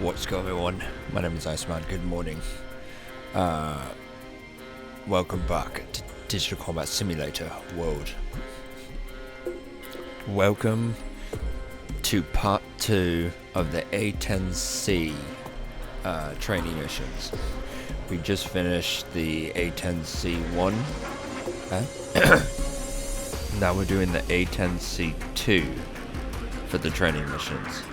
What's going on? My name is Iceman. Good morning. Welcome back to Digital Combat Simulator World. Welcome to part 2 of the A-10C training missions. We just finished the A-10C1. Now we're doing the A-10C2 for the training missions.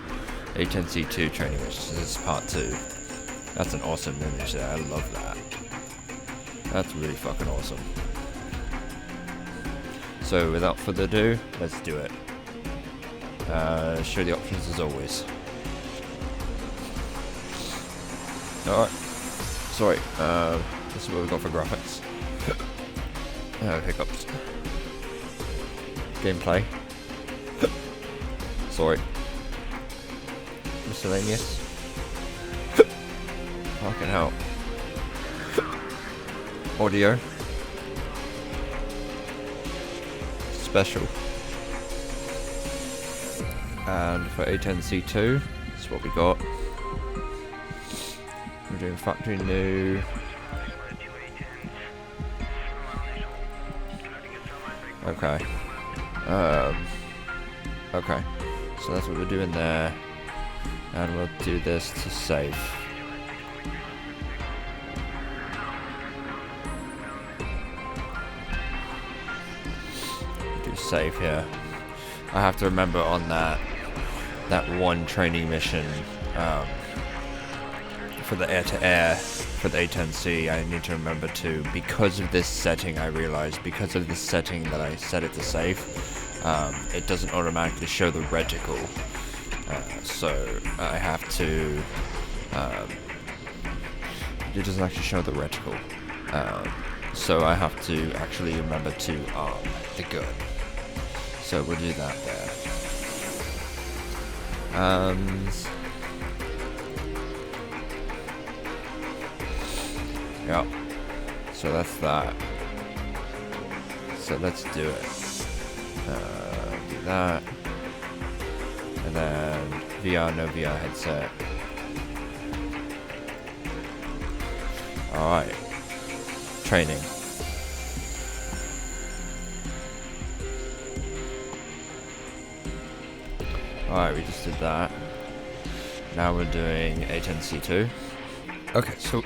A-10C2 training missions. This is part 2. That's an awesome image there. I love that. That's really fucking awesome. So without further ado, let's do it. Show the options as always. Alright. Sorry. This is what we got for graphics. Hiccups. Gameplay. Sorry. Miscellaneous. Fucking hell. Audio. Special. And for A-10C2, this is what we got. We're doing factory new. Okay. Okay. So that's what we're doing there. And we'll do this to save. Do save here. I have to remember on that one training mission for the air-to-air for the A-10C. I need to remember to, because of this setting, I realized because of this setting that I set it to save, it doesn't automatically show the reticle. So I have to, it doesn't actually show the reticle, so I have to actually remember to arm the gun. So we'll do that there. Yeah, so that's that. So let's do it. Do that. And then VR, no VR headset. Alright. Training. Alright, we just did that. Now we're doing A-10C2. Okay, so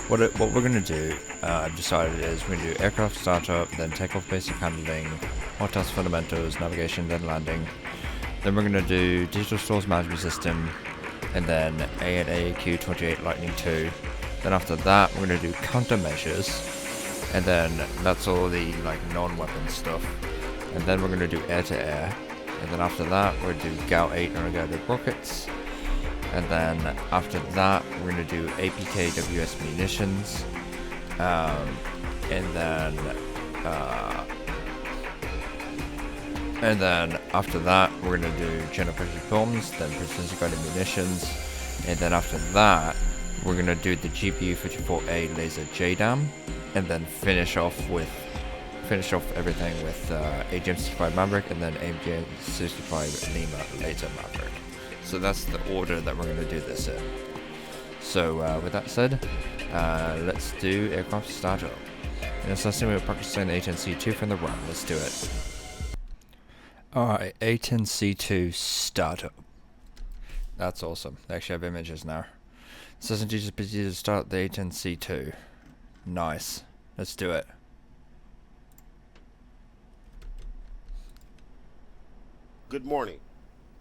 what we're gonna do, I've decided is we're gonna do aircraft startup, then takeoff basic handling, hot task fundamentals, navigation, then landing. Then we're going to do digital stores management system, and then A and AAQ28 Lightning 2. Then after that, we're going to do countermeasures, and then that's all the non-weapon stuff. And then we're going to do air-to-air, and then after that, we're going to do GAL-8 unguided rockets. And then after that, we're going to do APKWS munitions, and then after that, we're going to do general precision bombs, then precision guided munitions, and then after that, we're going to do the GPU-54A laser JDAM, and then finish off everything with AGM-65 Maverick, and then AGM-65 Lima laser Maverick. So that's the order that we're going to do this in. So with that said, let's do aircraft startup. In this lesson, we're practicing the A-10C2 from the run. Let's do it. Alright, A-10C2 startup. That's awesome. They actually have images now. It says just busy to start the A-10C2. Nice. Let's do it. Good morning.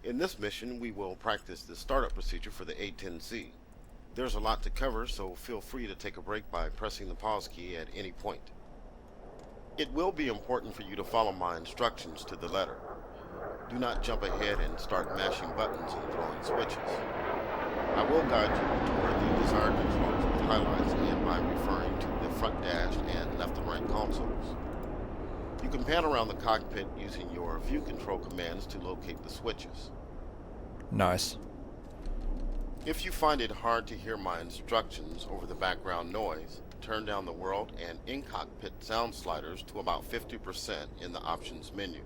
In this mission, we will practice the startup procedure for the A-10C. There's a lot to cover, so feel free to take a break by pressing the pause key at any point. It will be important for you to follow my instructions to the letter. Do not jump ahead and start mashing buttons and throwing switches. I will guide you toward the desired controls with highlights and by referring to the front dash and left and right consoles. You can pan around the cockpit using your view control commands to locate the switches. Nice. If you find it hard to hear my instructions over the background noise, turn down the world and in-cockpit sound sliders to about 50% in the options menu. .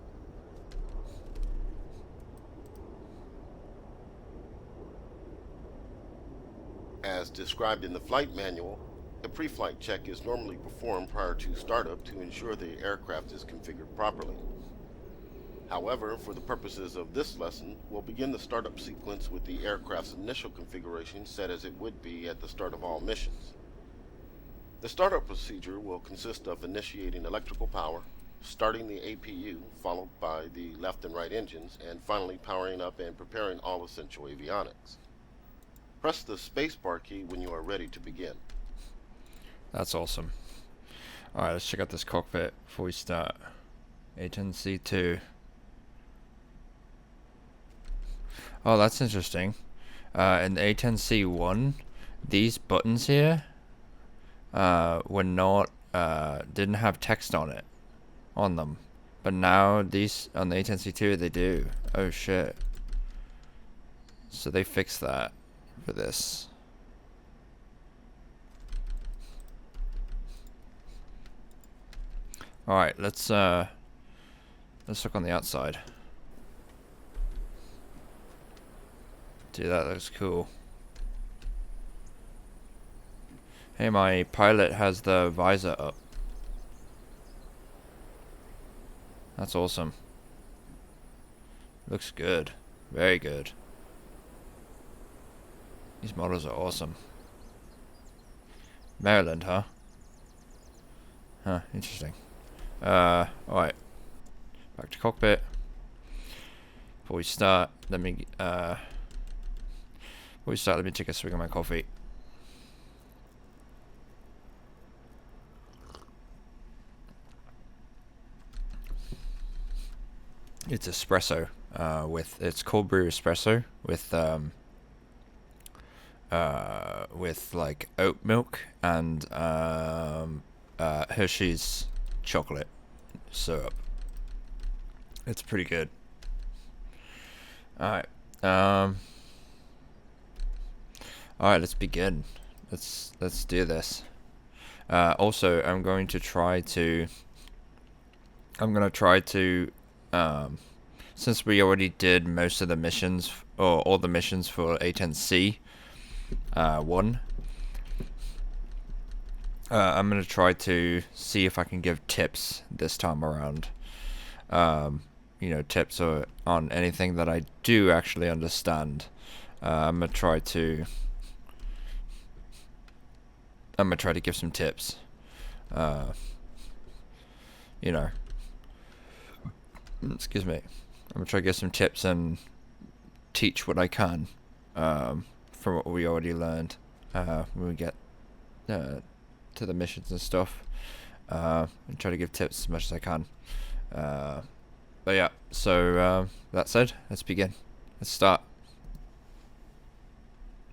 As described in the flight manual, a pre-flight check is normally performed prior to startup to ensure the aircraft is configured properly. However, for the purposes of this lesson, we'll begin the startup sequence with the aircraft's initial configuration set as it would be at the start of all missions. The startup procedure will consist of initiating electrical power, starting the APU, followed by the left and right engines, and finally powering up and preparing all essential avionics. Press the spacebar key when you are ready to begin. That's awesome. Alright, let's check out this cockpit before we start. A-10C 2. Oh, that's interesting. In the A-10C 1, these buttons here were not, didn't have text on them. But now these, on the A-10C 2, they do. Oh shit. So they fixed that for this. Alright, let's look on the outside. Dude, that looks cool. Hey, my pilot has the visor up. That's awesome. Looks good. Very good. These models are awesome. Maryland, huh? Huh, interesting. Alright. Back to cockpit. Before we start, let me take a swig of my coffee. It's espresso, it's cold brew espresso with like oat milk and Hershey's chocolate syrup. It's pretty good. Alright. Alright, let's begin. Let's do this. Also, I'm gonna try to since we already did most of the missions, or all the missions for A-10C 1, I'm gonna try to see if I can give tips this time around. You know, tips on anything that I do actually understand. I'm gonna try to give some tips. You know, excuse me. I'm gonna try to give some tips and teach what I can from what we already learned when we get to the missions and stuff. And try to give tips as much as I can. But yeah, so that said, let's begin. Let's start.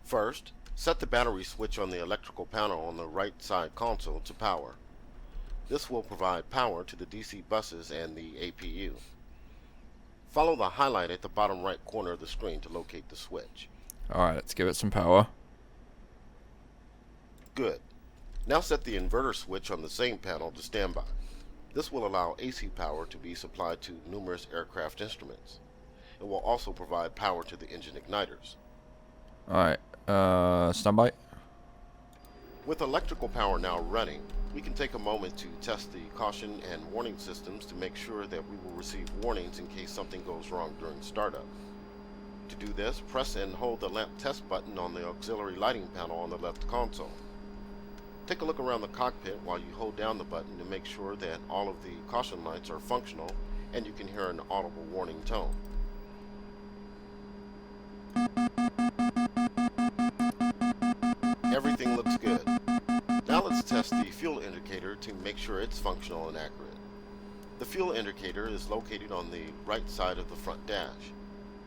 First, set the battery switch on the electrical panel on the right side console to power. This will provide power to the DC buses and the APU. Follow the highlight at the bottom right corner of the screen to locate the switch. Alright, let's give it some power. Good. Now set the inverter switch on the same panel to standby. This will allow AC power to be supplied to numerous aircraft instruments. It will also provide power to the engine igniters. Alright, standby. With electrical power now running, we can take a moment to test the caution and warning systems to make sure that we will receive warnings in case something goes wrong during startup. To do this, press and hold the lamp test button on the auxiliary lighting panel on the left console. Take a look around the cockpit while you hold down the button to make sure that all of the caution lights are functional and you can hear an audible warning tone. Everything looks good. Now let's test the fuel indicator to make sure it's functional and accurate. The fuel indicator is located on the right side of the front dash.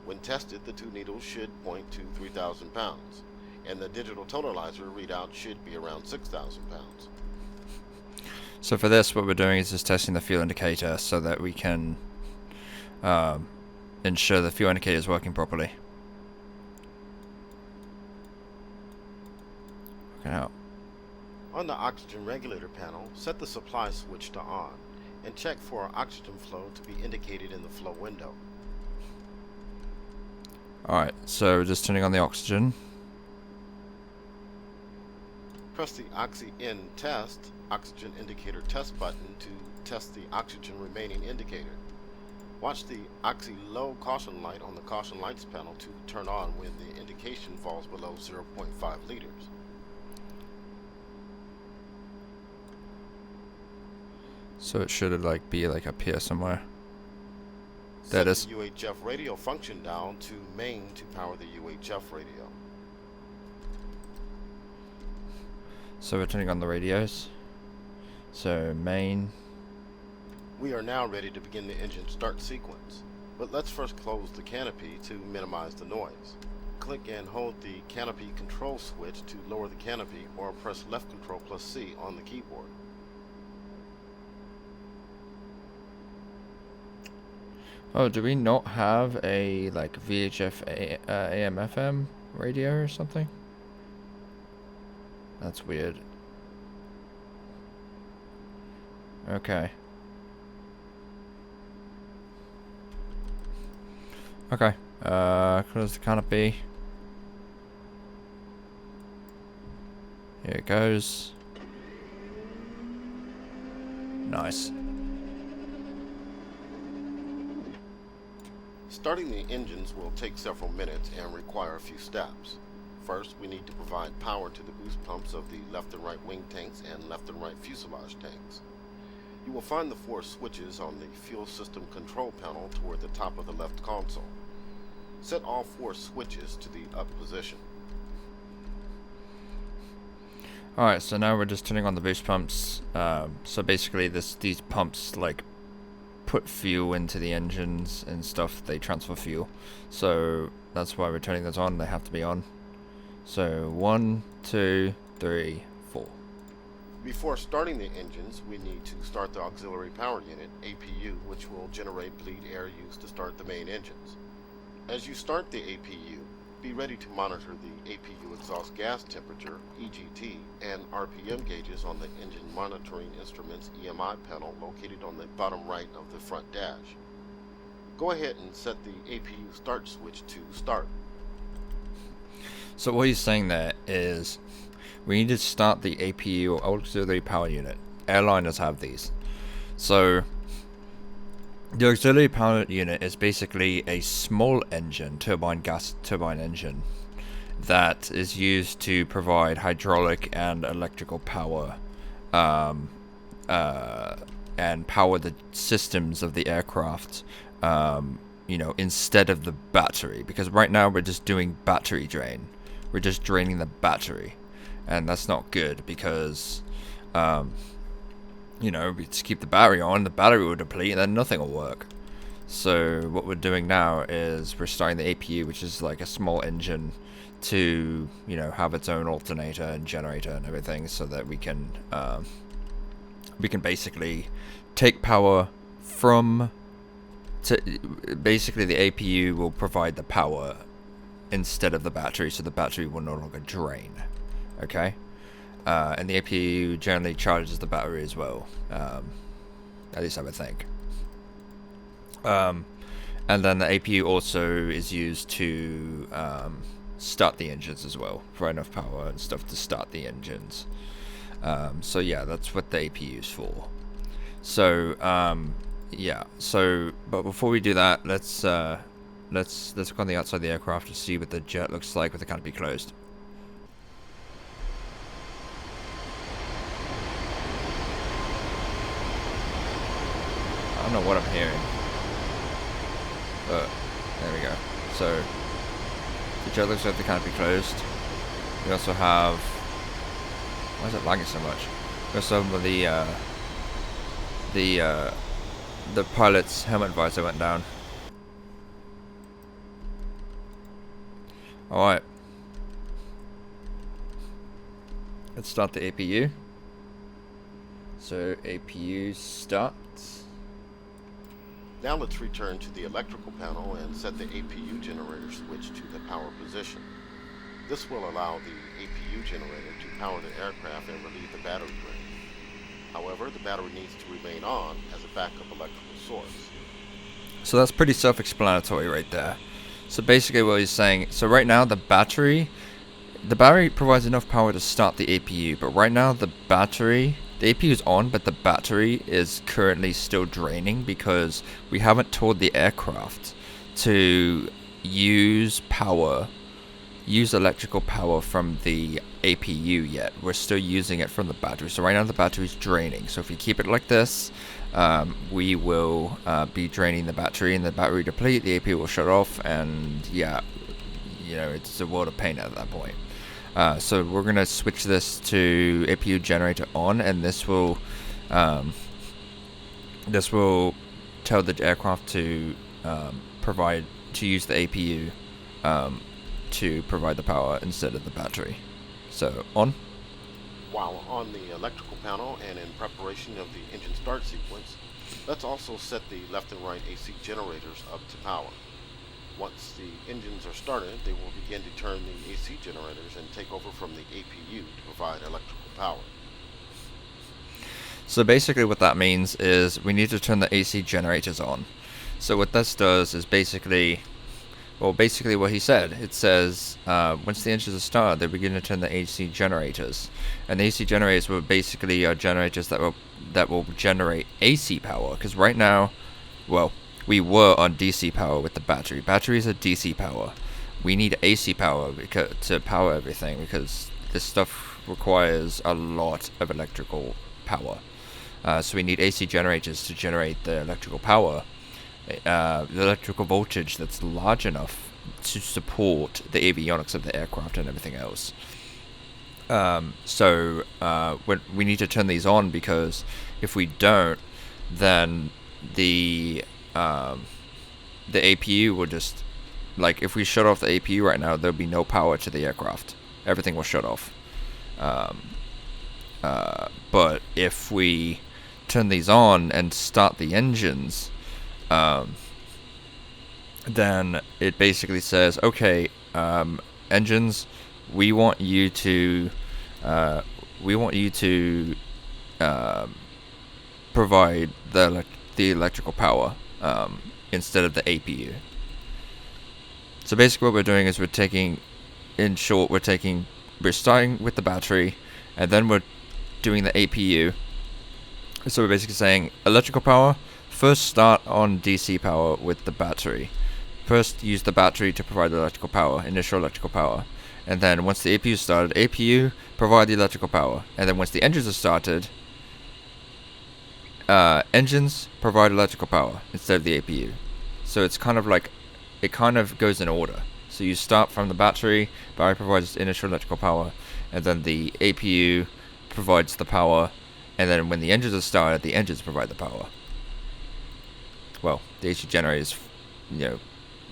When tested, the two needles should point to 3,000 pounds, and the digital tonalizer readout should be around 6,000 pounds. So for this, what we're doing is just testing the fuel indicator so that we can ensure the fuel indicator is working properly. Okay, now. On the oxygen regulator panel, set the supply switch to on, and check for oxygen flow to be indicated in the flow window. Alright, so we're just turning on the oxygen. Press the Oxy-In Test Oxygen Indicator Test button to test the oxygen remaining indicator. Watch the Oxy-Low caution light on the caution lights panel to turn on when the indication falls below 0.5 liters. So it should like be like up here somewhere. Set That is. the UHF radio function down to main to power the UHF radio. So we're turning on the radios. So main. We are now ready to begin the engine start sequence, but let's first close the canopy to minimize the noise. Click and hold the canopy control switch to lower the canopy, or press left control plus C on the keyboard. Oh, do we not have a like VHF AM FM radio or something? That's weird. Okay. Okay. Close the canopy. Here it goes. Nice. Starting the engines will take several minutes and require a few steps. First, we need to provide power to the boost pumps of the left and right wing tanks and left and right fuselage tanks. You will find the 4 switches on the fuel system control panel toward the top of the left console. Set all 4 switches to the up position. Alright, so now we're just turning on the boost pumps. So basically these pumps like put fuel into the engines and stuff. They transfer fuel. So that's why we're turning those on. They have to be on. So 1, 2, 3, 4. Before starting the engines, we need to start the auxiliary power unit, APU, which will generate bleed air used to start the main engines. As you start the APU, be ready to monitor the APU exhaust gas temperature, EGT, and RPM gauges on the engine monitoring instruments EMI panel located on the bottom right of the front dash. Go ahead and set the APU start switch to start. So what he's saying there is we need to start the APU or auxiliary power unit. Airliners have these. So the auxiliary power unit is basically a small engine, gas turbine engine, that is used to provide hydraulic and electrical power and power the systems of the aircraft, instead of the battery. Because right now we're just doing battery drain. We're just draining the battery. And that's not good because, we just keep the battery on, the battery will deplete, and then nothing will work. So what we're doing now is we're starting the APU, which is like a small engine, to, have its own alternator and generator and everything, so that we can basically take power from... basically the APU will provide the power instead of the battery, so the battery will no longer drain. Okay, and the APU generally charges the battery as well. At least I would think. And then the APU also is used to start the engines as well, for enough power and stuff to start the engines. So yeah, that's what the APU is for. So yeah. So, but before we do that, let's look on the outside of the aircraft to see what the jet looks like with the canopy closed. I don't know what I'm hearing, but there we go. So the jet looks like the canopy closed. We also have, why is it lagging so much? We also have the pilot's helmet visor went down. Alright, let's start the APU. So APU starts. Now let's return to the electrical panel and set the APU generator switch to the power position. This will allow the APU generator to power the aircraft and relieve the battery drain. However, the battery needs to remain on as a backup electrical source. So that's pretty self-explanatory right there. So basically what he's saying, so right now the battery the battery provides enough power to start the APU, but right now the APU is on, but the battery is currently still draining because we haven't told the aircraft to use electrical power from the APU yet. We're still using it from the battery. So right now the battery's draining. So if we keep it like this, we will be draining the battery, and the battery deplete, the APU will shut off, and yeah, it's a world of pain at that point. So we're gonna switch this to APU generator on, and this will tell the aircraft to use the APU to provide the power instead of the battery. So on. While on the electrical panel and in preparation of the engine start sequence, let's also set the left and right AC generators up to power. Once the engines are started, they will begin to turn the AC generators and take over from the APU to provide electrical power. So basically what that means is we need to turn the AC generators on. So what this does is basically what he said. It says once the engines are started, they begin to turn the AC generators, and the AC generators were basically generators that will generate AC power. Because right now, we were on DC power with the battery. Batteries are DC power. We need AC power to power everything, because this stuff requires a lot of electrical power. So we need AC generators to generate the electrical power. The electrical voltage that's large enough to support the avionics of the aircraft and everything else. So we need to turn these on, because if we don't, then the APU will just, like, if we shut off the APU right now, there'll be no power to the aircraft. Everything will shut off. But if we turn these on and start the engines, then it basically says, okay, engines, we want you to provide the electrical power instead of the APU. So basically what we're doing is we're starting with the battery, and then we're doing the APU. So we're basically saying electrical power, first start on DC power with the battery. First use the battery to provide the electrical power, initial electrical power. And then once the APU started, APU provide the electrical power. And then once the engines are started, engines provide electrical power instead of the APU. So it's kind of like, it kind of goes in order. So you start from the battery provides initial electrical power, and then the APU provides the power, and then when the engines are started, the engines provide the power. Well, the AC generator is,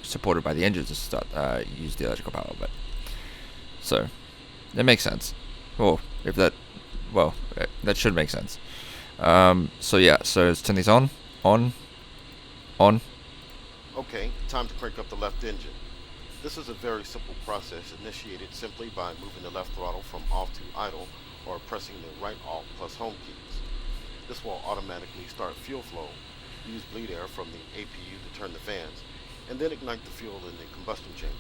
supported by the engines to use the electrical power, but so that makes sense. That should make sense. So let's turn these on. Okay, time to crank up the left engine. This is a very simple process initiated simply by moving the left throttle from off to idle, or pressing the right alt plus home keys. This will automatically start fuel flow, use bleed air from the APU to turn the fans, and then ignite the fuel in the combustion chamber.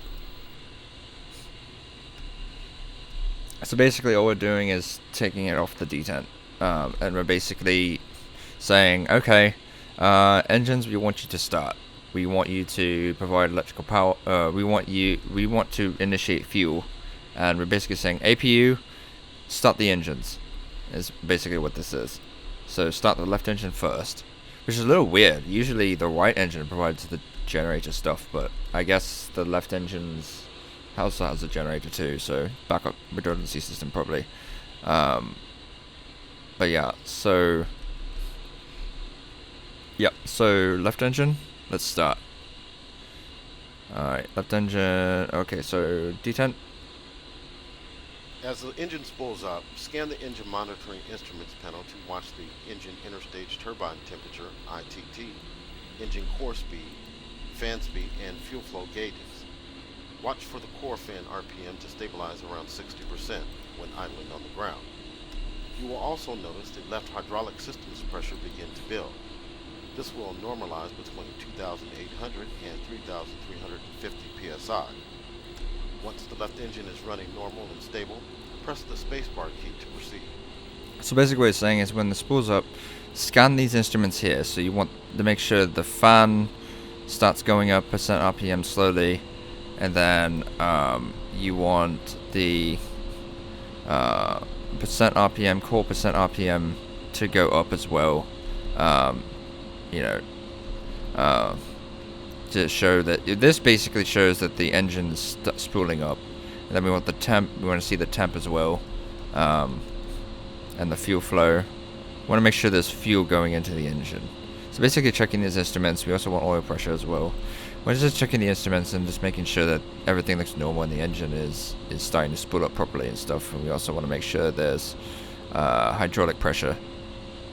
So basically all we're doing is taking it off the detent, and we're basically saying, okay, engines, we want you to start. We want you to provide electrical power. We want to initiate fuel, and we're basically saying APU, start the engines, is basically what this is. So start the left engine first, which is a little weird. Usually the right engine provides the generator stuff, but I guess the left engine's also has a generator too, so backup redundancy system probably. But yeah, so left engine, let's start. Alright, left engine, okay, so detent. As the engine spools up, scan the engine monitoring instruments panel to watch the engine interstage turbine temperature, ITT, engine core speed, fan speed, and fuel flow gauges. Watch for the core fan RPM to stabilize around 60% when idling on the ground. You will also notice the left hydraulic system's pressure begin to build. This will normalize between 2,800 and 3,350 psi. Once the left engine is running normal and stable, press the spacebar key to proceed. So basically what it's saying is when the spool's up, scan these instruments here. So you want to make sure the fan starts going up percent RPM slowly, and then you want the percent RPM, core percent RPM to go up as well. You know, to show that this basically shows that the engine's spooling up, and then we want the temp. We want to see the temp as well, and the fuel flow. We want to make sure there's fuel going into the engine. So basically checking these instruments. We also want oil pressure as well. We're just checking the instruments and just making sure that everything looks normal and the engine is starting to spool up properly and stuff. And we also want to make sure there's hydraulic pressure,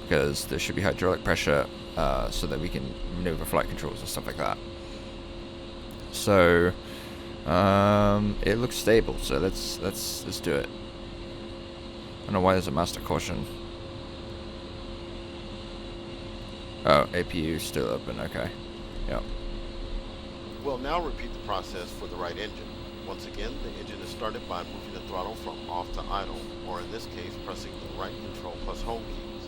because there should be hydraulic pressure so that we can maneuver flight controls and stuff like that. So it looks stable. So let's do it. I don't know why there's a master caution. Oh, APU still open. Okay. Yep. We'll now repeat the process for the right engine. Once again, the engine is started by moving the throttle from off to idle, or in this case, pressing the right control plus home keys.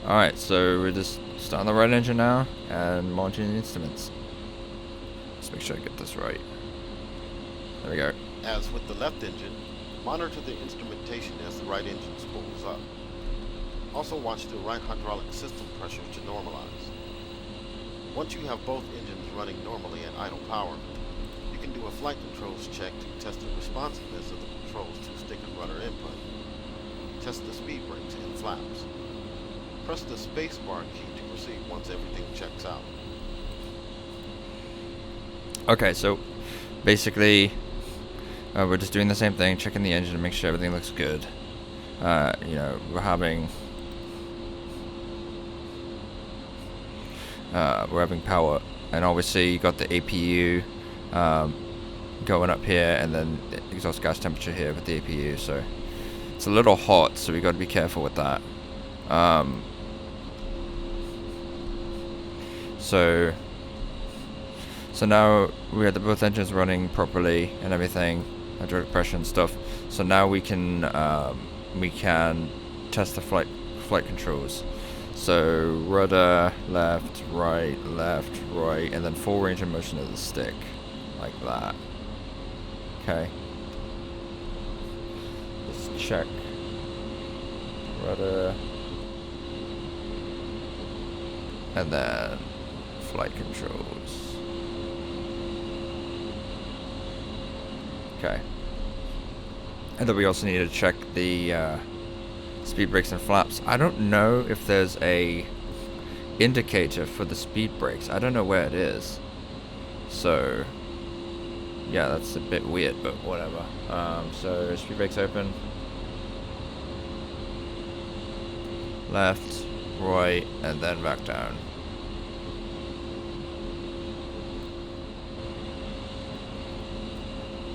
Alright, so we're just starting the right engine now and monitoring the instruments. Let's make sure I get this right. There we go. As with the left engine, monitor the instrumentation as the right engine spools up. Also watch the right hydraulic system pressure to normalize. Once you have both engines running normally at idle power, you can do a flight controls check to test the responsiveness of the controls to stick and rudder input. Test the speed brakes and flaps. Press the spacebar key to proceed once everything checks out. Okay, so basically we're just doing the same thing, checking the engine to make sure everything looks good. You know, we're having power, and obviously you got the APU going up here, and then the exhaust gas temperature here with the APU, so it's a little hot, so we got to be careful with that. So now we have both engines running properly and everything, hydraulic pressure and stuff. So now we can test the flight controls. So rudder, left, right, and then full range of motion of the stick, like that. Okay. Let's check rudder, and then flight controls. Okay. And then we also need to check the speed brakes and flaps. I don't know if there's a indicator for the speed brakes. I don't know where it is. So yeah, that's a bit weird, but whatever. So speed brakes open. Left, right, and then back down.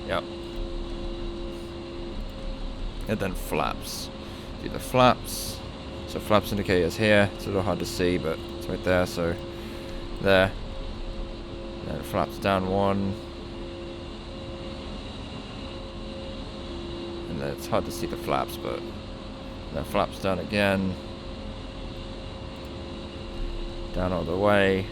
Yep. And then flaps. Do the flaps. So flaps indicators here. It's a little hard to see, but it's right there. So there. And flaps down one. And then it's hard to see the flaps, but then flaps down again. Down all the way.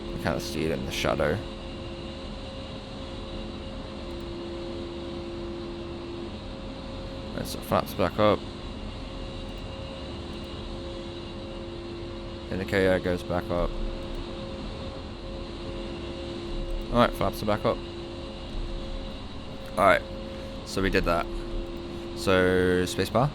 You kind of see it in the shadow. So flaps back up. Indicator goes back up. Alright, flaps are back up. Alright, so we did that. So, spacebar.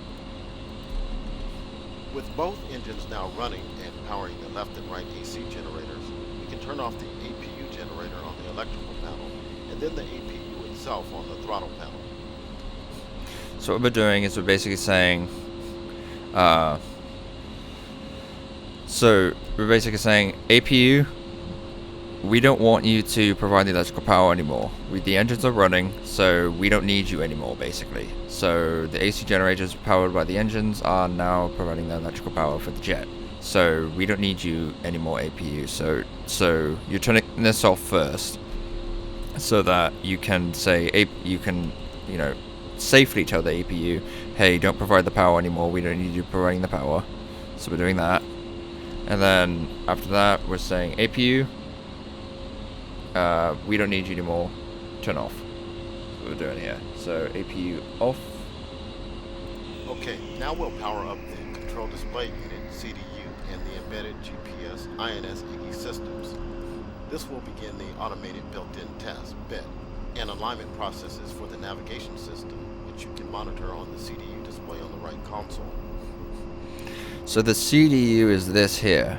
With both engines now running and powering the left and right AC generators, we can turn off the APU generator on the electrical panel, and then the APU itself on the throttle panel. So what we're doing is we're basically saying, APU, we don't want you to provide the electrical power anymore. The engines are running, so we don't need you anymore, basically. So the AC generators powered by the engines are now providing the electrical power for the jet. So we don't need you anymore, APU. So you're turning this off first, so that you can say you can, you know, safely tell the APU, hey, don't provide the power anymore. We don't need you providing the power. So we're doing that, and then after that we're saying APU, we don't need you anymore. Turn off. That's what we're doing here. So APU off. Okay, now we'll power up the control display unit, CDU, and the embedded GPS INS IGE systems. This will begin the automated built-in test, BET, and alignment processes for the navigation system, which you can monitor on the CDU display on the right console. So the CDU is this here.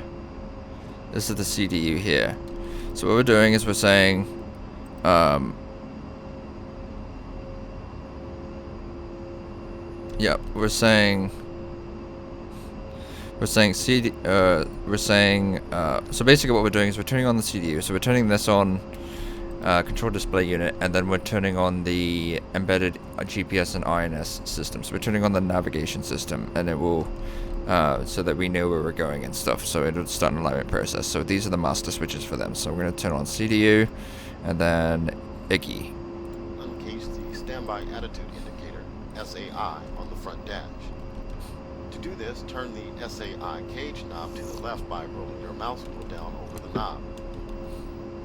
This is the CDU here. So what we're doing is we're saying, yeah, we're saying CD, so basically what we're doing is we're turning on the CDU. So we're turning this on, control display unit, and then we're turning on the embedded GPS and INS system. So we're turning on the navigation system, and it will, so that we know where we're going and stuff. So it'll start an alignment process. So these are the master switches for them. So we're going to turn on CDU, and then IGE. Uncase the standby attitude indicator, SAI, on the front dash. To do this, turn the SAI cage knob to the left by rolling your mouse wheel down over the knob.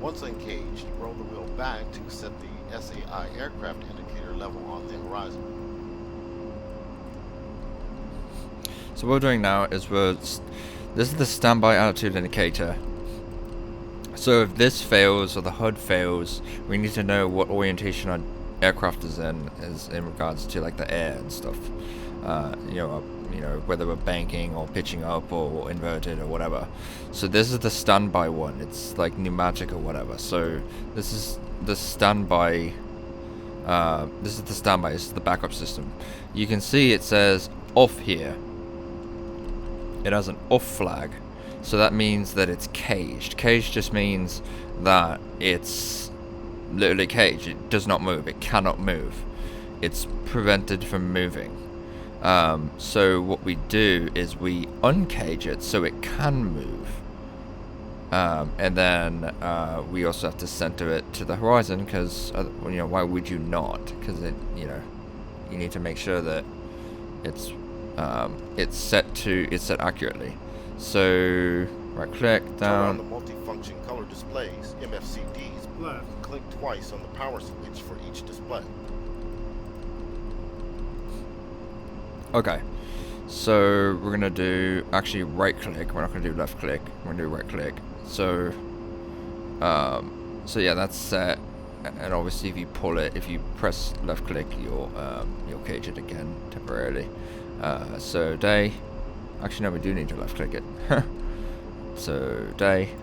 Once uncaged, roll the wheel back to set the SAI aircraft indicator level on the horizon. So what we're doing now is this is the standby altitude indicator. So if this fails or the HUD fails, we need to know what orientation our aircraft is in regards to like the air and stuff. You know, whether we're banking or pitching up or inverted or whatever. So this is the standby one. It's like pneumatic or whatever. So this is the standby. This is the backup system. You can see it says off here. It has an off flag. So that means that it's caged. Caged just means that it's literally caged. It does not move. It cannot move. It's prevented from moving. So what we do is we uncage it so it can move, and then we also have to center it to the horizon, because you know, why would you not? Because it, you know, you need to make sure that it's set accurately. So right click down. Turn on the multifunction color displays, MFCDs, left. Click twice on the power switch for each display. Okay, so we're gonna do actually right click. We're not gonna do left click. We're gonna do right click. So, so yeah, that's set. And obviously, if you pull it, if you press left click, you'll cage it again temporarily. So day. Actually, no, we do need to left click it. So day,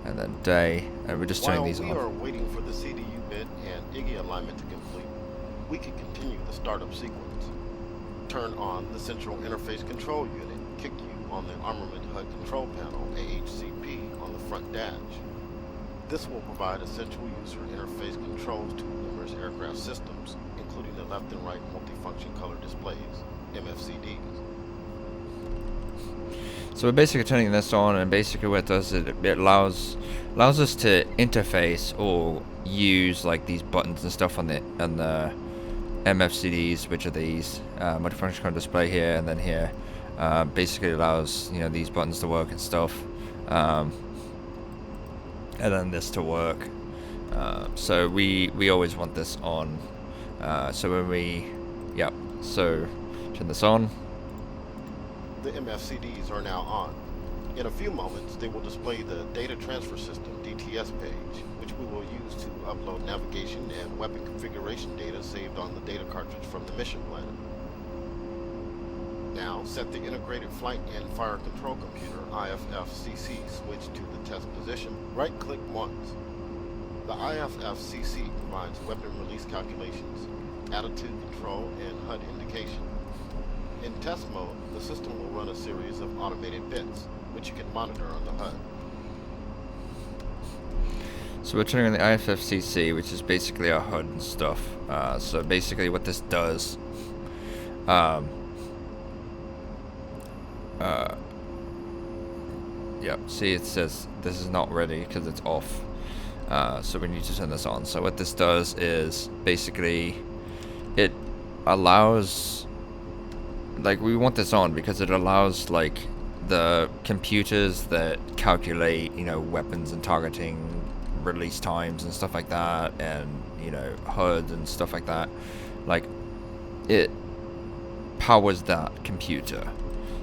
and then day, and we're just turning these on. While we are waiting for the CDU bit and IGE alignment to complete, we can continue the startup sequence. Turn on the Central Interface Control Unit, CICU, on the Armament HUD Control Panel, AHCP, on the front dash. This will provide essential user interface controls to numerous aircraft systems, including the left and right multifunction color displays, MFCDs. So we're basically turning this on, and basically what it does is it allows us to interface or use like these buttons and stuff on the MFCDs, which are these multifunction color display here and then here. Basically allows, you know, these buttons to work and stuff, and then this to work. So we always want this on. So when so turn this on. The MFCDs are now on. In a few moments, they will display the Data Transfer System DTS page, which we will use to upload navigation and weapon configuration data saved on the data cartridge from the mission plan. Now, set the Integrated Flight and Fire Control Computer IFFCC switch to the test position. Right-click once. The IFFCC provides weapon release calculations, attitude control, and HUD indication. In test mode, the system will run a series of automated bits, which you can monitor on the HUD. So we're turning on the IFFCC, which is basically our HUD and stuff. So basically what this does, Yep. See, it says this is not ready because it's off. So we need to turn this on. So what this does is basically it allows, like, we want this on because it allows, like, the computers that calculate, you know, weapons and targeting release times and stuff like that, and, you know, HUD and stuff like that, like, it powers that computer.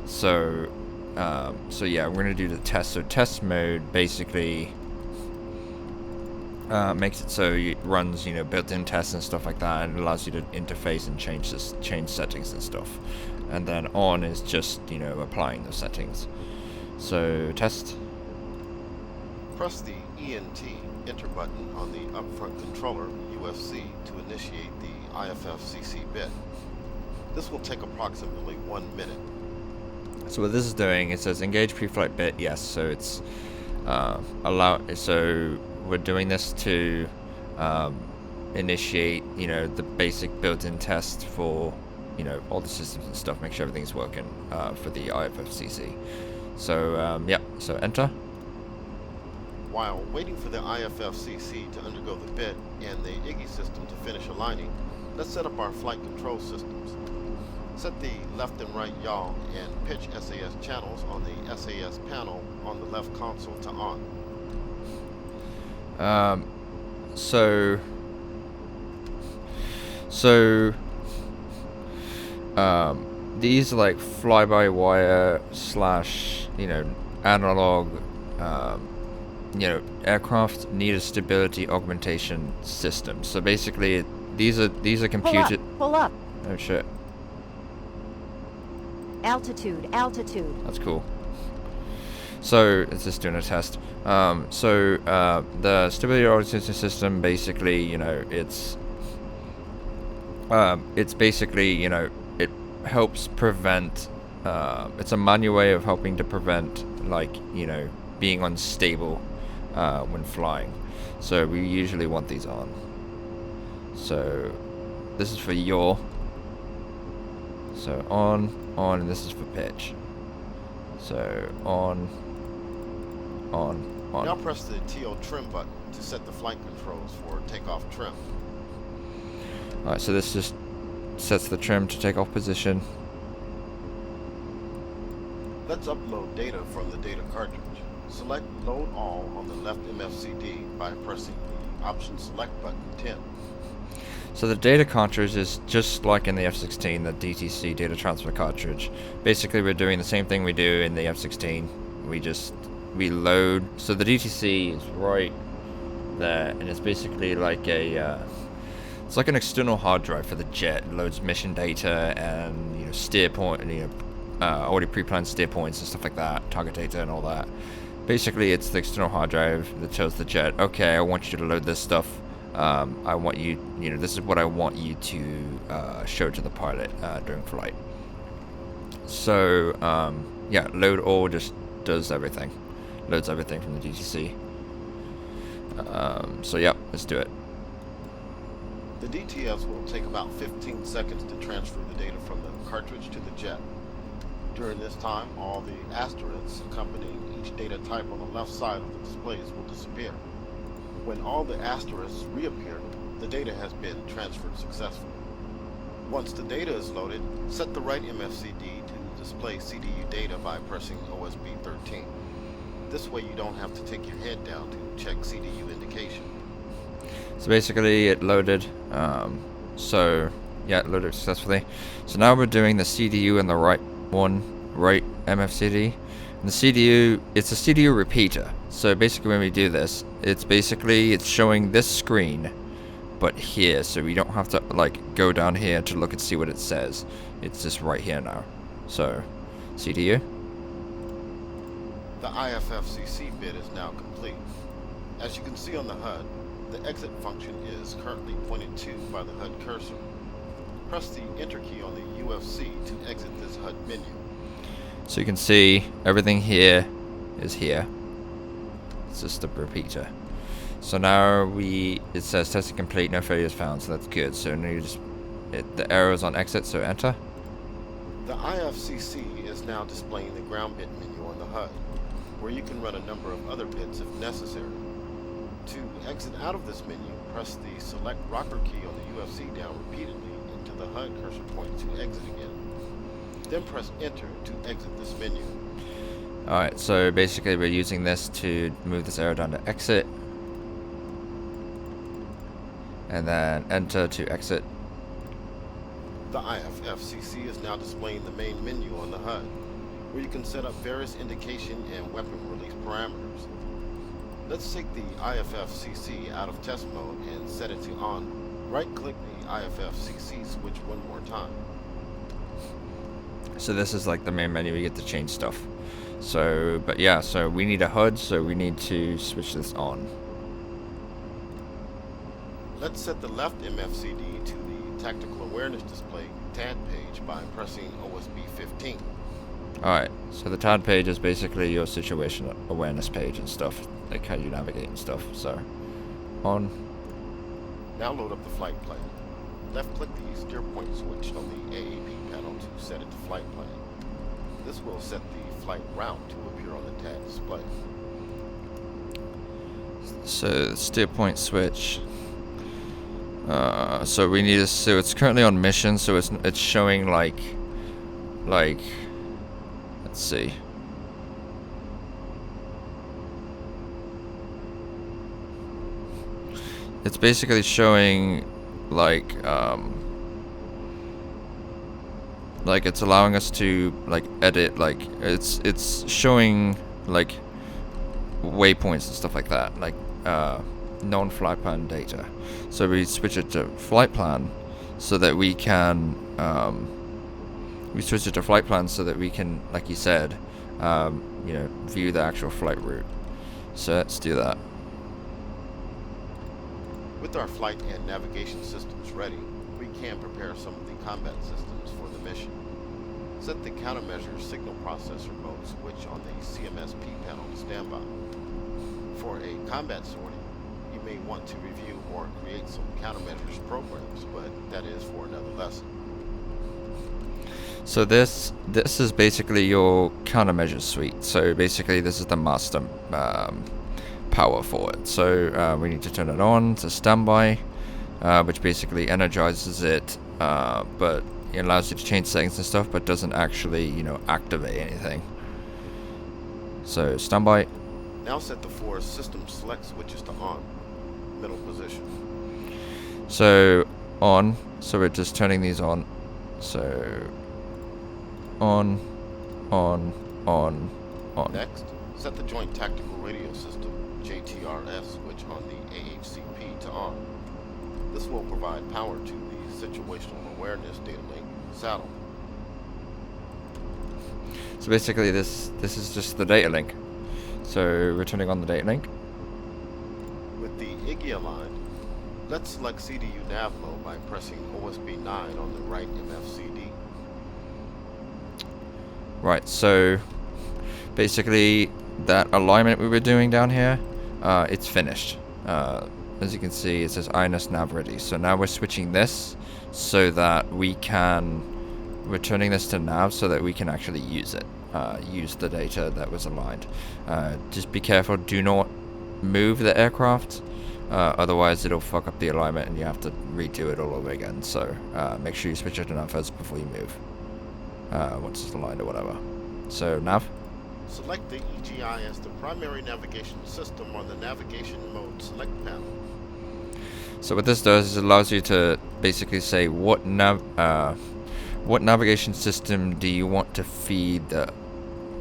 So yeah, we're gonna do the test. So test mode basically makes it so it runs, you know, built-in tests and stuff like that, and it allows you to interface and change settings and stuff. And then on is just, you know, applying those settings. So test. Press the ENT enter button on the upfront controller UFC to initiate the IFFCC bit. This will take approximately 1 minute. So what this is doing, it says engage pre-flight bit, yes. So it's so we're doing this to initiate, you know, the basic built-in test for, you know, all the systems and stuff, make sure everything's working for the IFFCC. So yeah, so enter. While waiting for the IFFCC to undergo the bit and the IGI system to finish aligning, let's set up our flight control systems. Set the left and right yaw and pitch SAS channels on the SAS panel on the left console to on. These are like fly-by-wire / you know, analog, you know, aircraft need a stability augmentation system. So basically, these are computed. Pull up. Oh shit. Altitude. That's cool. So it's just doing a test. The stability augmentation system, basically, you know, it's basically, you know, it helps prevent. It's a manual way of helping to prevent, like, you know, being unstable when flying. So we usually want these on. So this is for yaw. So on, and this is for pitch. So on. Now press the TO trim button to set the flight controls for takeoff trim. Alright, so this just sets the trim to take off position. Let's upload data from the data cartridge. Select Load All on the left MFCD by pressing the Option Select button 10. So the data cartridge is just like in the F-16, the DTC data transfer cartridge. Basically, we're doing the same thing we do in the F-16. We load. So the DTC is right there, and it's basically like it's like an external hard drive for the jet. It loads mission data and, you know, steer point, you know, already pre-planned steer points and stuff like that, target data and all that. Basically, it's the external hard drive that tells the jet, okay, I want you to load this stuff. I want you, you know, this is what I want you to show to the pilot during flight. So, yeah, load all just does everything. Loads everything from the DTC. So, yeah, let's do it. The DTS will take about 15 seconds to transfer the data from the cartridge to the jet. During this time, all the asterisks accompanying each data type on the left side of the displays will disappear. When all the asterisks reappear, the data has been transferred successfully. Once the data is loaded, set the right MFCD to display CDU data by pressing OSB 13. This way you don't have to take your head down to check CDU indication. So basically it loaded, so yeah, it loaded successfully. So now we're doing the CDU and the right MFCD. And the CDU, it's a CDU repeater. So basically when we do this, it's showing this screen, but here, so we don't have to like go down here to look and see what it says. It's just right here now. So, CDU. The IFFCC bit is now complete. As you can see on the HUD, the exit function is currently pointed to by the HUD cursor. Press the Enter key on the UFC to exit this HUD menu. So you can see everything here is here. It's just a repeater. So now it says testing complete, no failures found, so that's good. So now the arrow's on exit, so enter. The IFCC is now displaying the ground bit menu on the HUD. where you can run a number of other bits if necessary. To exit out of this menu, press the select rocker key on the UFC down repeatedly until the HUD cursor points to exit again. Then press enter to exit this menu. Alright, so basically we're using this to move this arrow down to exit. And then enter to exit. The IFFCC is now displaying the main menu on the HUD, where you can set up various indication and weapon release parameters. Let's take the IFFCC out of test mode and set it to on. Right-click the IFFCC switch one more time. So this is like the main menu, we get to change stuff. So, but yeah, so we need a HUD, so we need to switch this on. Let's set the left MFCD to the Tactical Awareness Display TAD page by pressing OSB 15. Alright, so the TAD page is basically your situation awareness page and stuff, like how you navigate and stuff, so on. Now load up the flight plan. Left-click the steer point switch on the AAP panel to set it to flight plan. This will set the flight route to appear on the TAD display. So the steer point switch. So we need to. So it's currently on mission. So it's showing like. Let's see. It's basically showing like it's allowing us to like edit, like it's showing like waypoints and stuff like that, like non-flight plan data. So we switch it to flight plan so that we can like you said, view the actual flight route. So let's do that. With our flight and navigation systems ready, we can prepare some of the combat systems for the mission. Set the countermeasure signal processor mode switch on the CMSP panel to standby. For a combat sortie, you may want to review or create some countermeasures programs, but that is for another lesson. So this is basically your countermeasures suite. So basically this is the master power for it. So we need to turn it on to standby, which basically energizes it, but it allows you to change settings and stuff, but doesn't actually, activate anything. So standby. Now set the 4 system select switches to on, middle position. So on, so we're just turning these on. So on. Next, set the Joint Tactical Radio System, JTRS switch on the AHCP to on. This will provide power to the Situational Awareness Data Link saddle. So basically this is just the data link. So we're turning on the data link. With the IGI aligned, let's select CDU nav mode by pressing OSB 9 on the right MFCD. Right, so basically that alignment we were doing down here, it's finished. As you can see, it says INS nav ready. So now we're switching this so that we're turning this to nav so that we can actually use it, use the data that was aligned. Just be careful, do not move the aircraft, otherwise it'll fuck up the alignment and you have to redo it all over again. So make sure you switch it to nav first before you move, once it's aligned or whatever. So nav. Select the EGI as the primary navigation system on the navigation mode select panel. So what this does is it allows you to basically say what navigation system do you want to feed the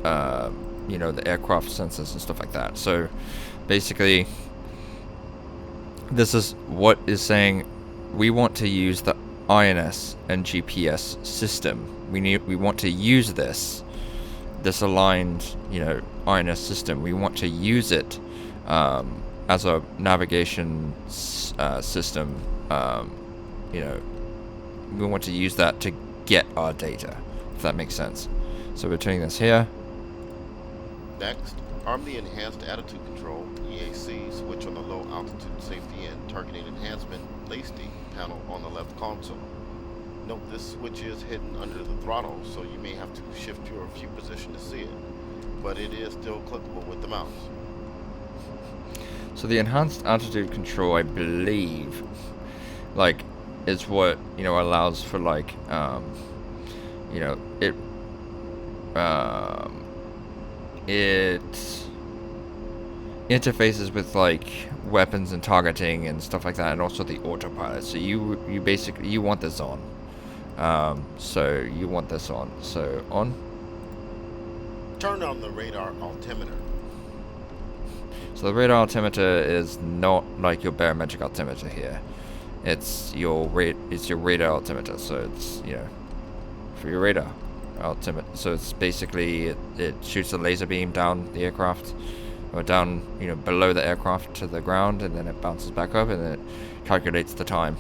the aircraft sensors and stuff like that. So basically this is what is saying we want to use the INS and GPS system. We want to use this aligned INS system. We want to use it as a navigation system. We want to use that to get our data, if that makes sense. So we're turning this here. Next, arm the Enhanced Attitude Control EAC switch on the Low Altitude Safety and Targeting Enhancement LACD panel on the left console. Note this switch is hidden under the throttle, so you may have to shift your view position to see it. but it is still clickable with the mouse. So the enhanced altitude control, I believe, like, is what, you know, allows for, like, you know, it interfaces with, like, weapons and targeting and stuff like that, and also the autopilot. So you basically, you want this on. So you want this on. So on. Turn on the radar altimeter. So the radar altimeter is not like your barometric altimeter here. It's your radar altimeter. So it's, you know, for your radar altimeter. So it's basically it shoots a laser beam down the aircraft, or down, you know, below the aircraft to the ground, and then it bounces back up, and then it calculates the time,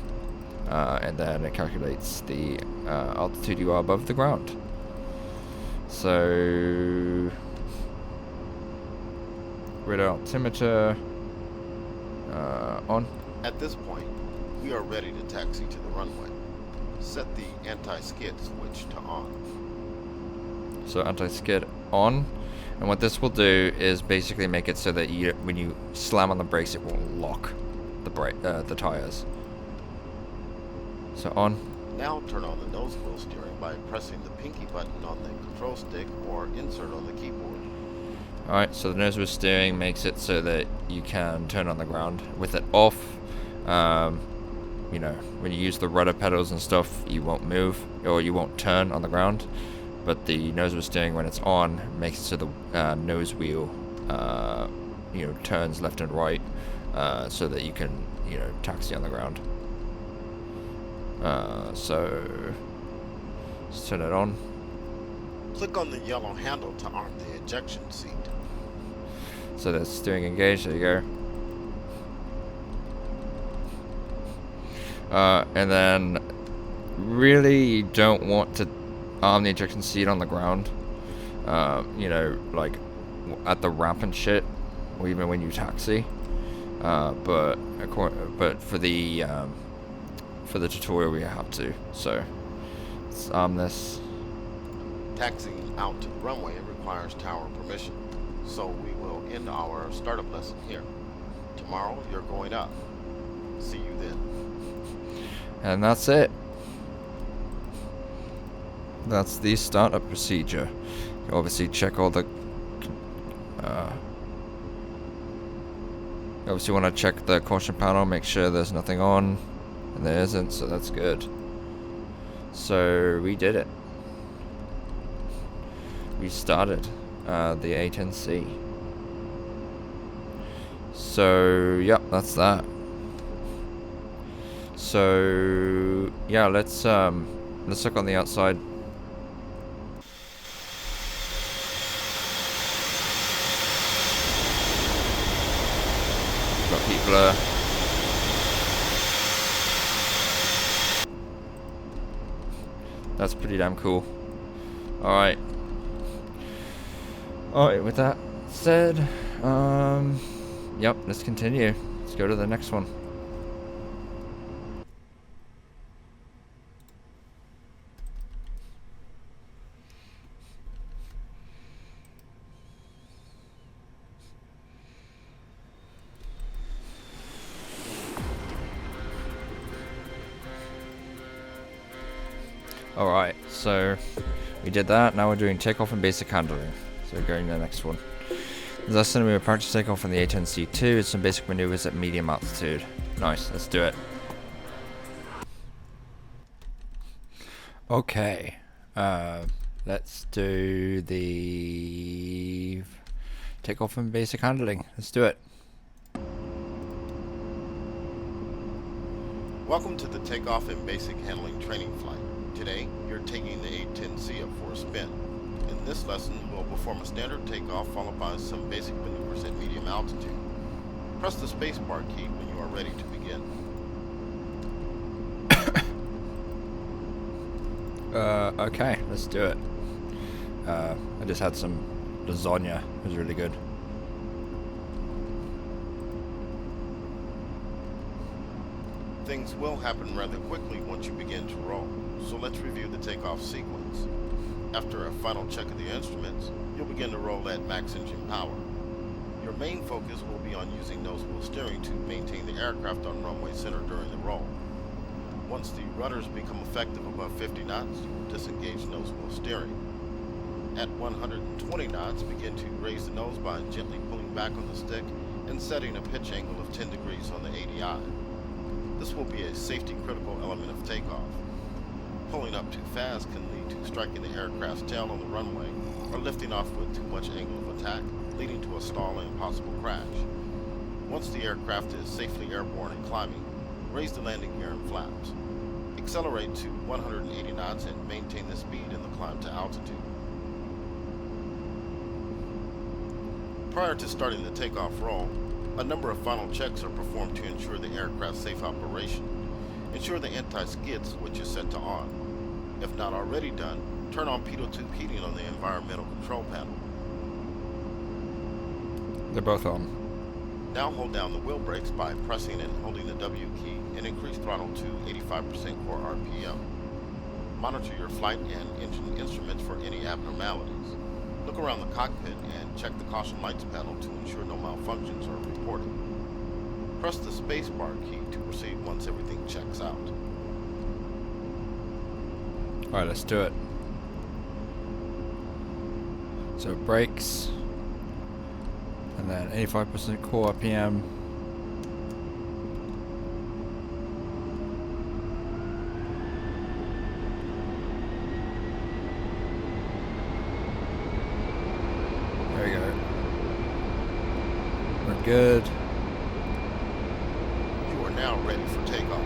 and then it calculates the altitude you are above the ground. So radar altimeter on. At this point, we are ready to taxi to the runway. Set the anti-skid switch to on. So anti-skid on, and what this will do is basically make it so that you, when you slam on the brakes, it won't lock the tires. So on. Now turn on the nose wheel steering by pressing the pinky button on the control stick or insert on the keyboard. Alright, so the nose wheel steering makes it so that you can turn on the ground. With it off, you know, when you use the rudder pedals and stuff, you won't move, or you won't turn on the ground. But the nose wheel steering, when it's on, makes it so the nose wheel, you know, turns left and right, so that you can, you know, taxi on the ground. So let's turn it on. Click on the yellow handle to arm the ejection seat. So that's steering engaged. There you go. And then really you don't want to arm the ejection seat on the ground. You know, like at the ramp and shit, or even when you taxi. But for the tutorial we have to. So let's arm this. Taxiing out to the runway requires tower permission, so we will end our startup lesson here. Tomorrow you're going up. See you then. And that's it. That's the startup procedure. You obviously check all the you obviously want to check the caution panel, make sure there's nothing on, and there isn't, so that's good. So we did it. We started the A-10C. So yep, that's that. So yeah, let's look on the outside. Got heat blur. That's pretty damn cool. Alright. Alright, with that said, yep, let's continue. Let's go to the next one. Alright, so we did that. Now we're doing takeoff and basic handling. So we're going to the next one. This lesson we will practice takeoff from the A-10C2 with some basic maneuvers at medium altitude. Nice, let's do it. Okay, let's do the takeoff and basic handling. Let's do it. Welcome to the takeoff and basic handling training flight. Today, you're taking the A-10C up for a spin. In this lesson, we'll perform a standard takeoff followed by some basic maneuvers at medium altitude. Press the spacebar key when you are ready to begin. Okay, let's do it. I just had some lasagna. It was really good. Things will happen rather quickly once you begin to roll, so let's review the takeoff sequence. After a final check of the instruments, you'll begin to roll at max engine power. Your main focus will be on using nose wheel steering to maintain the aircraft on runway center during the roll. Once the rudders become effective above 50 knots, you will disengage nose wheel steering. At 120 knots, begin to raise the nose by gently pulling back on the stick and setting a pitch angle of 10 degrees on the ADI. This will be a safety critical element of takeoff. Pulling up too fast can lead to striking the aircraft's tail on the runway or lifting off with too much angle of attack, leading to a stall and possible crash. Once the aircraft is safely airborne and climbing, raise the landing gear and flaps. Accelerate to 180 knots and maintain the speed in the climb to altitude. Prior to starting the takeoff roll, a number of final checks are performed to ensure the aircraft's safe operation. Ensure the anti-skid switch is set to on. If not already done, turn on pitot tube heating on the environmental control panel. They're both on. Now hold down the wheel brakes by pressing and holding the W key and increase throttle to 85% core RPM. Monitor your flight and engine instruments for any abnormalities. Look around the cockpit and check the caution lights panel to ensure no malfunctions are reported. Press the spacebar key to proceed once everything checks out. Alright, let's do it. So brakes, and then 85% core RPM. There we go. We're good. You are now ready for takeoff.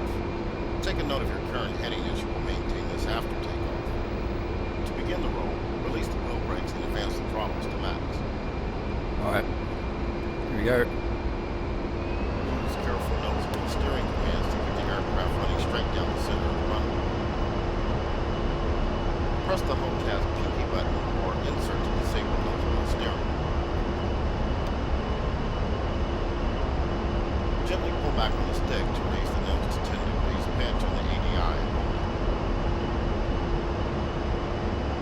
Take a note of your current heading as you will maintain this after takeoff. To begin the roll, release the wheel brakes and advance the throttles to max. Alright, here we go. Use careful nose wheel steering commands to keep the aircraft running straight down the center of the runway. Press the home task pinky button or insert to disable nose wheel steering. Gently pull back on the stick to raise the nose to 10 degrees pitch on the ADI and hold it.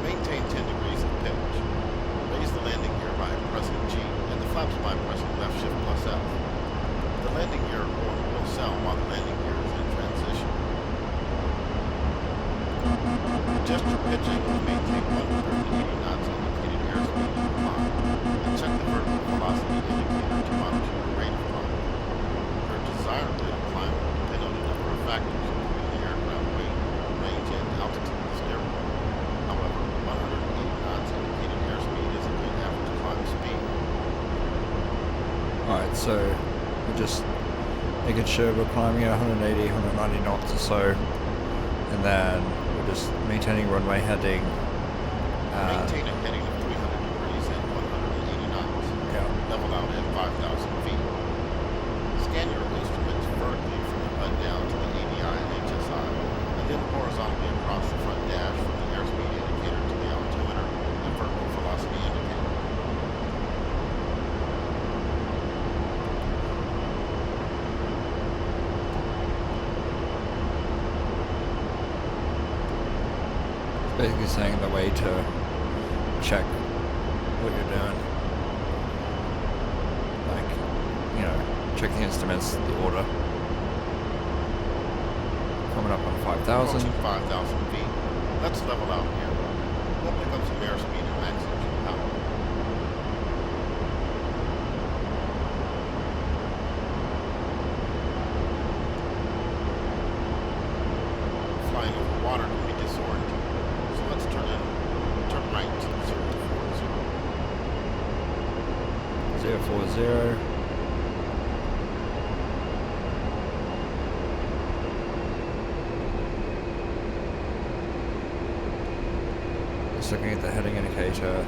Maintain 10 degrees of pitch. Raise the landing gear by pressing G and the flaps by pressing left shift plus F. The landing gear horn will sound while the landing gear is in transition. Adjust your pitch angle to maintain 180 knots indicated airspeed to climb, and check the vertical velocity indicator to monitor your rate of climb. Your desired rate of climb will depend on a number of factors, including the aircraft weight, range, and altitude of the steer wheel. However, 180 knots indicated airspeed is a good average climb speed. Alright, so we're just making sure we're climbing at 180, 190 knots or so, and then we're just maintaining runway heading. Maintain a heading of 300 degrees at 180 knots. Yeah. Level out at 5,000 feet. Scan your instruments vertically from the HUD down to the ADI and HSI, and then horizontally across the front dash from the airspeed indicator to the altimeter and vertical velocity indicator. Basically saying the way to check what you're doing. Like, you know, check the instruments, the order. Coming up on 5,000. Approaching 5,000 feet. Let's level out here. We'll pick up some airspeed and max engine power. Flying over water can be disorienting. So let's turn right to 040. 040. Just looking at the heading indicator.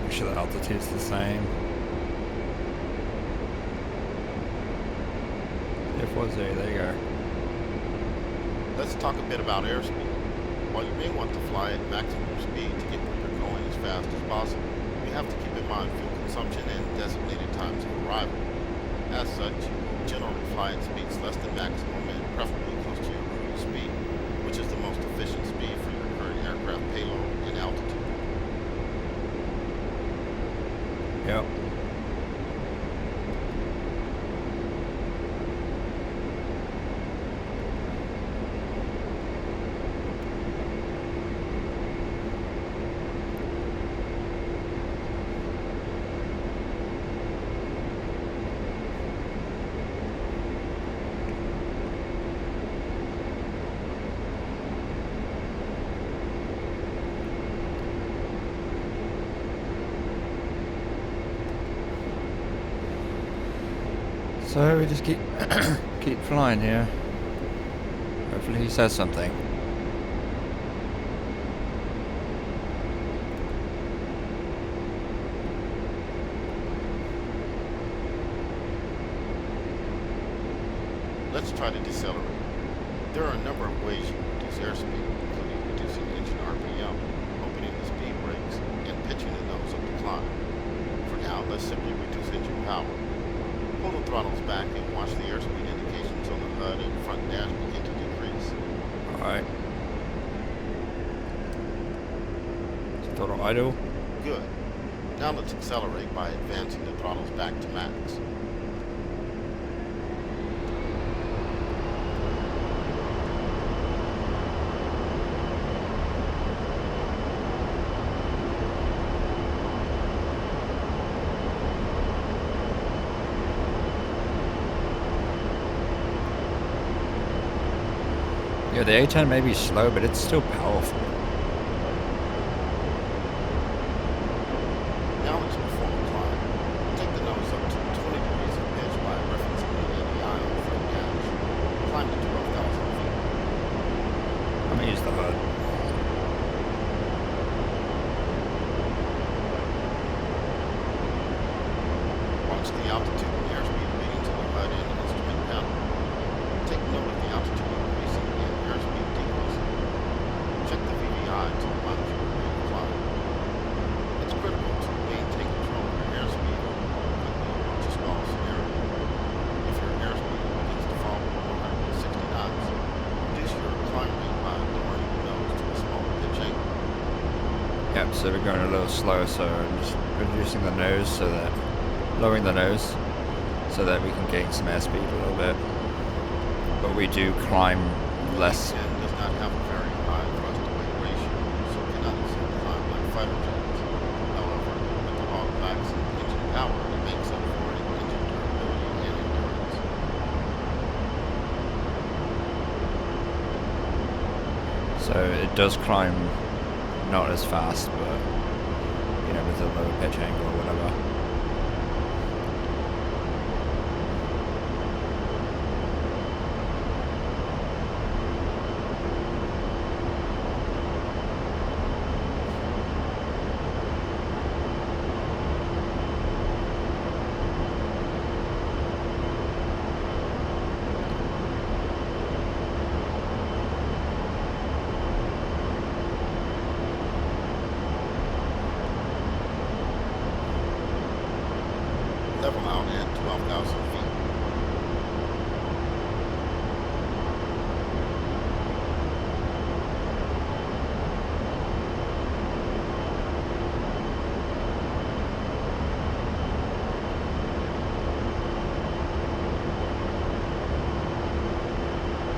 Make sure the altitude's the same. 040, there you go. Let's talk a bit about airspeed. While you may want to fly at maximum speed to get where you're going as fast as possible, you have to keep in mind fuel consumption and designated times of arrival. As such, you generally fly at speeds less than maximum and preferably close to your cruise speed, which is the most efficient speed for your current aircraft payload and altitude. Yep. So we just keep flying here. Hopefully he says something. Let's try to decelerate. There are a number of ways you can reduce airspeed, including reducing engine RPM, opening the speed brakes, and pitching the nose of the climb. For now, let's simply reduce engine power. Pull the throttles back and watch the airspeed indications on the HUD and front dash begin to decrease. Alright. Total idle. Good. Now let's accelerate by advancing the throttles back to max. Yeah, the A-10 may be slow, but it's still powerful. Now let's perform a climb. Take the nose up to 20 degrees of pitch by referencing the ADI on the front dash. Climb to 12,000 feet. I'm gonna use the HUD. Watch the altitude and airspeed readings on the HUD and instrument panel. Take note of the altitude increasing and airspeed decreasing. Check the VVI to monitor your rate of climb. It's critical to maintain control of your airspeed or quickly approach a stall scenario. If your airspeed begins to fall below 160 knots, reduce your climb rate by lowering the nose to a smaller pitch angle. Yep, so we're going a little slow, so I'm just reducing the nose lowering the nose so that we can gain some airspeed a little bit. But we do climb less. A-10 does not have a very high thrust-to-weight ratio, so cannot ascend climb like fighter jets. However, with the hog packs and engine power, it makes up for it in engine durability and endurance. So it does climb not as fast, but you know, with a lower pitch angle or whatever. Level out at 12,000 feet.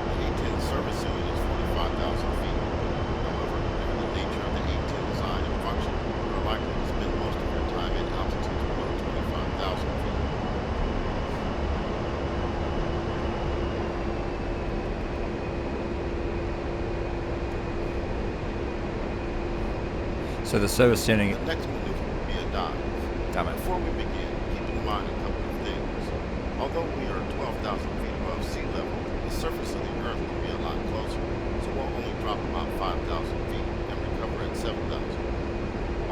The A-10 service ceiling is 45,000 feet. However, given the nature of the A-10 design and function, you are likely to spend most of your time at altitudes below 25,000 feet. So the service ceiling. The next maneuver will be a dive. Damn it. Before we begin, keep in mind a couple of things. Although we are 12,000 feet above sea level, the surface of the Earth will be a lot closer, so we'll only drop about 5,000 feet and recover at 7,000.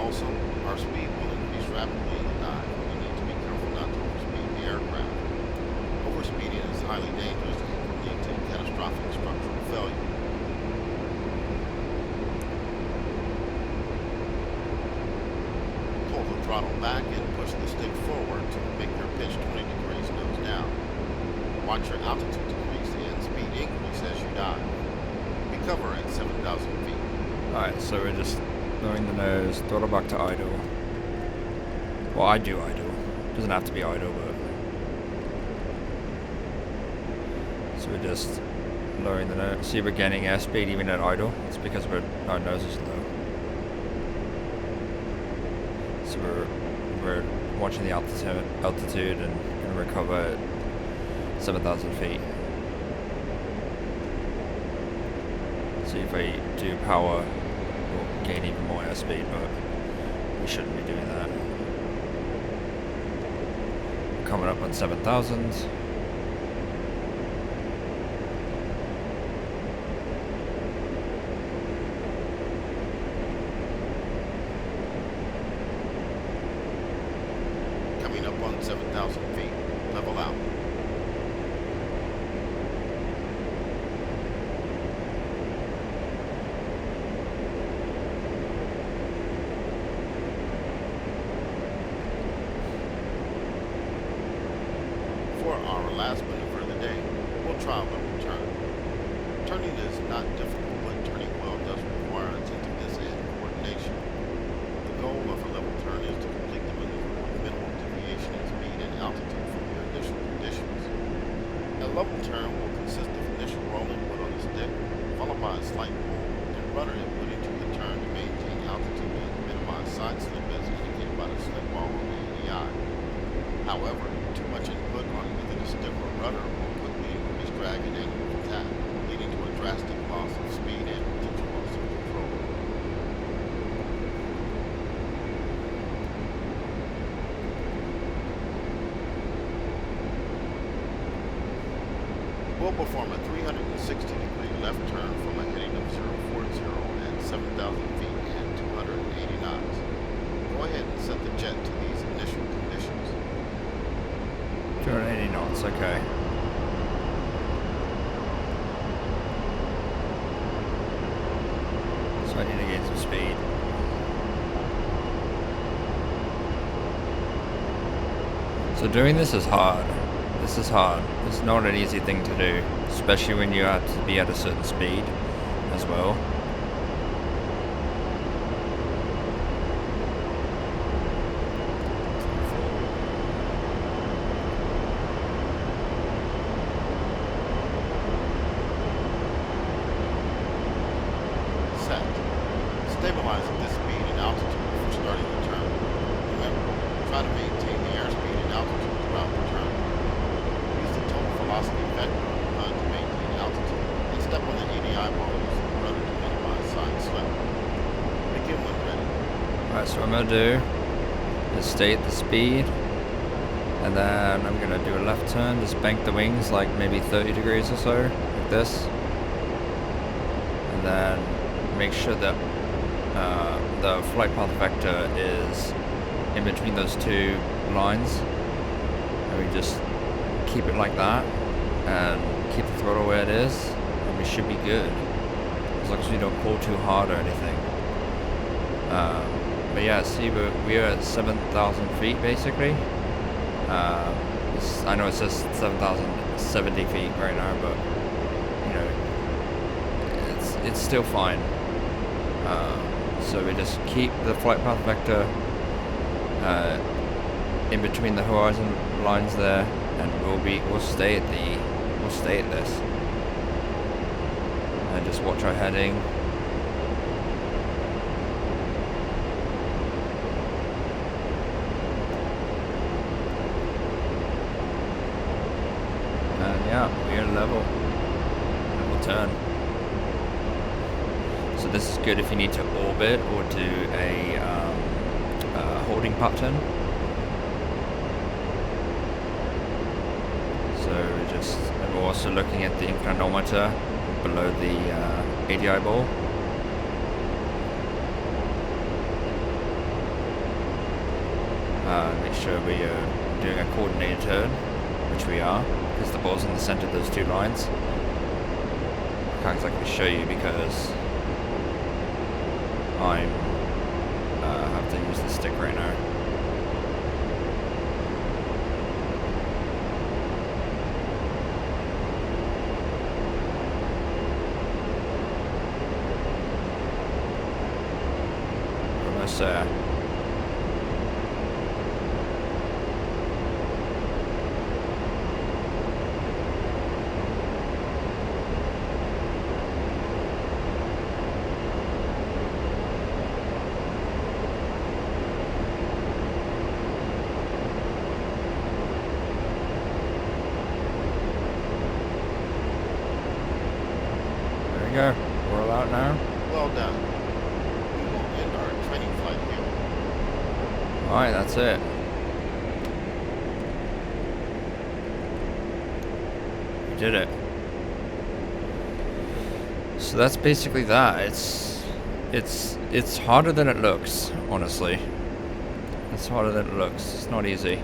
Also, our speed will increase rapidly in the dive, and we need to be careful not to overspeed the aircraft. Overspeeding is highly dangerous and can lead to catastrophic structural failure. throttle back and push the stick forward to make your pitch 20 degrees nose down. Watch your altitude decrease and speed increase as you dive. Recover at 7,000 feet. Alright, so we're just lowering the nose, throttle back to idle. Well, I do idle. Doesn't have to be idle, but... So we're just lowering the nose. See, we're gaining airspeed even at idle. It's because our nose is low. So we're watching the altitude and recover at 7,000 feet. See if I do power, we'll gain even more airspeed, but we shouldn't be doing that. We're coming up on 7,000. Coming up on 7,000 feet. Level out. For our last maneuver of the day, we'll try a level turn. Turning is not difficult, but turning well does require attentiveness and coordination. The goal of a level turn is to complete the maneuver with minimal deviation in speed and altitude from your initial conditions. A level turn will consist of initial rolling put on the stick, followed by a slight pull and rudder input into the turn to maintain altitude and minimize side slip as indicated by the slip ball on the ADI. However, too much input on either the stick or rudder will quickly increase drag and angle of attack, leading to a drastic loss of speed and potential loss of control. We'll perform a 360-degree left turn from a heading of 040 at 7,000 feet and 280 knots. Go ahead and set the jet to these initial conditions. 280 knots, okay. So I need to gain some speed. So doing this is hard. This is hard. It's not an easy thing to do, especially when you have to be at a certain speed as well. Set. Stabilize at this speed and altitude before starting the turn. Remember, try to maintain the airspeed and altitude throughout the turn. Use the total velocity vector on the HUD to maintain altitude, and step on the ADI ball using the rudder to minimize side slip. Begin when ready. Alright, so what I'm going to do is stay at the speed, and then I'm going to do a left turn, just bank the wings like maybe 30 degrees or so, like this. And then make sure that the flight path vector is in between those two lines, and we just keep it like that and keep the throttle where it is, and we should be good as long as we don't pull too hard or anything. But yeah, see, we're at 7,000 feet basically. I know it says 7,070 feet right now, but you know, it's still fine. So we just keep the flight path vector in between the horizon lines there, and we'll stay at this, and just watch our heading. And yeah, we're level turn. So this is good if you need to orbit or do a holding pattern. So we're also looking at the inclinometer below the ADI ball. Make sure we are doing a coordinated turn, which we are, because the ball's in the center of those two lines. I can't exactly show you because I have to use the stick right now. Almost there. There we go. We're all out now. Well done. We will end our training flight here. Alright, that's it. We did it. So that's basically that. It's harder than it looks, honestly. It's harder than it looks. It's not easy.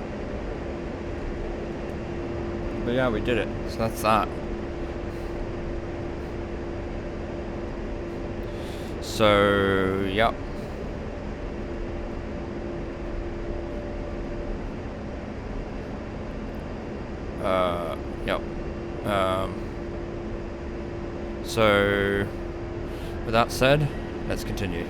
But yeah, we did it. So that's that. So, yep. Yep. So, with that said, let's continue.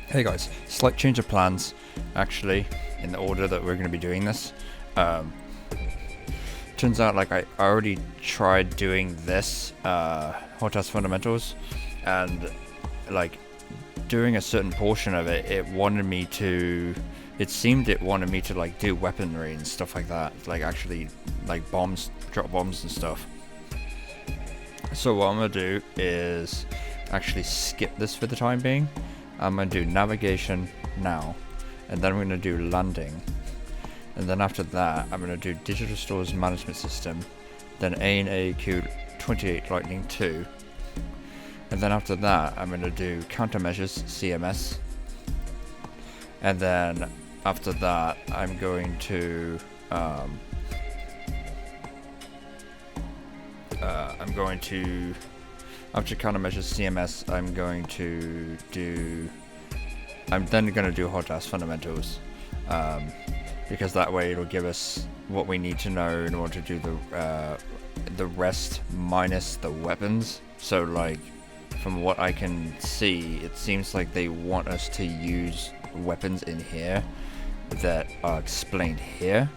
Hey guys, slight change of plans, actually, in the order that we're going to be doing this. Turns out, like, I already tried doing this, Hot House Fundamentals, and, like, doing a certain portion of it, it wanted me to, like, do weaponry and stuff like that, like, actually, like, bombs, drop bombs and stuff. So what I'm going to do is actually skip this for the time being. I'm going to do navigation now, and then I'm going to do landing, and then after that I'm going to do digital stores management system, then AQ 28 lightning 2, and then after that I'm going to do countermeasures CMS, and then after that I'm going to after countermeasures CMS, I'm then going to do Hot House Fundamentals, because that way it'll give us what we need to know in order to do the rest minus the weapons. So, like, from what I can see, it seems like they want us to use weapons in here that are explained here.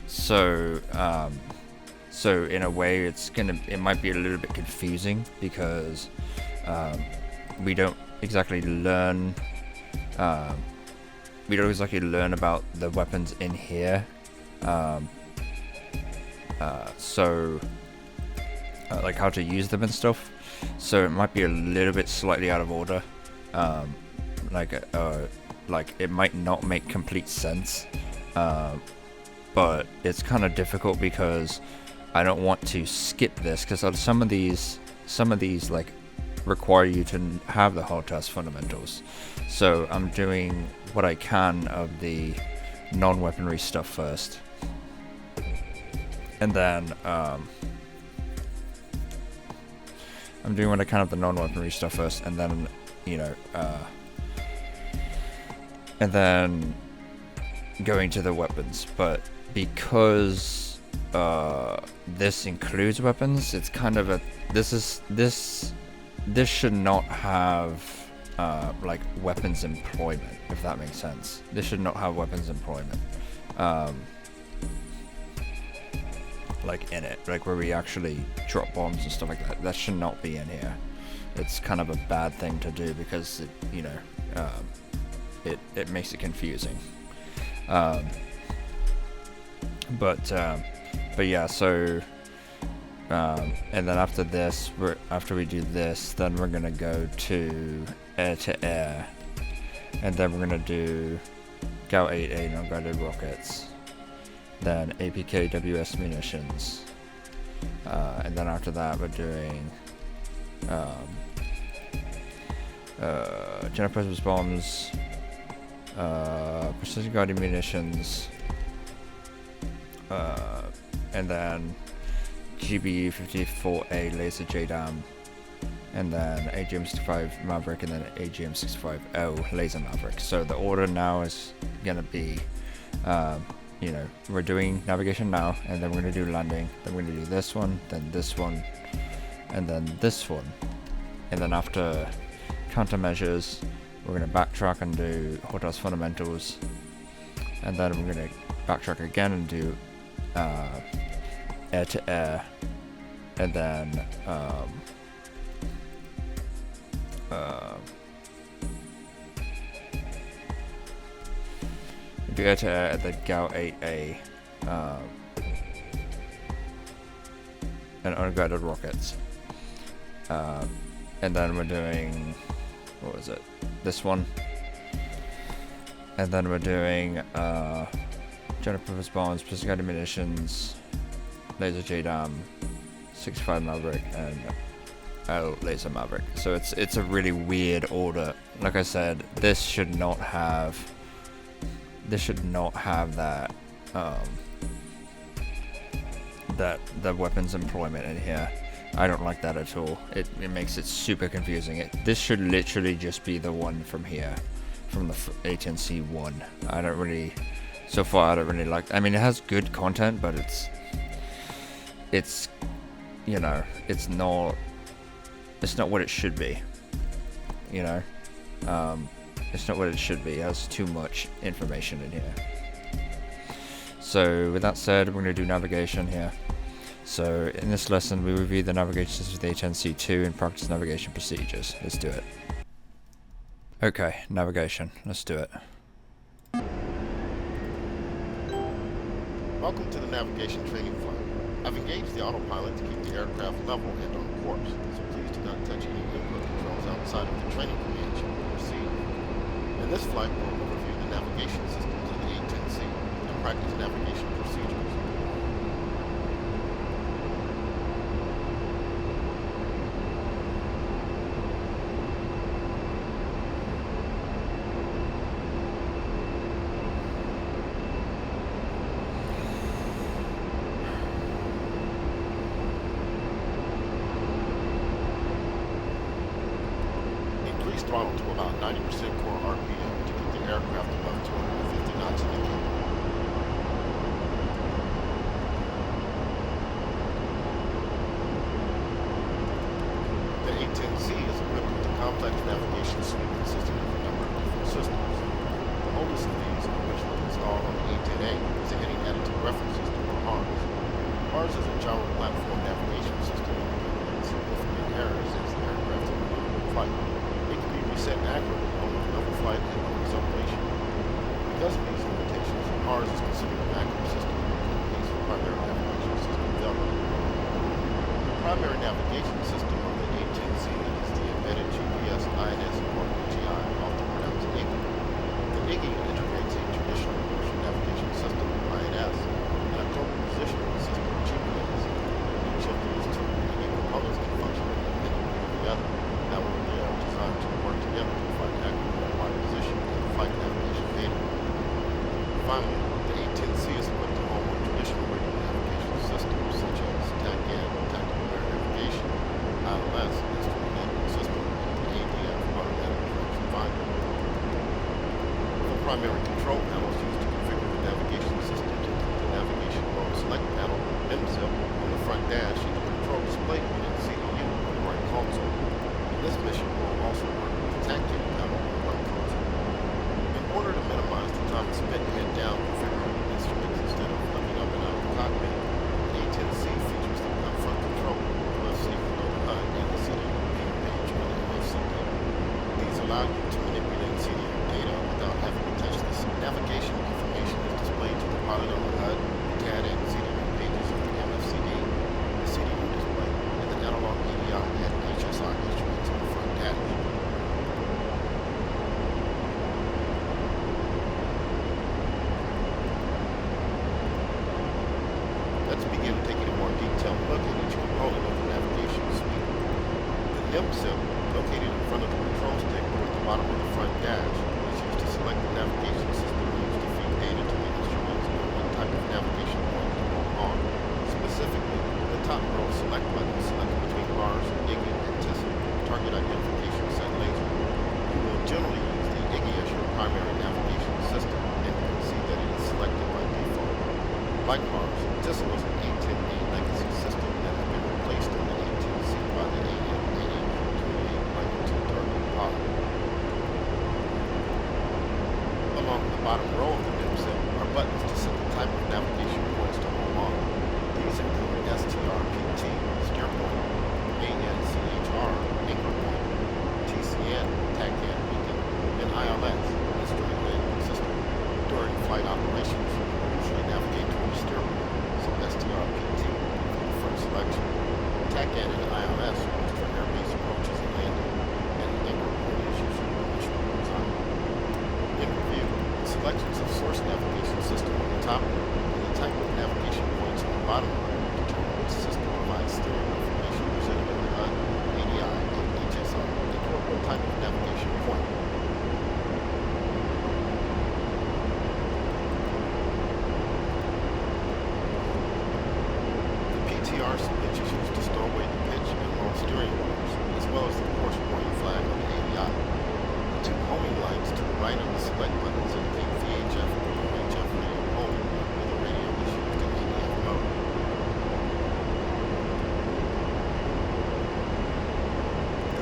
So, so in a way, it might be a little bit confusing because we don't exactly learn about the weapons in here. Like how to use them and stuff. So it might be a little bit slightly out of order. Like it might not make complete sense. But it's kind of difficult because I don't want to skip this, because some of these like require you to have the Hot House Fundamentals. So I'm doing what I can of the non-weaponry stuff first, and then I'm doing what I can of the non-weaponry stuff first, and then and then going to the weapons. But because this includes weapons, it's kind of a this should not have like weapons employment, if that makes sense. This should not have weapons employment like in it, like where we actually drop bombs and stuff like that. That should not be in here. It's kind of a bad thing to do because it makes it confusing. But yeah, so and then after this, after we do this, then we're gonna go to air, and then we're gonna do Gal 8A non-guided rockets, then APK WS munitions, and then after that we're doing general purpose bombs, precision guided munitions, and then GBU-54A laser JDAM, and then AGM-65 Maverick, and then AGM-65L laser Maverick. So the order now is gonna be, you know, we're doing navigation now, and then we're gonna do landing, then we're gonna do this one, then this one, and then this one. And then after countermeasures, we're gonna backtrack and do HOTAS fundamentals, and then we're gonna backtrack again and do air to air, and then do air to air at the GAL 8A and unguided rockets, and then we're doing, what was it, this one, and then we're doing general purpose bombs, precision guided munitions, laser JDAM, 65 Maverick, and laser Maverick. So it's a really weird order. Like I said, this should not have that the weapons employment in here. I don't like that at all. It makes it super confusing. This should literally just be the one from here, from the A-10C one. So far I don't really like. I mean, it has good content, but it's you know, it's not what it should be. You know, it's not what it should be. It has too much information in here. So with that said, we're going to do navigation here. So in this lesson, we review the navigation system of the A-10C2 and practice navigation procedures. Let's do it. Okay, navigation. Let's do it. Welcome to the navigation training flight. I've engaged the autopilot to keep the aircraft level and on course, so please do not touch any input controls outside of the training commands you will receive. In this flight, we'll review the navigation systems of the A-10C and practice navigation procedures. Throttle to about 90% core RPM to keep the aircraft above 250 knots in the gate. The A-10C is equipped with a complex navigation suite consisting of a number of different systems. The oldest of these, originally installed on the A-10A, is a heading attitude reference system, or HARS. HARS is a gyro platform navigation system that eliminates significant errors as the aircraft is moving in flight. Set accurately on the level flight and on acceleration. Because of these limitations, HARS is considered an accurate system in case of primary navigation system failure. The primary navigation system of the A-10C is the embedded GPS INS or EGI, often pronounced IGI. The IGI integrates a traditional motion navigation system, INS, and a global positioning system, GPS. Each of these two IGI components can function independently of the other. However, they are designed to work together to find accurate flight position and flight navigation data. Finally, the A-10C is equipped to home with traditional radio navigation systems such as TACAN, Tactical Air Navigation, ILS, Instrument Landing System, and the ADF, Automatic Direction Finder. The primary control panels used to configure the navigation system include the navigation mode select panel, MZIP, on the front dash, and the control display unit, CDU, on the right console. This mission will also work with the tactic panel on the right console. In order to minimize the time spent head down configuring the instruments instead of looking up and out of the cockpit, the A-10C features the front control, the left seat below the HUD, and the CDU page on the MFCD. These allow you to manipulate CDU data without having to touch this. Navigation information is displayed to the pilot on the HUD, the CAD and CDU pages of the MFCD, the CDU display, and the analog EDI and HSI instruments on the front dash. Let's begin taking a more detailed look at each component of the navigation suite. The MSIP, located in front of the control stick toward the bottom of the front dash, is used to select the navigation system used to feed data to the instruments and what type of navigation point you are on. Specifically, the top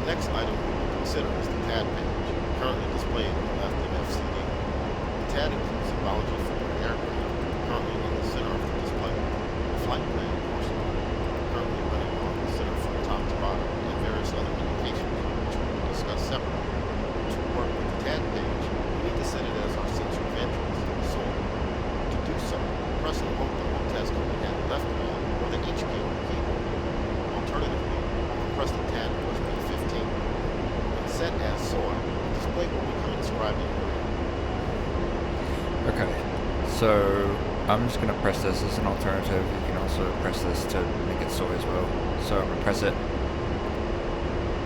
Next item we will consider is the TAD page, currently displayed on the left of FCD. The TAD includes symbology for your aircraft, currently in the center of the display, the flight plan course line, currently running along the center from top to bottom, and various other indications, which we will discuss separately. To work with the TAD page, we need to set it as our sensor of interest, SOAR. To do so, press and hold the home task key at the left command or the H key on the keyboard. Alternatively, press the TAD USB 15. When set as SOAR, display will become inscribed in green. Okay, so I'm just going to press this as an alternative. You can also press this to make it SOAR as well. So I'm going to press it.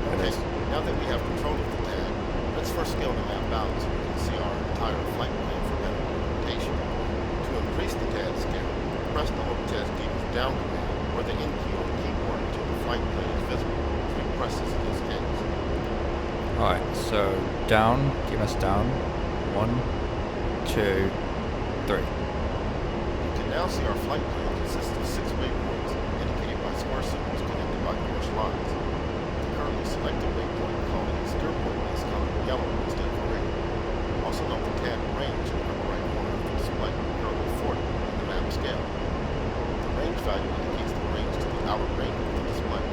There it is. Now that we have control of the TAD, let's first scale the map out so we can see our entire flight plan for better orientation. To increase the TAD scale, press the Home Task Key's down command or the N key on the keyboard until the flight plan is visible. 3 presses in this case. Alright, so down, give us down. 1, 2, 3. You can now see our flight plan consists of 6 waypoints, indicated by square symbols connected by course lines. The currently selected waypoint, called a steer point, is colored yellow instead of green. Also note the TAD range in the upper right corner of the display, currently 40 in the map scale. The range value indicates the range to the outer range of the display.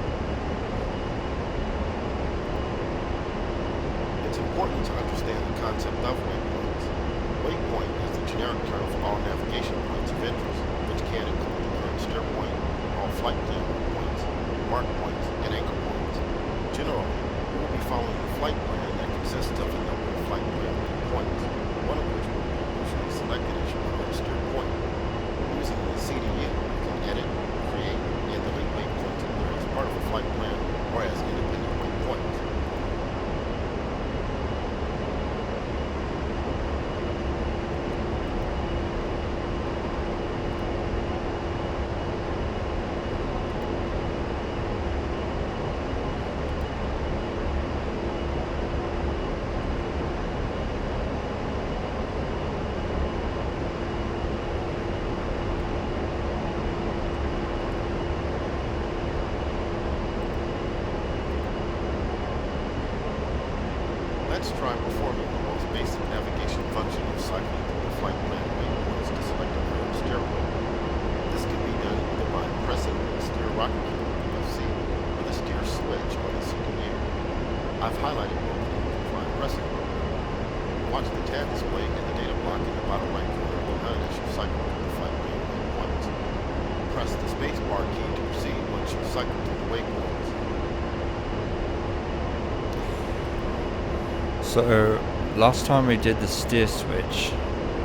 It's important to understand the concept of waypoints. Waypoint is the generic term for all navigation points of interest, which can include the current steer point, all flight plan points, mark points, and anchor points. Generally, we will be following a flight plan that consists of a number of flight plan points, one of which will be usually selected as your current steer point. Using the CDU, you can edit, create, and delete waypoints either as part of a flight plan or as independent waypoints. Let's try performing the most basic navigation function of cycling through the flight plan waypoints to select a current steer point. This can be done either by pressing the steer rocket key on the FC or the steer switch on the CDU. I've highlighted both of them before I press it. Watch the TAD display in the data block in the bottom right corner of the HUD as you cycle through the flight plan waypoints. Press the space bar key to proceed once you cycle through the waypoints. So last time we did the steer switch.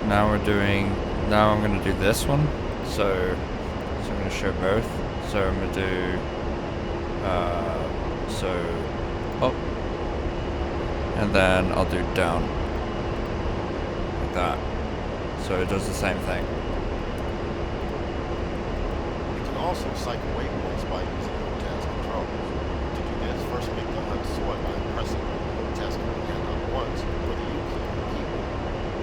Now I'm going to do this one. So I'm going to show both. So I'm going to do up, and then I'll do down like that. So it does the same thing. You can also cycle waypoints by using Home Task controls. To do this, first make the HUD SOAR by pressing the Home Task command up once or the U key on the keyboard,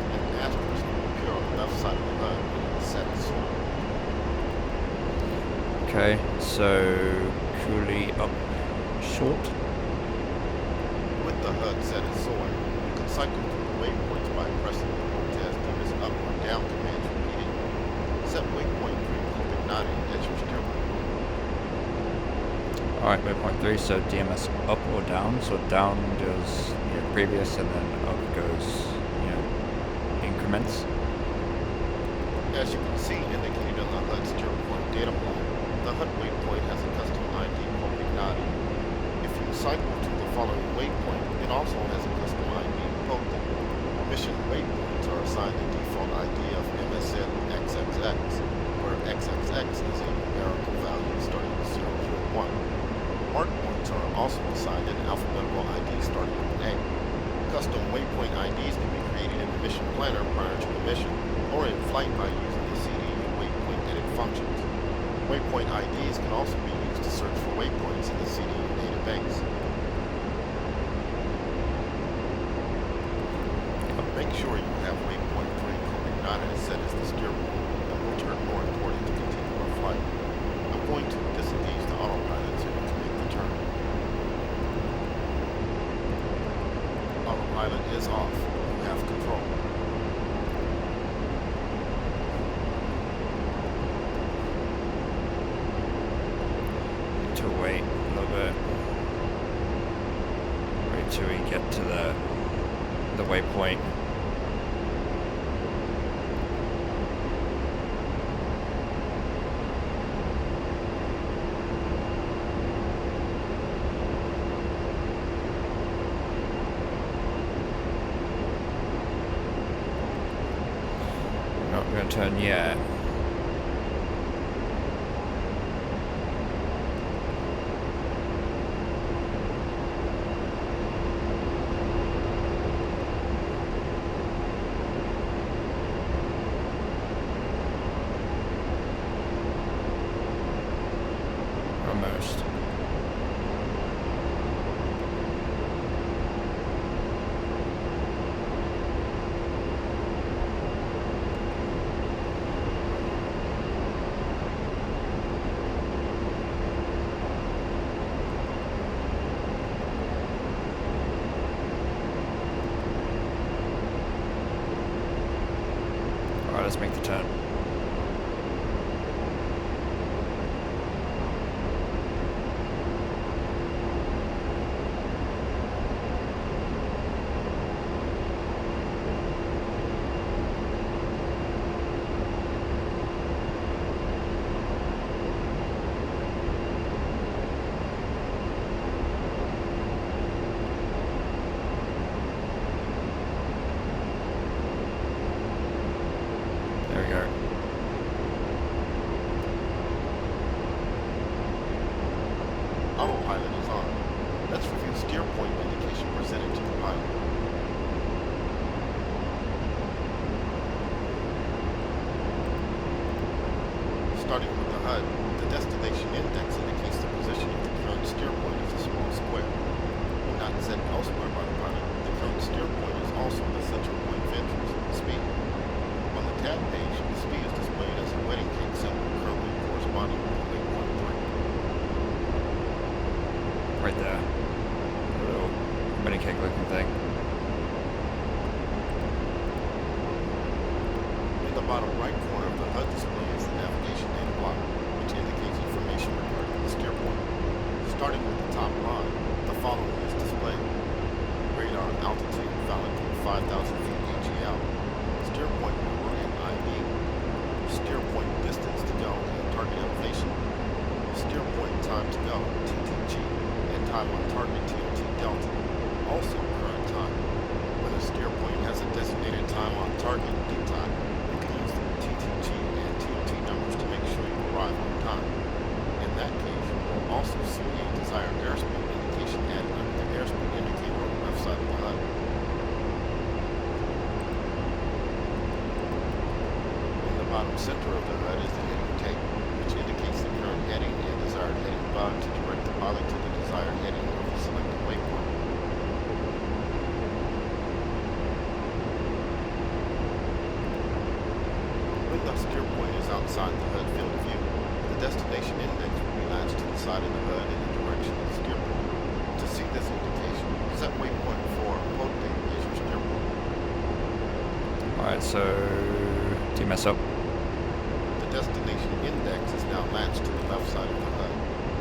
and an asterisk will appear on the left side of the HUD when it is set as SOAR. Okay, so coolie up short. With the HUD set as SOAR, you can cycle through the waypoints by pressing the Home Task key's up or down commands repeatedly. Set waypoint 3 coordinate as your steer point. Alright, waypoint 3, so DMS up or down. So down goes previous, and then up goes increments. As you can see indicated on the HUD steer point data block, the HUD waypoint has a custom ID coordinate. If you cycle to the following waypoint, it also has a custom ID code. Mission waypoints are assigned the default ID of MSN XXX, where XXX is a numerical value starting with 001. Mark points are also assigned an alphabetical ID starting with A. Custom waypoint IDs can be created in the mission planner prior to the mission, or in flight by using the CDU waypoint edit functions. Waypoint IDs can also be used to search for waypoints in the CDU database. Make sure you have waypoint 3 coordinate set as the steer point, and we'll turn north toward it to continue our flight. I'm going to disengage the autopilot so you can make the turn. is off. You have control. Need to wait a little bit. Wait till we get to the waypoint. Not gonna turn yet. Almost. Alright, let's make the turn. There we go. Autopilot is on. Let's review steer point indication presented to the pilot. Starting with the HUD, the destination index indicates the position of the current steer point as a small square. When not set elsewhere by the pilot, the current steer point is also the center point of interest, speed. On the tab page, the speed is displayed as a wedding cake symbol currently corresponding with waypoint 3. Right there. A little mini cake looking thing. In the bottom right corner of the HUD display is the navigation data block, which indicates information regarding the steer point. Starting with the top line, the following is displayed. Radar altitude valid to 5,000 feet AGL. Steer point number and ID. Steer point distance to go and target elevation. Steer point time to go, TTG, and time on target, TOT delta. Also current time. When a steer point has a designated time on target, D time, you can use the TTG and TOT numbers to make sure you arrive on time. In that case, you will also see a desired airspeed indication added under the airspeed indicator on the left side of the HUD. In the bottom center of the HUD is the heading tape, which indicates the current heading and desired heading bar to direct the pilot to the desired heading of the selected waypoint. When the steer point is outside the HUD field of view, the destination index will be latched to the side of the HUD in the direction of the steer point. To see this indication, set waypoint 4 pointing as your steer point. Alright, so do you mess up? The destination index is now latched to the left side of the HUD.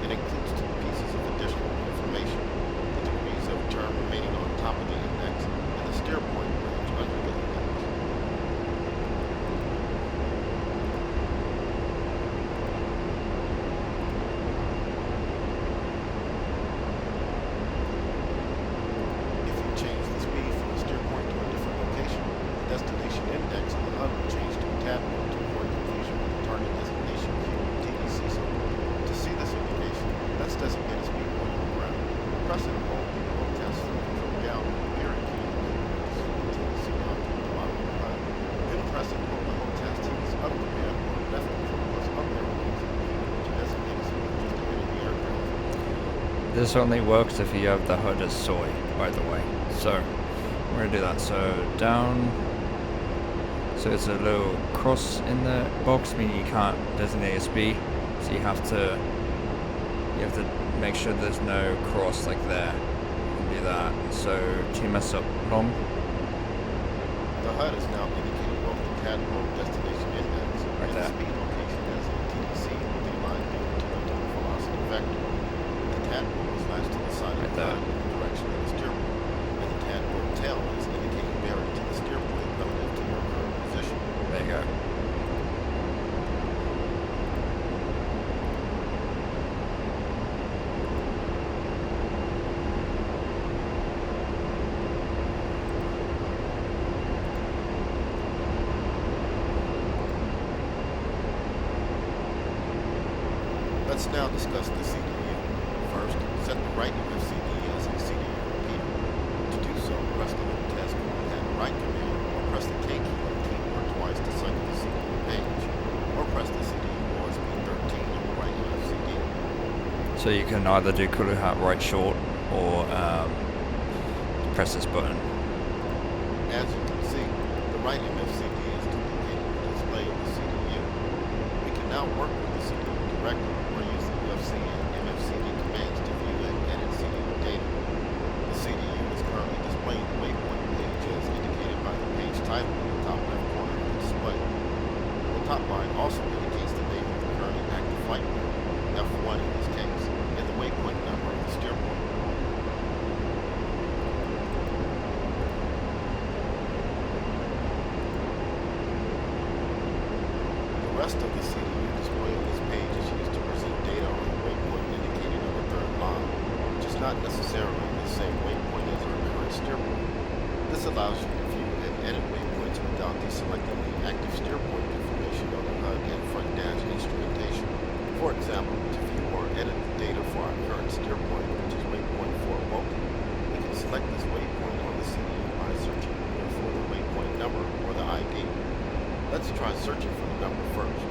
It includes 2 pieces of additional information: the degrees of turn remaining on top of the index and the steer point range under the index. If you change the speed from the steer point to a different location, the destination index on the HUD will change to a tab mode to avoid confusion with the target designation QTEC symbol. To see this indication, let's designate a speed point on the ground. Press and hold the remote test from control down with the gearing key and TTC down to the bottom of the HUD. Then press and hold the hold test keys up command or left control plus up arrow keys to designate a speed just ahead of the aircraft. This only works if you have the HUD as soy, by the way. So we're gonna do that. So down. So it's a little cross in the box, meaning you can't designate a speed. So you have to make sure there's no cross like there. You can do that. So do you mess up long? The HUD is now indicating both the tadpole destination index Right and the there. speed location as a TDC with a line beam to the total velocity vector. The tadpole is lashed to the side of Right the there. HUD in the direction of the steer wheel, and the tadpole tail is indicating bearing to the steer wheel relative to your current position. There you go. Let's now discuss the CDU. First, set the right MFCD as a CDU repeater. To do so, press the little task and right command, or press the K key on the keyboard twice to cycle the CDU page, or press the CDU OSP 13 on the right MFCD. So you can either do Kulu Hat right short or press this button. As you can see, the right MFCD is duplicating the display of the CDU. We can now work with the CDU directly or use the UFC and MFCD commands to view and edit CDU data. The CDU is currently displaying the waypoint page as indicated by the page title in the top left corner of the display. The top line also indicates the name of the currently active flight plan, F1 in this case, and the waypoint number of the steer point. The rest of the CDU display on this page is used to present data on the waypoint indicated on the third line, which is not necessarily the same waypoint as our current steer point. This allows you to view and edit waypoints without deselecting the active steer point information on the HUD and front dash instrumentation. For example, to view or edit the data for our current steer point, which is waypoint 4 Boca, we can select this waypoint on the CDU by searching either for the waypoint number or the ID. Let's try searching for the number first.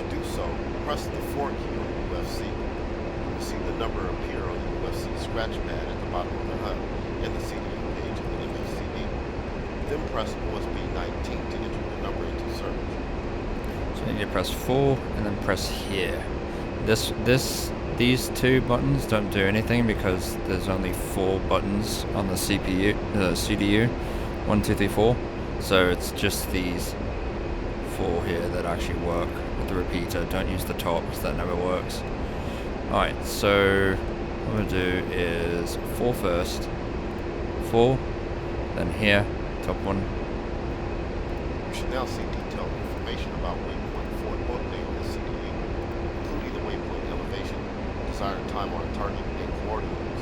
To do so, press the 4 key on the UFC. You will see the number appear on the UFC scratch pad at the bottom of the HUD and the CDU page of the MFCD. Then press OSB 19 to enter the number into search. So you need to press 4 and then press here. These two buttons don't do anything because there's only 4 buttons on the CDU. 1, 2, 3, 4. So it's just these 4 here that actually work with the repeater. Don't use the top because that never works. Alright, so what I'm going to do is 4 first, 4, then here, top one. You should now see detailed information about waypoint 4 Boca on the CDU, including the waypoint elevation, desired time on target, and coordinates.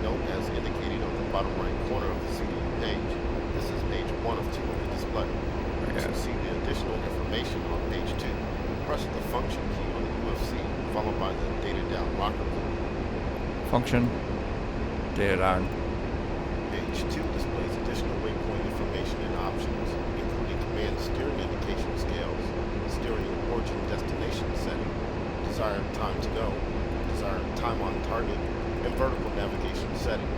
Note, as indicated on the bottom right corner of the CDU page, this is page 1 of 2 of the display. To see the additional information on page 2, press the function key on the UFC, followed by the data down rocker key. Function, data down. Page 2 displays additional waypoint information and options, including command steering indication scales, steering origin destination setting, desired time to go, desired time on target, and vertical navigation setting.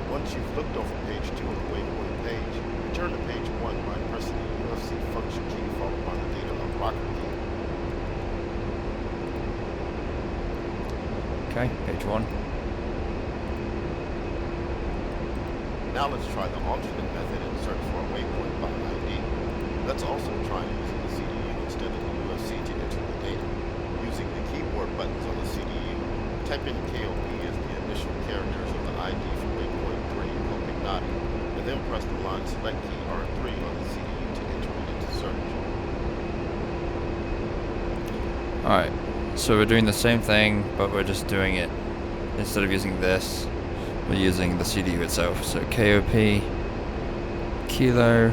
Once you've looked over page 2 of the waypoint page, return to page 1 by pressing the UFC function key followed by the data on rocker key. Okay, page 1. Now let's try the alternate method and search for a waypoint by ID. Let's also try using the CDU instead of the UFC to enter the data. Using the keyboard buttons on the CDU, type in KOP as the initial characters of the ID for waypoint 3, Copignati, and then press the line select key R3 on the CDU to enter it into search. Alright, so we're doing the same thing, but we're just doing it, instead of using this, we're using the CDU itself. So KOP, Kilo,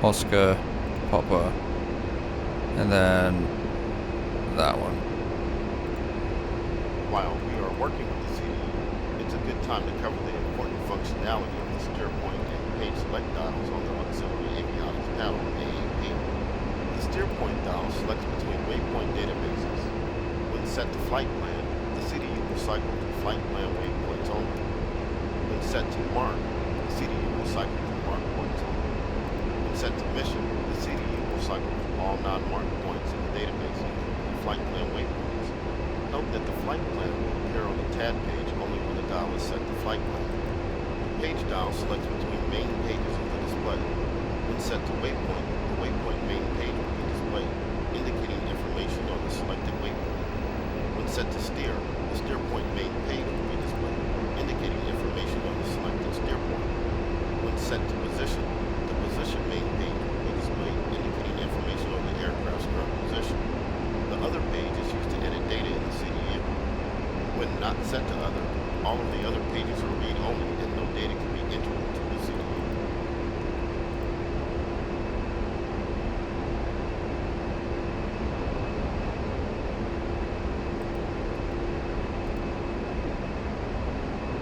Oscar, Papa, and then that one. While we are working with the CDU, it's a good time to cover the important functionality of the steer point and page select dials on the auxiliary avionics panel, AAP. The steer point dial selects between waypoint databases. When set to flight plan, the CDU will cycle to flight plan waypoints only. When set to mark, the CDU will cycle to mark points only. When set to mission, the CDU will cycle to all non-marked points in the database, including flight plan waypoints. Note that the flight plan will appear on the TAD page only when the dial is set to flight plan. The page dial selects between main pages of the display. When set to waypoint, the waypoint main page will be displayed, indicating information on the selected waypoint. When set to steer, the steer point main page will be displayed, indicating information on the selected steer point. When set to position, the position main page will be displayed, indicating information on the aircraft's current position. The other page is used to edit data in the CDU. When not set to other, all of the other pages are read-only and no data can be entered into the CDU.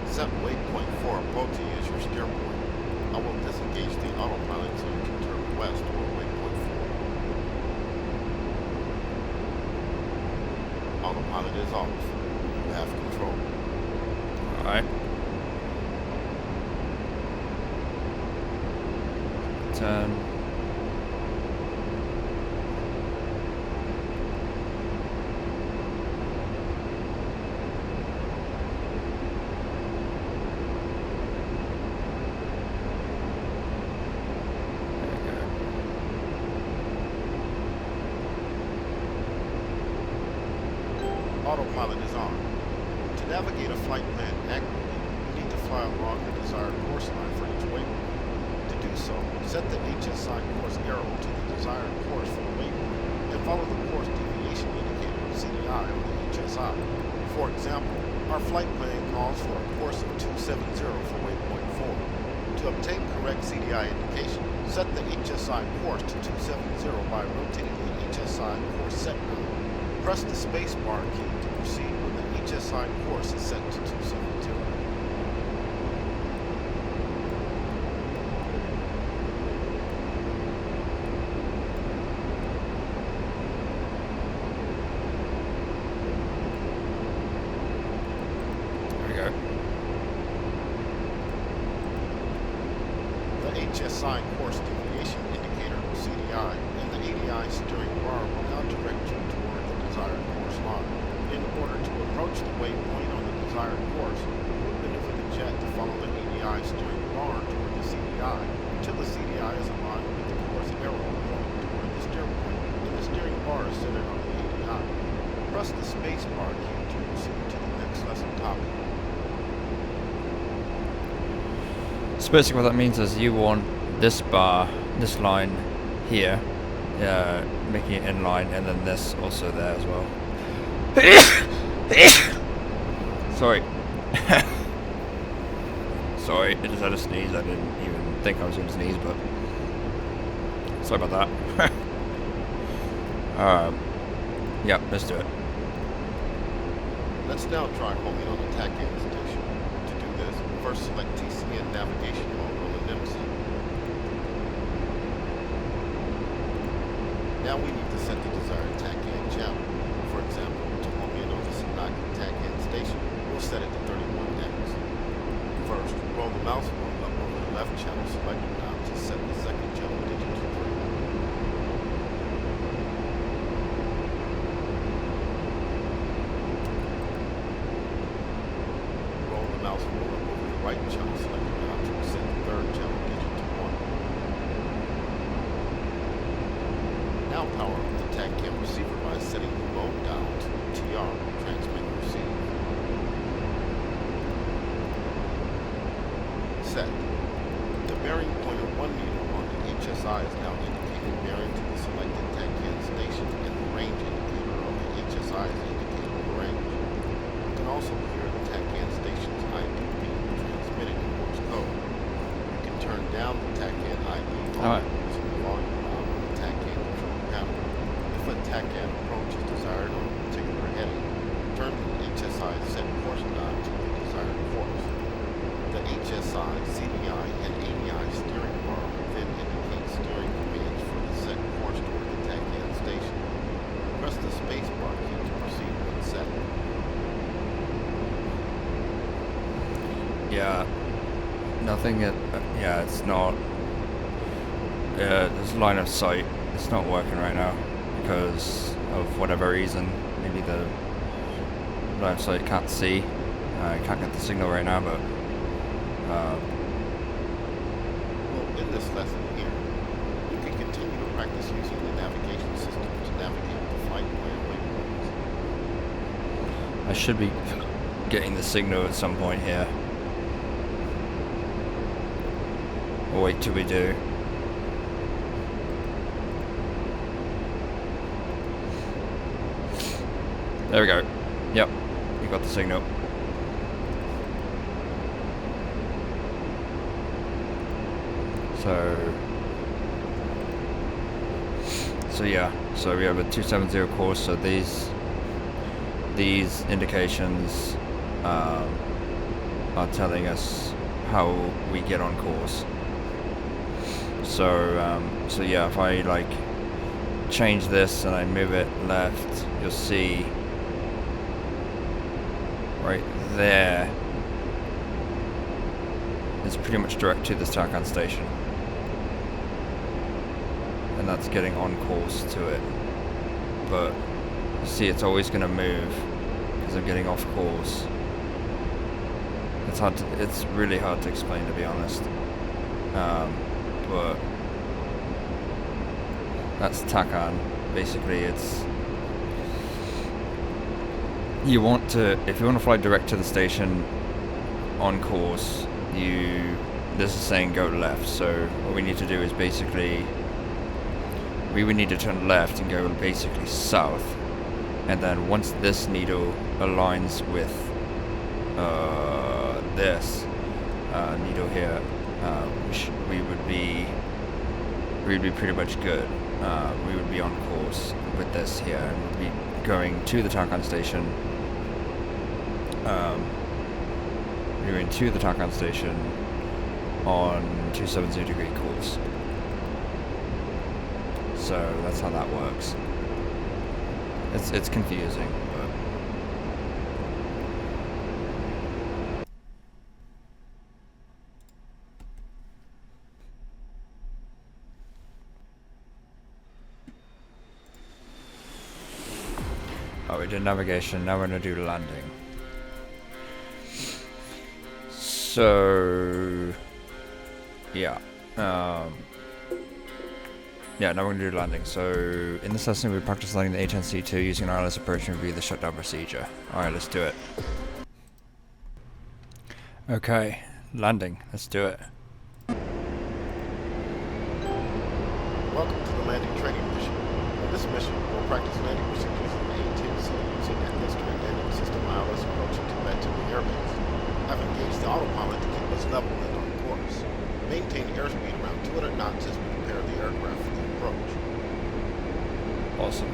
Set waypoint 4 approach as your steer point. I will disengage the autopilot so you can turn west toward waypoint 4. Autopilot is off. You have control. Alright. 10. Autopilot is on. To navigate a flight plan accurately, you need to fly along the desired course line for each waypoint. To do so, set the HSI course arrow to the desired course for the waypoint and follow the course deviation indicator CDI on the HSI. For example, our flight plan calls for a course of 270 for waypoint 4. To obtain correct CDI indication, set the HSI course to 270 by rotating the HSI course set guide. Press the spacebar key to proceed when the HSI course is set to 270. There we go. The HSI course deviation indicator CDI and the ADI steering bar will now direct you toward the desired course line. In order to approach the waypoint on the desired course, maneuver the jet to follow the ADI steering bar toward the CDI until the CDI is aligned with the course arrow pointing toward the steer point and the steering bar is centered on the ADI. Press the space bar key to proceed to the next lesson topic. So basically what that means is you want this bar, this line here, making it in line, and then this also there as well. Sorry. Sorry, I just had a sneeze. I didn't even think I was going to sneeze, but sorry about that. Yeah, let's do it. Let's now try homing on the TACAN station. To do this, first select TCN navigation mode on the NIMC. Now we need to set the desired TACAN channel. For example, to home in on the Sinaki TACAN station, we'll set it to 31X. First, roll the mouse wheel up over the left channel selector now to set the second channel digit to 3. Roll the mouse wheel up over the right channel selector now to set the third channel digit to 1. Now power up the TACAN receiver by setting the mode down to TR, transmit and receive. Set. The bearing pointer 1 meter on the HSI is now indicating bearing to the selected TACAN station, and the range indicator on the HSI is indicating the range. You can also hear the TACAN station's ID being transmitted in Morse code. You can turn down the TACAN ID using the volume knob on the TACAN control panel. If a TACAN approach is desired on a particular heading, turn the HSI set course knob to the desired course. The HSI, CDI, and ADI steering bar will then indicate steering commands for the set course toward the TACAN station. Press the space bar key to proceed when set. Yeah, nothing. Yeah, it's not. This line of sight, it's not working right now because of whatever reason. Maybe the line of sight can't see. I can't get the signal right now, but. We'll in this lesson here, you can continue to practice using the navigation system to navigate the flight plan waypoints. I should be getting the signal at some point here. We'll wait till we do. There we go. Yep, you got the signal. So yeah, so we have a 270 course, so these indications are telling us how we get on course. So yeah, if I like change this and I move it left, you'll see right there it's pretty much direct to this Tarkan station, and that's getting on course to it. But you see, it's always going to move because I'm getting off course. It's really hard to explain, to be honest. But that's Tarkan. Basically, it's if you want to fly direct to the station on course, this is saying go left. So what we need to do is basically we would need to turn left and go basically south, and then once this needle aligns with this needle here, we would be pretty much good. We would be on course with this here, and we'd be going to the Tarkan station. We're going to the Tarkan station on 270 degree course. So that's how that works. It's confusing, but oh, we did navigation. Now we're gonna do landing. So yeah. Yeah, now we're going to do landing. So, in this lesson, we practice landing the A-10C using an ILS approach and review the shutdown procedure. Alright, let's do it. Okay, landing. Let's do it. Welcome to the landing training mission. In this mission, we'll practice landing procedures in the A-10C using an instrument landing system ILS approach to the airbase. I've engaged the autopilot to keep us level and on course. Maintain airspeed around 200 knots as we prepare the aircraft for the approach. Awesome.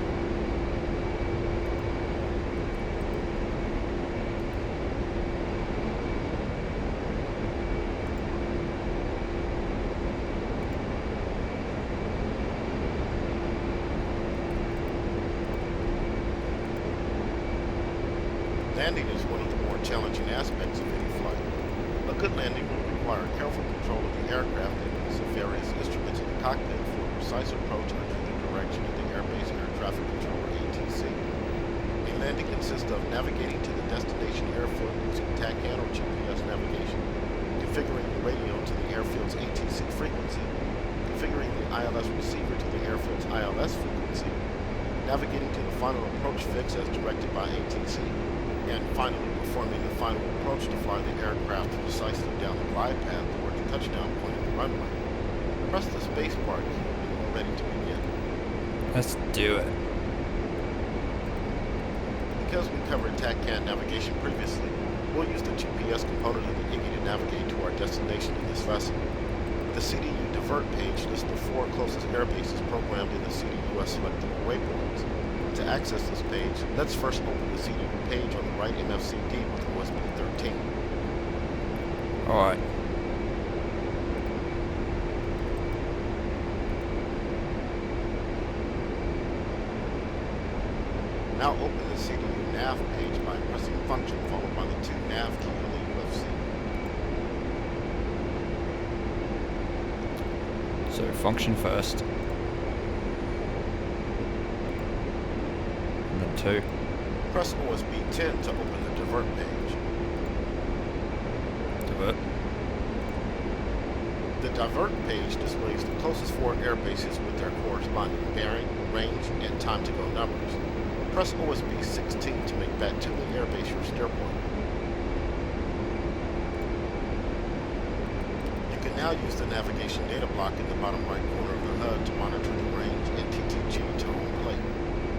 Landing is one of the more challenging aspects of any flight. A good landing will require careful control of the aircraft and use of various instruments in the cockpit for a precise approach under the direction of the Airbase Air Traffic Controller A-10C. A landing consists of navigating to the destination airfield using TACAN or GPS navigation, configuring the radio to the airfield's A-10C frequency, configuring the ILS receiver to the airfield's ILS frequency, navigating to the final approach fix as directed by A-10C, and finally performing the final approach to fly the aircraft precisely down the glide path toward the touchdown point of the runway. Press the space bar key when you're ready to begin. Let's do it. Because we covered TACAN navigation previously, we'll use the GPS component of the IGI to navigate to our destination in this lesson. The CDU divert page lists the 4 closest air bases programmed in the CDUS selectable waypoints. To access this page, let's first open the CDU page on the right MFCD with USB 13. Alright. Now open the CDU nav page by pressing function followed by the 2 nav key on the UFC. So function first. And then 2. Press OSB 10 to open the divert page. Divert. The divert page displays the closest 4 air bases with their corresponding bearing, range, and time to go numbers. Press OSB 16 to make Batumi Air Base your steer point. You can now use the navigation data block in the bottom right corner of the HUD to monitor the range and TTG tone plate.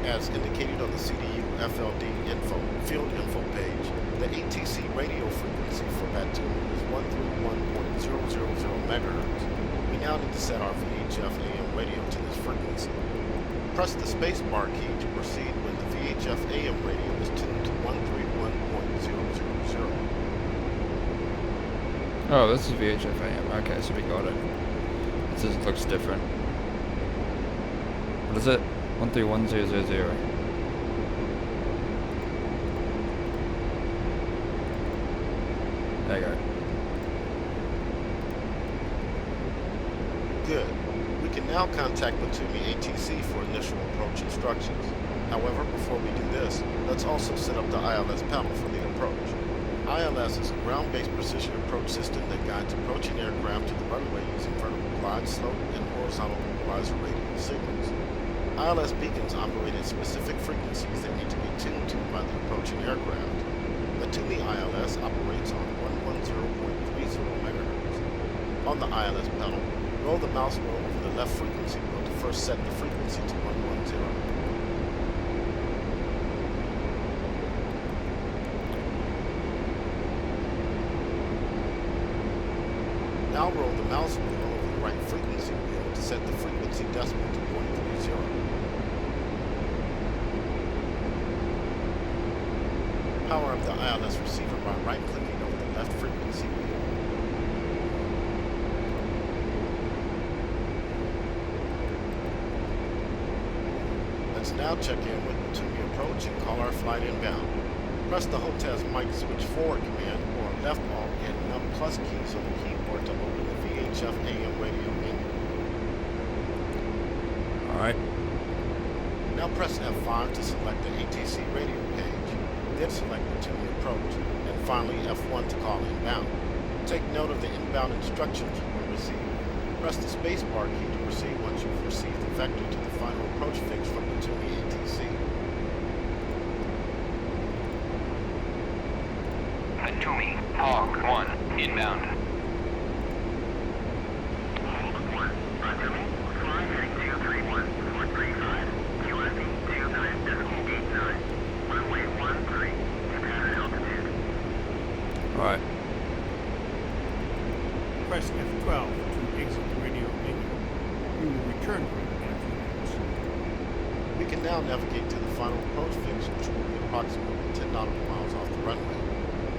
As indicated on the CDU FLD info field info page, the A-10C radio frequency for Batumi is 131.000 MHz. We now need to set our VHF AM radio to this frequency. Press the spacebar key to proceed when the VHF AM radio is tuned to 131.000. Oh, this is VHF AM. Okay, so we got it. It just looks different. What is it? 131000. There you go. Good. We can now contact Batumi A-10C for initial approach instructions. However, before we do this, let's also set up the ILS panel for the approach. ILS is a ground-based precision approach system that guides approaching aircraft to the runway using vertical glide slope and horizontal equalizer radio signals. ILS beacons operate at specific frequencies that need to be tuned to by the approaching aircraft. Batumi ILS operates on 110.30 MHz. On the ILS panel, roll the mouse wheel over the left frequency wheel to first set the frequency to 110. Now roll the mouse wheel over the right frequency wheel to set the frequency decimal to 0.30. Power up the ILS receiver by right-clicking over the left frequency wheel. Let's now check in with Batumi approach and call our flight inbound. Press the HOTAS mic switch forward command or left alt and num plus keys on the keyboard to open the VHF AM radio menu. Alright. Now press F5 to select the A-10C radio page, then select Batumi approach, and finally F1 to call inbound. Take note of the inbound instructions you will receive. Press the spacebar key to proceed once you've received the vector to the final approach fix from Batumi A-10C. Batumi, Hawk 1, inbound. Hawk 1, roger me. Flying heading 231, 435, QSD 29.89, runway 13, pattern altitude. Alright. Press F12 to exit the radio menu. You will return to it in a few minutes. We can now navigate to the final approach fix, which will be approximately 10 nautical miles off the runway.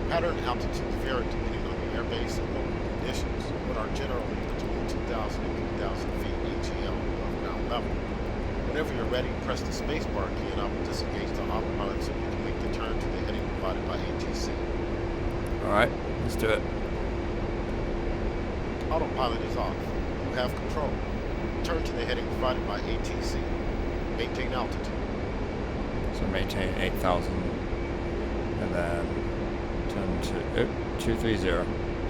Pattern altitudes vary depending on the airbase and local conditions, but are generally between 2,000 and 3,000 feet ATL above ground level. Whenever you're ready, press the spacebar key and I will disengage the autopilot so you can make the turn to the heading provided by A-10C. Alright, let's do it. Autopilot is off. You have control. Turn to the heading provided by A-10C. Maintain altitude. So maintain 8,000 and then turn to 230.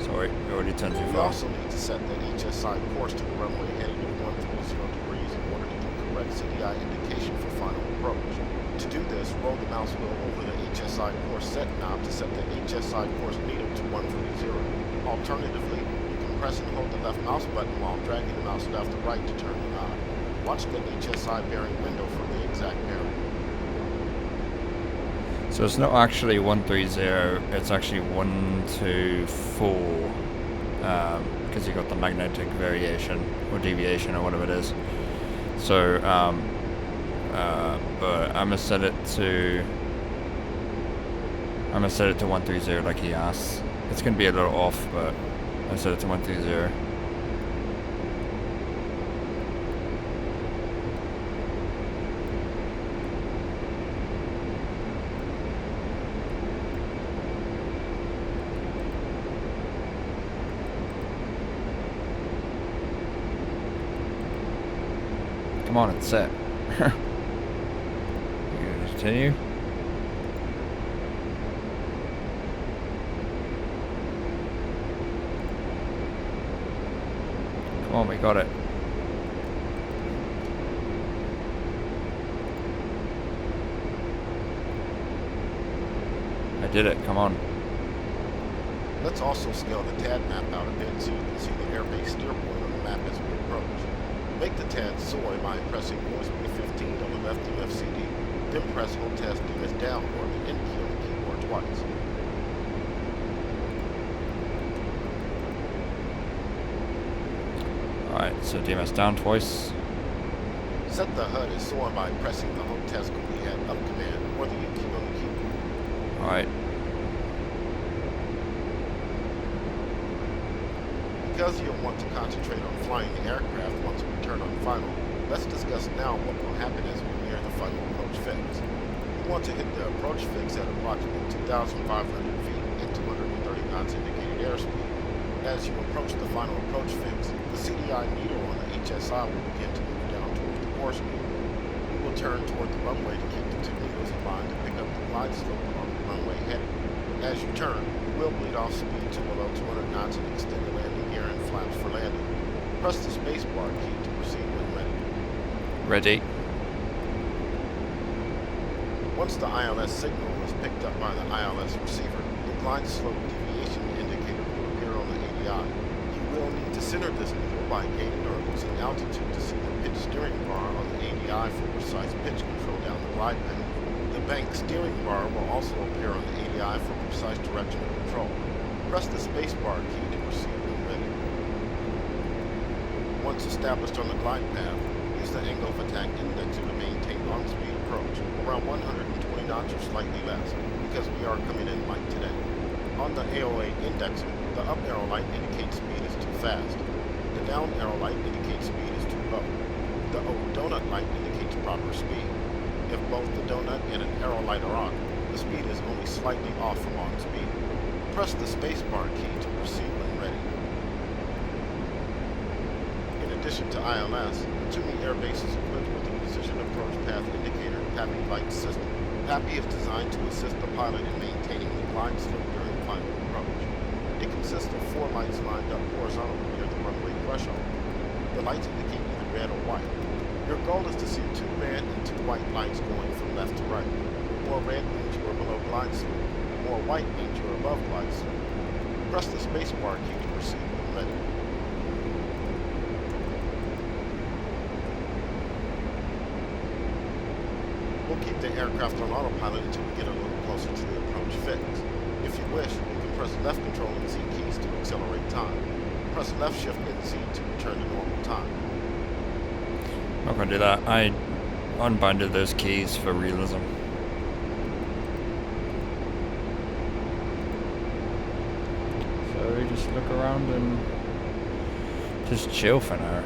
Sorry, we already turned too We far. also need to set the HSI course to the runway heading to 130 degrees in order to get correct CDI indication for final approach. To do this, roll the mouse wheel over the HSI course set knob to set the HSI course needle to 130. Alternatively, you can press and hold the left mouse button while dragging the mouse left to right to turn the knob. Watch the HSI bearing window for the exact bearing. So it's not actually 130, it's actually 124, because you got the magnetic variation or deviation or whatever it is. So, but I'm gonna set it to 130 like he asked. It's gonna be a little off, but I set it to 130. Come on, it's set. You gonna continue? Come on, we got it. I did it, come on. Let's also scale the TAD map out a bit so you can see the airbase steer point on the map as we approach. Make the TAD soy by pressing USB 15 on the left MFCD, then press Hold Task DMS down or the N key on the keyboard twice. Alright, so DMS down twice. Set the HUD as soy by pressing the Hold Task Command up command or the U key on the keyboard. Alright. Because you'll want to concentrate on flying the aircraft once we turn on final, let's discuss now what will happen as we near the final approach fix. You want to hit the approach fix at approximately 2,500 feet and 230 knots indicated airspeed. As you approach the final approach fix, the CDI meter on the HSI will begin to move down toward the course speed. You will turn toward the runway to keep the two needles in line to pick up the glide slope on the runway heading. As you turn, you will bleed off speed to below 200 knots and extend the landing gear and flaps for landing. Press the spacebar key to proceed when ready. Ready. Once the ILS signal is picked up by the ILS receiver, the glide slope deviation indicator will appear on the ADI. You will need to center this needle by gaining or losing altitude to see the pitch steering bar on the ADI for precise pitch control down the glide path. The bank steering bar will also appear on the ADI for precise directional control. Press the spacebar key to proceed when ready. Once established on the glide path, use the angle of attack indexer to maintain long-speed approach, around 120 knots or slightly less, because we are coming in light today. On the AOA indexer, the up arrow light indicates speed is too fast. The down arrow light indicates speed is too low. The O donut light indicates proper speed. If both the donut and an arrow light are on, the speed is only slightly off from on speed. Press the spacebar key to proceed when ready. In addition to ILS, Toomey Air Base is equipped with a precision approach path indicator PAPI light system. PAPI is designed to assist the pilot in maintaining the glide slope during final approach. It consists of 4 lights lined up horizontally near the runway threshold. The lights indicate either red or white. Your goal is to see 2 red and 2 white lights going from left to right. More red means you are below glide slope. More white means you are above glide slope. Press the spacebar key to proceed when ready. We'll keep the aircraft on autopilot until we get a little closer to the approach fix. If you wish, you can press left control and Z keys to accelerate time. Press left shift and Z to return to normal time. I'm not gonna do that. I unbinded those keys for realism. So we just look around and just chill for now.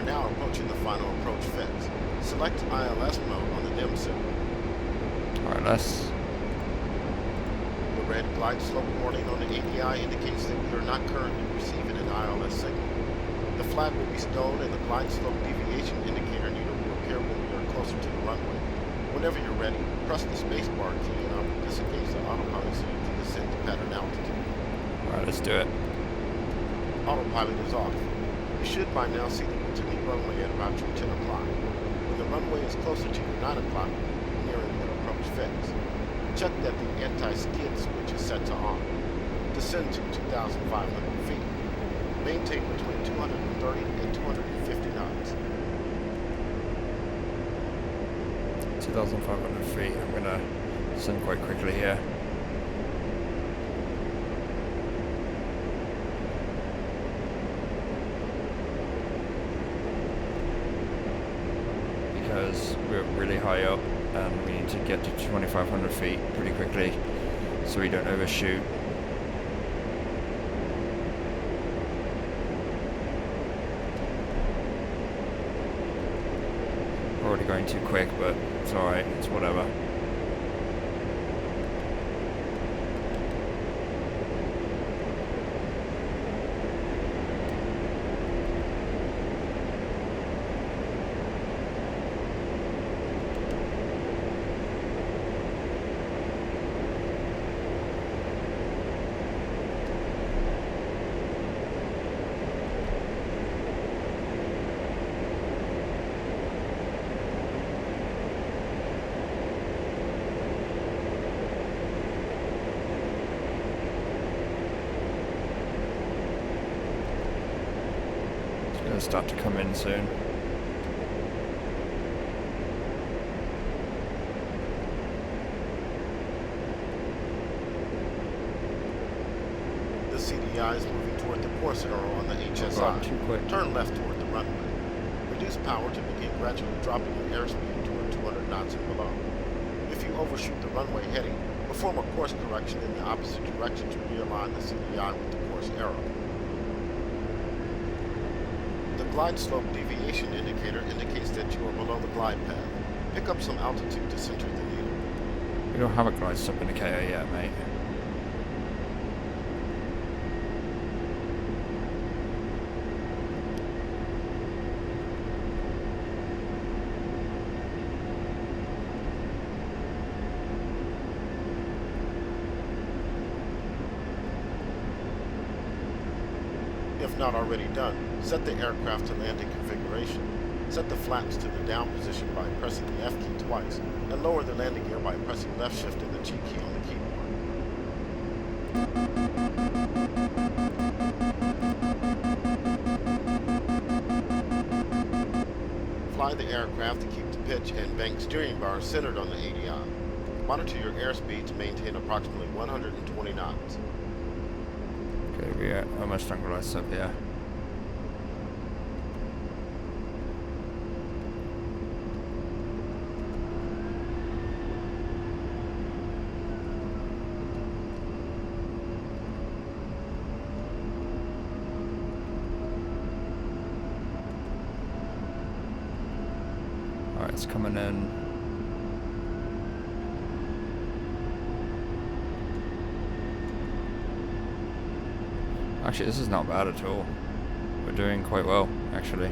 Now approaching the final approach fix. Select ILS mode on the DIM symbol. Alright, let's... The red glide slope warning on the ADI indicates that we are not currently receiving an ILS signal. The flag will be stowed and the glide slope deviation indicator needle will appear when we are closer to the runway. Whenever you're ready, press the spacebar key and I will disengage the autopilot so you can descend to pattern altitude. Alright, let's do it. Autopilot is off. You should by now see the Toomey runway at about your 10 o'clock. When the runway is closer to your 9 o'clock, you're nearing the approach fix. Check that the anti-skid switch is set to on. Descend to 2,500 feet. Maintain between 230 and 250 knots. 2,500 feet. I'm gonna descend quite quickly here. high up, and we need to get to 2,500 feet pretty quickly so we don't overshoot. We're already going too quick, but it's alright, it's whatever. Start to come in soon. The CDI is moving toward the course arrow on the HSI. Too quick. Turn left toward the runway. Reduce power to begin gradually dropping your airspeed toward 200 knots and below. If you overshoot the runway heading, perform a course correction in the opposite direction to realign the CDI with the course arrow. The glide slope deviation indicator indicates that you are below the glide path. Pick up some altitude to center the needle. We don't have a glide slope indicator yet, mate. If not already done, set the aircraft to landing configuration. Set the flaps to the down position by pressing the F key twice, and lower the landing gear by pressing left shift and the G key on the keyboard. Fly the aircraft to keep the pitch and bank steering bar centered on the ADI. Monitor your airspeed to maintain approximately 120 knots. Okay, we're almost on glide slope, yeah. Alright, it's coming in. Actually, this is not bad at all. We're doing quite well, actually.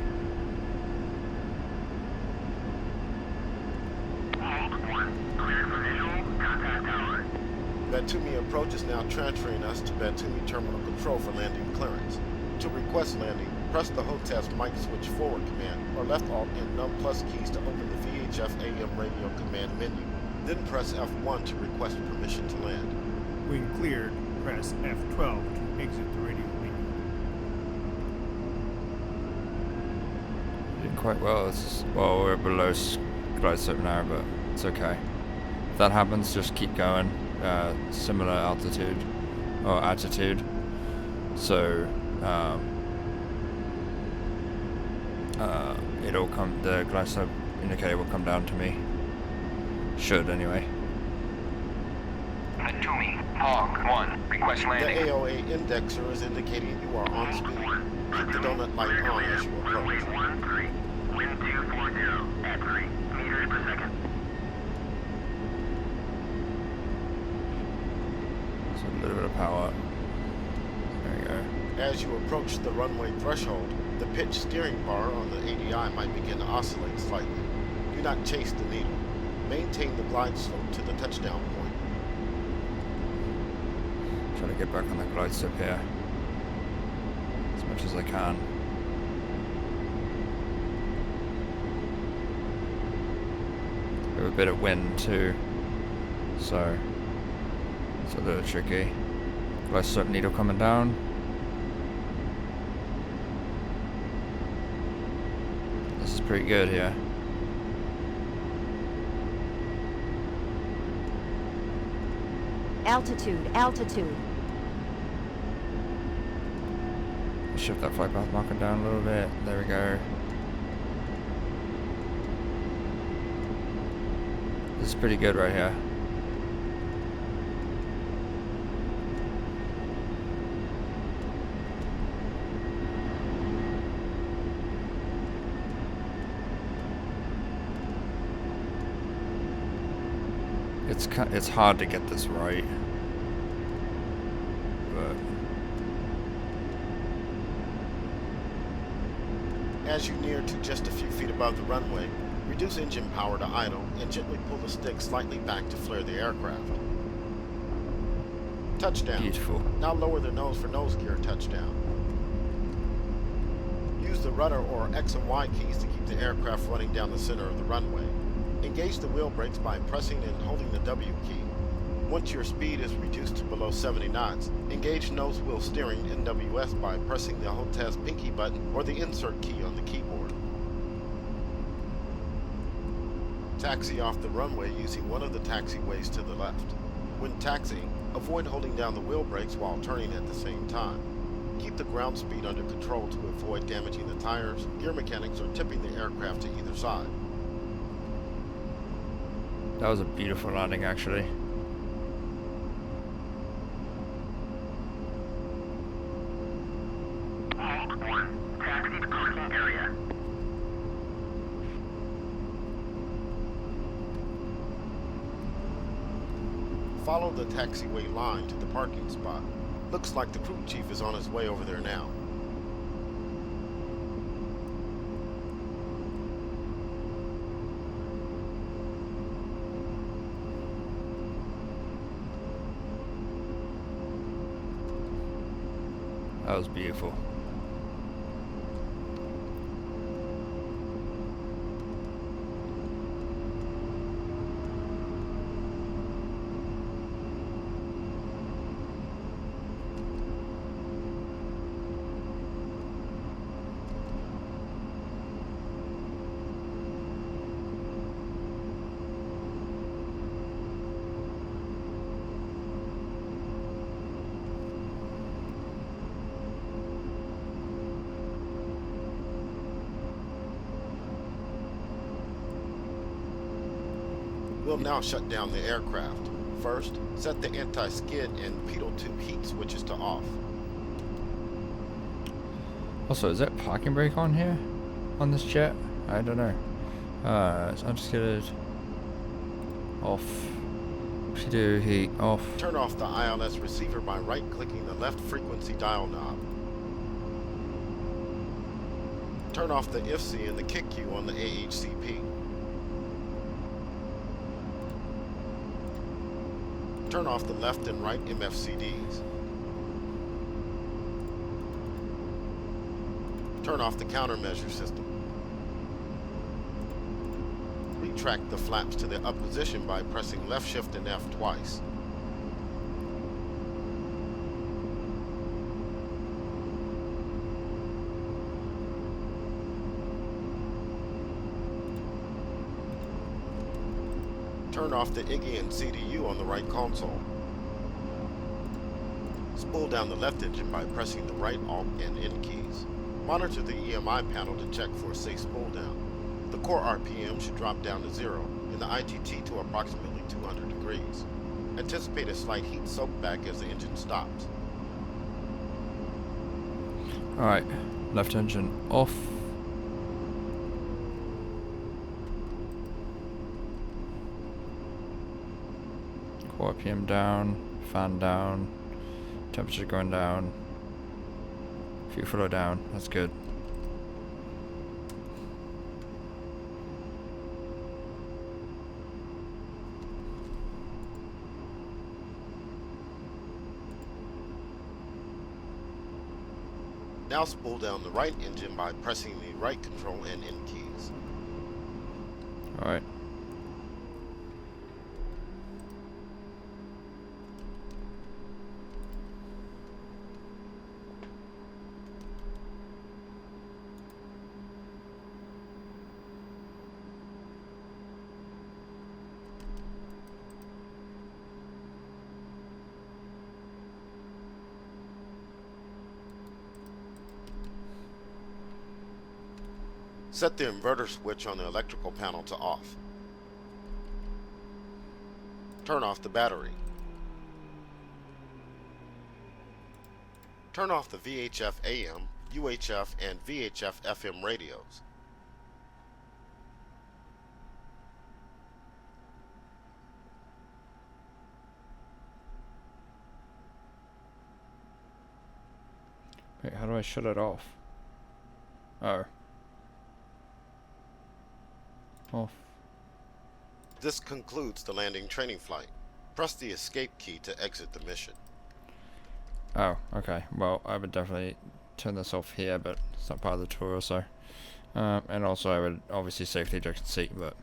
Batumi approach is now transferring us to Batumi Terminal Control for landing clearance. To request landing, press the HOTAS mic switch forward command or left alt and num plus keys to open the VHF AM radio command menu. Then press F1 to request permission to land. When cleared, press F12 to exit the radio menu. Doing quite well. Well, we're below glide slope now, but it's okay. If that happens, just keep going. Similar altitude or attitude. So it'll come. The glide slope indicator will come down to me. Should anyway. Batumi, Hawk 1, request The landing. AOA indexer is indicating you are on speed. Keep the donut light on as you approach. Runway 13, wind 240 at 3 meters per second. So a little bit of power. There we go. As you approach the runway threshold, the pitch steering bar on the ADI might begin to oscillate slightly. Do not chase the needle. Maintain the glide slope to the touchdown point. Trying to get back on the glide slope here as much as I can. We have a bit of wind too, so it's a little tricky. Glide slope needle coming down. This is pretty good here. Altitude, altitude. Shift that flight path marker down a little bit. There we go. This is pretty good right here. It's hard to get this right, but As you near to just a few feet above the runway, reduce engine power to idle and gently pull the stick slightly back to flare the aircraft. Touchdown. beautiful. Now lower the nose for nose gear touchdown. Use the rudder or X and Y keys to keep the aircraft running down the center of the runway. Engage the wheel brakes by pressing and holding the W key. Once your speed is reduced to below 70 knots, engage nose wheel steering NWS by pressing the hotess pinky button or the insert key on the keyboard. Taxi off the runway using one of the taxiways to the left. When taxiing, avoid holding down the wheel brakes while turning at the same time. Keep the ground speed under control to avoid damaging the tires, gear mechanics, or tipping the aircraft to either side. That was a beautiful landing, actually. Hold 1. Taxi to parking area. Follow the taxiway line to the parking spot. Looks like the crew chief is on his way over there now. That was beautiful. We'll now shut down the aircraft. First, set the anti-skid and pedal tube heat switches to off. Also, is that parking brake on here? On this jet? I don't know. So I'll just get it off. What should do? Heat off. Turn off the ILS receiver by right-clicking the left frequency dial knob. Turn off the IFC and the kick cue on the AHCP. Turn off the left and right MFCDs. Turn off the countermeasure system. Retract the flaps to the up position by pressing left shift and F twice. Turn off the IGI and CDU on the right console. Spool down the left engine by pressing the right Alt and N keys. Monitor the EMI panel to check for a safe spool down. The core RPM should drop down to 0 and the IGT to approximately 200 degrees. Anticipate a slight heat soak back as the engine stops. Alright, left engine off. Core RPM down, fan down, temperature going down, fuel flow down, that's good. Now spool down the right engine by pressing the right control and N keys. Alright. Set the inverter switch on the electrical panel to off. Turn off the battery. Turn off the VHF AM, UHF, and VHF FM radios. Wait, how do I shut it off? Oh. Off. This concludes the landing training flight. Press the escape key to exit the mission. Oh, okay. Well, I would definitely turn this off here, but it's not part of the tutorial, so. And also I would obviously safely eject the seat, but.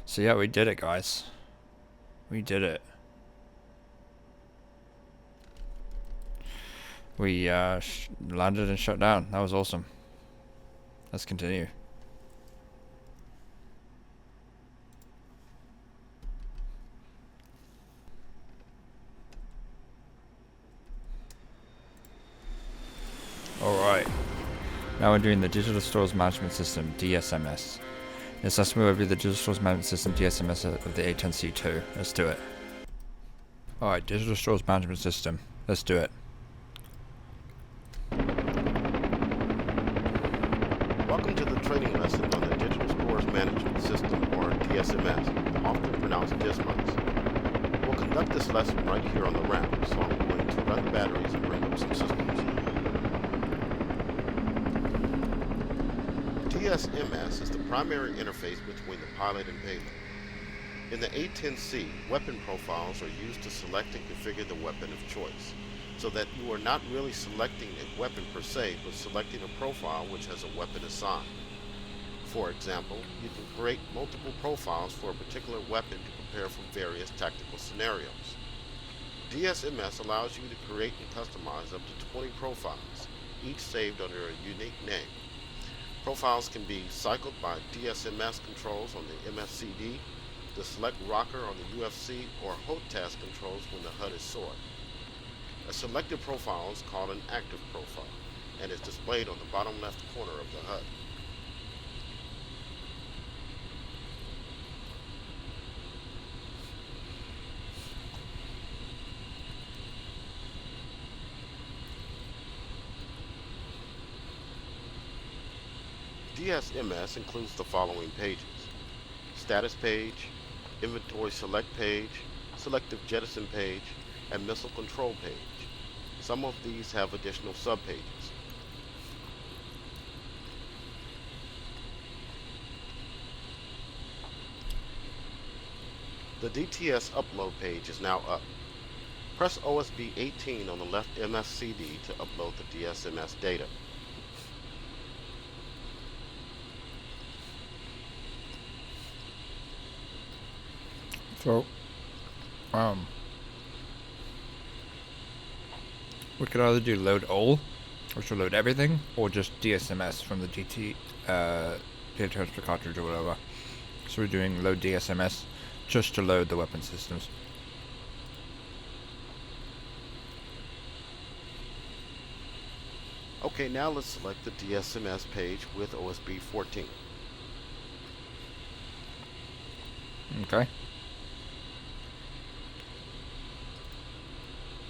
So yeah, we did it, guys. We did it. We landed and shut down. That was awesome. Let's continue. Alright. Now we're doing the Digital Stores Management System, DSMS. This lesson will review the Digital Stores Management System, DSMS of the A-10C2. Let's do it. Alright, Digital Stores Management System. Let's do it. Welcome to the training lesson on the Digital Stores Management System, or DSMS, often pronounced DSMS. We'll conduct this lesson right here on the ramp, so I'm going to run the batteries and bring up some systems. DSMS is the primary interface between the pilot and payload. In the A-10C, weapon profiles are used to select and configure the weapon of choice, so that you are not really selecting a weapon per se, but selecting a profile which has a weapon assigned. For example, you can create multiple profiles for a particular weapon to prepare for various tactical scenarios. DSMS allows you to create and customize up to 20 profiles, each saved under a unique name. Profiles can be cycled by DSMS controls on the MFCD, the select rocker on the UFC, or HOTAS controls when the HUD is SOAR. A selected profile is called an active profile and is displayed on the bottom left corner of the HUD. DSMS includes the following pages: status page, inventory select page, selective jettison page, and missile control page. Some of these have additional subpages. The DTS upload page is now up. Press OSB 18 on the left MFCD to upload the DSMS data. So, we could either do load all, which will load everything, or just DSMS from the data transfer cartridge or whatever. So we're doing load DSMS just to load the weapon systems. Okay, now let's select the DSMS page with OSB 14. Okay.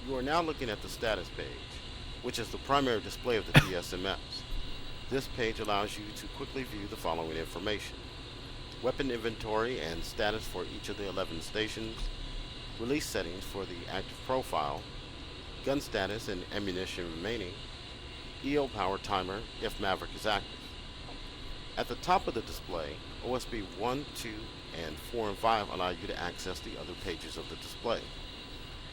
You are now looking at the status page, which is the primary display of the DSMS. This page allows you to quickly view the following information: weapon inventory and status for each of the 11 stations, release settings for the active profile, gun status and ammunition remaining, EO power timer if Maverick is active. At the top of the display, OSB 1, 2, and 4 and 5 allow you to access the other pages of the display.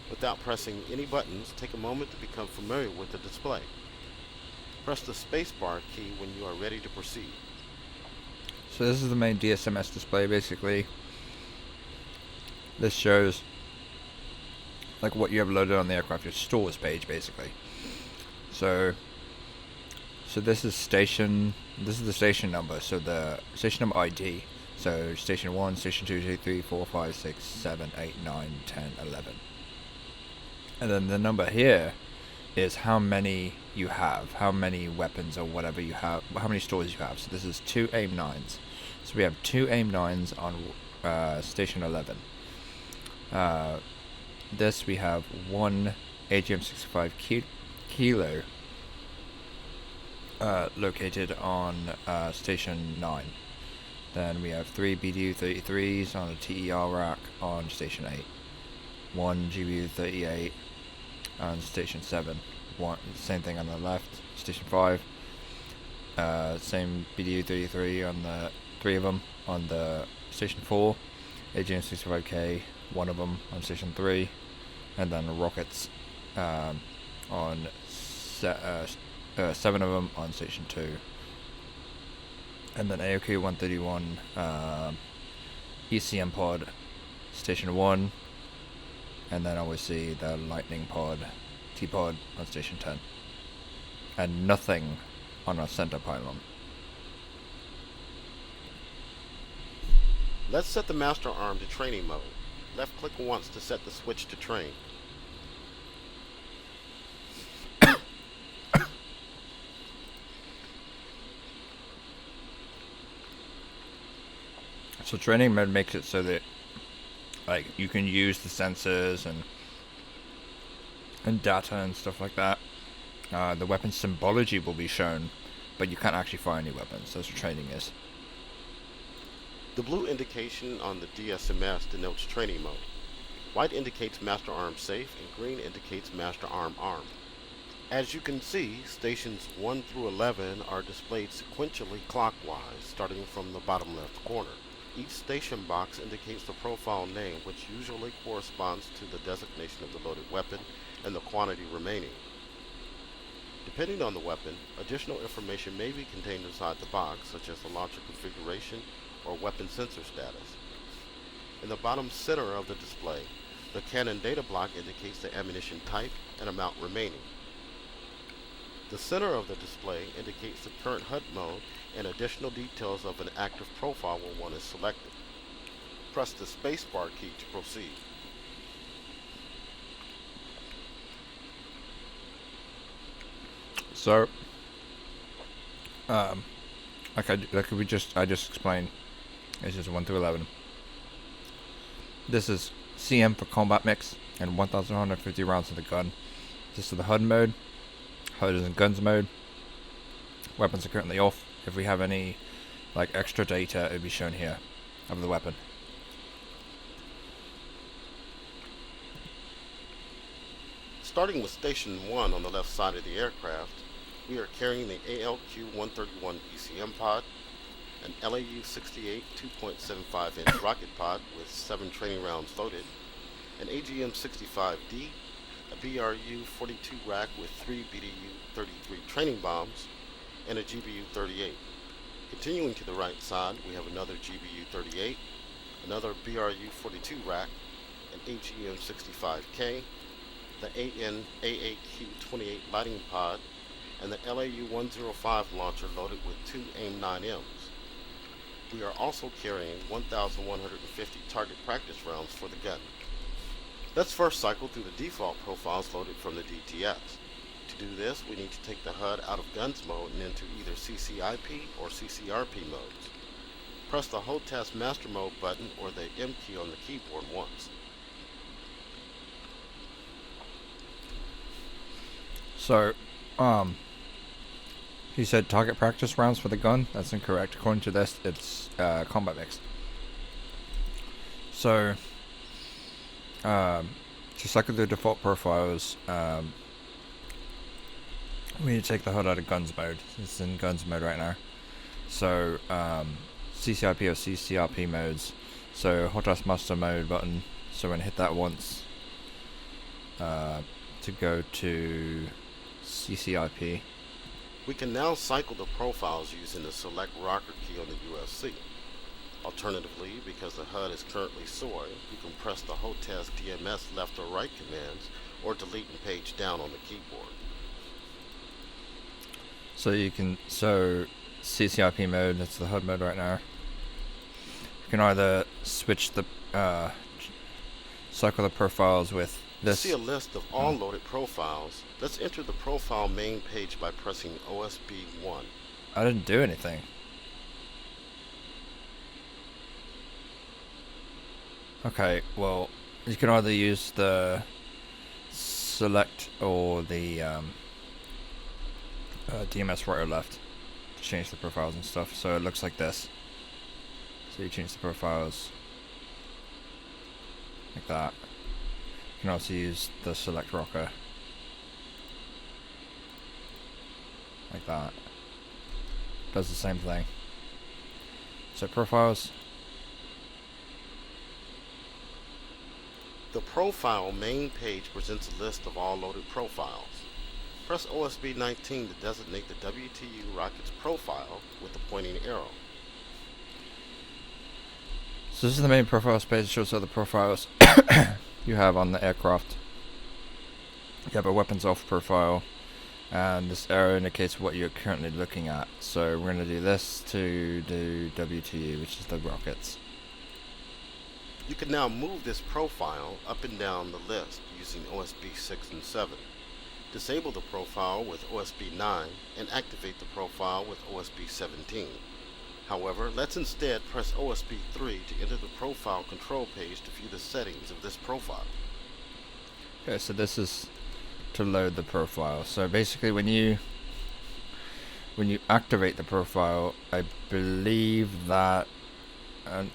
Without pressing any buttons, take a moment to become familiar with the display. Press the spacebar key when you are ready to proceed. So this is the main DSMS display, basically. This shows like what you have loaded on the aircraft, your stores page, basically. So this is the station number, so the station number ID. So station 1, station 2, 3, 4, 5, 6, 7, 8, 9, 10, 11. And then the number here is how many you have, how many weapons or whatever you have, how many stores you have. So this is 2 AIM-9s. So we have 2 AIM-9s Station 11. This we have one AGM-65 kilo located on Station 9. Then we have 3 BDU-33s on a TER rack on Station 8. 1 GBU-38 on Station 7. Same thing on the left, Station 5. Same BDU-33 on the 3 of them on the Station 4. AGM-65K, 1 of them on Station 3. And then rockets on 7 of them on Station 2. And then AOQ-131 ECM pod, Station 1. And then obviously the Lightning pod, T-pod on Station 10. And nothing on our center pylon. Let's set the master arm to training mode. Left click once to set the switch to train. So training mode makes it so that you can use the sensors and data and stuff like that. The weapon symbology will be shown, but you can't actually fire any weapons. That's what training is. The blue indication on the DSMS denotes training mode. White indicates master arm safe, and green indicates master arm armed. As you can see, stations 1 through 11 are displayed sequentially clockwise, starting from the bottom left corner. Each station box indicates the profile name, which usually corresponds to the designation of the loaded weapon and the quantity remaining. Depending on the weapon, additional information may be contained inside the box, such as the launcher configuration or weapon sensor status. In the bottom center of the display, the cannon data block indicates the ammunition type and amount remaining. The center of the display indicates the current HUD mode and additional details of an active profile when one is selected. Press the spacebar key to proceed. So, I just explained, it's just 1 through 11. This is CM for combat mix and 1,150 rounds of the gun. This is the HUD mode. HUD is in guns mode. Weapons are currently off. If we have any extra data, it will be shown here of the weapon. Starting with Station 1 on the left side of the aircraft, we are carrying the ALQ-131 ECM pod, an LAU-68 2.75-inch rocket pod with 7 training rounds loaded, an AGM-65D, a BRU-42 rack with 3 BDU-33 training bombs, and a GBU-38. Continuing to the right side, we have another GBU-38, another BRU-42 rack, an AGM-65K, the AAQ-28 lighting pod, and the LAU-105 launcher loaded with 2 AIM-9Ms. We are also carrying 1,150 target practice rounds for the gun. Let's first cycle through the default profiles loaded from the DTS. To do this, we need to take the HUD out of guns mode and into either CCIP or CCRP modes. Press the HOTAS master mode button or the M key on the keyboard once. So, he said target practice rounds for the gun. That's incorrect. According to this, it's combat mixed. So, to cycle through default profiles, we need to take the HUD out of guns mode. It's in guns mode right now. So, CCIP or CCRP modes. So, HOTAS master mode button. So, we're going to hit that once to go to CCIP. We can now cycle the profiles using the select rocker key on the UFC. Alternatively, because the HUD is currently SOI, you can press the HOTAS DMS left or right commands or delete and page down on the keyboard. So CCIP mode, that's the HUD mode right now. You can either switch the cycle the profiles with this. To see a list of all loaded profiles, let's enter the profile main page by pressing OSB1. I didn't do anything. Okay, well, you can either use the select or the DMS right or left to change the profiles and stuff. So it looks like this. So you change the profiles like that. You can also use the select rocker like that. Does the same thing. So profiles. The profile main page presents a list of all loaded profiles. Press OSB 19 to designate the WTU rocket's profile with the pointing arrow. So this is the main profiles page. It shows all the profiles you have on the aircraft. You have a weapons off profile, and this arrow indicates what you're currently looking at. So we're going to do this to do WTU, which is the rockets. You can now move this profile up and down the list using OSB 6 and 7. Disable the profile with OSB 9 and activate the profile with OSB 17. However, let's instead press OSB 3 to enter the profile control page to view the settings of this profile. Okay, so this is to load the profile. So basically when you activate the profile, I believe that,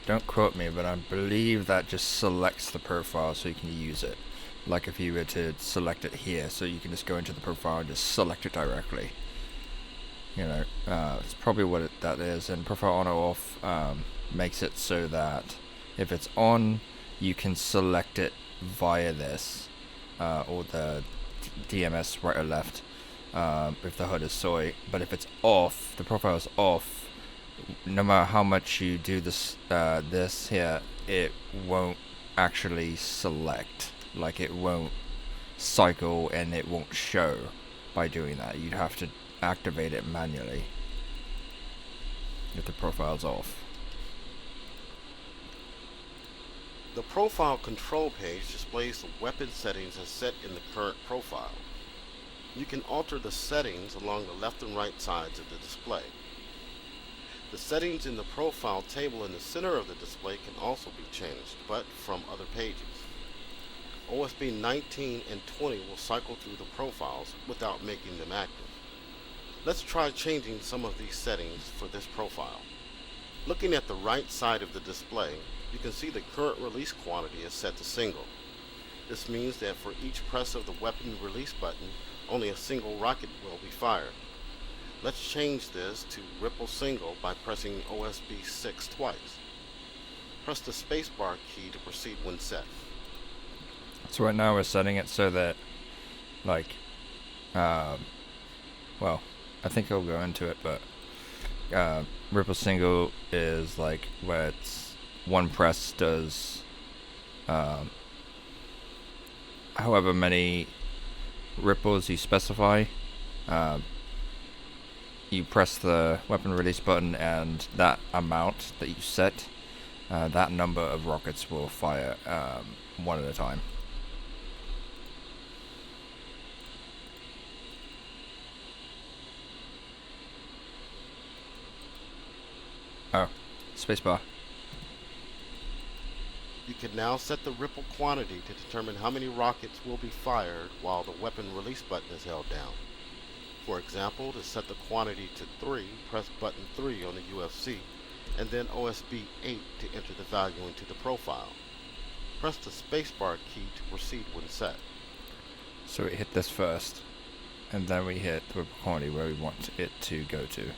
don't quote me, but I believe that just selects the profile so you can use it. Like if you were to select it here, so you can just go into the profile and just select it directly. You know, it's probably what that is. And profile on or off makes it so that if it's on, you can select it via this or the DMS right or left if the HUD is soy. But if it's off, the profile is off, no matter how much you do this this here, it won't actually select. Like it won't cycle and it won't show by doing that. You'd have to activate it manually if the profile's off. The profile control page displays the weapon settings as set in the current profile. You can alter the settings along the left and right sides of the display. The settings in the profile table in the center of the display can also be changed, but from other pages. OSB 19 and 20 will cycle through the profiles without making them active. Let's try changing some of these settings for this profile. Looking at the right side of the display, you can see the current release quantity is set to single. This means that for each press of the weapon release button, only a single rocket will be fired. Let's change this to ripple single by pressing OSB 6 twice. Press the spacebar key to proceed when set. So right now we're setting it so that, like, well, I think I'll go into it, but ripple single is like where it's one press does however many ripples you specify. You press the weapon release button, and that amount that you set, that number of rockets will fire one at a time. Oh, spacebar. You can now set the ripple quantity to determine how many rockets will be fired while the weapon release button is held down. For example, to set the quantity to 3, press button 3 on the UFC, and then OSB 8 to enter the value into the profile. Press the spacebar key to proceed when set. So we hit this first, and then we hit the quantity where we want it to go to.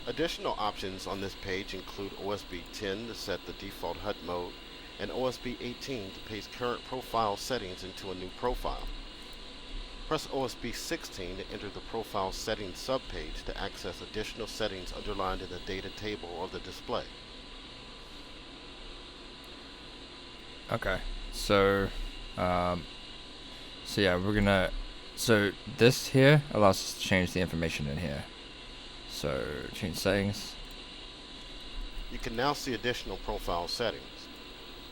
Additional options on this page include OSB 10 to set the default HUD mode, and OSB 18 to paste current profile settings into a new profile. Press OSB 16 to enter the profile settings subpage to access additional settings underlined in the data table of the display. Okay, so yeah, so this here allows us to change the information in here. So change settings. You can now see additional profile settings.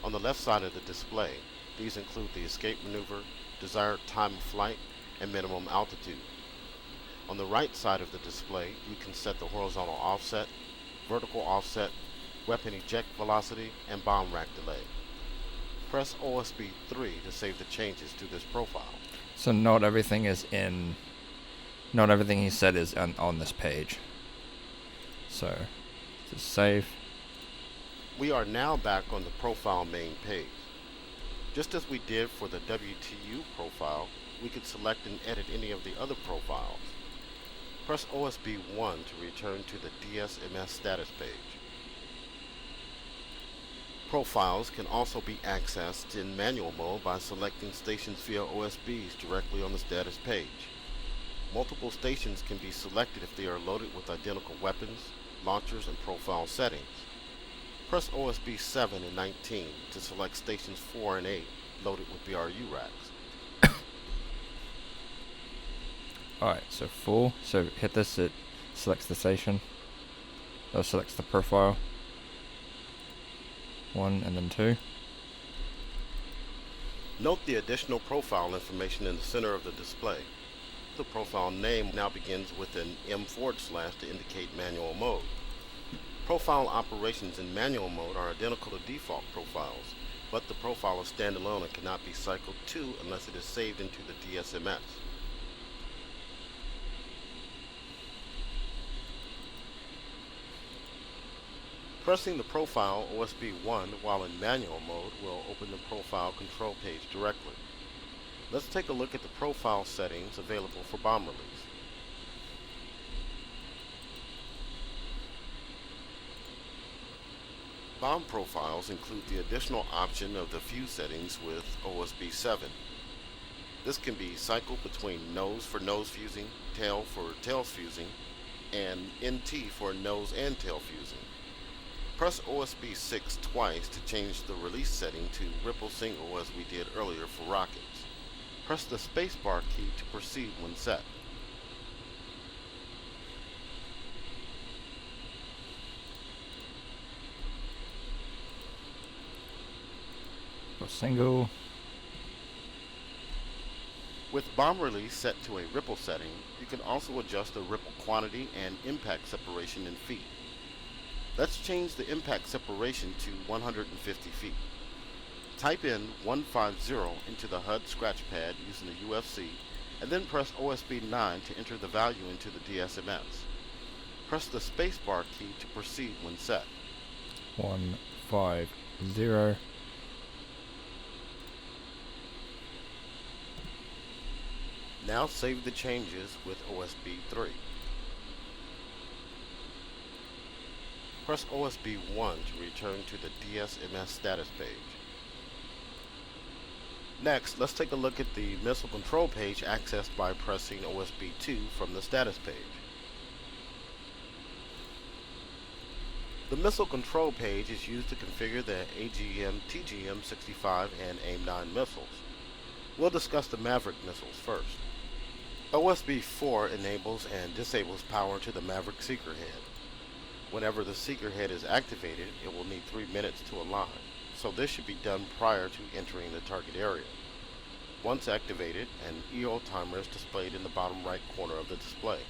On the left side of the display, these include the escape maneuver, desired time of flight, and minimum altitude. On the right side of the display, you can set the horizontal offset, vertical offset, weapon eject velocity, and bomb rack delay. Press OSB 3 to save the changes to this profile. So not everything he said is on this page. So, just save. We are now back on the profile main page. Just as we did for the WTU profile, we could select and edit any of the other profiles. Press OSB 1 to return to the DSMS status page. Profiles can also be accessed in manual mode by selecting stations via OSBs directly on the status page. Multiple stations can be selected if they are loaded with identical weapons, launchers, and profile settings. Press OSB 7 and 19 to select stations 4 and 8 loaded with BRU racks. Alright, so 4. So hit this, it selects the station. Or selects the profile. 1 and then 2. Note the additional profile information in the center of the display. The profile name now begins with an M/ to indicate manual mode. Profile operations in manual mode are identical to default profiles, but the profile is standalone and cannot be cycled to unless it is saved into the DSMS. Pressing the profile OSB 1 while in manual mode will open the profile control page directly. Let's take a look at the profile settings available for bomb release. Bomb profiles include the additional option of the fuse settings with OSB 7. This can be cycled between nose for nose fusing, tail for tail fusing, and NT for nose and tail fusing. Press OSB 6 twice to change the release setting to ripple single as we did earlier for rockets. Press the spacebar key to proceed when set. Go single. With bomb release set to a ripple setting, you can also adjust the ripple quantity and impact separation in feet. Let's change the impact separation to 150 feet. Type in 150 into the HUD scratch pad using the UFC, and then press OSB 9 to enter the value into the DSMS. Press the spacebar key to proceed when set. 150. Now save the changes with OSB 3. Press OSB 1 to return to the DSMS status page. Next, let's take a look at the missile control page accessed by pressing OSB 2 from the status page. The missile control page is used to configure the AGM, TGM 65 and AIM-9 missiles. We'll discuss the Maverick missiles first. OSB 4 enables and disables power to the Maverick seeker head. Whenever the seeker head is activated, it will need 3 minutes to align, so this should be done prior to entering the target area. Once activated, an EO timer is displayed in the bottom right corner of the display.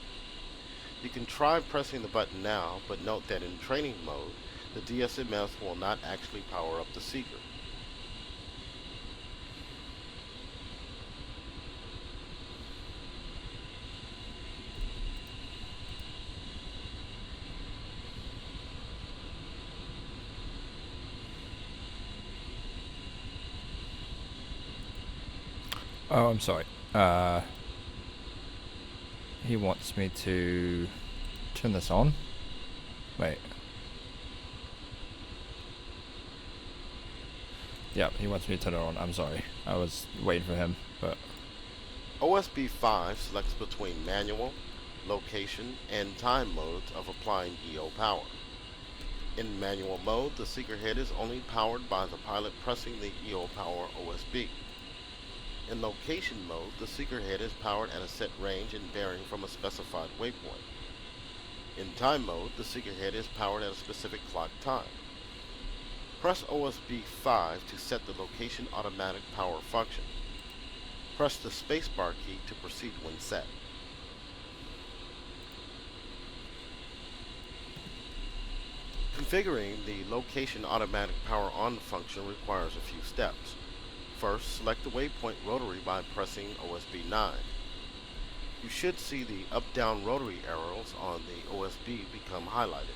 You can try pressing the button now, but note that in training mode, the DSMS will not actually power up the seeker. Oh, I'm sorry. He wants me to turn this on. Wait. Yeah, he wants me to turn it on. I'm sorry. I was waiting for him, but... OSB 5 selects between manual, location, and time modes of applying EO power. In manual mode, the seeker head is only powered by the pilot pressing the EO power OSB. In location mode, the seeker head is powered at a set range and bearing from a specified waypoint. In time mode, the seeker head is powered at a specific clock time. Press OSB 5 to set the location automatic power function. Press the spacebar key to proceed when set. Configuring the location automatic power on function requires a few steps. First, select the waypoint rotary by pressing OSB 9. You should see the up-down rotary arrows on the OSB become highlighted.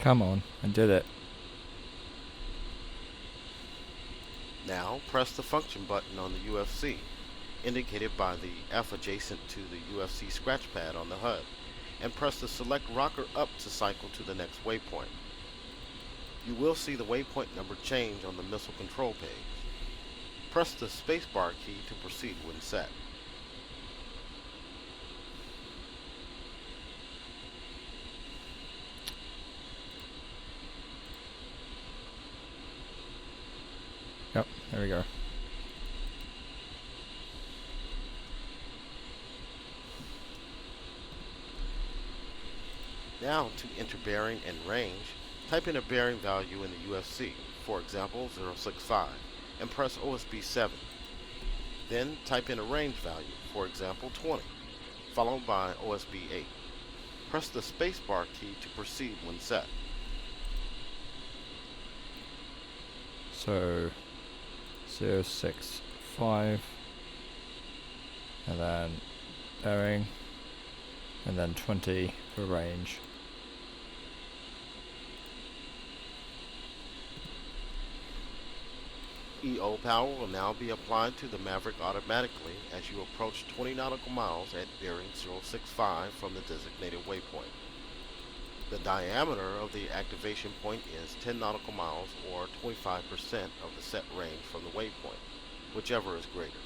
Come on, I did it. Now press the function button on the UFC, indicated by the F adjacent to the UFC scratch pad on the HUD, and press the select rocker up to cycle to the next waypoint. You will see the waypoint number change on the missile control page. Press the spacebar key to proceed when set. Yep, there we go. Now to enter bearing and range, type in a bearing value in the UFC, for example 065, and press OSB 7. Then type in a range value, for example 20, followed by OSB 8. Press the spacebar key to proceed when set. So 065, and then bearing, and then 20 for range. EO power will now be applied to the Maverick automatically as you approach 20 nautical miles at bearing 065 from the designated waypoint. The diameter of the activation point is 10 nautical miles or 25% of the set range from the waypoint, whichever is greater.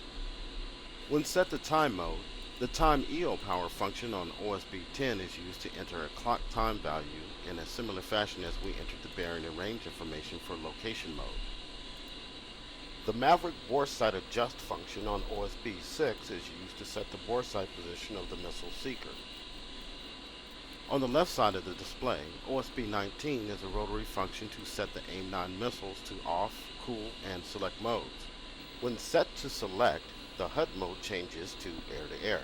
When set to time mode, the time EO power function on OSB 10 is used to enter a clock time value in a similar fashion as we entered the bearing and range information for location mode. The Maverick bore sight adjust function on OSB 6 is used to set the bore sight position of the missile seeker. On the left side of the display, OSB 19 is a rotary function to set the AIM-9 missiles to off, cool, and select modes. When set to select, the HUD mode changes to air-to-air.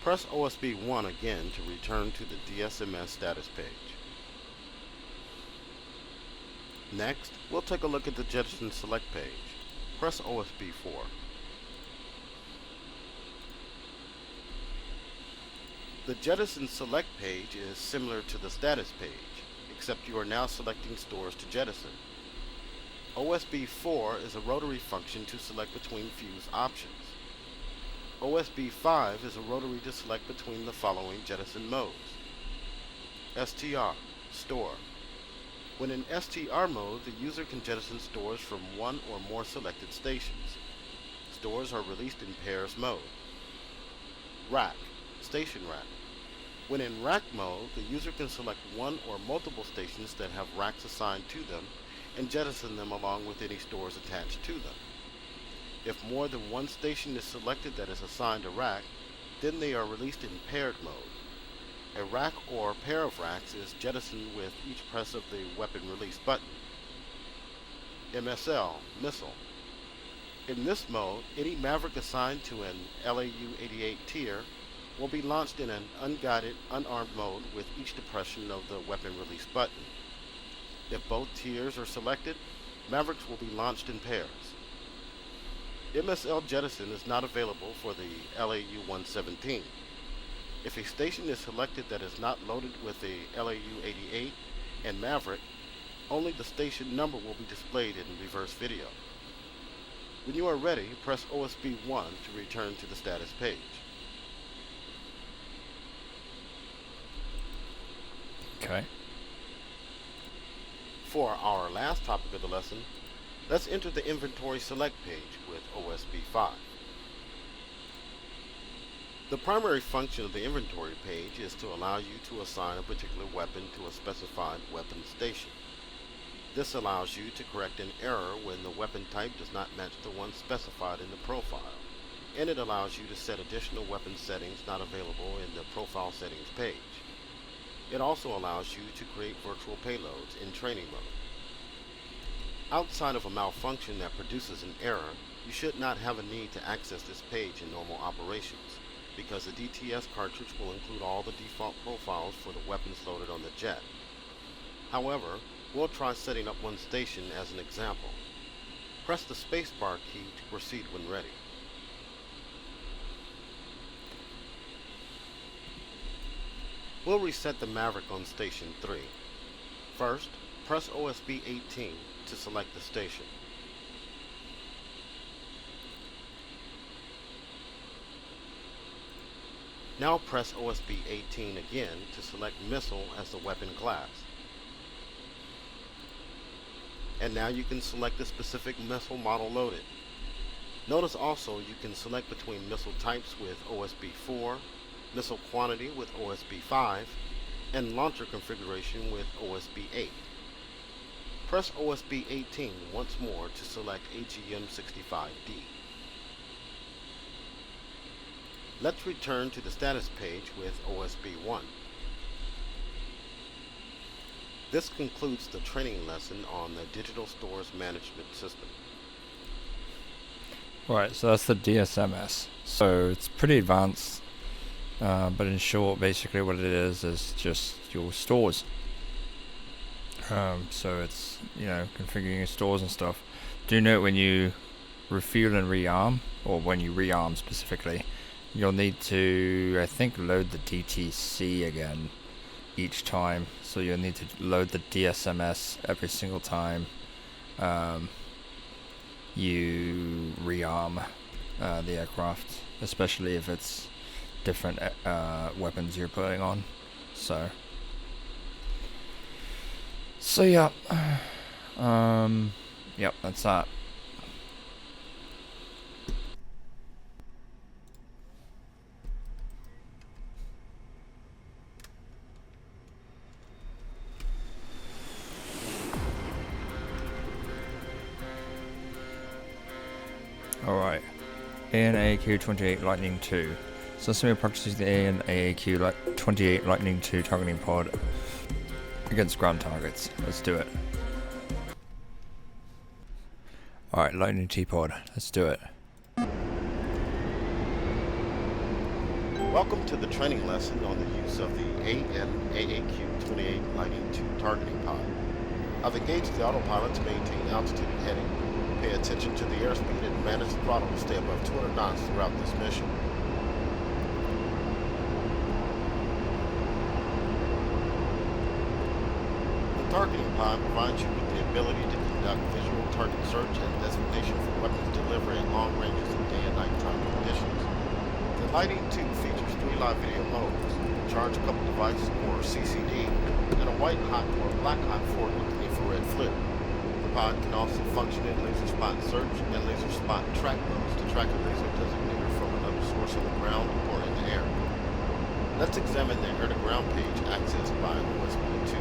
Press OSB 1 again to return to the DSMS status page. Next, we'll take a look at the Jettison Select page. Press OSB 4. The Jettison Select page is similar to the status page, except you are now selecting stores to jettison. OSB 4 is a rotary function to select between fuse options. OSB 5 is a rotary to select between the following jettison modes. STR, store. When in STR mode, the user can jettison stores from one or more selected stations. Stores are released in pairs mode. Rack, station rack. When in rack mode, the user can select one or multiple stations that have racks assigned to them and jettison them along with any stores attached to them. If more than one station is selected that is assigned a rack, then they are released in paired mode. A rack or pair of racks is jettisoned with each press of the weapon release button. MSL, missile. In this mode, any Maverick assigned to an LAU-88 tier will be launched in an unguided, unarmed mode with each depression of the weapon release button. If both tiers are selected, Mavericks will be launched in pairs. MSL jettison is not available for the LAU-117. If a station is selected that is not loaded with the LAU-88 and Maverick, only the station number will be displayed in reverse video. When you are ready, press OSB 1 to return to the status page. Okay. For our last topic of the lesson, let's enter the inventory select page with OSB 5. The primary function of the inventory page is to allow you to assign a particular weapon to a specified weapon station. This allows you to correct an error when the weapon type does not match the one specified in the profile. and it allows you to set additional weapon settings not available in the profile settings page. It also allows you to create virtual payloads in training mode. Outside of a malfunction that produces an error, you should not have a need to access this page in normal operations, because the DTS cartridge will include all the default profiles for the weapons loaded on the jet. However, we'll try setting up one station as an example. Press the spacebar key to proceed when ready. We'll reset the Maverick on Station 3. First, press OSB 18 to select the station. Now press OSB 18 again to select Missile as the weapon class. And now you can select the specific missile model loaded. Notice also you can select between missile types with OSB 4, missile quantity with OSB 5, and launcher configuration with OSB 8. Press OSB 18 once more to select AGM-65D. Let's return to the status page with OSB 1. This concludes the training lesson on the Digital Stores Management System. Right, so that's the DSMS. So it's pretty advanced, but in short, basically what it is just your stores. So it's, configuring your stores and stuff. Do note when you refuel and rearm, or when you rearm specifically, you'll need to, I think, load the DTC again each time. So you'll need to load the DSMS every single time you rearm the aircraft, especially if it's different weapons you're putting on. So yeah, yep, that's that. Alright, AN/AAQ-28 Lightning II. So let's practice the AN/AAQ-28 Lightning II targeting pod against ground targets. Let's do it. Alright, Lightning II pod, let's do it. Welcome to the training lesson on the use of the AN/AAQ-28 Lightning II targeting pod. I've engaged the autopilot to maintain altitude and heading. Pay attention to the airspeed and manage the throttle to stay above 200 knots throughout this mission. The targeting pod provides you with the ability to conduct visual target search and designation for weapons delivery at long ranges in day and nighttime conditions. The Lightning II features 3 live video modes, charge coupled device or CCD, and a white hot or black hot forward-looking infrared flip. The pod can also function in laser spot search and laser spot track modes to track a laser designator from another source on the ground or in the air. Let's examine the air-to-ground page accessed by OSB 2.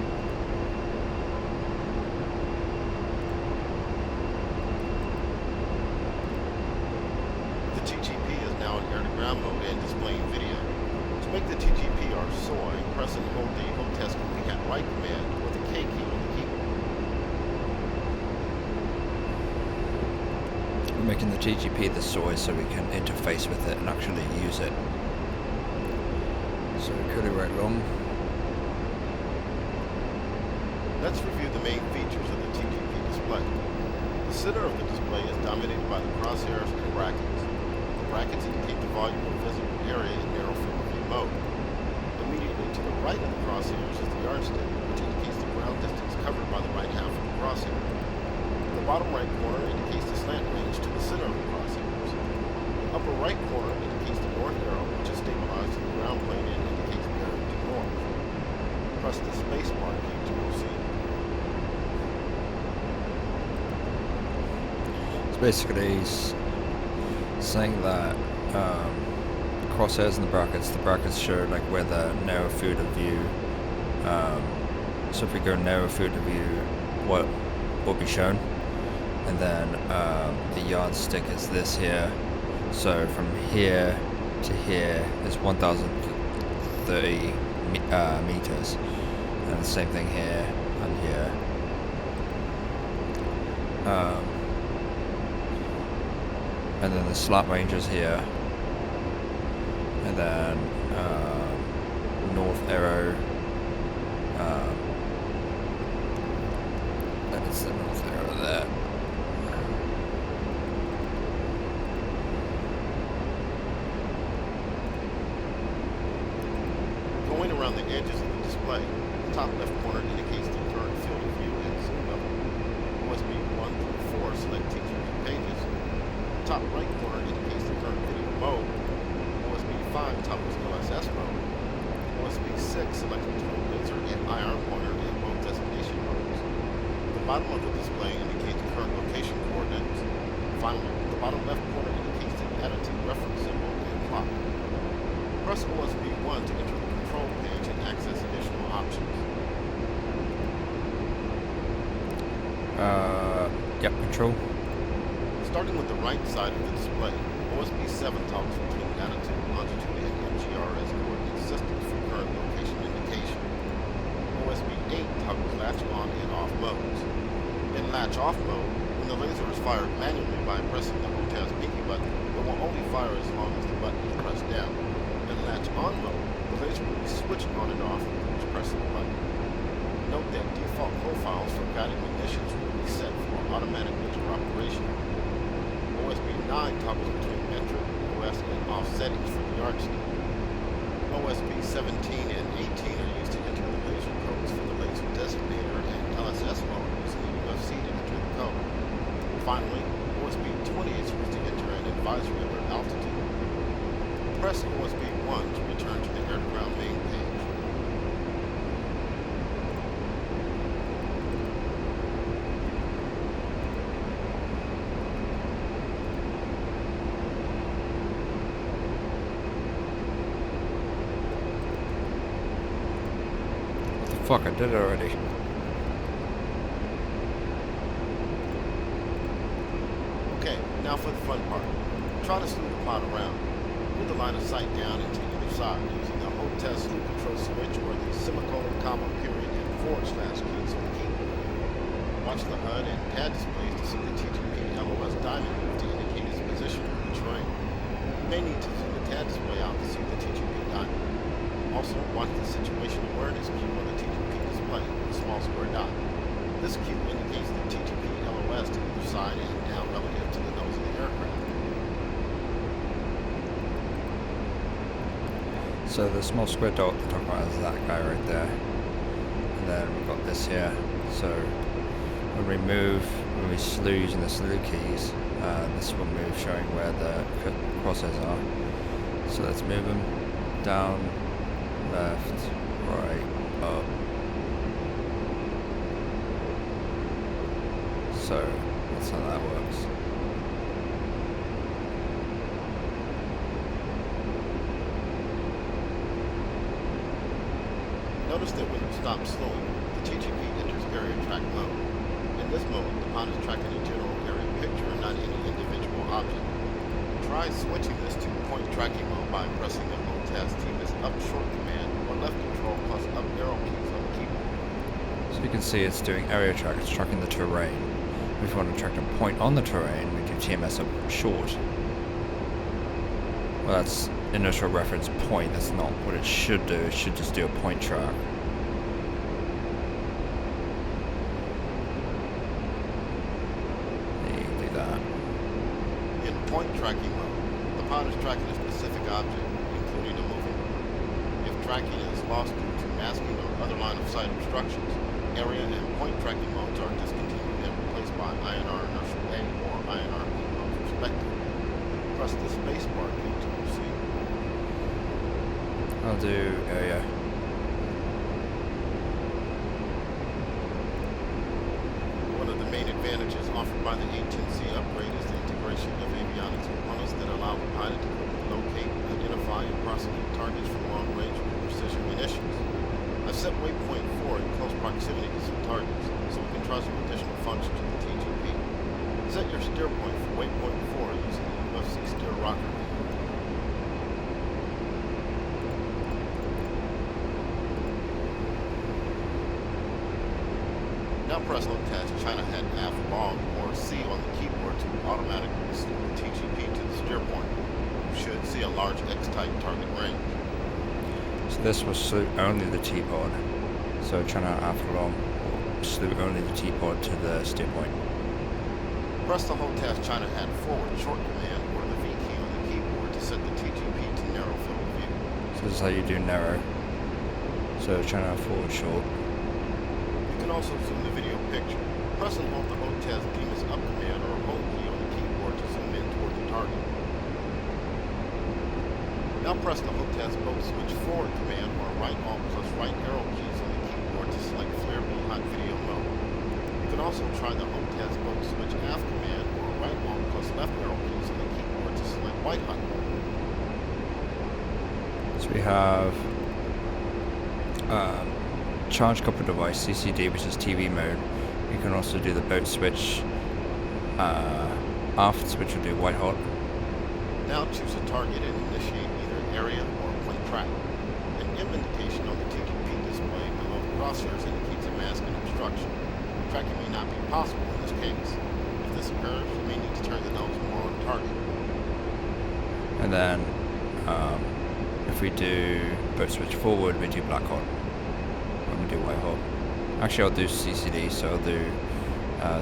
The TGP is now in air-to-ground mode and displaying video. To make the TGP or SOI, press and hold the hotess at right command or the K key on the keyboard. We're making the TGP the SOI so we can interface with it and actually use it. So could it right wrong? Let's review the main features of the TGP display. The center of the display is dominated by the crosshairs and brackets. The brackets indicate the volume of visible area in narrow field of view mode. Immediately to the right of the crosshairs is the yardstick, which indicates the ground distance covered by the right half of the crosshair. The bottom right corner indicates the slant range to the center of the crosshairs. The upper right corner indicates the north arrow, which is stabilized in the ground plane and indicates bearing due north. Press the spacebar key to proceed. It's basically saying that crosshairs and the brackets show like where the narrow field of view. So if we go narrow field of view, what will be shown, and then the yardstick is this here, So from here to here is 1,030 meters, and the same thing here and here. And then the slant range is here, and then north arrow. That's the north arrow there. Going around the edges of the display, the top left corner indicates the current field of view and zoom level. USB 1 through 4 select teachers and pages. The top right corner indicates the current video mode. USB 5 toggles LSS mode. USB 6 selects between laser and IR pointer and mode designation modes. The bottom of the display indicates current location coordinates. Finally, the bottom left corner indicates the attitude reference symbol and clock. Press USB 1 to enter the control page and access additional options. Yep, control. Starting with the right side of the display, OSB 7 toggles between attitude, longitude, and MGRS coordinate systems for current location indication. OSB 8 toggles latch on and off modes. In latch off mode, when the laser is fired manually by pressing the HOTAS pinky button, it will only fire as long as the button is pressed down. In latch on mode, the laser will be switched on and off with pressing the button. Note that default profiles for guided munitions will be set for automatic laser operation. OSB 9 toggles between entry, OS, and off settings for the yardstick. OSB 17 and 18 are used to enter the laser codes for the laser designator and LSS mode using the UFC to enter the code. Finally, OSB 20 is used to enter an advisory alert altitude. Press OSB 1 to return to the air-to-ground main page. Fuck, I did it already. Okay, now for the fun part. Try to slew the pod around. Move the line of sight down into either side using the HOTAS slew control switch or the semicolon, comma, period, and / keys on the keyboard. Watch the HUD and pad displays to see the TTP LOS diamond move to indicate its position in the terrain. You may need to zoom the TAD display out to see the TTP diamond. Also, watch the situation awareness cue on the TTP display, the small square dot. This cue indicates the TTP LOS to either side and down relative to the nose of the aircraft. So the small square dot we're talking about is that guy right there. And then we've got this here. So when we move, when we slew using the slew keys, this will move showing where the crosshairs are. So let's move them down, left, right, up. So that's how that works. Notice that when you stop slowing, the TTP enters area track mode. In this mode, the pod is tracking a general area picture and not any individual object. Try switching this to point tracking mode by pressing the HOTAS TMS up short command or left control plus up arrow keys on the keyboard. So you can see it's doing area track, it's tracking the terrain. If we want to track a point on the terrain, we do TMS up short. Well, that's initial reference point, that's not what it should do, it should just do a point track. You do that. In point tracking mode, the pod is tracking a specific object, including a moving one. If tracking is lost due to masking or other line of sight obstructions, area and point tracking modes are discontinued and replaced by INR inertial A or INR B modes respectively. Press the space bar key to proceed. I'll do area. One of the main advantages offered by the A-10C upgrade is the integration of avionics components that allow the pilot to quickly locate, identify, and prosecute targets from long-range precision munitions. I've set waypoint 4 in close proximity to some targets, so we can try some additional functions of the TGP. Set your steer point for waypoint 4 using the UFC steer rocker. Now press Hold Task China Head Aft Long or C on the keyboard to automatically salute the TGP to the steer point. You should see a large X-type target range. So this will salute only the T-pod. So China aft long will salute only the T-pod to the steer point. Press the Hold Task China Head Forward short command or the V key on the keyboard to set the TGP to narrow field of view. So this is how you do narrow. So China forward short. You can also zoom the video picture. Press and hold the Hold Task Demus up command or hold key on the keyboard to zoom in toward the target. Now press the Hold Task Boat Switch Forward command or right alt plus right arrow keys on the keyboard to select flare behind video mode. You can also try the Hold Task Boat Switch Aft command or right alt plus left arrow keys on the keyboard to select white hot mode. So we have charge couple device CCD, which is TV mode. You can also do the boat switch aft switch will do white hot. Now choose a target and initiate either an area or a point track. An M indication on the TGP display below the crosshairs indicates a mask and obstruction. Tracking may not be possible in this case. If this occurs, you may need to turn the nose more on target. And then if we do boat switch forward, we do black hot. When we do white hot. Actually, I'll do CCD, so I'll do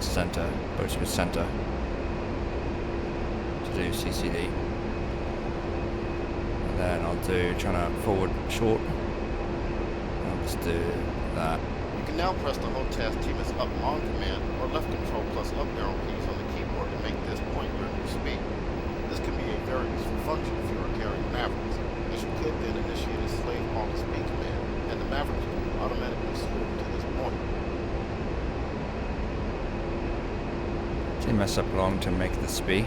center, boat switch center to do CCD. And then I'll do China forward short. I'll just do that. You can now press the Hold Task Demus up long command or left control plus up arrow keys on the keyboard to make this point your new speed. This can be a very useful function if you are carrying Mavericks, as you could then initiate a slave alt speed command, and the Mavericks will automatically swoop to this point. TMS up long to make the speed.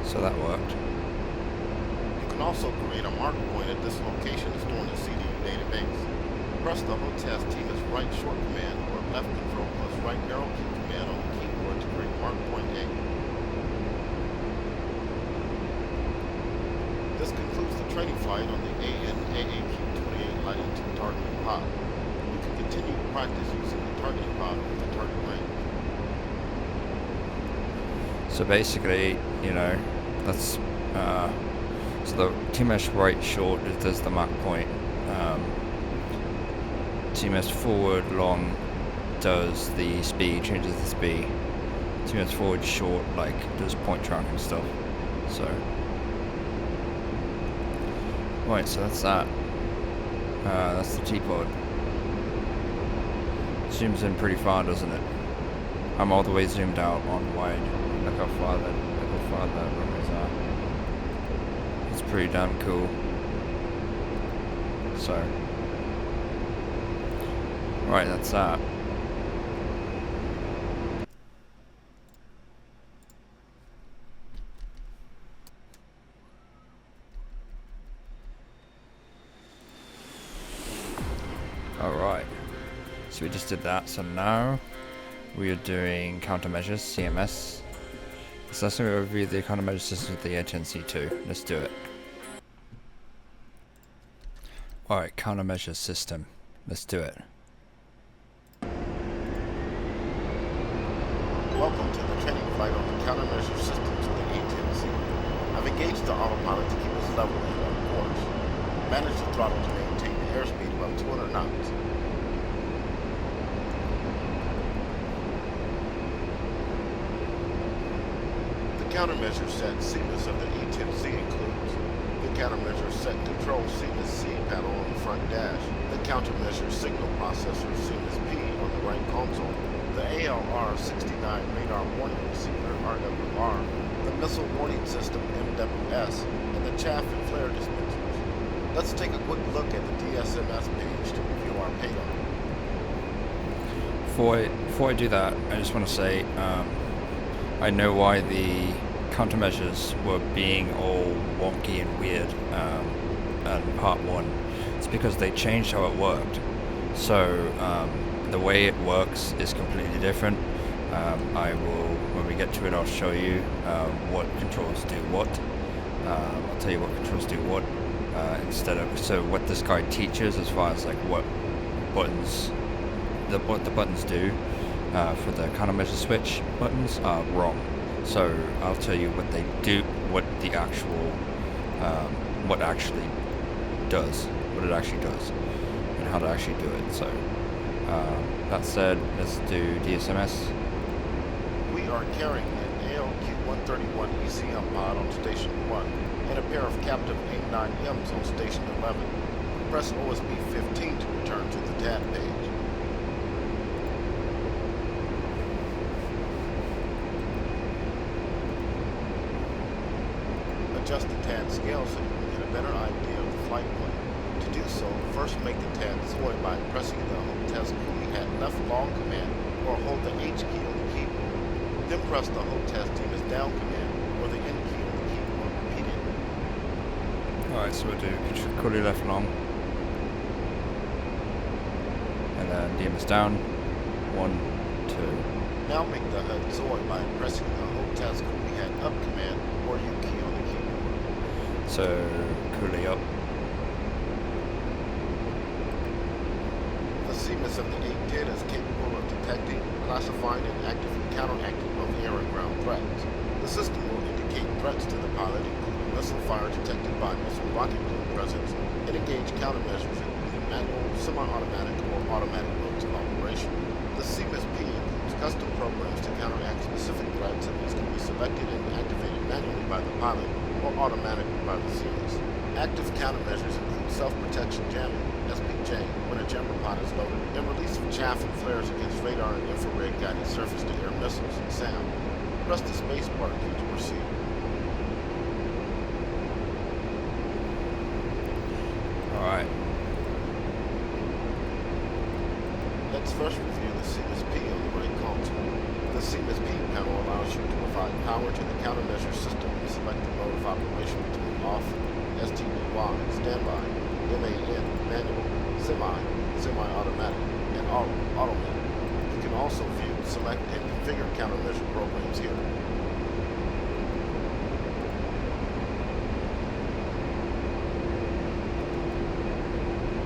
So that worked. You can also create a mark point at this location to store in the CDU database. Press the Hold Task Demus right short command or left control plus right arrow key command on the keyboard to create mark point A. This concludes the training flight on the AN/AAQ-28 Lighting 2 targeting pod. You can continue to practice using the targeting pod with the target range. So basically, you know, that's so the TMS right short it does the mark point. TMS forward long does the speed, changes the speed. TMS forward short like does point tracking stuff. So right, so that's that. That's the T-pod. Zooms in pretty far, doesn't it? I'm all the way zoomed out on wide. Look how far the runways are. It's pretty damn cool. So, right, that's that. Alright, so we just did that, so now we are doing countermeasures, CMS. So let's review the countermeasure system with the A-10C too. Let's do it. Alright, countermeasure system. Let's do it. Welcome to the training flight on the countermeasure systems of the A-10C. I've engaged the autopilot to keep us level and on course. Manage the throttle to maintain the airspeed above 200 knots. The countermeasure set CMS of the A-10C includes the countermeasure set control CMS C panel on the front dash, the countermeasure signal processor CMS P on the right console, the ALR-69 radar warning receiver RWR, the missile warning system MWS, and the chaff and flare dispensers. Let's take a quick look at the DSMS page to review our payload. Before I do that, I just want to say I know why the countermeasures were being all wonky and weird in part 1. It's because they changed how it worked. So the way it works is completely different. When we get to it, I'll show you what controls do what. I'll tell you what controls do what so what this guide teaches as far as like what the buttons do for the countermeasure switch buttons are wrong. So I'll tell you what they do, what it actually does, and how to actually do it. So that said, let's do DSMS. We are carrying an ALQ-131 ECM pod on Station 1 and a pair of captive A-9Ms on Station 11. Press OSB 15 to return to the tab page. Adjust the TAD scale so you can get a better idea of the flight plan. To do so, first make the TAD soy by pressing the HOTAS coolie hat left long command or hold the H key on the keyboard. Then press the HOTAS DMS down command or the N key on the keyboard repeatedly. Alright, so we'll do coolie left long. And then DMS down. 1, 2. Now make the HUD soy by pressing the HOTAS coolie hat up command or U key on the keyboard. So coolie up. The CMIS of the A-10 is capable of detecting, classifying, and actively counteracting both air and ground threats. The system will indicate threats to the pilot, including missile fire detected by missile rocket plume presence, and engage countermeasures including manual, semi-automatic, or automatic modes of operation. The CMIS-P includes custom programs to counteract specific threats, and these can be selected and activated manually by the pilot or automatically by the CMIS. Active countermeasures include self-protection jamming, SPJ, when a jammer pod is loaded, and release of chaff and flares against radar and infrared guided surface-to-air missiles and SAM. Press the spacebar key to proceed. Alright. Let's first review the CMIS-P on the right console. The CMIS-P panel allows you to provide power to the countermeasure system and select the mode of operation between off, STDY, standby, MAN, manual, semi-automatic, and automatic. You can also view, select, and configure countermeasure programs here.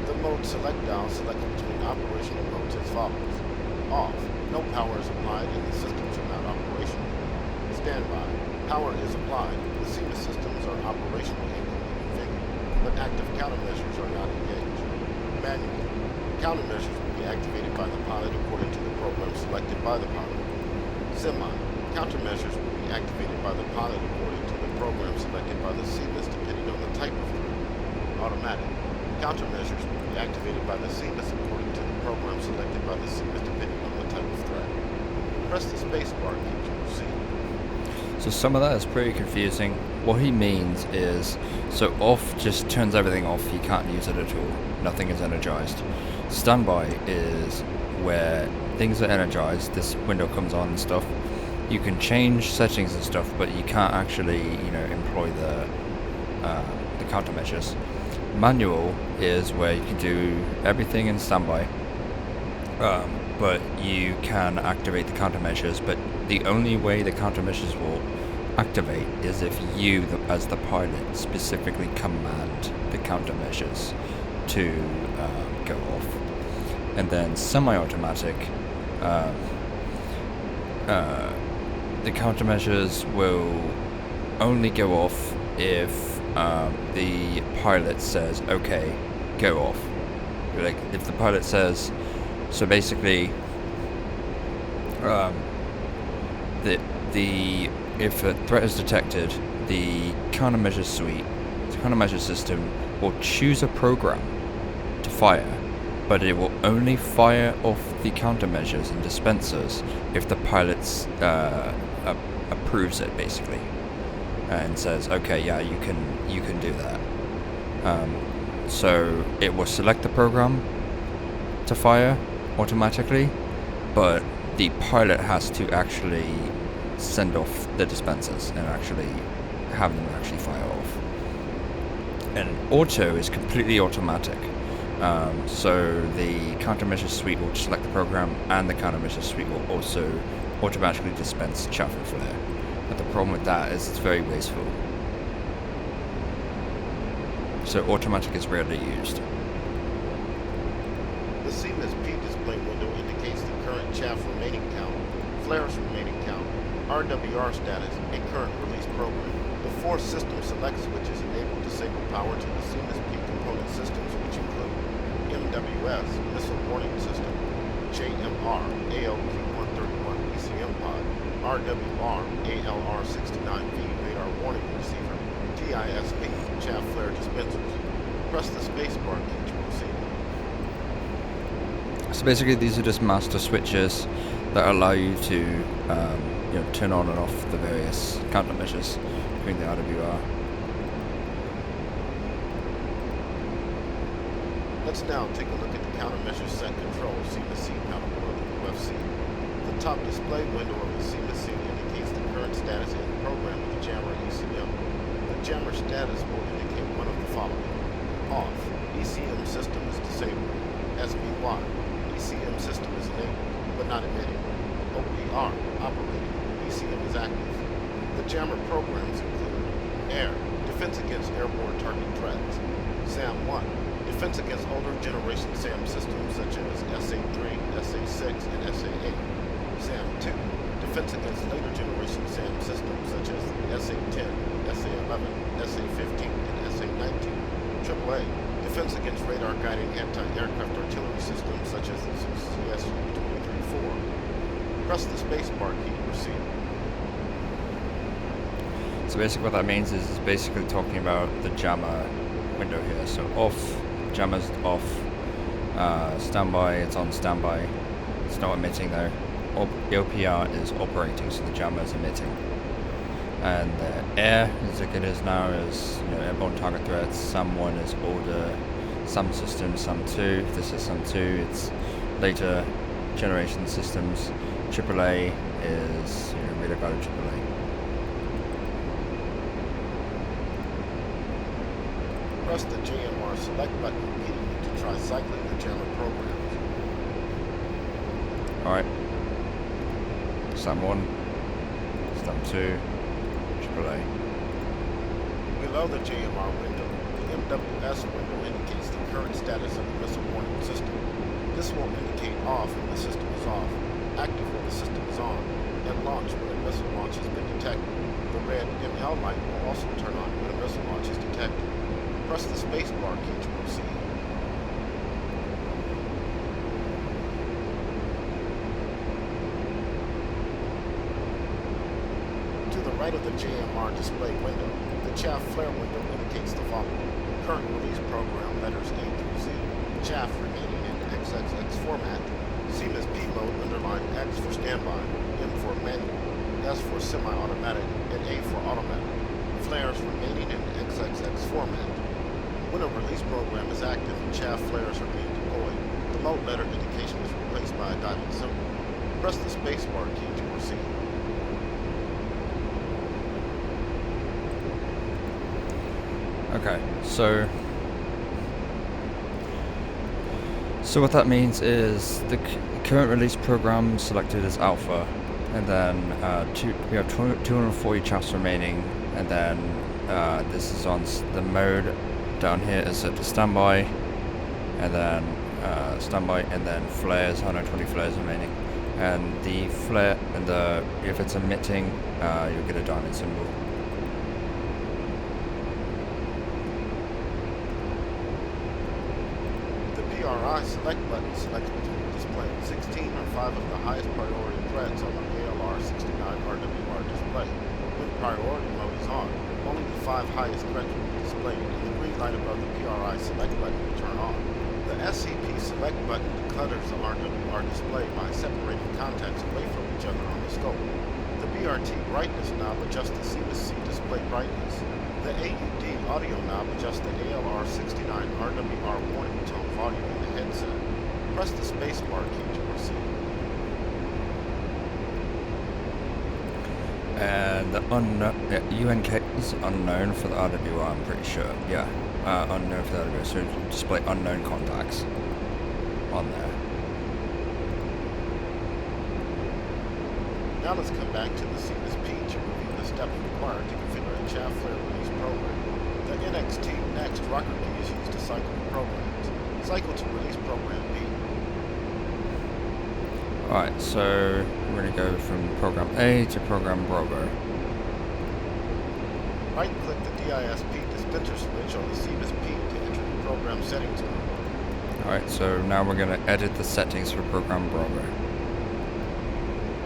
The mode select dial selects between operational modes as follows. Off, no power is applied and the systems are not operational. Standby, power is applied, the CMIS systems are operational and configured, but active countermeasures are not engaged. Manual, countermeasures will be activated by the pilot according to the program selected by the pilot. Semi, countermeasures will be activated by the pilot according to the program selected by the CMIS depending on the type of threat. Automatic, countermeasures will be activated by the CMIS according to the program selected by the CMIS depending on the type of threat. Press the spacebar key to proceed. So some of that is pretty confusing. What he means is, so off just turns everything off, you can't use it at all. Nothing is energized. Standby is where things are energized, this window comes on and stuff. You can change settings and stuff, but you can't actually, employ the countermeasures. Manual is where you can do everything in standby, but you can activate the countermeasures, but the only way the countermeasures will activate is if you, as the pilot, specifically command the countermeasures to go off. And then semi-automatic, the countermeasures will only go off if the pilot says, okay, go off. Like, if the pilot says, so basically, if a threat is detected, the countermeasure suite, the countermeasure system will choose a program to fire, but it will only fire off the countermeasures and dispensers if the pilot approves it, basically, and says, okay, yeah, you can do that. So it will select the program to fire automatically, but the pilot has to actually send off the dispensers and actually have them actually fire off. And auto is completely automatic. So the countermeasure suite will select the program, and the countermeasure suite will also automatically dispense chaff and flare. But the problem with that is it's very wasteful. So automatic is rarely used. The CMSP display window indicates the current chaff remaining count, flares remaining count, RWR status, and current release program. The 4 system select switches enable disable power to the CMSP component systems, which include MWS, Missile Warning System, JMR, ALQ-131 ECM pod, RWR, ALR-69V radar warning receiver, TISP, chaff flare dispensers. Press the spacebar key to proceed. So basically, these are just master switches that allow you to turn on and off the various countermeasures between the RWR. Let's now take a look at the countermeasure set control CMSC counterpart UFC. The top display window of the CMSC indicates the current status in the program of the jammer ECM. The jammer status will indicate one of the following. Off. ECM system is disabled. SBY. ECM system is enabled, but not emitting. OPR. Operating. ECM is active. The jammer programs include Air. Defense against airborne target threats. SAM-1. Defense against older generation SAM systems such as SA-3, SA-6, and SA-8. SAM-2. Defense against later generation SAM systems such as SA-10, SA-11, SA-15, and SA-19. AAA. Defense against radar-guided anti-aircraft artillery systems such as the CSU-23-4. Press the spacebar key to proceed. So basically what that means is it's basically talking about the jammer window here. So off, jammer's off, standby, it's on standby. It's not emitting though. The OPR is operating, so the jammer is emitting. And the air, as it is now, is airborne target threats. SAM-1 is older SAM systems, SAM-2. This is SAM-2. It's later generation systems. AAA is radar guided AAA. Press the JMR select button repeatedly to try cycling the jammer programs. Alright. SAM-1, SAM-2, AAA. Below the JMR window, the MWS window indicates the current status of the missile warning system. This will indicate off when the system is off, active when the system is on, and launch when a missile launch has been detected. The red ML light will also turn on when a missile launch is detected. Press the spacebar key to proceed. To the right of the JMR display window, the chaff flare window indicates the following. Current release program letters A through Z. Chaff remaining in XXX format. CMSP mode underline X for standby, M for manual, S for semi-automatic, and A for automatic. Flares remaining in XXX format. When a release program is active and chaff flares are being deployed, the mode letter indication is replaced by a dotted symbol. Press the spacebar key to proceed. Okay, so what that means is the current release program selected as alpha, and then we have 240 chaffs remaining, and then this is on the mode down here is set to standby, and then flares, 120 flares remaining, and the flare and if it's emitting, you'll get a diamond symbol. PRI select button selects between displaying 16 or 5 of the highest priority threats on the ALR-69 RWR display. When priority mode is on, only the 5 highest threats will be displayed, and the green light above the PRI select button will turn on. The SCP select button declutters the RWR display by separating contacts away from each other on the scope. The BRT brightness knob adjusts the CMSC display brightness. The AUD audio knob adjusts the ALR-69 RWR warning tone volume in the headset. Press the spacebar key to proceed. And the UNK is unknown for the RWR, I'm pretty sure. Yeah. unknown for that, so display unknown contacts on there. Now let's come back to the CMSP to review the steps required to configure a chaff flare release program. The NXT next rocker key is used to cycle the programs. Cycle to release program B. Alright, so we're going to go from program A to program Bravo. Right-click the DISP dispenser switch on the CMSP to enter the program settings menu. Alright, so now we're going to edit the settings for program Bravo.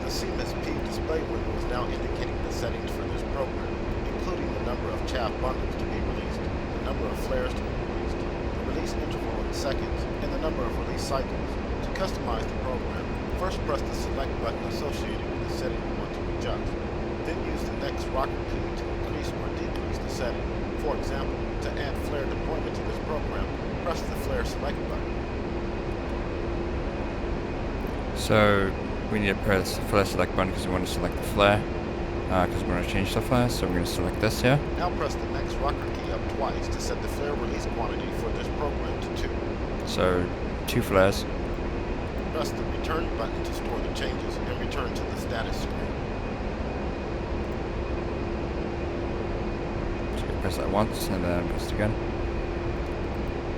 The CMSP display window is now indicating the settings for this program, including the number of chaff bundles to be released, the number of flares to be released, the release interval in seconds, and the number of release cycles. To customize the program, first press the select button associated with the setting you want to adjust. Then use the next rocker key to increase or decrease the setting. For example, to add flare deployment to this program, press the flare select button. So we need to press the flare select button because we want to select the flare, because we want to change the flare, so we're going to select this here. Now press the next rocker key up twice to set the flare release quantity for this program to 2. So 2 flares. Press the return button to store the changes and return to the status screen. So we press that once and then press it again.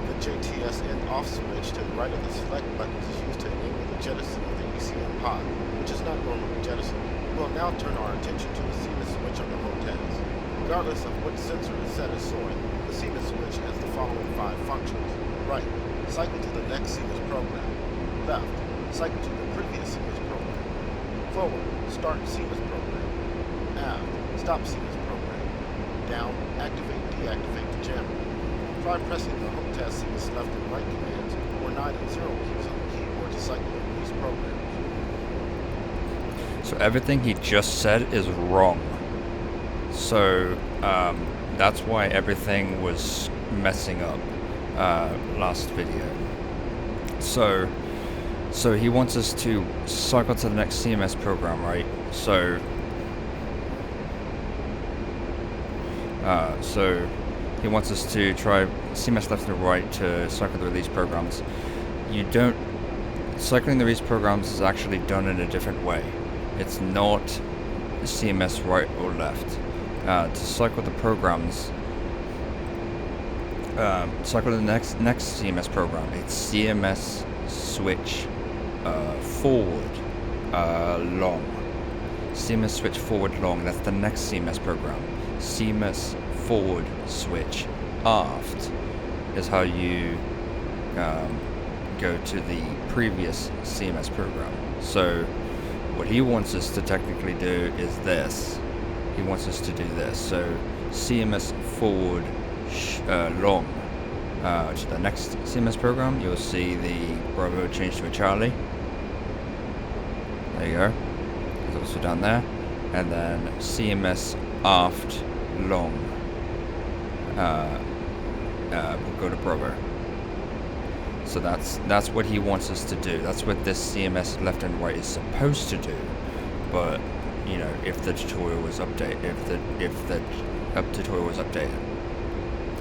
The JTS and off switch to the right of the select buttons is used to enable the jettison of the ECM pod, which is not normally jettisoned. We'll now turn our attention to the CMS switch on the rotas. Regardless of which sensor is set as soaring, the CMS switch has the following 5 functions. Right, cycle to the next CMS program. Left, cycle to the previous CMS program. Forward, start CMS program. Aft, stop CMS program. Down, activate, deactivate the jammer. Try pressing the HomeTask CMS left and right commands, or 9 and 0 keys on the keyboard to cycle the release program. So everything he just said is wrong. So that's why everything was messing up last video. So he wants us to cycle to the next CMS program, right? So he wants us to try CMS left and right to cycle the release programs. Cycling the release programs is actually done in a different way. It's not CMS right or left. To cycle the programs, cycle the next CMS program, it's CMS switch forward long. CMS switch forward long, that's the next CMS program. CMS forward switch aft is how you go to the previous CMS program. So what he wants us to technically do is this. He wants us to do this. So CMS forward long to the next CMS program. You'll see the Bravo change to a Charlie. There you go. It's also down there. And then CMS aft long. We'll go to Bravo. So that's what he wants us to do. That's what this CMS left and right is supposed to do. But you know, if the tutorial was updated, if the tutorial was updated.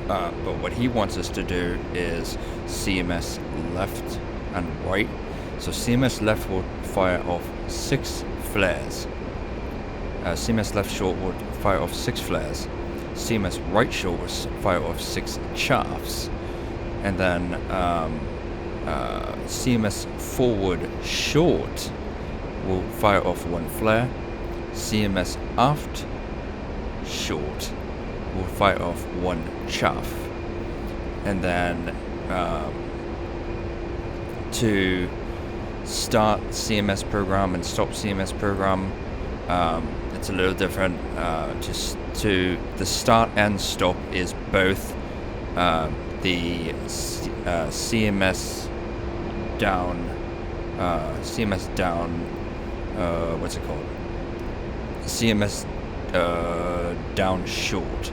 But what he wants us to do is CMS left and right. So CMS left will fire off 6 flares. CMS left short would fire off 6 flares. CMS right short will fire off 6 chaffs. And then CMS forward short will fire off 1 flare. CMS aft short will fire off 1 chaff. And then to start CMS program and stop CMS program, it's a little different. To the start and stop is both the CMS down, what's it called? CMS down short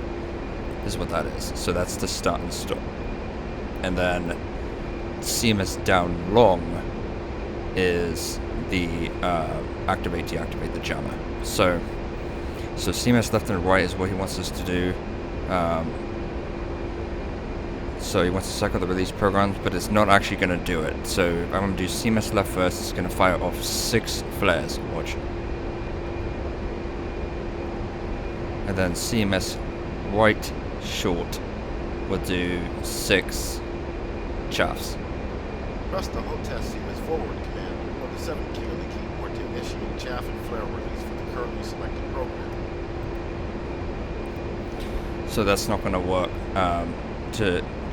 is what that is. So that's the start and stop. And then CMS down long is the activate, deactivate the jammer. So CMS left and right is what he wants us to do. So he wants to cycle the release programs, but it's not actually going to do it. So I'm going to do CMS left first. It's going to fire off 6 flares. Watch. And then CMS right short will do 6 chaffs. Press the HOTAS CMS forward command or the 7 key on the keyboard to initiate chaff and flare release for the currently selected program. So that's not going to work.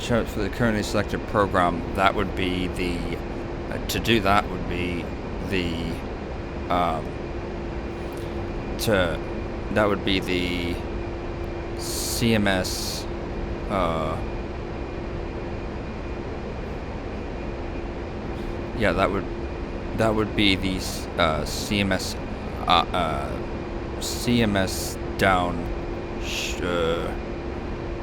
For the currently selected program, that would be the to do that would be the that would be the CMS yeah, that would be the CMS CMS down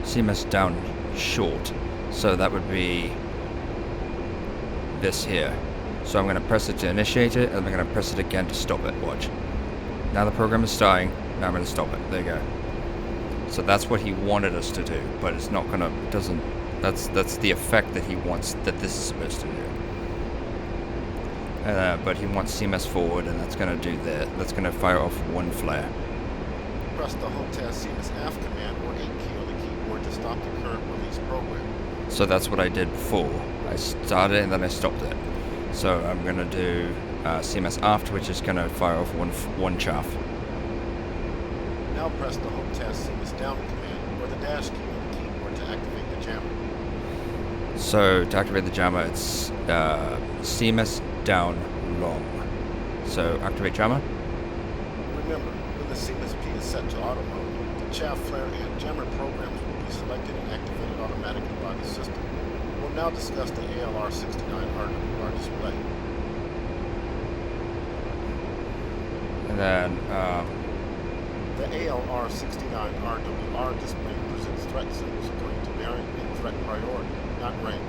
CMS down short. So that would be this here. So I'm going to press it to initiate it, and I'm going to press it again to stop it. Watch. Now the program is starting. Now I'm going to stop it. There you go. So that's what he wanted us to do, but it's not going to. That's the effect that he wants that this is supposed to do. But he wants CMS forward, and that's going to do that. That's going to fire off 1 flare. Press the HOTAS CMS AF command or 8 key on the keyboard to stop the current release program. So that's what I did before. I started it and then I stopped it. So I'm going to do CMS after, which is going to fire off one chaff. Now press the HOTAS CMS down command or the dash key on the keyboard to activate the jammer. So to activate the jammer, it's CMS down long. So activate jammer. Remember, when the CMS P is set to auto mode, the chaff, flare, and jammer programs will be selected and activated automatically by the system. We'll now discuss the ALR69 RWR display. And then The ALR69 RWR display presents threat symbols according to bearing and threat priority, not range.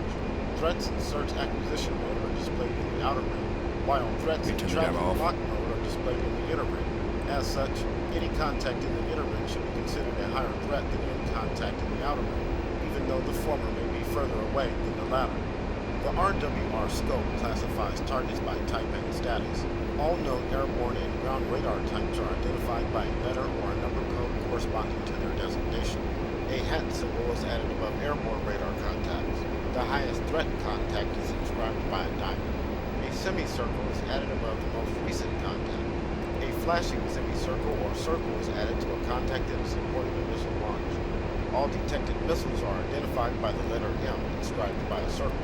Threats in search acquisition mode are displayed in the outer ring, while threats in traffic block mode are displayed in the inner ring. As such, any contact in the inner ring should be considered a higher threat than any contact in the outer ring, even though the former may be further away than the latter. The RWR scope classifies targets by type and status. All known airborne and ground radar types are identified by a letter or a number code corresponding to their designation. A hat symbol is added above airborne radar contacts. The highest threat contact is inscribed by a diamond. A semicircle is added above the most recent contact. A flashing semicircle or circle is added to a contact that is supporting a missile launch. All detected missiles are identified by the letter M inscribed by a circle.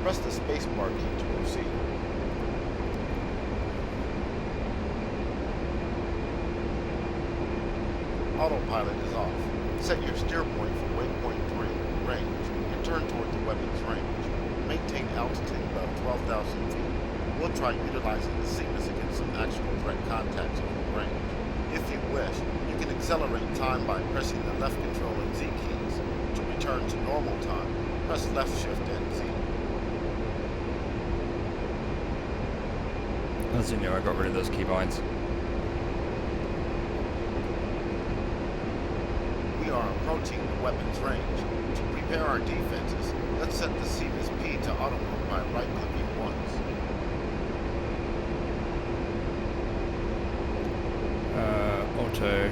Press the spacebar key to proceed. Autopilot is off. Set your steer point for waypoint 3, range, and turn toward the weapon's range. Maintain altitude above 12,000 feet. We'll try utilizing the CMS against some actual threat contacts over range. If you wish, you can accelerate time by pressing the left control and Z keys. To return to normal time, press left shift and Z. as you know, I got rid of those keybinds. We are approaching the weapon's range. To prepare our defenses, let's set the CMS P to auto mode by right-clicking once. Auto.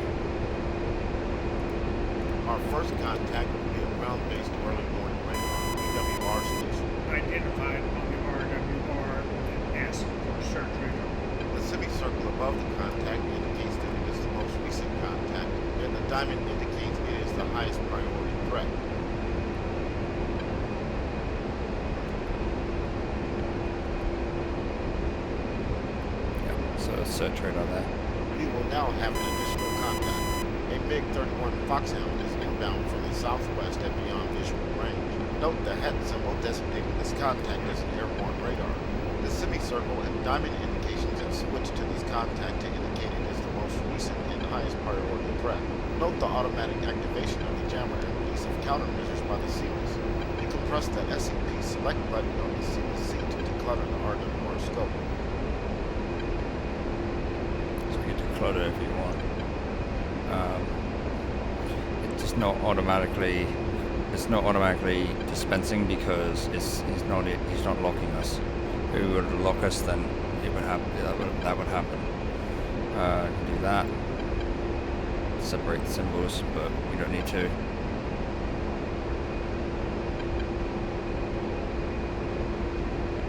Our first contact will be a ground-based early morning radar EWR station. Identified on the RWR with an S for search radar. The semicircle above the contact indicates that it is the most recent contact, and the diamond indicates it is the highest priority threat. Yeah, so search radar there. We will now have an additional contact. A MiG-31 Foxhound is inbound from the southwest at beyond visual range. Note the hat symbol designating this contact as an airborne radar. The semicircle and diamond indications have switched to this contact to indicate it is the most recent and highest priority threat. Note the automatic activation of the jammer and release of countermeasures by the CMS. You can press the SCP select button on the CMS seat to declutter the RWR scope. So you can declutter if you want. It does not automatically it's not automatically dispensing because he's not locking us. If he would lock us, then it would happen. That would happen. I can do that. Separate the symbols, but we don't need to.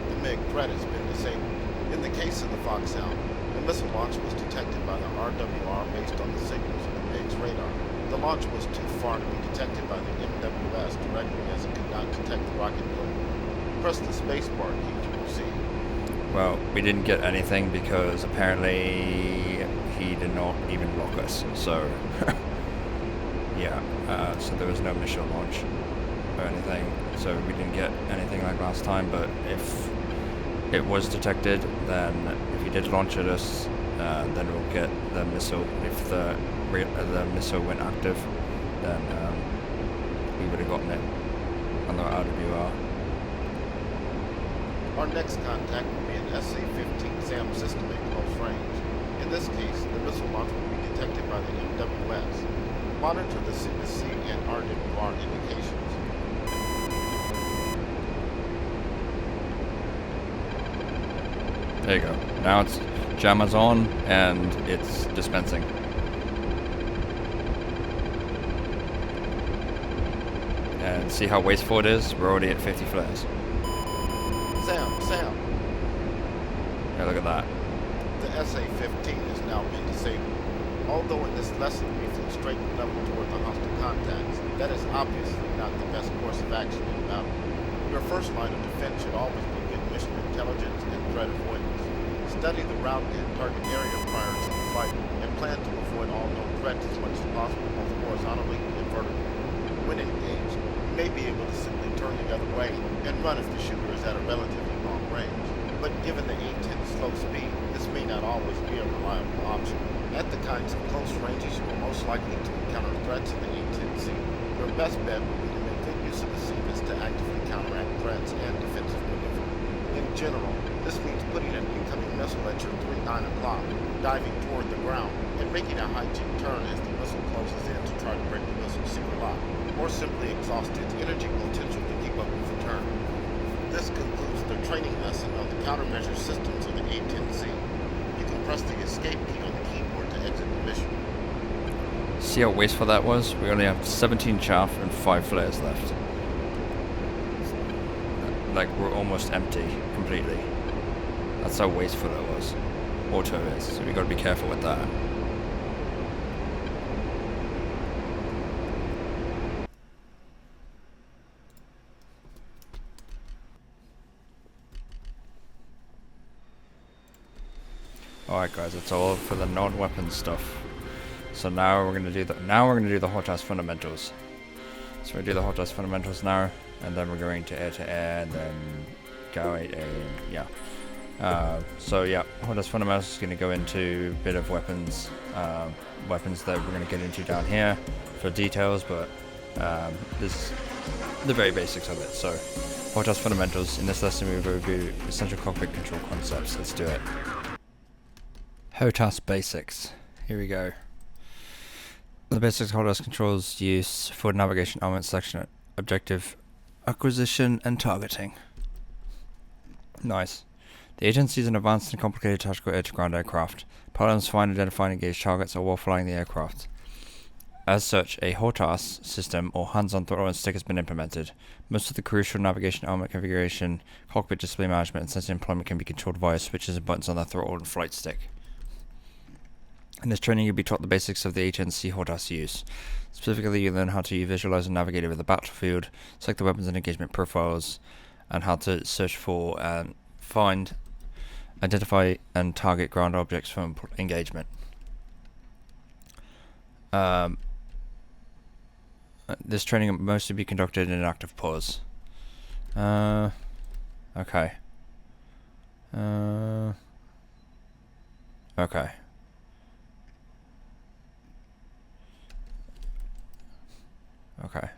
The MiG threat has been disabled. In the case of the Foxhound, the missile launch was detected by the RWR based on the signals of the MiG's radar. The launch was too far to be detected by the MWS directly as it could not detect the rocket motor. Press the spacebar key to proceed. Well, we didn't get anything because apparently he did not even lock us. So, yeah. So there was no missile launch or anything. So we didn't get anything like last time. But if it was detected, then if he did launch at us, then we'll get the missile. If the missile went active, then we would have gotten it on the RWR. Our next contact will be an SA-15 SAM system at close range. In this case, the missile launch will be detected by the MWS. Monitor the C-to-C and RWR indications. There you go. Now it's jammer's on and it's dispensing. And see how wasteful it is? We're already at 50 flares. Sam! Yeah, look at that. The SA-15 has now been disabled. Although in this lesson we flew straight and level toward the hostile contacts, that is obviously not the best course of action in battle. Your first line of defense should always be good mission intelligence and threat avoidance. Study the route and target area prior to the flight, and plan to avoid all known threats as much as possible, both horizontally and vertically. When engaged, you may be able to simply turn the other way and run if the shooter is at a relatively long range. But given the A-10's slow speed, this may not always be a reliable option. At the kinds of close ranges you are most likely to encounter threats in the A-10C, your best bet would be to make good use of the CVIS to actively counteract threats and defensive maneuver. In general, this means putting an incoming missile at your 9 o'clock, diving toward the ground, and making a high-jump turn as the missile closes in to try to break the missile's secret lock, or simply exhaust its energy potential to keep up with the turn. This concludes the training lesson on the countermeasure systems of the A-10C. You can press the escape key on the keyboard to exit the mission. See how wasteful that was? We only have 17 chaff and 5 flares left. Like, we're almost empty completely. That's how wasteful that was. Auto is, so we gotta be careful with that. Alright guys, that's all for the non-weapon stuff. So now we're gonna do the hot house fundamentals. So we do the hot house fundamentals now, and then we're going to air, and then go and yeah. So yeah, hot house fundamentals is gonna go into a bit of weapons, weapons that we're gonna get into down here for details, but this is the very basics of it. So hot house fundamentals. In this lesson, we will review essential cockpit control concepts. Let's do it. HOTAS basics. Here we go. The basics of HOTAS controls use for navigation, armament selection, objective acquisition, and targeting. Nice. The A-10C is an advanced and complicated tactical air-to-ground aircraft. Pilots find, identify, and engage targets while flying the aircraft. As such, a HOTAS system, or hands-on throttle and stick, has been implemented. Most of the crucial navigation, armament configuration, cockpit display management, and sensor employment can be controlled via switches and buttons on the throttle and flight stick. In this training, you'll be taught the basics of the A-10C HOTAS use. Specifically, you'll learn how to visualize and navigate over the battlefield, select the weapons and engagement profiles, and how to search for and find, identify, and target ground objects for engagement. This training will mostly be conducted in an active pause. Okay. Okay. Okay.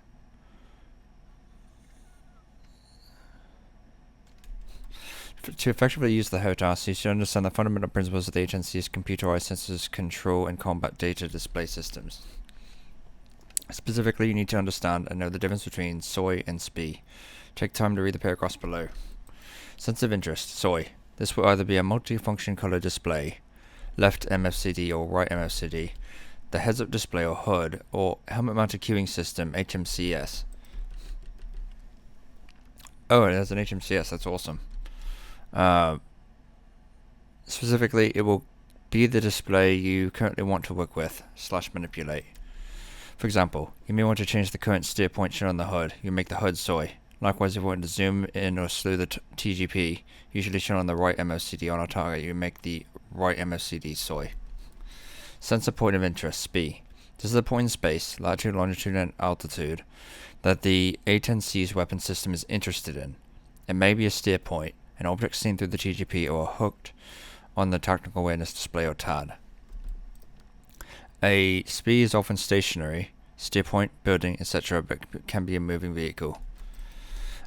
To effectively use the HOTAS, you should understand the fundamental principles of the A-10C's computerized sensors, control, and combat data display systems. Specifically, you need to understand and know the difference between soy and SPI. Take time to read the paragraphs below. Sense of interest, soy. This will either be a multi-function color display, left MFCD or right MFCD, the heads-up display or HUD, or helmet-mounted queuing system, HMCS. Oh, it has an HMCS, that's awesome. Specifically, it will be the display you currently want to work with / manipulate. For example, you may want to change the current steer point shown on the HUD. You make the HUD soy. Likewise, if you want to zoom in or slew the TGP, usually shown on the right MFCD on our target, you make the right MFCD soy. Sensor point of interest, SPI. This is a point in space, latitude, longitude, and altitude, that the A-10C's weapon system is interested in. It may be a steer point, an object seen through the TGP, or hooked on the tactical awareness display or TAD. A SPI is often stationary, steer point, building, etc., but can be a moving vehicle.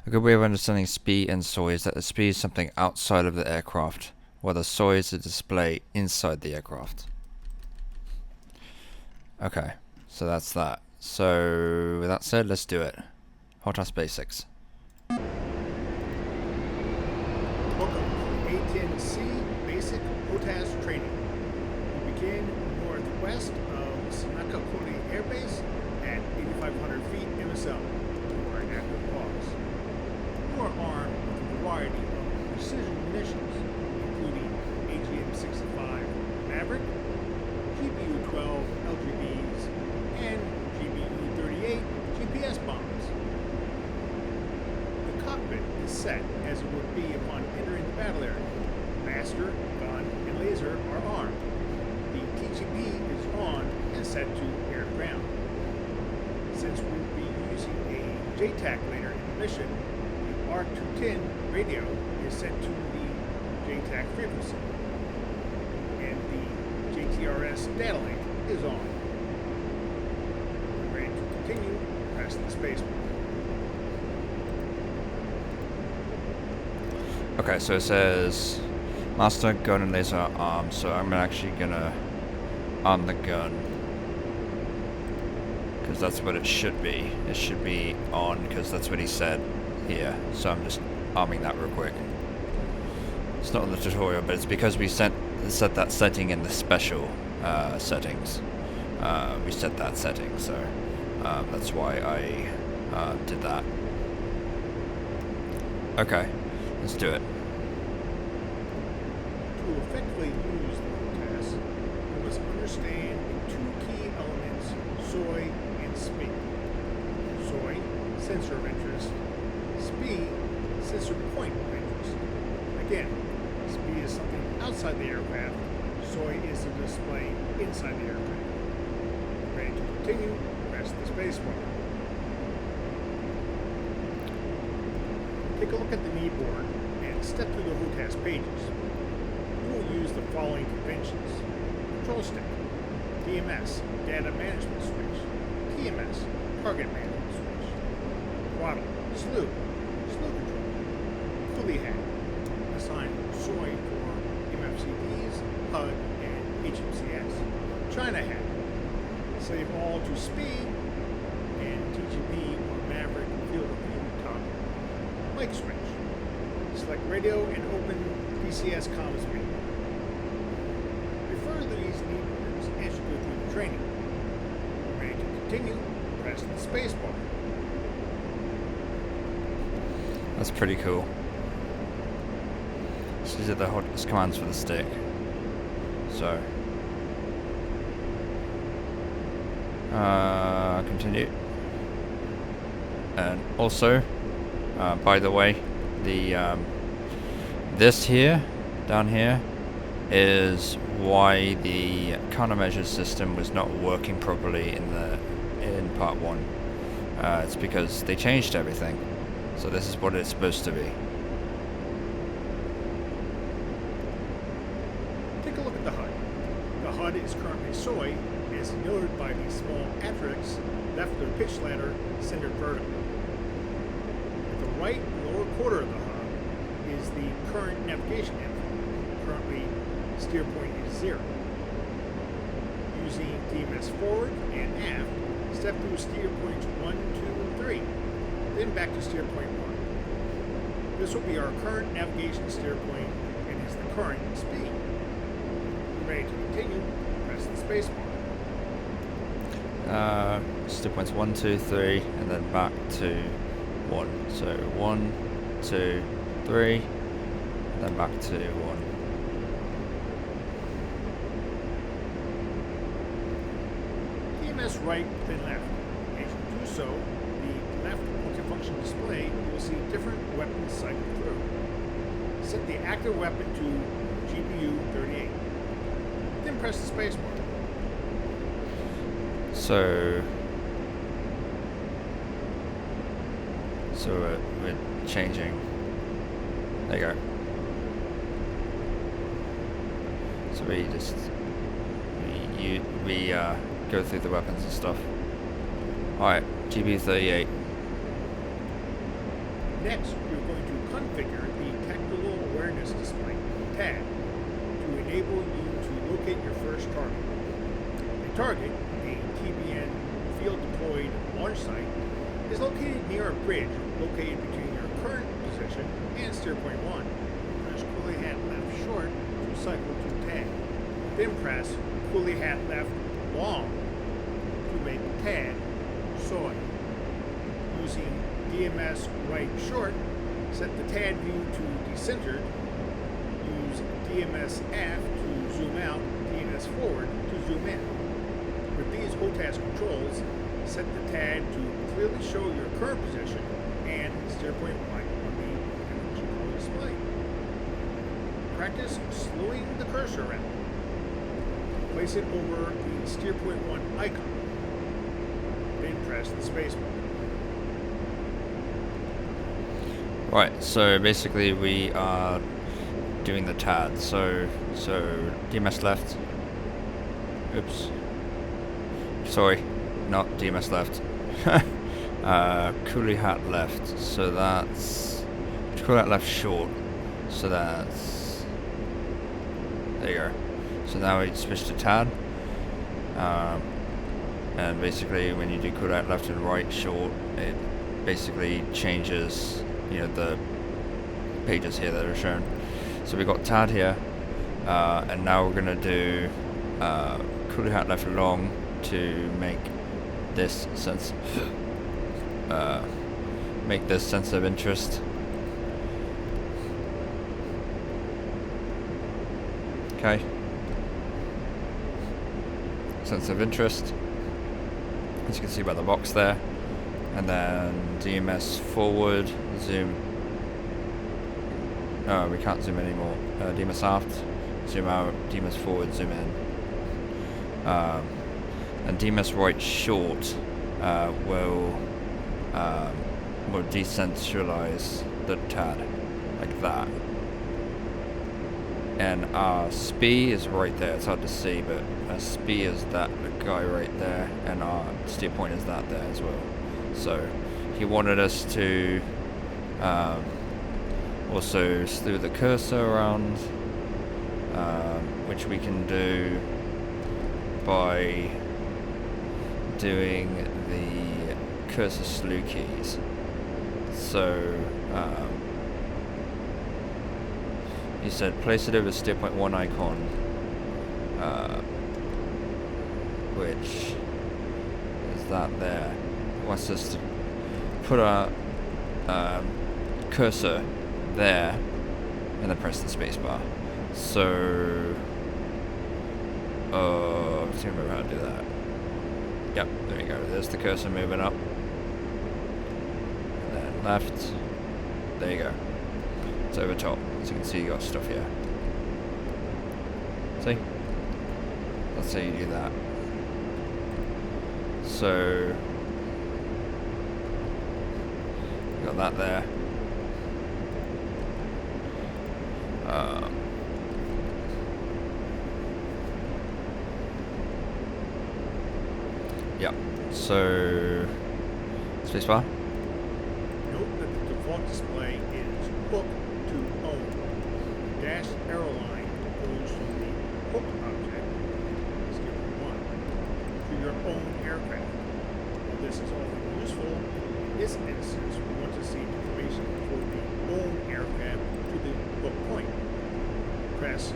A good way of understanding SPI and soy is that the SPI is something outside of the aircraft, while the soy is a display inside the aircraft. Okay, so that's that. So, with that said, let's do it. HOTAS Basics. Welcome to A-10C Basic HOTAS Training. We begin northwest of Senakakuri Air Base at 8,500 feet MSL. You are in active pause. You are armed with a variety of precision munitions, including AGM-65 Maverick, GBU-12 LGBs, and GBU-38 GPS bombs. The cockpit is set as it would be upon entering the battle area. Master, gun, and laser are armed. The TGP is on and set to air-to-ground. Since we will be using a JTAC later in the mission, the R210 radio is set to the JTAC frequency, and the JTRS data link is on. When ready to continue, press the space bar. Okay, so it says master, gun, and laser are armed, so I'm actually gonna arm the gun. Because that's what it should be. It should be on, because that's what he said here. So I'm just arming that real quick. It's not on the tutorial, but it's because we set that setting in the special settings. We set that setting, so that's why I did that. Okay, let's do it. To effectively use the HOTAS, you must understand the two key elements, soy and SPI. Soy, sensor of interest. SPI, sensor point of interest. Again, SPI is something outside the aircraft. Soy is the display inside the aircraft. Ready to continue, press the space bar. Take a look at the knee board and step through the HOTAS pages. You will use the following conventions: control stick, DMS, data management switch, TMS, target management switch, throttle, slew control, coolie hat, assign soy for MFCDs, HUD, and HMCS, China hat, save all to SPI, and TGP or Maverick field of view toggle, mic switch, select radio and open PCS comms menu. Refer to these knee boards as you go through the training. Ready to continue, press the space bar. That's pretty cool. So these are the HOTAS commands for the stick. So, continue. And also, by the way, the this here, down here, is why the countermeasure system was not working properly in part 1. It's because they changed everything. So this is what it's supposed to be. Take a look at the HUD. The HUD is currently soy, as denoted by the small asterisk left of the pitch ladder centered vertically. At the right lower quarter of the HUD is the current navigation info. Currently, steer point is 0. Using DMS forward and aft, Step through steer points 1, 2, 3. Then back to steer point 1. This will be our current navigation steer point and is the current speed. Ready to continue, press the space bar. Steer points 1, 2, 3, and then back to 1. So 1, 2, 3, and then back to 1. TMS right, then left. As you do so, the left multifunction display will see different weapons cycle through. Set the active weapon to GPU 38. Then press the space bar. So we're changing. There you go. So we just we go through the weapons and stuff. Alright, GPU 38. Next, you're going to configure the Tactical Awareness Display, TAD, to enable you to locate your first target. The target, a TBN field-deployed launch site, is located near a bridge located between your current position and steer point 1. Press coolie hat left short to cycle to TAD. Then press coolie hat left long to make TAD soy. Using DMS right short, set the TAD view to decentered. Use DMS aft to zoom out, DMS forward to zoom in. With these HOTAS controls, set the TAD to clearly show your current position and steer point light on the navigation control display. Practice slowing the cursor around. Place it over the steer point 1 icon. Then press the space bar. Right, so basically we are doing the TAD. So DMS left. Oops. Sorry, not DMS left. Coolie hat left. So that's coolie hat left short. So that's there you go. So now we switch to TAD. And basically when you do coolie hat left and right short, it basically changes, you know, the pages here that are shown. So we got TAD here, and now we're gonna do coolie hat left long to make this sense of interest. Okay. Sense of interest, as you can see by the box there. And then DMS forward, zoom. No, we can't zoom anymore. DMS aft, zoom out. DMS forward, zoom in. And DMS right short will decentralize the TAD like that. And our SPI is right there. It's hard to see, but our SPI is that guy right there, and our steer point is that there as well. So he wanted us to also slew the cursor around, which we can do by doing the cursor slew keys. So he said place it over steer point 1 icon, which is that there. Wants us to put our cursor there and then press the spacebar. So I'm just gonna remember how to do that. Yep, there we go. There's the cursor moving up. And then left. There you go. It's over top. As you can see, you got stuff here. See? Let's say you do that. So you got that there. Yeah. So spacebar. Note that the default display is hook to own. The dashed arrow line goes from the hook object, skip 1, to your own aircraft. this is often useful, in this instance we want to see information for the own aircraft to the hook point. Press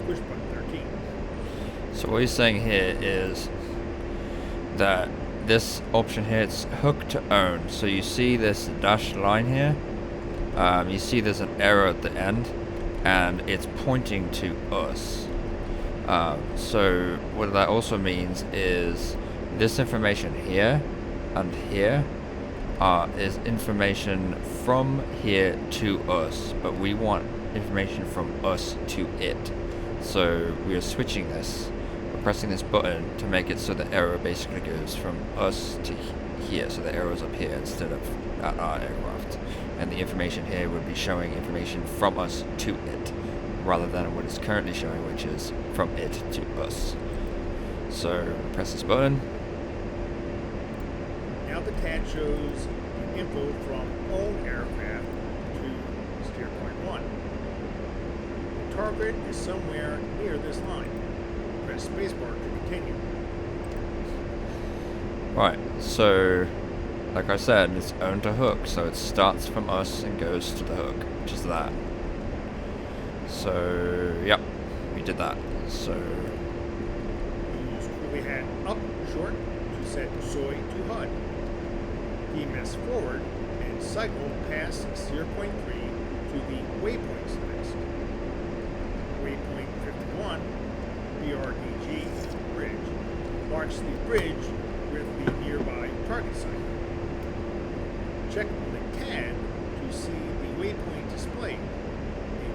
push button 13. So what he's saying here is that this option here, it's hook to own. So you see this dashed line here. You see there's an arrow at the end, and it's pointing to us. So what that also means is this information here and here is information from here to us, but we want information from us to it. So we are switching this. We're pressing this button to make it so the arrow basically goes from us to here. So the arrow's up here instead of at our aircraft. And the information here would be showing information from us to it, rather than what it's currently showing, which is from it to us. So press this button. Now the TAD shows the info from own aircraft to steer point 1. The target is somewhere near this line. Press spacebar to continue. Right, so like I said, it's owned to hook, so it starts from us and goes to the hook, which is that. So, yep, we did that. So, Use coolie hat up short to set soy to HUD. DMS forward and cycle past steer point 3 to the waypoints list. Waypoint 51, BRDG bridge, marks the bridge with the nearby target site. Check on the CAD to see the waypoint displayed, a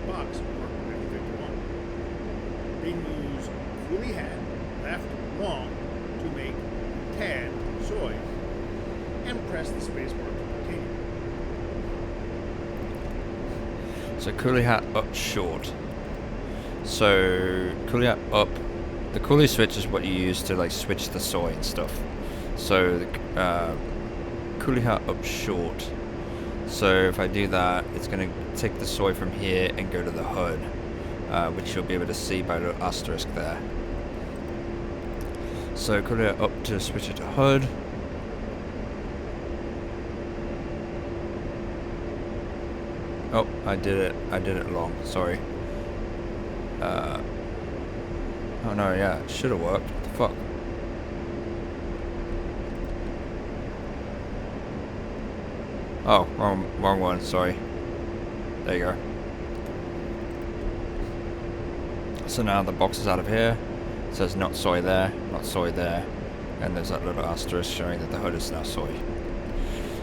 box marked with 51. Then use coolie hat left long to make CAD soy, and press the spacebar to continue. so coolie hat up short. So coolie hat up. The coolie switch is what you use to like switch the soy and stuff. So the coolie hat up short. So if I do that, it's going to take the soy from here and go to the HUD, which you'll be able to see by the asterisk there. So coolie hat up to switch it to HUD. Oh, I did it wrong, sorry. Oh no, yeah, it should have worked. What the fuck? Oh, wrong one, sorry. There you go. So now the box is out of here. It says not soy there, and there's that little asterisk showing that the HUD is now soy.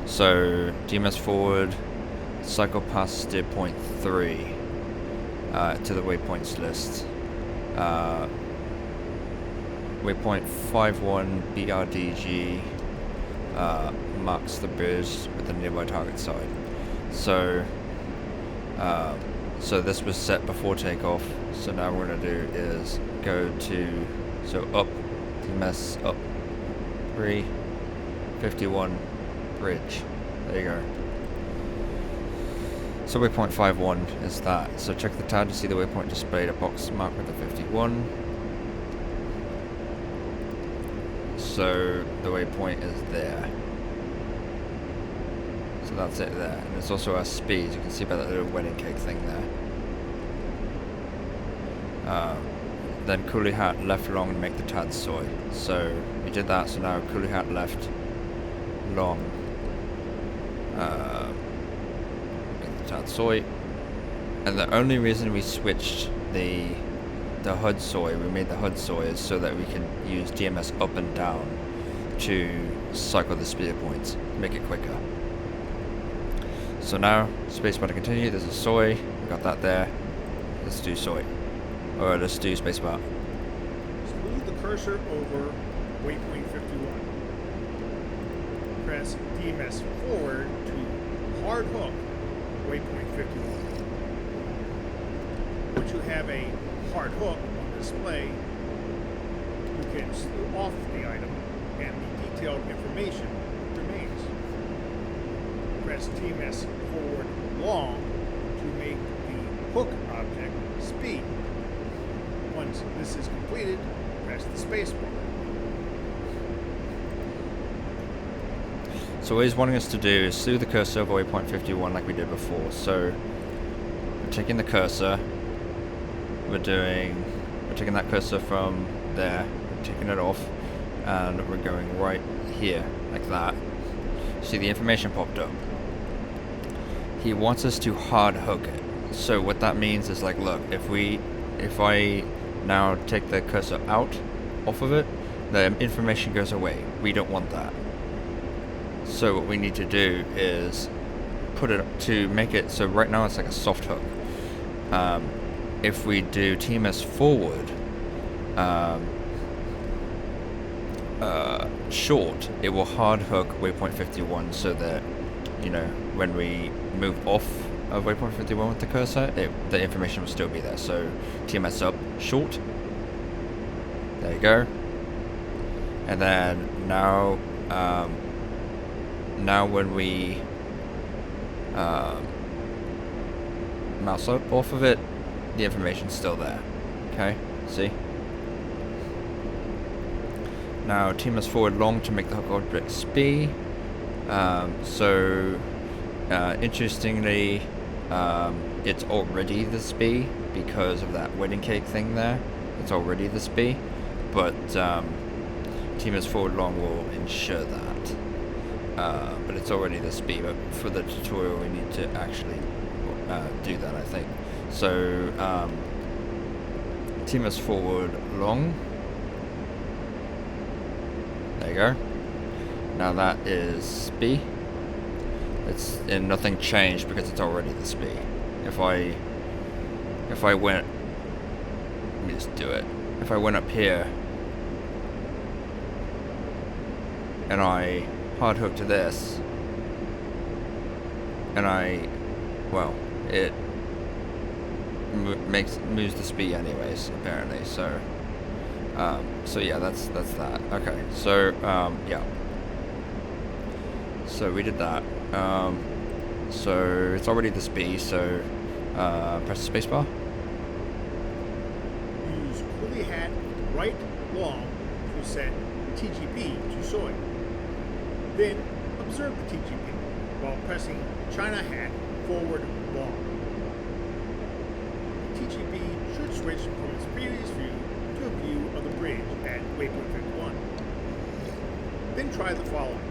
So DMS forward, cycle past steer point 3 to the waypoints list. Waypoint 51 BRDG marks the bridge with the nearby target site. So so this was set before takeoff. So now what we're gonna do is go to up DMS up 351 bridge. There you go. So waypoint 51 is that. So check the TAD to see the waypoint displayed, a box marked with the 51. So the waypoint is there. So that's it there. And it's also our speed. You can see by that little wedding cake thing there. Then coolie hat left long and make the TAD soy. So we did that, so now coolie hat left long. Make the TAD soy. And the only reason we switched the HUD soy, we made the HUD soy, is so that we can use DMS up and down to cycle the spear points, make it quicker. So now, spacebar to continue, there's a soy, we got that there. Let's do soy. Or let's do spacebar. Smooth the cursor over waypoint 51. Press DMS forward to hard hook waypoint 51. Once you have a hard hook on display, you can slew off the item and the detailed information remains. Press DMS forward long to make the hook object speed. Once this is completed, press the space bar. So what he's wanting us to do is slew the cursor over waypoint 51 like we did before. So we're taking the cursor, we're taking that cursor from there, we're taking it off, and we're going right here, like that. See, the information popped up. He wants us to hard hook it. So what that means is, like, look, if I now take the cursor out off of it, the information goes away. We don't want that. So what we need to do is put it to make it so right now it's like a soft hook. If we do TMS forward short, it will hard hook waypoint 51 so that, you know, when we move off of waypoint 51 with the cursor, the information will still be there. So TMS up short. There you go. And then now when we mouse up off of it, the information's still there. Okay, see? Now TMS forward long to make the hook object SPI. Interestingly, it's already the SPI because of that wedding cake thing there. It's already the SPI, but TMS forward long will ensure that. But it's already the SPI, but for the tutorial we need to actually do that, I think. So TMS forward long. There you go. Now that is SPI. And nothing changed because it's already the SPI. If I went, let me just do it. If I went up here and I hard hook to this, and it moves the SPI anyways, apparently. So yeah, that's that. Okay, so yeah. So we did that. So it's already the SPI, so press the spacebar. Use coolie hat right long to set TGP to soy. Then observe the TGP while pressing China hat forward long. The TGP should switch from its previous view to a view of the bridge at waypoint 51. Then try the following.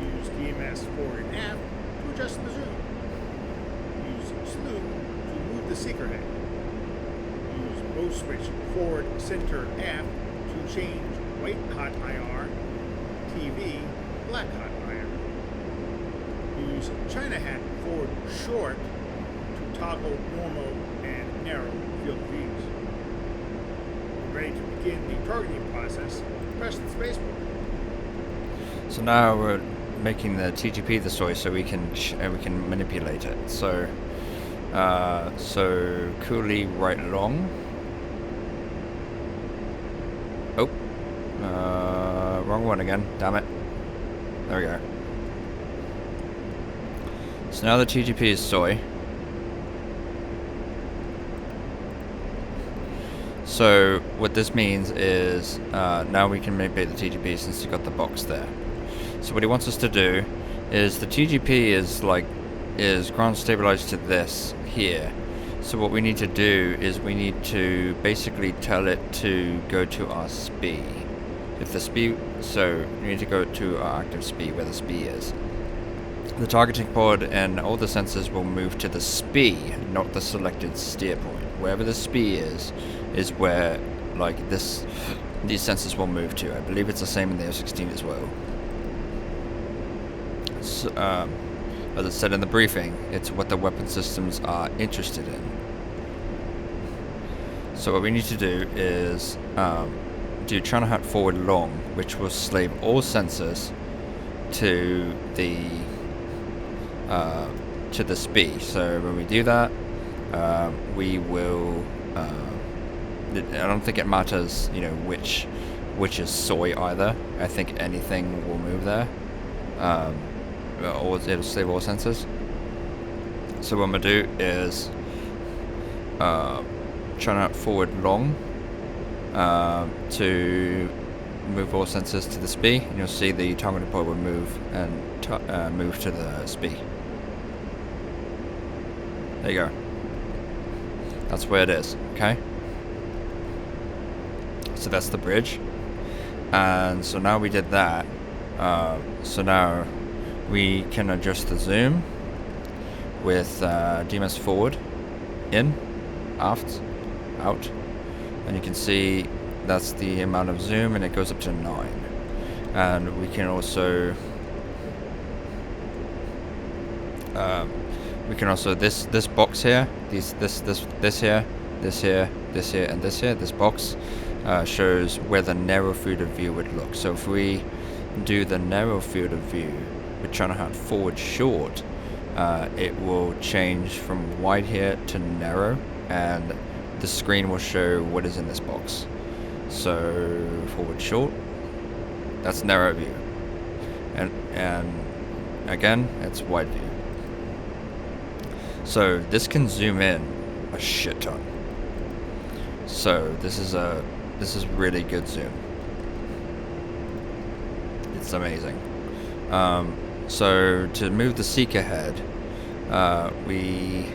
Use TMS forward and aft to adjust the zoom. Use slew to move the seeker head. Use bow switch forward, center, aft to change white hot IR, TV, black hot IR. Use China hat forward short to toggle normal and narrow field of views. Ready to begin the targeting process, press the spacebar. So now we're making the TGP the soy so we can manipulate it. So coolie right long. Oh, wrong one again. Damn it. There we go. So now the TGP is soy. So what this means is now we can manipulate the TGP since you've got the box there. So what he wants us to do is the TGP is ground stabilized to this here. So what we need to do is we need to basically tell it to go to our SPI. If the SPI, so we need to go to our active SPI where the SPI is. The targeting pod and all the sensors will move to the SPI, not the selected steer point. Wherever the SPI is where these sensors will move to. I believe it's the same in the F-16 as well. So, as I said in the briefing, it's what the weapon systems are interested in. So what we need to do is do China hat forward long, which will slave all sensors to the SPI. So when we do that, we will. I don't think it matters, you know, which is soy either. I think anything will move there. Or it'll save all sensors. So what I'm gonna do is China forward long to move all sensors to the SPI, and you'll see the targeting pod will move and move to the SPI. There you go. That's where it is, okay? So that's the bridge. And so now we did that. So now we can adjust the zoom with DMS forward, in, aft, out. And you can see that's the amount of zoom, and it goes up to 9. And we can also this box here, this here, this here, this here, and this here, this box shows where the narrow field of view would look. So if we do the narrow field of view, we're trying to have forward short, it will change from wide here to narrow, and the screen will show what is in this box. So forward short, that's narrow view, and again it's wide view. So this can zoom in a shit ton. So this is really good zoom. It's amazing. So to move the seeker head, we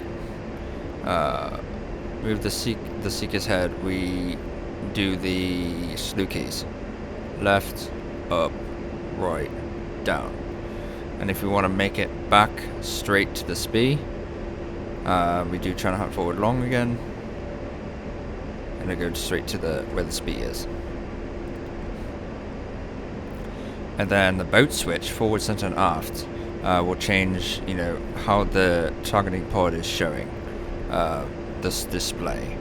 move the seeker's head. We do the slew keys: left, up, right, down. And if we want to make it back straight to the SPI, we do try to hunt forward long again, and it goes straight to where the SPI is. And then the boat switch, forward, center, and aft, will change, how the targeting pod is showing this display.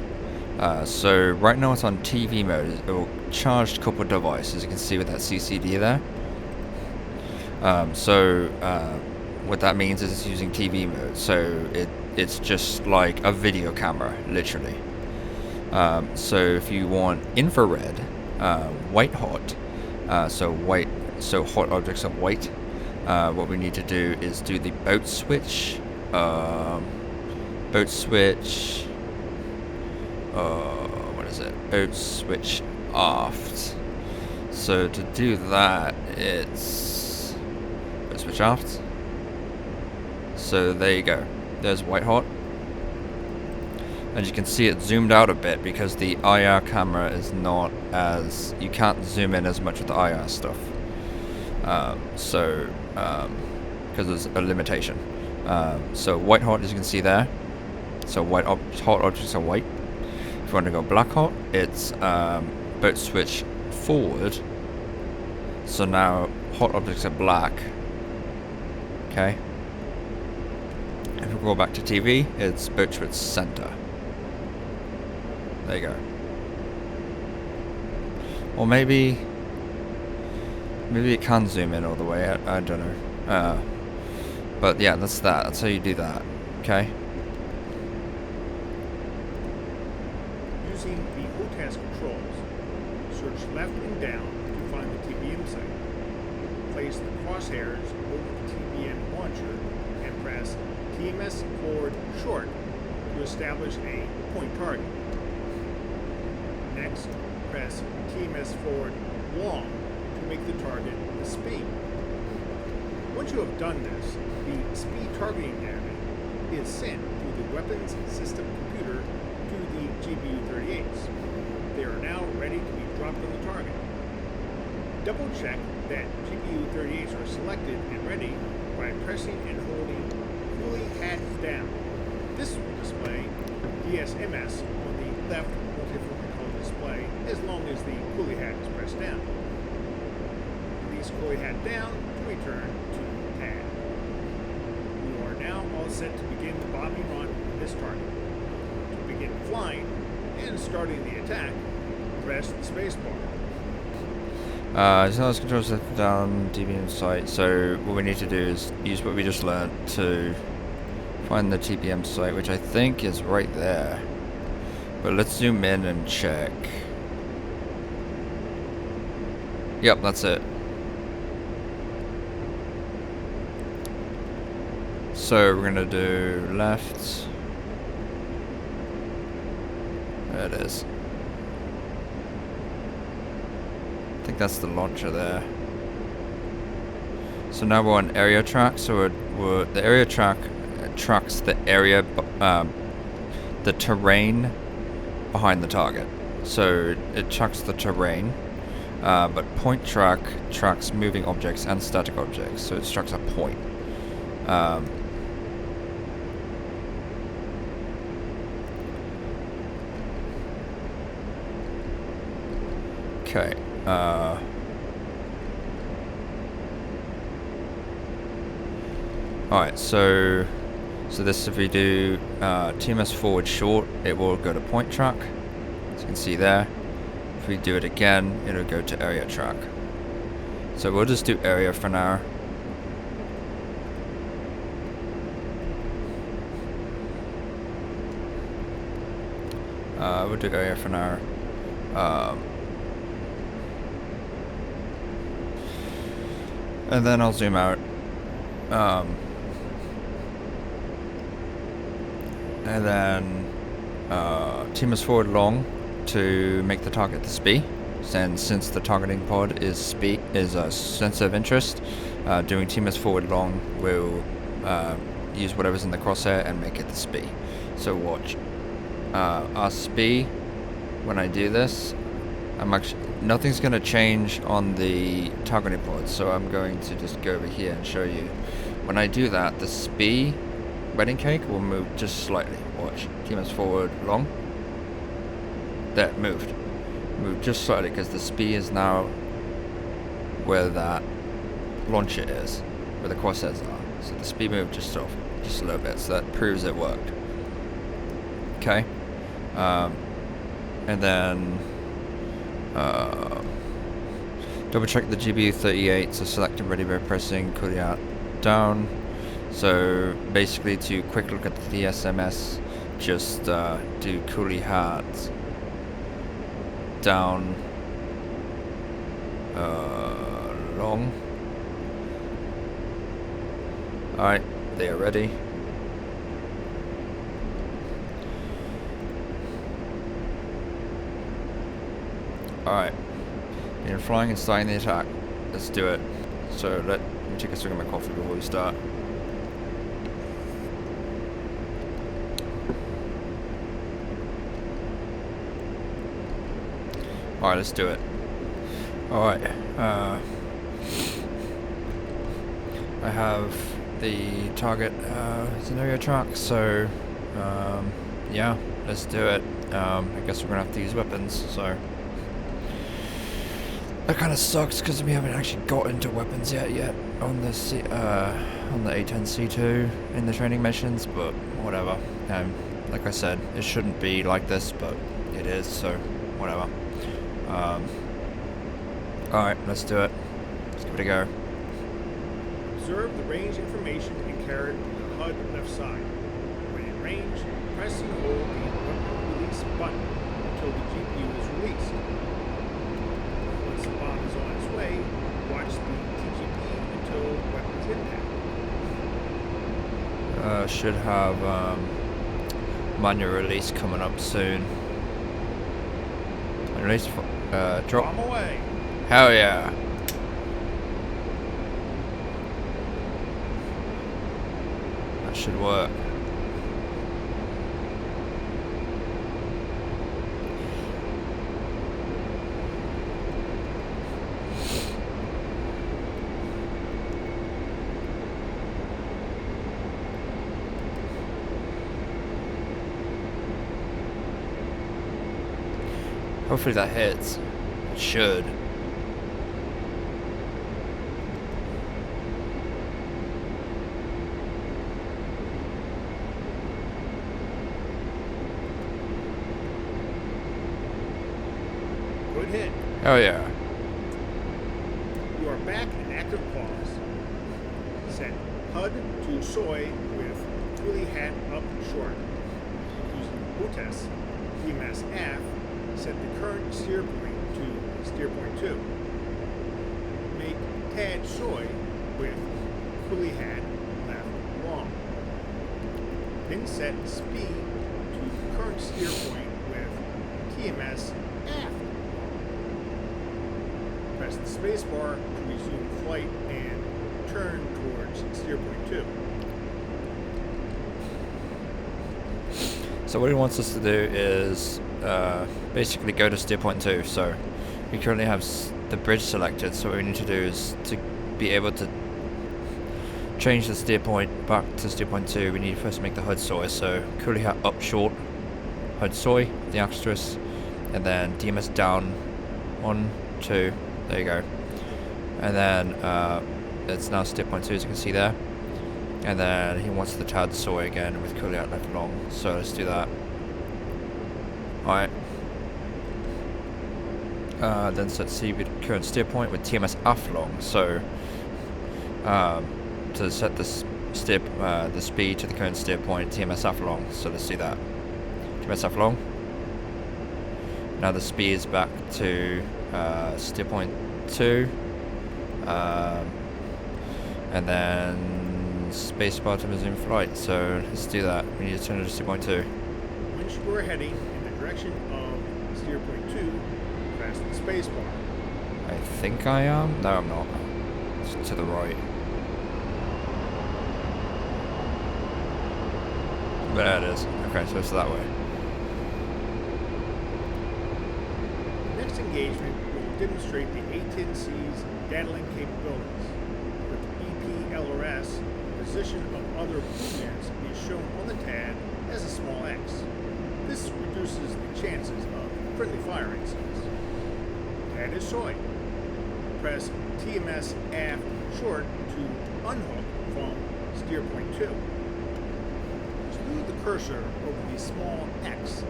So right now it's on TV mode. It will charge coupled device, as you can see with that CCD there. What that means is it's using TV mode. So it's just like a video camera, literally. So if you want infrared, white hot, so hot objects are white, what we need to do is do the boat switch, boat switch aft. So to do that, it's boat switch aft. So there you go, there's white hot. As you can see, it zoomed out a bit because the IR camera is not as, you can't zoom in as much with the IR stuff. Because there's a limitation. So white hot, as you can see there. So hot objects are white. If you want to go black hot, it's boat switch forward. So now hot objects are black. Okay. If we go back to TV, it's boat switch center. There you go. Or maybe it can zoom in all the way. I don't know. But yeah, that's that. That's how you do that. Okay. Using the OTAS controls, search left and down to find the TPM site. Place the crosshairs over the TPM launcher and press TMS forward short to establish a point target. Next, press TMS forward long to make the target the SPI. Once you have done this, the SPI targeting data is sent through the weapons system computer to the GPU-38s. They are now ready to be dropped on the target. Double check that GPU-38s are selected and ready by pressing and holding Coolie Hat down. This will display DSMS on the left multifocal color display as long as the Coolie Hat is pressed down. Release Coolie Hat down to return to pad. You are now all set to begin the bombing run on this target. To begin flying and starting the attack, press the spacebar. So let's control set down TPM site. So what we need to do is use what we just learned to find the TPM site, which I think is right there. But let's zoom in and check. Yep, that's it. So we're gonna do left. There it is. I think that's the launcher there. So now we're on area track. So the area track tracks the area, the terrain behind the target. So it tracks the terrain, but point track tracks moving objects and static objects. So it tracks a point. Okay. Alright, so this, if we do TMS forward short, it will go to point track, as you can see there. If we do it again, it'll go to area track. So we'll just do area for now. We'll do area for now. And then I'll zoom out. And then TMS forward long to make the target the SPI. And since the targeting pod is SPI is a sensor of interest, doing TMS forward long will use whatever's in the crosshair and make it the SPI. So watch. Our SPI, when I do this, nothing's going to change on the targeting pod, so I'm going to just go over here and show you. When I do that, the SPI wedding cake will move just slightly. Watch. TMS forward long. There, moved. Moved just slightly because the SPI is now where that launcher is, where the crosshairs are. So the SPI moved just off, just a little bit, so that proves it worked. Okay. And then double check the GBU38, so select and ready by pressing Korrio down. So basically, to quick look at the SMS, just do coolie hat down long. Alright, they are ready. Alright, you're flying and starting the attack. Let's do it. So let me take a swig of my coffee before we start. Alright, let's do it. Alright, I have the target scenario track, so yeah, let's do it. I guess we're gonna have to use weapons, so that kind of sucks because we haven't actually got into weapons yet on the A-10C2 in the training missions, but whatever. Like I said, it shouldn't be like this, but it is, so whatever. Alright, let's do it. Let's give it a go. Observe the range information to be carried on the HUD left side. When in range, press and hold the weapon release button until the GPU is released. Once the bomb is on its way, watch the TGP until weapons impact. Should have manual release coming up soon. Release, drop. Bomb away. Hell yeah. That should work. Hopefully that hits. It should. Good hit. Oh yeah. You are back in active pause. Set HUD to soy with coolie hat up short. Using HOTAS, TMS aft, set the current steer point to steer point 2. Make TAD soy with coolie hat left long. Then set SPI to current steer point with TMS aft. Press the spacebar to resume flight and turn towards steer point 2. So what he wants us to do is basically go to steer point 2. So we currently have the bridge selected, so what we need to do is to be able to change the steer point back to steer point 2, we need to first make the HUD soy. So currently have up short, HUD soy, the asterisk, and then DMS down 1, 2, there you go. And then it's now steer point 2 as you can see there. And then he wants the TAD soy again with curly out left long. So let's do that. Alright. Then set C current steer point with TMS aft long. So to set the speed to the current steer point, TMS aft long. So let's do that. TMS aft long. Now the speed is back to steer point 2. And then spacebar to resume flight. So let's do that. We need to turn it to steer point 2. Once you are heading in the direction of steer point 2, press the spacebar. I think I am. No, I'm not. It's to the right. There it is. Okay, so it's that way. The next engagement will demonstrate the A-10C's data link capabilities. With EPLRS, the position of other units is shown on the TAD as a small X. This reduces the chances of friendly fire incidents. TAD is soy. Press TMS aft short to unhook from steer point 2. Move the cursor over the small X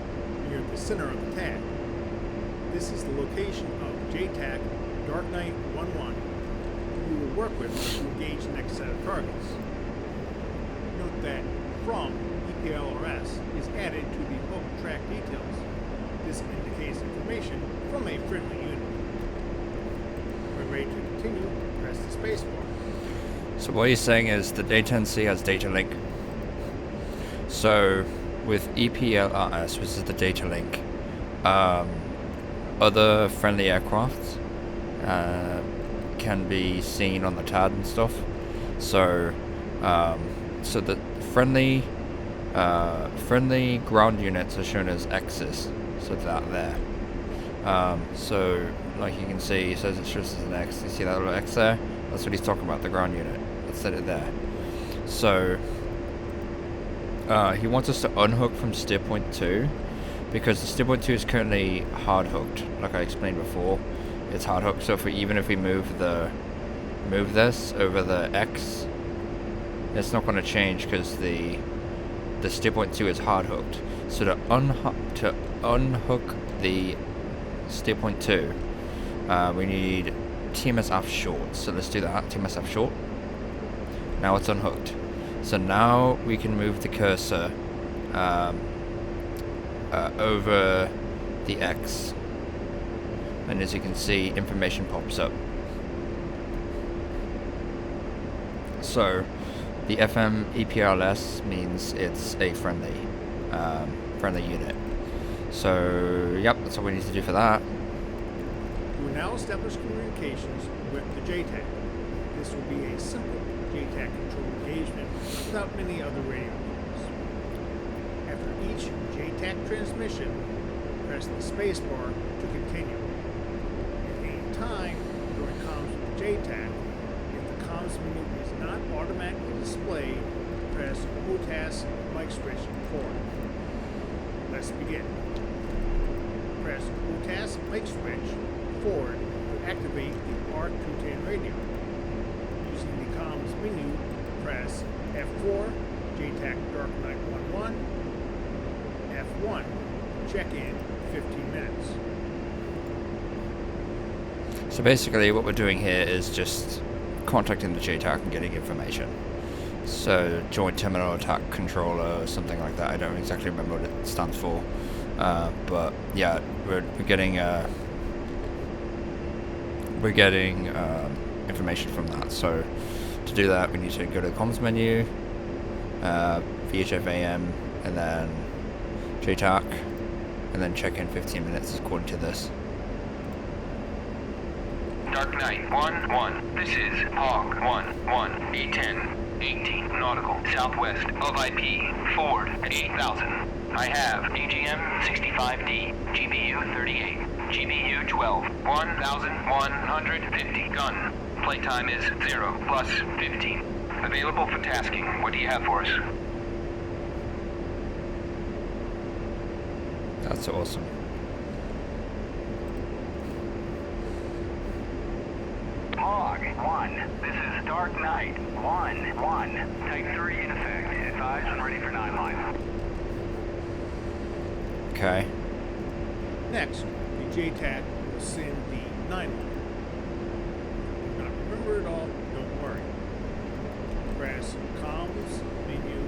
near the center of the TAD. This is the location of JTAC Dark Knight 11 we will work with to engage the next set of targets. Note that from EPLRS is added to the hook track details. This indicates information from a friendly unit. When ready to continue, press the spacebar. So what he's saying is the A-10C has data link. So with EPLRS, which is the data link, other friendly aircraft can be seen on the TAD and stuff. So so the friendly ground units are shown as X's. So that there. So like you can see, it says it shows as an X. You see that little X there? That's what he's talking about, the ground unit. Let's set it there. So he wants us to unhook from steer point 2 because the steer point 2 is currently hard hooked. Like I explained before, it's hard hooked. So even if we move this over the X, it's not going to change because the steer point 2 is hard hooked. So to unhook the steer point 2, we need TMS aft short. So let's do that. TMS aft short. Now it's unhooked. So now we can move the cursor over the X, and as you can see, information pops up. So the FM EPLS means it's a friendly unit. So yep, that's all we need to do for that. We will now establish communications with the JTAC. This will be a simple JTAC control engagement without many other radio calls. After each JTAC transmission, press the spacebar to continue. At any time during comms with the JTAC, if the comms menu is not automatically displayed, press OTAS mic switch forward. Let's begin. Press OTAS mic switch forward to activate the R210 radio. Using the comms menu, press F4, JTAC Dark Knight 11, F1, check-in 15 minutes. So basically what we're doing here is just contacting the JTAC and getting information. So Joint Terminal Attack Controller or something like that. I don't exactly remember what it stands for. But yeah, we're getting information from that. So to do that, we need to go to the comms menu, VHF AM, and then JTAC, and then check in 15 minutes according to this. Dark Knight 1-1. This is Hawk 1-1. A-10, 18 nautical, southwest of IP, forward 8,000. I have AGM 65D, GBU 38, GBU 12, 1,150 gun. Playtime is 0 plus 15. Available for tasking. What do you have for us? That's awesome. Hog 1. This is Dark Knight 1-1. Type 3 in effect. Advise and ready for 9 line. Okay. Next, the JTAC will send the 9 line. Do not remember it all, don't worry. Press comms, menu,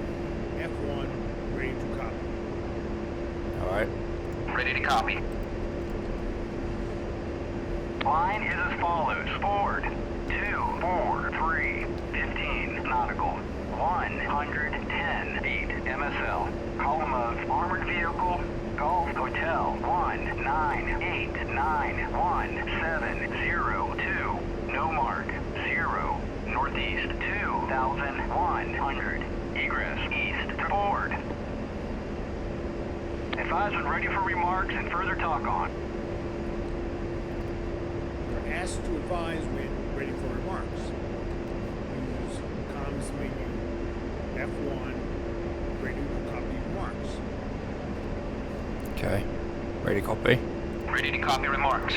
F1, ready to copy. Alright. Ready to copy. Line is as follows. Forward 2, 4, 3, 15 nautical, 110, 8 MSL. Column of armored vehicle, Golf Hotel 1989172. No mark 0. Northeast 2100. Egress east to board. Advisement ready for remarks and further talk on. You're asked to advise when ready for remarks. Use comms menu, F1, ready to copy remarks. Okay. Ready to copy. Ready to copy remarks.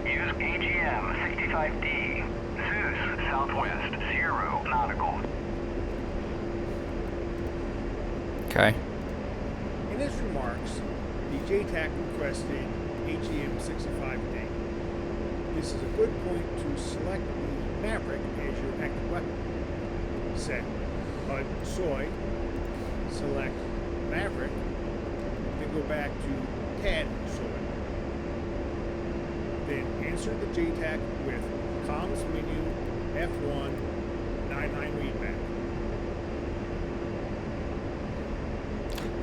Use AGM 65D. Zeus southwest 0 nautical. Okay. In his remarks, the JTAC requested AGM 65D. This is a good point to select the Maverick as your active weapon. Set HUD Soy, select Maverick, then go back to CAD Soy. Then answer the JTAC with comms menu F1 99 readback.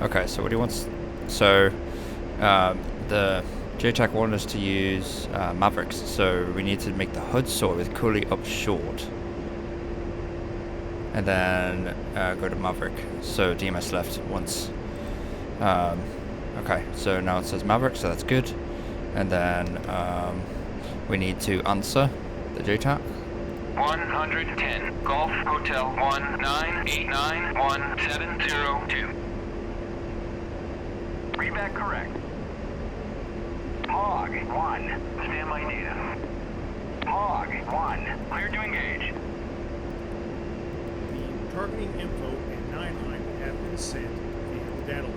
Okay, so what he wants... So, the JTAC wanted us to use Mavericks, so we need to make the HUD soy with coolie up short. And then go to Maverick. So DMS left once. Okay, so now it says Maverick, so that's good. And then we need to answer the JTAC. 110, Golf Hotel 1989172. Readback correct. Hog 1. Standby data. Hog 1. Clear to engage. The targeting info and 9 line have been sent via the data link.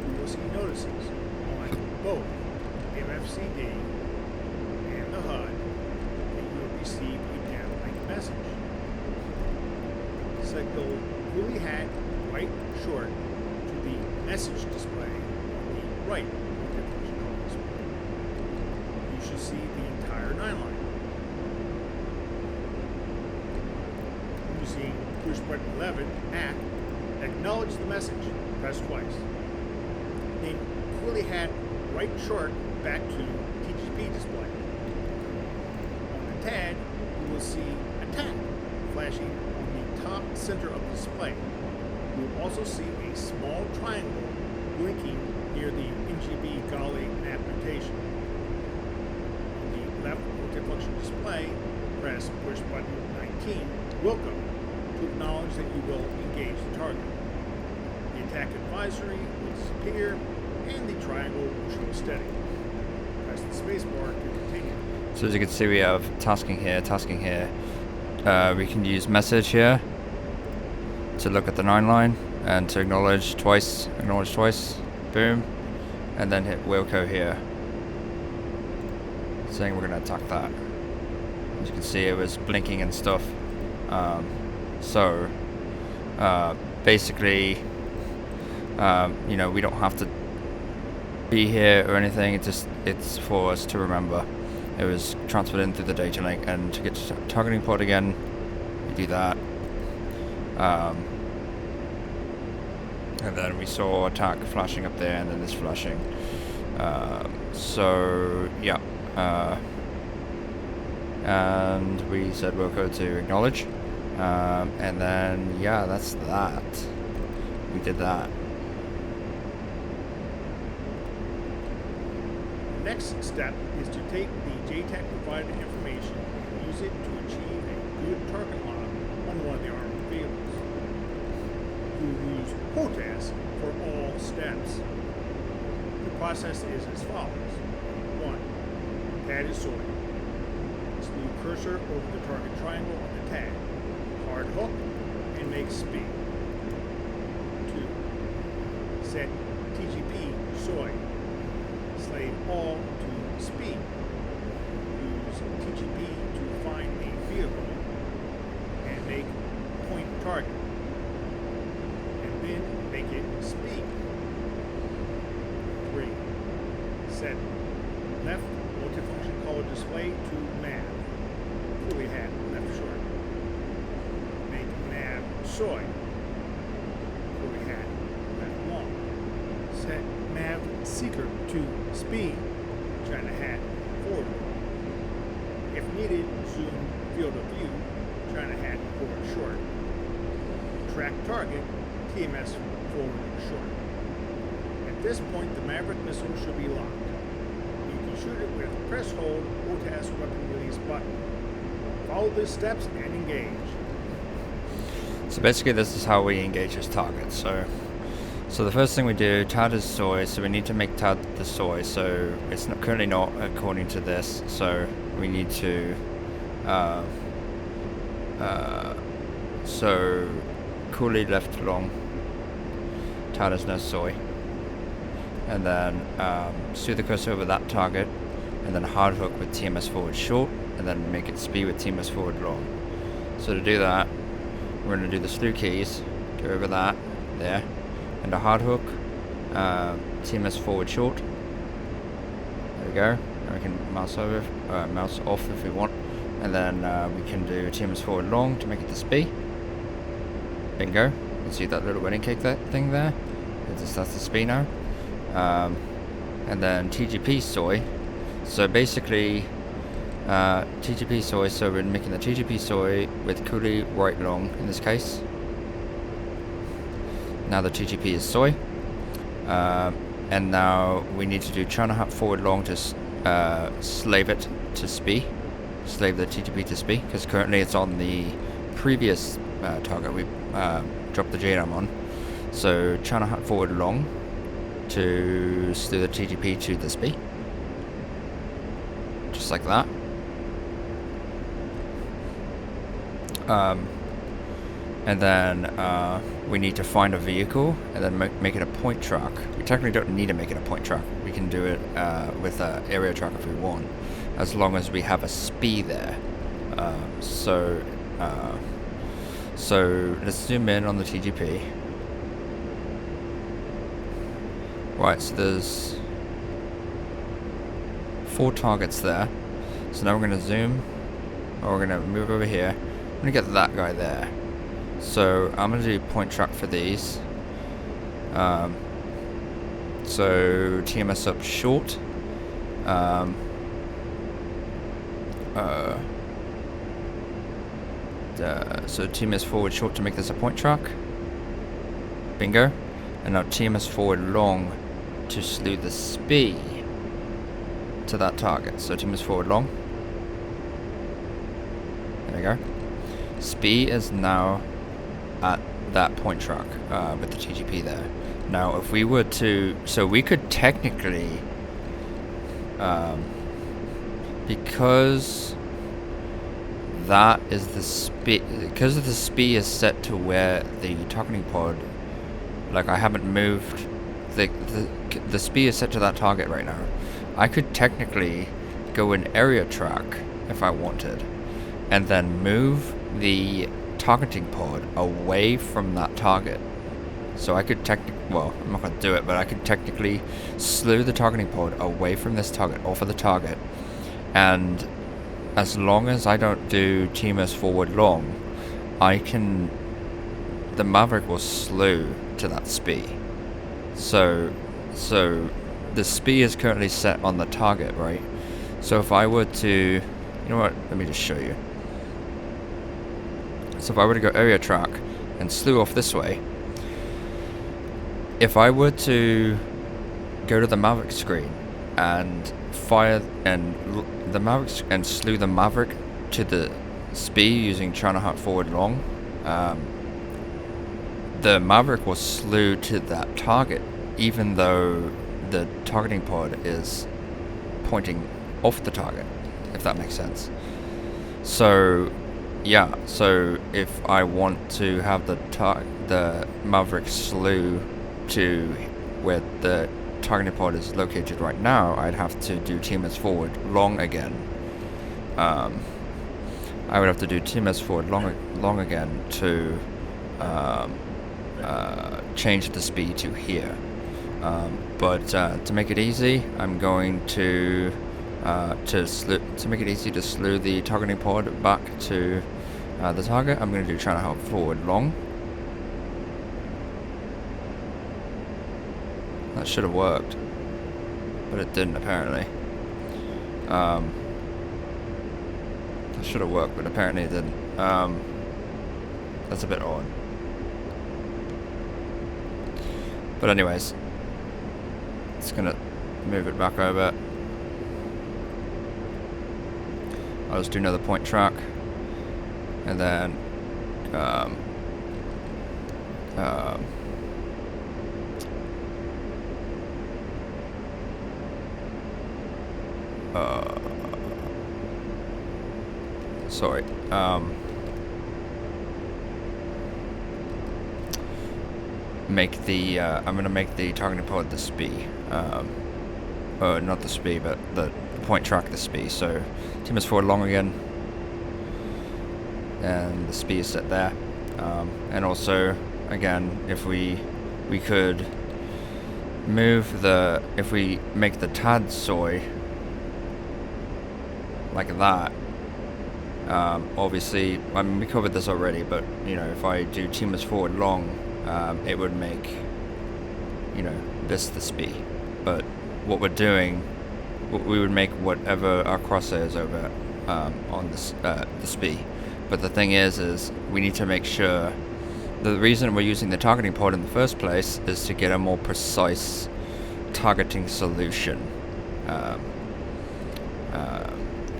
You will see notices on both MFCD and the HUD that you will receive a data link message. Signal Woolly Hat White Short to the message display on the right of the function call display. You should see the entire 9 line. Using push button 11 at acknowledge the message. Press twice. Then Woolly Hat Right Short back to TGP display. On the TAD, you will see attack flashing on the top center of the display. You will also see a small triangle blinking near the NGB Golly map notation. On the left multifunction display, press push button 19, welcome, to acknowledge that you will engage the target. The attack advisory will disappear and the triangle will show steady. Press the spacebar to continue. So as you can see, we have tasking here, tasking here. We can use message here to look at the 9 line and to acknowledge twice, boom, and then hit Wilco here, saying we're going to attack that. As you can see, it was blinking and stuff. Basically, you know, we don't have to be here or anything. It's for us to remember. It was transferred in through the data link, and to get to targeting pod again, we do that. And then we saw attack flashing up there, and then this flashing. So yeah, and we said we'll go to acknowledge, and then yeah, that's that. We did that. The next step is to take the JTAC provided information and use it to achieve a good target lock on one of the armored vehicles. You use HOTAS for all steps. The process is as follows. 1. Tag is soy. Smooth cursor over the target triangle on the tag. Hard hook and make speed. 2. Set TGP soy. Slave all to speed. Use TGP to find a vehicle and make point target. And then make it speed. 3. Set left multifunction color display to nav. Coolie hat left short. Make nav soy. Coolie hat left long. Set nav seeker to speed. China hat forward. If needed, zoom field of view. China hat forward short. Track target. TMS forward short. At this point, the Maverick missile should be locked. You can shoot it with press hold HOTAS weapon release button. Follow the steps and engage. So basically, this is how we engage this target. So the first thing we do, tad is soy, so we need to make tad the soy. So it's not, currently not according to this. So we need to, so coolie left long, tad is no soy, and then smooth the cursor over that target, and then hard hook with TMS forward short, and then make it speed with TMS forward long. So to do that, we're going to do the slew keys, go over that, there, and a hard hook, TMS forward short. There we go. And we can mouse over, mouse off if we want, and then we can do TMS forward long to make it the speed. Bingo. You can see that little wedding cake thing there. That's the speed now. And then TGP soy. So basically, TGP soy. So we're making the TGP soy with coolie right long in this case. Now the TGP is soy, and now we need to do China hat forward long to slave it to SPI, slave the TGP to SPI, because currently it's on the previous target we dropped the JDAM on. So China hat forward long to slew the TGP to the SPI, just like that. And then we need to find a vehicle and then make it a point track. We technically don't need to make it a point track. We can do it with an area track if we want, as long as we have a SPI there. So let's zoom in on the TGP. Right, so there's 4 targets there. So now we're going to zoom, or we're going to move over here. I'm going to get that guy there. So I'm going to do point track for these. So TMS up short. So TMS forward short to make this a point track. Bingo. And now TMS forward long to slew the SPI to that target. So TMS forward long. There we go. SPI is now at that point track with the TGP there. Now if we were to, so we could technically, because that is the SPI, because of the SPI is set to where the targeting pod, like I haven't moved, the SPI is set to that target right now. I could technically go an area track if I wanted, and then move the targeting pod away from that target. So I could well, I'm not going to do it, but I could technically slew the targeting pod away from this target, off of the target, and as long as I don't do TMS forward long, the Maverick will slew to that SPI. So the speed is currently set on the target, right? So if I were to, you know what? Let me just show you. So if I were to go area track and slew off this way, if I were to go to the Maverick screen and fire the Maverick and slew the Maverick to the speed using China Hut forward long, the Maverick will slew to that target, even though the targeting pod is pointing off the target, if that makes sense. So yeah, so if I want to have the Maverick slew to where the targeting pod is located right now, I'd have to do TMS forward long again. I would have to do TMS forward long again to change the speed to here. But to make it easy, I'm going to make it easy to slew the targeting pod back to the target. I'm going to do China Hut forward long. That should have worked, but it didn't apparently. That should have worked, but apparently it didn't. That's a bit odd. But anyways, it's gonna move it back over. I'll just do another point track, and then sorry. Make the I'm gonna make the targeting pod the SPI. Not the SPI, but the point track the SPI. So TMS forward long again, and the SPI is set there. And also, again, if we could move if we make the TAD soy like that. Obviously, I mean, we covered this already, but you know, if I do TMS forward long, it would make, you know, this the SPI. But what we're doing, we would make whatever our crosshairs over on this the SPI. But the thing is we need to make sure. The reason we're using the targeting pod in the first place is to get a more precise targeting solution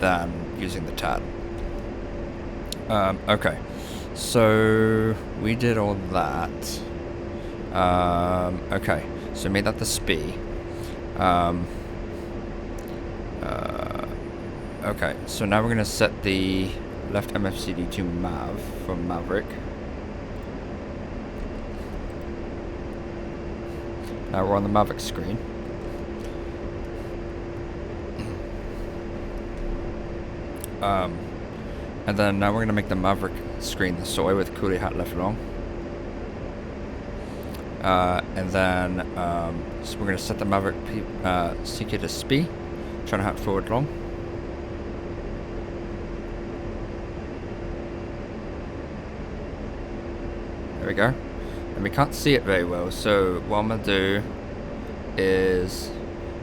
than using the TAD. Okay, so we did all that. Okay, so we made that the SPI. Okay, so now we're going to set the left MFCD to MAV from Maverick. Now we're on the Maverick screen. And then now we're going to make the Maverick screen the soy with coolie hat left long. And then so we're going to set the Maverick CK to SPI, China Hat forward long. There we go. And we can't see it very well, so what I'm going to do is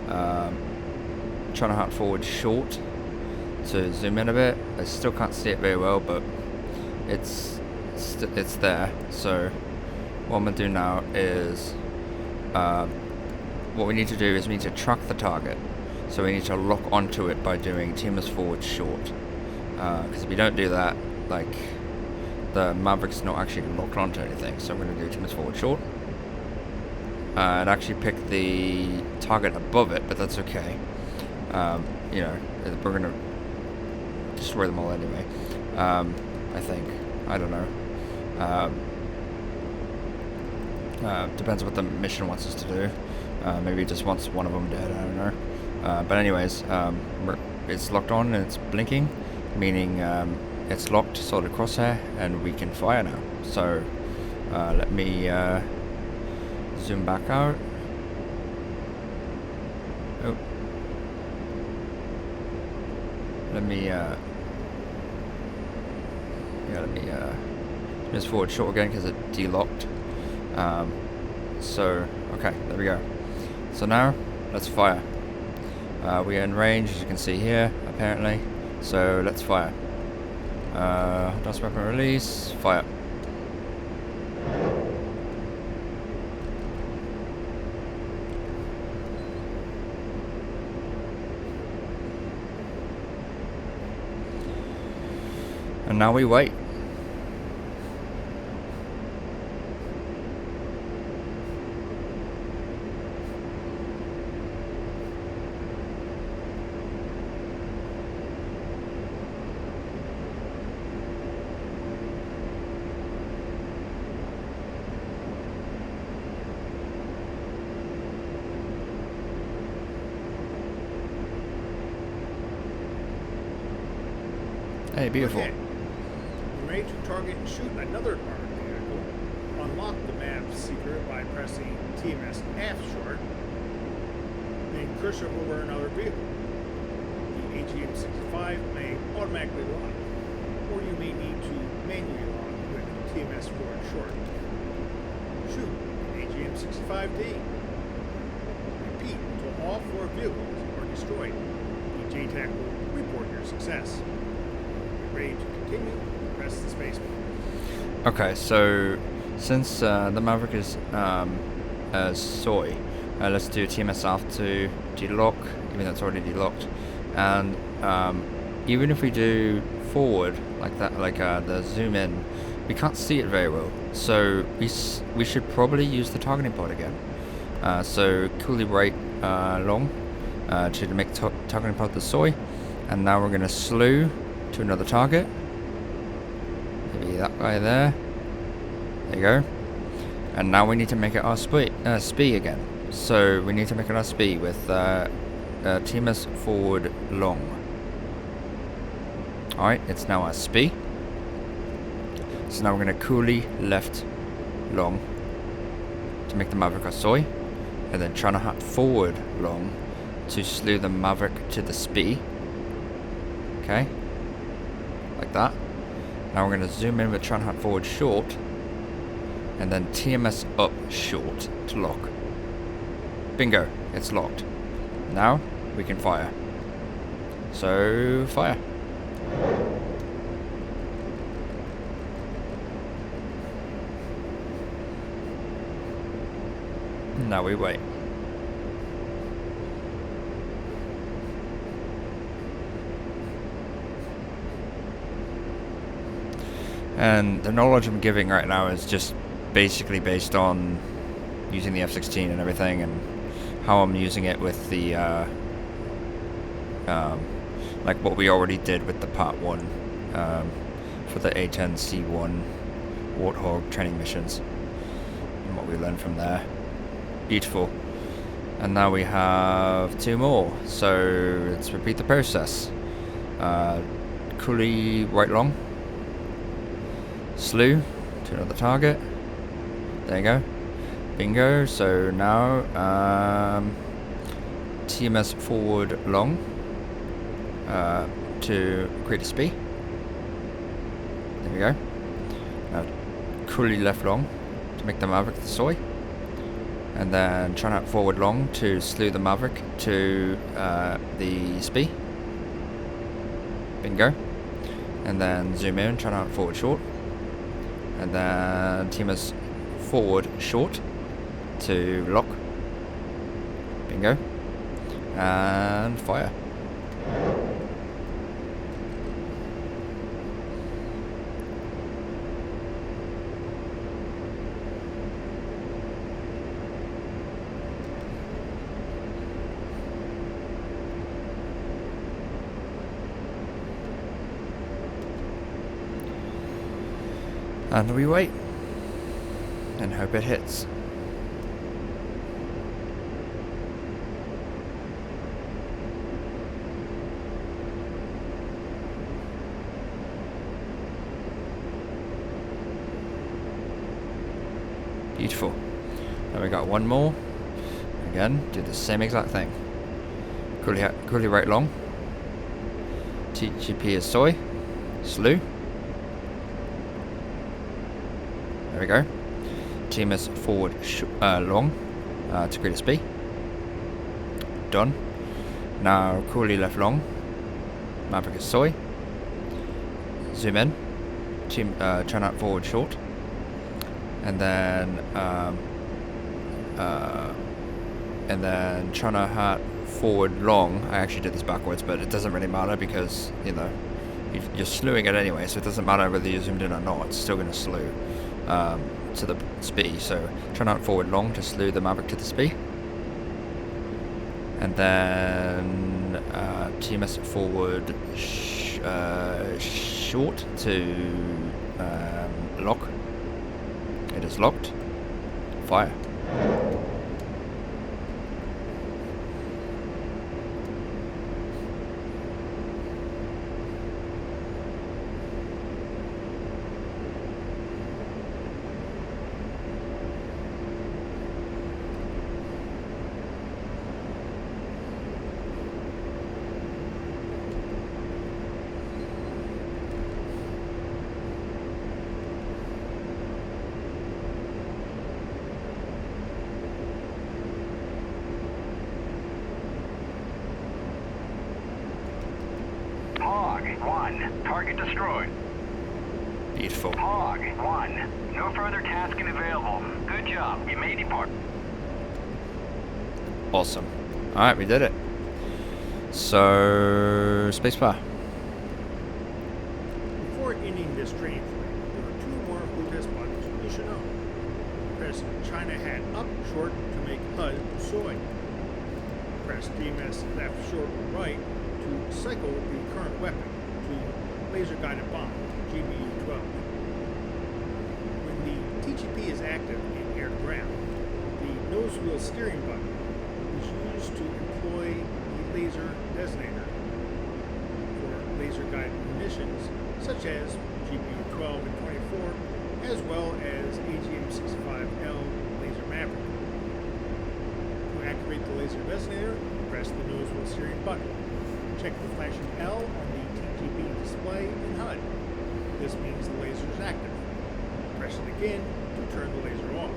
China Hat forward short to zoom in a bit. I still can't see it very well, but it's there. So what I'm going to do now is what we need to do is we need to track the target. So we need to lock onto it by doing TMS forward short. Because if we don't do that, like, the Maverick's not actually locked onto anything. So I'm going to do TMS forward short. And actually pick the target above it, but that's okay. You know, we're going to destroy them all anyway. I think. I don't know. Depends what the mission wants us to do. Maybe it just wants one of them dead, I don't know. But anyways, it's locked on and it's blinking, meaning it's locked, solid crosshair, and we can fire now. So let me zoom back out. Oh. Let me just forward short again because it delocked. So okay, there we go. So now let's fire. We are in range, as you can see here, apparently. So let's fire. Dust weapon release, fire. And now we wait. Hey, beautiful. Okay. You're ready to target and shoot another armored vehicle. Unlock the map secret by pressing TMS F short, then cursor over another vehicle. The AGM-65 may automatically lock, or you may need to manually lock with TMS forward short. Shoot an AGM-65D. Repeat until all 4 vehicles are destroyed. The JTAC will report your success. Ready to continue, press the space bar. Okay, so since the Maverick is soy, let's do TMS Alpha to delock, even though it's already delocked. And even if we do forward like that, like the zoom in, we can't see it very well. So we should probably use the targeting pod again. So coolly right long to make targeting pod the soy, and now we're gonna slew to another target. Maybe that guy there. There you go. And now we need to make it our SPI again. So we need to make it our SPI with TMS forward long. Alright, it's now our SPI. So now we're going to coolie left long to make the Maverick our soy. And then trying to hut forward long to slew the Maverick to the SPI. Okay. Like that. Now we're going to zoom in with try and hunt forward short, and then TMS up short to lock. Bingo, it's locked. Now we can fire. So fire. Now we wait. And the knowledge I'm giving right now is just basically based on using the F-16 and everything, and how I'm using it with the like what we already did with the Part 1 for the A-10C1 Warthog training missions, and what we learned from there. Beautiful. And now we have 2 more, so let's repeat the process. Coolie right long, slew to another target. There you go. Bingo. So now TMS forward long to create a SPI. There we go. Now coolie left long to make the Maverick the soy. And then try out forward long to slew the Maverick to the SPI. Bingo. And then zoom in, try out forward short. And then TMS forward short to lock. Bingo. And fire. And we wait and hope it hits. Beautiful. Now we got one more. Again, do the same exact thing. Coolie right long. TGP is soy. Slew. There we go. TMS forward long to create a SPI. done. Now coolly left long. Maverick is soy. Zoom in. Turn out forward short. And then China hat forward long. I actually did this backwards, but it doesn't really matter because, you know, you're slewing it anyway, so it doesn't matter whether you zoomed in or not, it's still going to slew to the SPI. So China out forward long to slew the Maverick to the SPI. And then TMS forward short to lock. It is locked. Fire. Hog 1, target destroyed. Beautiful. Hog 1, no further tasking available. Good job, you may depart. Awesome. Alright, we did it. So, spacebar. Before ending this training flight, there are 2 more HOTAS buttons you should know. Press China hat up short to make HUD soy. Press DMS left short right to cycle the current weapon to laser guided bomb, GBU-12. When the TGP is active in air to ground, the nose wheel steering button is used to employ the laser designator for laser guided munitions such as GBU-12 and 24, as well as AGM-65L laser Maverick. To activate the laser designator, press the nose wheel steering button. Check the flashing L on the TGP display in HUD. This means the laser is active. Press it again to turn the laser off.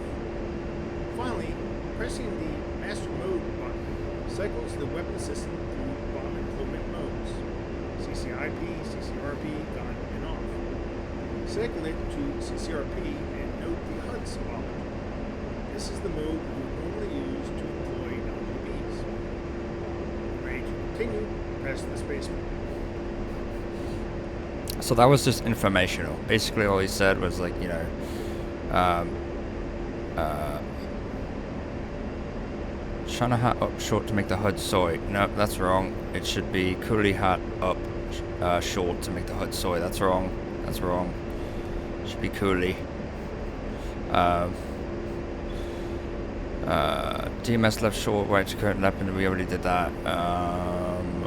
Finally, pressing the Master Mode button cycles the weapon system through bomb implement modes: CCIP, CCRP, gun, and off. Cycle it to CCRP and note the HUD symbology. This is the mode you normally use to employ LGBs. Ready to continue? Press the space button. So that was just informational. Basically all he said was like, you know, China hat up short to make the HUD soy. No, that's wrong. It should be coolie hat up short to make the HUD soy. That's wrong. That's wrong. It should be coolie. DMS left short, right to current weapon. We already did that.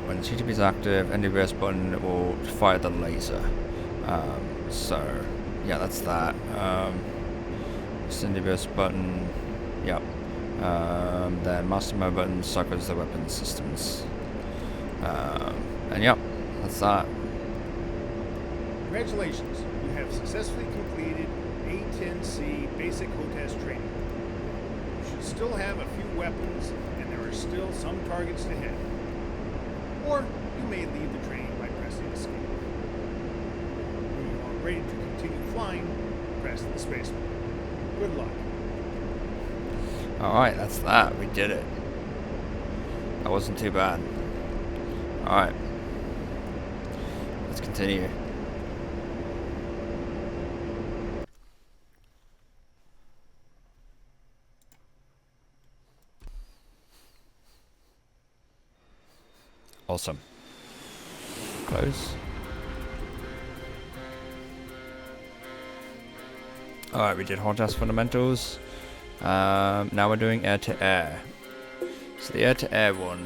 When the TGP is active, NWS button will fire the laser. So, yeah, that's that. This NWS button, yep. Then Master Mode button cycles the weapon systems. And yep, that's that. Congratulations, you have successfully completed A-10C basic HOTAS training. You should still have a few weapons, and there are still some targets to hit. Or you may leave the training by pressing escape. When you are ready to continue flying, press the space button. Good luck. Alright, that's that. We did it. That wasn't too bad. Alright. Let's continue. Awesome. Close. Alright, we did HOTAS fundamentals. Now we're doing air to air. So the air to air one.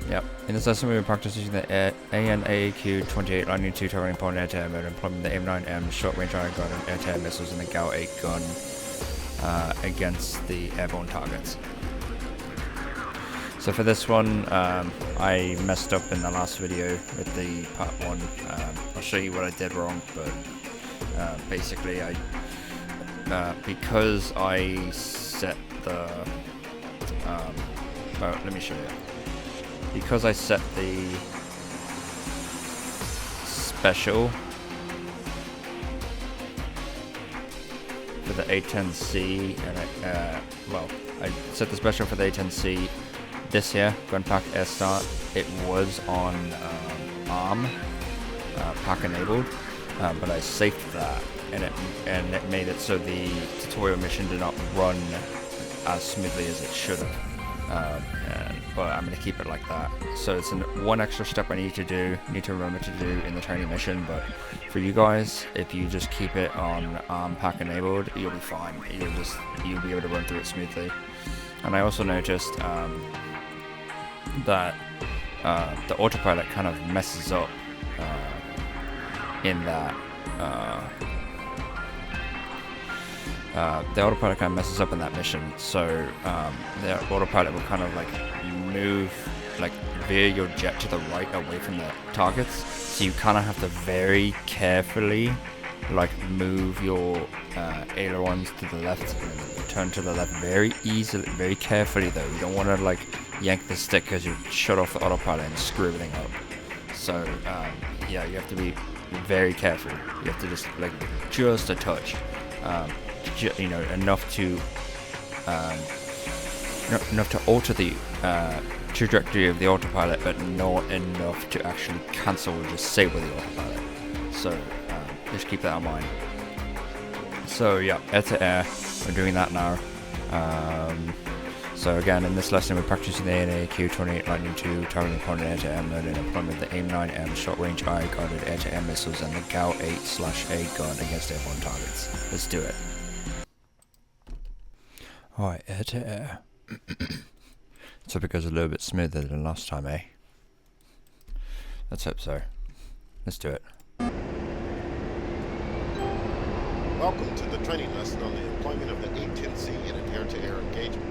Yep. In this lesson, we will practice using the AN/AAQ 28 Lightning II targeting point air to air mode, employing the AIM-9M short range iron gun and air to air missiles and the GAU-8 gun against the airborne targets. So for this one, I messed up in the last video with the part 1. I'll show you what I did wrong, but basically because I set the Well, let me show you. Because I set the special for the A-10C, and I set the special for the A-10C. This here, Gun Pack Air Start, it was on ARM, pack enabled, but I saved that, and it made it so the tutorial mission did not run as smoothly as it should have. But I'm going to keep it like that. So it's one extra step I need to remember to do in the training mission. But for you guys, if you just keep it on ARM pack enabled, you'll be fine. You'll be able to run through it smoothly. And I also noticed that the autopilot kind of messes up in that. The autopilot kind of messes up in that mission, so the autopilot will kind of like veer your jet to the right away from the targets, so you kind of have to very carefully like move your ailerons to the left and turn to the left very very carefully though. You don't want to like yank the stick because you shut off the autopilot and screw everything up. So yeah, you have to be very careful. You have to just like just a touch. You know, enough to alter the trajectory of the autopilot, but not enough to actually cancel or disable the autopilot. So just keep that in mind. So yeah, air to air, we're doing that now. So again, in this lesson, we're practicing the A&A Q-28 Lightning II targeting opponent air-to-air mode and employment of the AIM-9M short-range eye-guided air-to-air missiles and the GAU-8/A gun against airborne targets. Let's do it. Alright, air to air. Let's hope it goes a little bit smoother than last time, eh? Let's hope so. Let's do it. Welcome to the training lesson on the employment of the A-10C in an air-to-air engagement.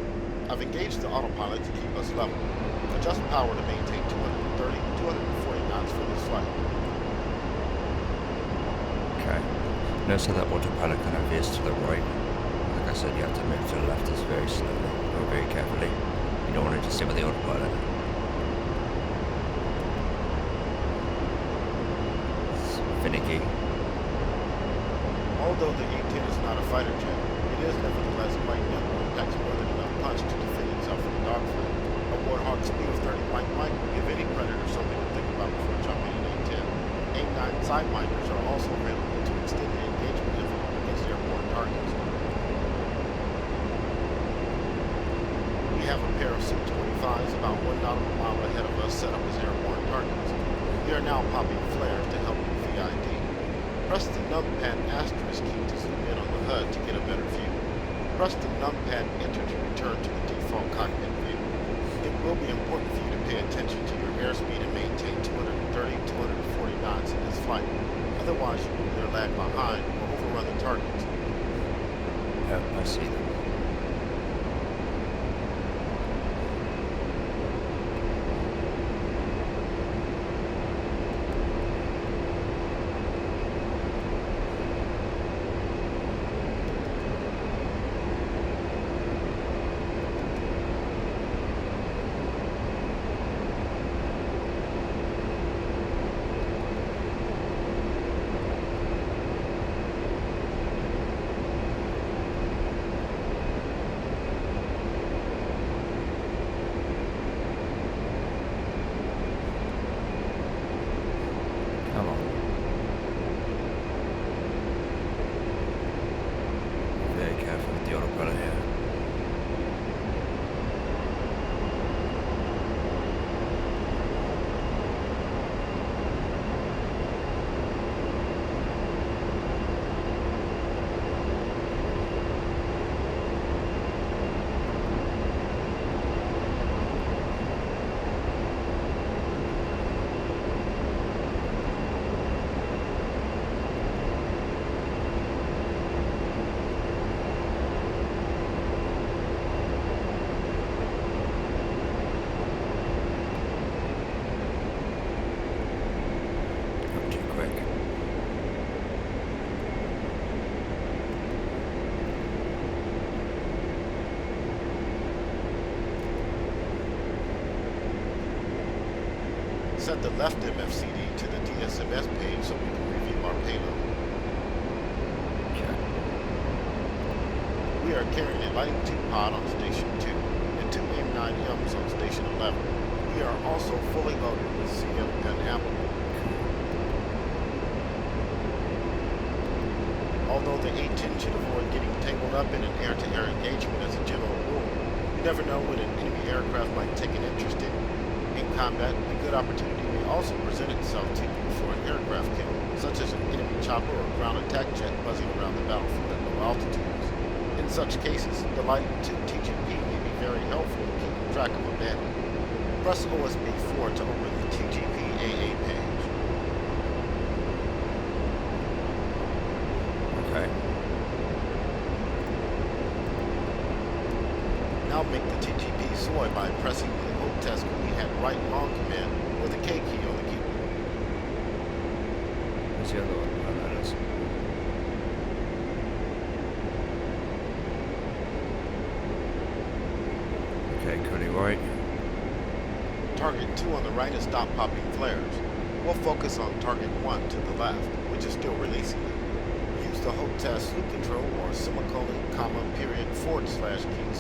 I've engaged the autopilot to keep us level. Adjust power to maintain 230, 240 knots for this flight. Okay. Notice how that autopilot kind of veers to the right. Like I said, you have to move to the left just very slowly or very carefully. You don't want to just sit with the autopilot. It's finicky. Although the A-10 is not a fighter jet, it is nevertheless quite nimble and packs more than enough punch to defend itself in a dogfight. A warthog speed of 30 might give any predator something to think about before jumping an A-10. A-9 sidewinders are also available to extend the engagement effort against airborne targets. We have a pair of Su-25s about 1 nautical mile ahead of us set up as airborne targets. We are now popping flares to help with VID. Press the numpad asterisk key to zoom in on the HUD to get a better view. Press the numpad enter to return to the default cockpit view. It will be important for you to pay attention to your airspeed and maintain 230, 240 knots in this flight. Otherwise, you will either lag behind or overrun the targets. Yep, I see them. Set the left MFCD to the DSMS page so we can review our payload. Okay. We are carrying a Lightning II pod on Station 2 and 2 AIM-9Ms on Station 11. We are also fully loaded with CM gun ammo. Although the A-10 should avoid getting tangled up in an air-to-air engagement as a general rule, you never know when an enemy aircraft might take an interest in. In combat, a good opportunity may also present itself to you for an aircraft kill, such as an enemy chopper or ground attack jet buzzing around the battlefield at low altitudes. In such cases, the Lightning II TGP may be very helpful in keeping track of a bandit. Press OSB 4 to open the TGP AA page. Okay. Now make the TGP soy by pressing the hold task we had right long command or the K key on the keyboard. Where's the other one? Oh, that is. Okay, Cody White. Target 2 on the right is stop popping flares. We'll focus on target 1 to the left, which is still releasing them. Use the hold task sleep control or semicolon, comma, period, / keys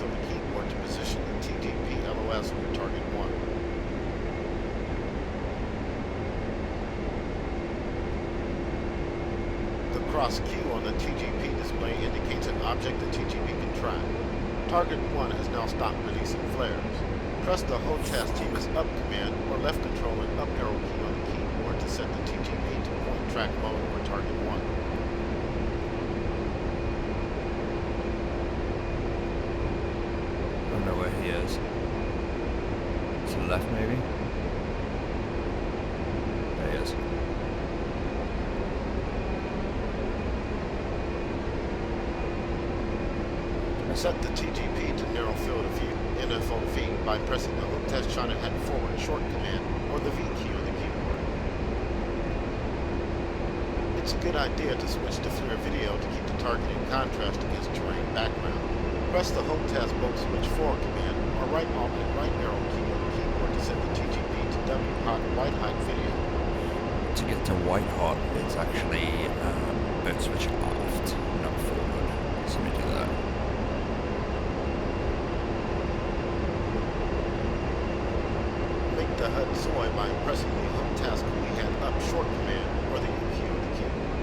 on the keyboard to position the TGP LOS over target 1. The cross Q on the TGP display indicates an object the TGP can track. Target 1 has now stopped releasing flares. Press the hold task TMS up command or left control and up arrow key on the keyboard to set the TGP to point track mode over target 1. I don't know where he is. To the left, maybe? There he is. Set the TGP to narrow field of view, NFOV, by pressing the hold task China head forward short command or the V key on the keyboard. It's a good idea to switch to FLIR video to keep the target in contrast against terrain background. Press the hold task bolt switch forward command or right alt and right arrow key on the keyboard to set the TGP to W hot white height video. To get to white hot, it's actually boat switch aft, not forward. So let me do that. Make the HUD soy by pressing the hold task we had up short command or the U key on the keyboard.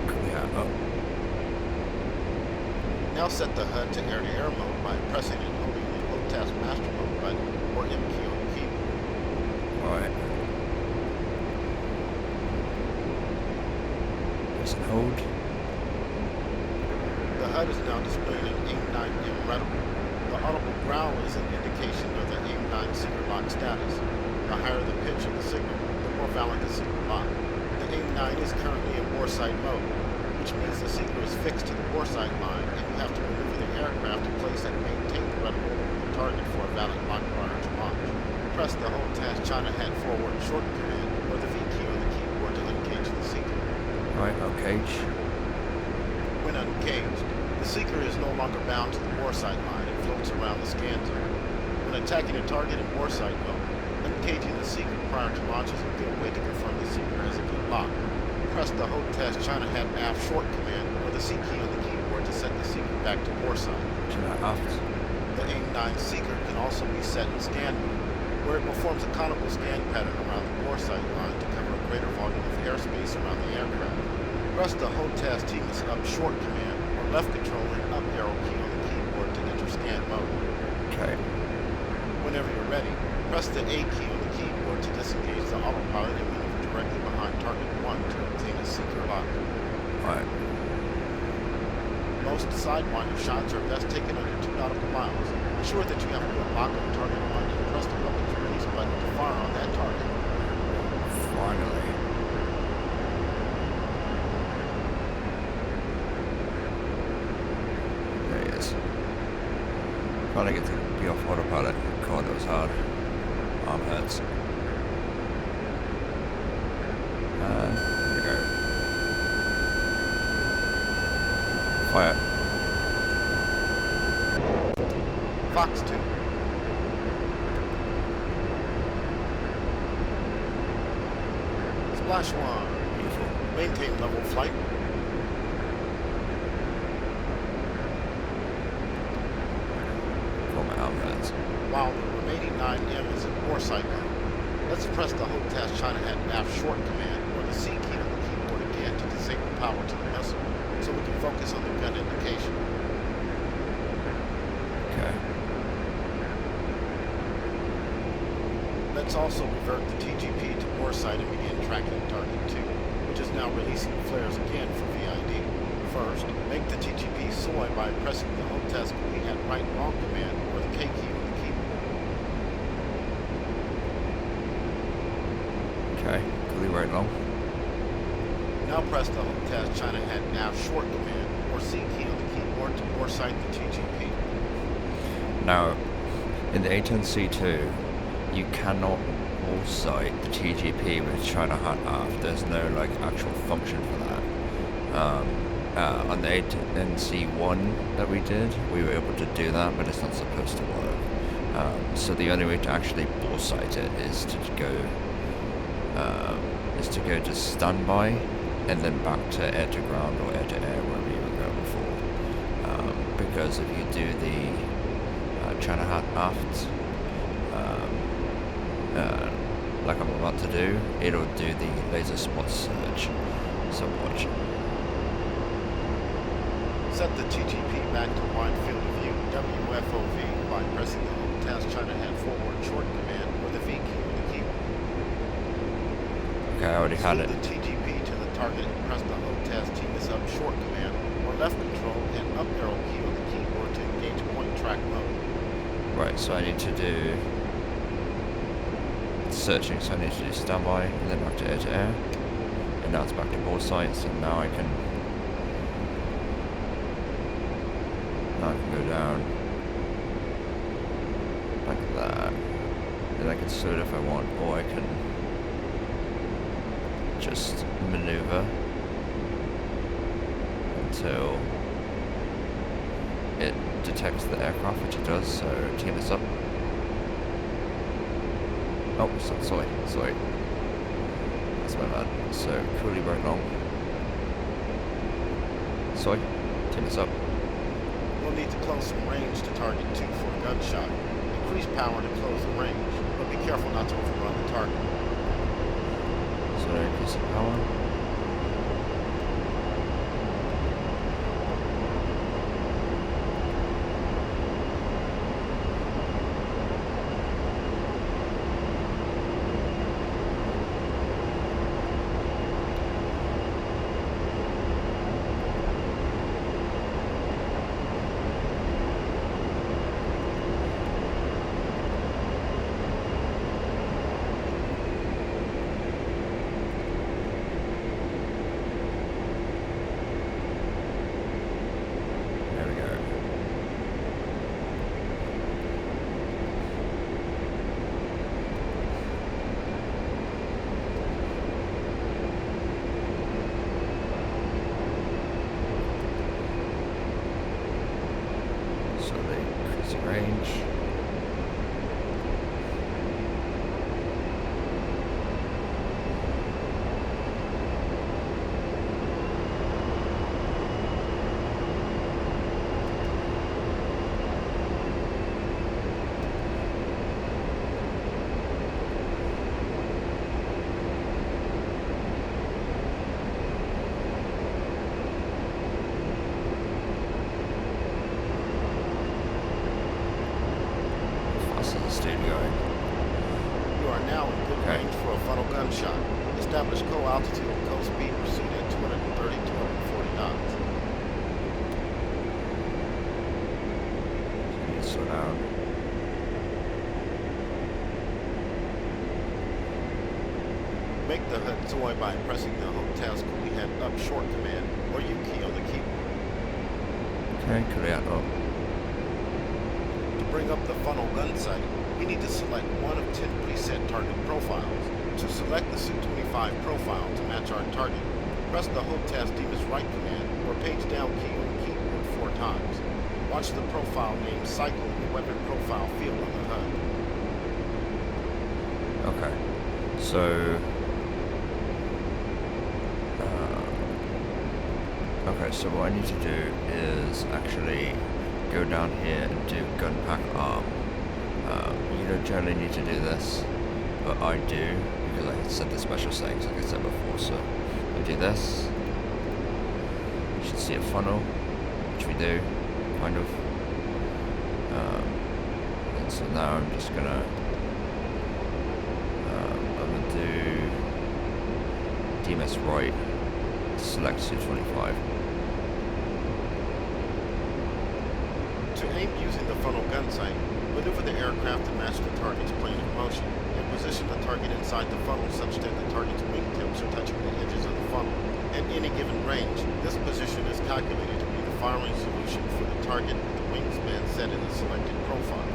Clear up. Now set the HUD to air-to-air mode by pressing and holding the hold task master mode button or M key on the keyboard. Alright. Press and hold. The HUD is now displaying an AIM-9M reticle. The audible growl is an indication of the AIM-9 seeker lock status. The higher the pitch of the signal, the more valid the seeker lock. The AIM-9 is currently in boresight mode, which means the seeker is fixed to the boresight line and you have to maneuver the aircraft to place and maintain the reticle over the target for a valid lock prior to launch. Press the hold task China head forward short command or the V key on the keyboard to uncage the seeker. Alright, I'll cage. When uncaged, the seeker is no longer bound to the boresight line and floats around the scan zone. When attacking a target in boresight mode, uncaging the seeker prior to launch is a good way to confirm the seeker has a good lock. Press the hold task China head aft short command or the C key on the keyboard to set the seeker back to boresight. China aft. The AIM-9 seeker can also be set in scan mode, where it performs a conical scan pattern around the boresight line to cover a greater volume of airspace around the aircraft. Press the hold task TMS up short command or left control and up arrow key on the keyboard to enter scan mode. Okay. Whenever you're ready, press the A key on the keyboard to disengage the autopilot and maneuver directly behind target 1 to obtain a seeker lock. Alright. Most sidewinder shots are best taken under 2 nautical miles. Ensure that you have a good lock on target 1 and press the public release button to fire on that target. Finally. There he is. Finally get to be off autopilot. God, that was hard. Arm hurts. And here we go. Fire. Fox 2. Splash 1. Beautiful. Maintain level flight. For my arm hurts. While the remaining 9M is in warsight mode, let's press the Home Task China Hat nav short command or the C key on the keyboard again to disable power to the missile, so we can focus on the gun indication. Okay. Let's also revert the TGP to warsight and begin tracking target 2, which is now releasing flares again for VID. First, make the TGP soy by pressing the Home Task Hat right wrong command or the K key on the keyboard. Okay. Coolie right long. Now press the Home Task China Hat nav short command or C key on the keyboard to warsight the TGP. Now, in the A-10C2, you cannot warsight the TGP with China Hat aft. There's no like actual function for that. On the A-10C1 that we did, we were able to do that, but it's not supposed to work. So the only way to actually warsight it is to go to standby and then back to air to ground or air to air wherever you were going before. Because if you do the China Hat aft, like I'm about to do, it'll do the laser spot search. So watch. Set the TGP back to wide field of view WFOV by pressing the Home Task China Hat forward short command or the V key on the keyboard. Okay, I already had it. The TGP to the target and press the Home Task TMS up short command or left control and up arrow key on the keyboard to engage point track mode. Right, so I need to do searching, so I need to do standby and then back to air, and now it's back to ball sights, and now I can go down like that, and I can slow it if I want, or I can just maneuver until it detects the aircraft, which it does, so team this up. Oh, sorry. That's my bad. So, coolie right long. Sorry, team this up. We'll need to close some range to target 2 for a gunshot. Increase power to close the range, but be careful not to overrun the target. So, increase the power. Range. You are now in good range for a funnel gunshot. Establish co-altitude and co-speed pursuit at 230, 240 knots. Slow down. Make the HUD soy by pressing the Home Task Hat up short command or U key on the keyboard. Okay, Korrio up. To bring up the funnel gun sight, we need to select one of 10 preset target profiles. To select the Su-25 profile to match our target, press the Home Task DMS right command or page down key on the keyboard 4 times. Watch the profile name cycle in the weapon profile field on the HUD. Okay, so Okay, so what I need to do is actually go down here and do gun pack arm. You don't generally need to do this, but I do because I set the special settings like I said before. So I do this. You should see a funnel, which we do, kind of. And so now I'm just gonna do DMS right, select 225. To aim using the funnel gun sight, maneuver the aircraft to match the target's plane of motion, and position the target inside the funnel such that the target's wingtips are touching the edges of the funnel. At any given range, this position is calculated to be the firing solution for the target with the wingspan set in the selected profile.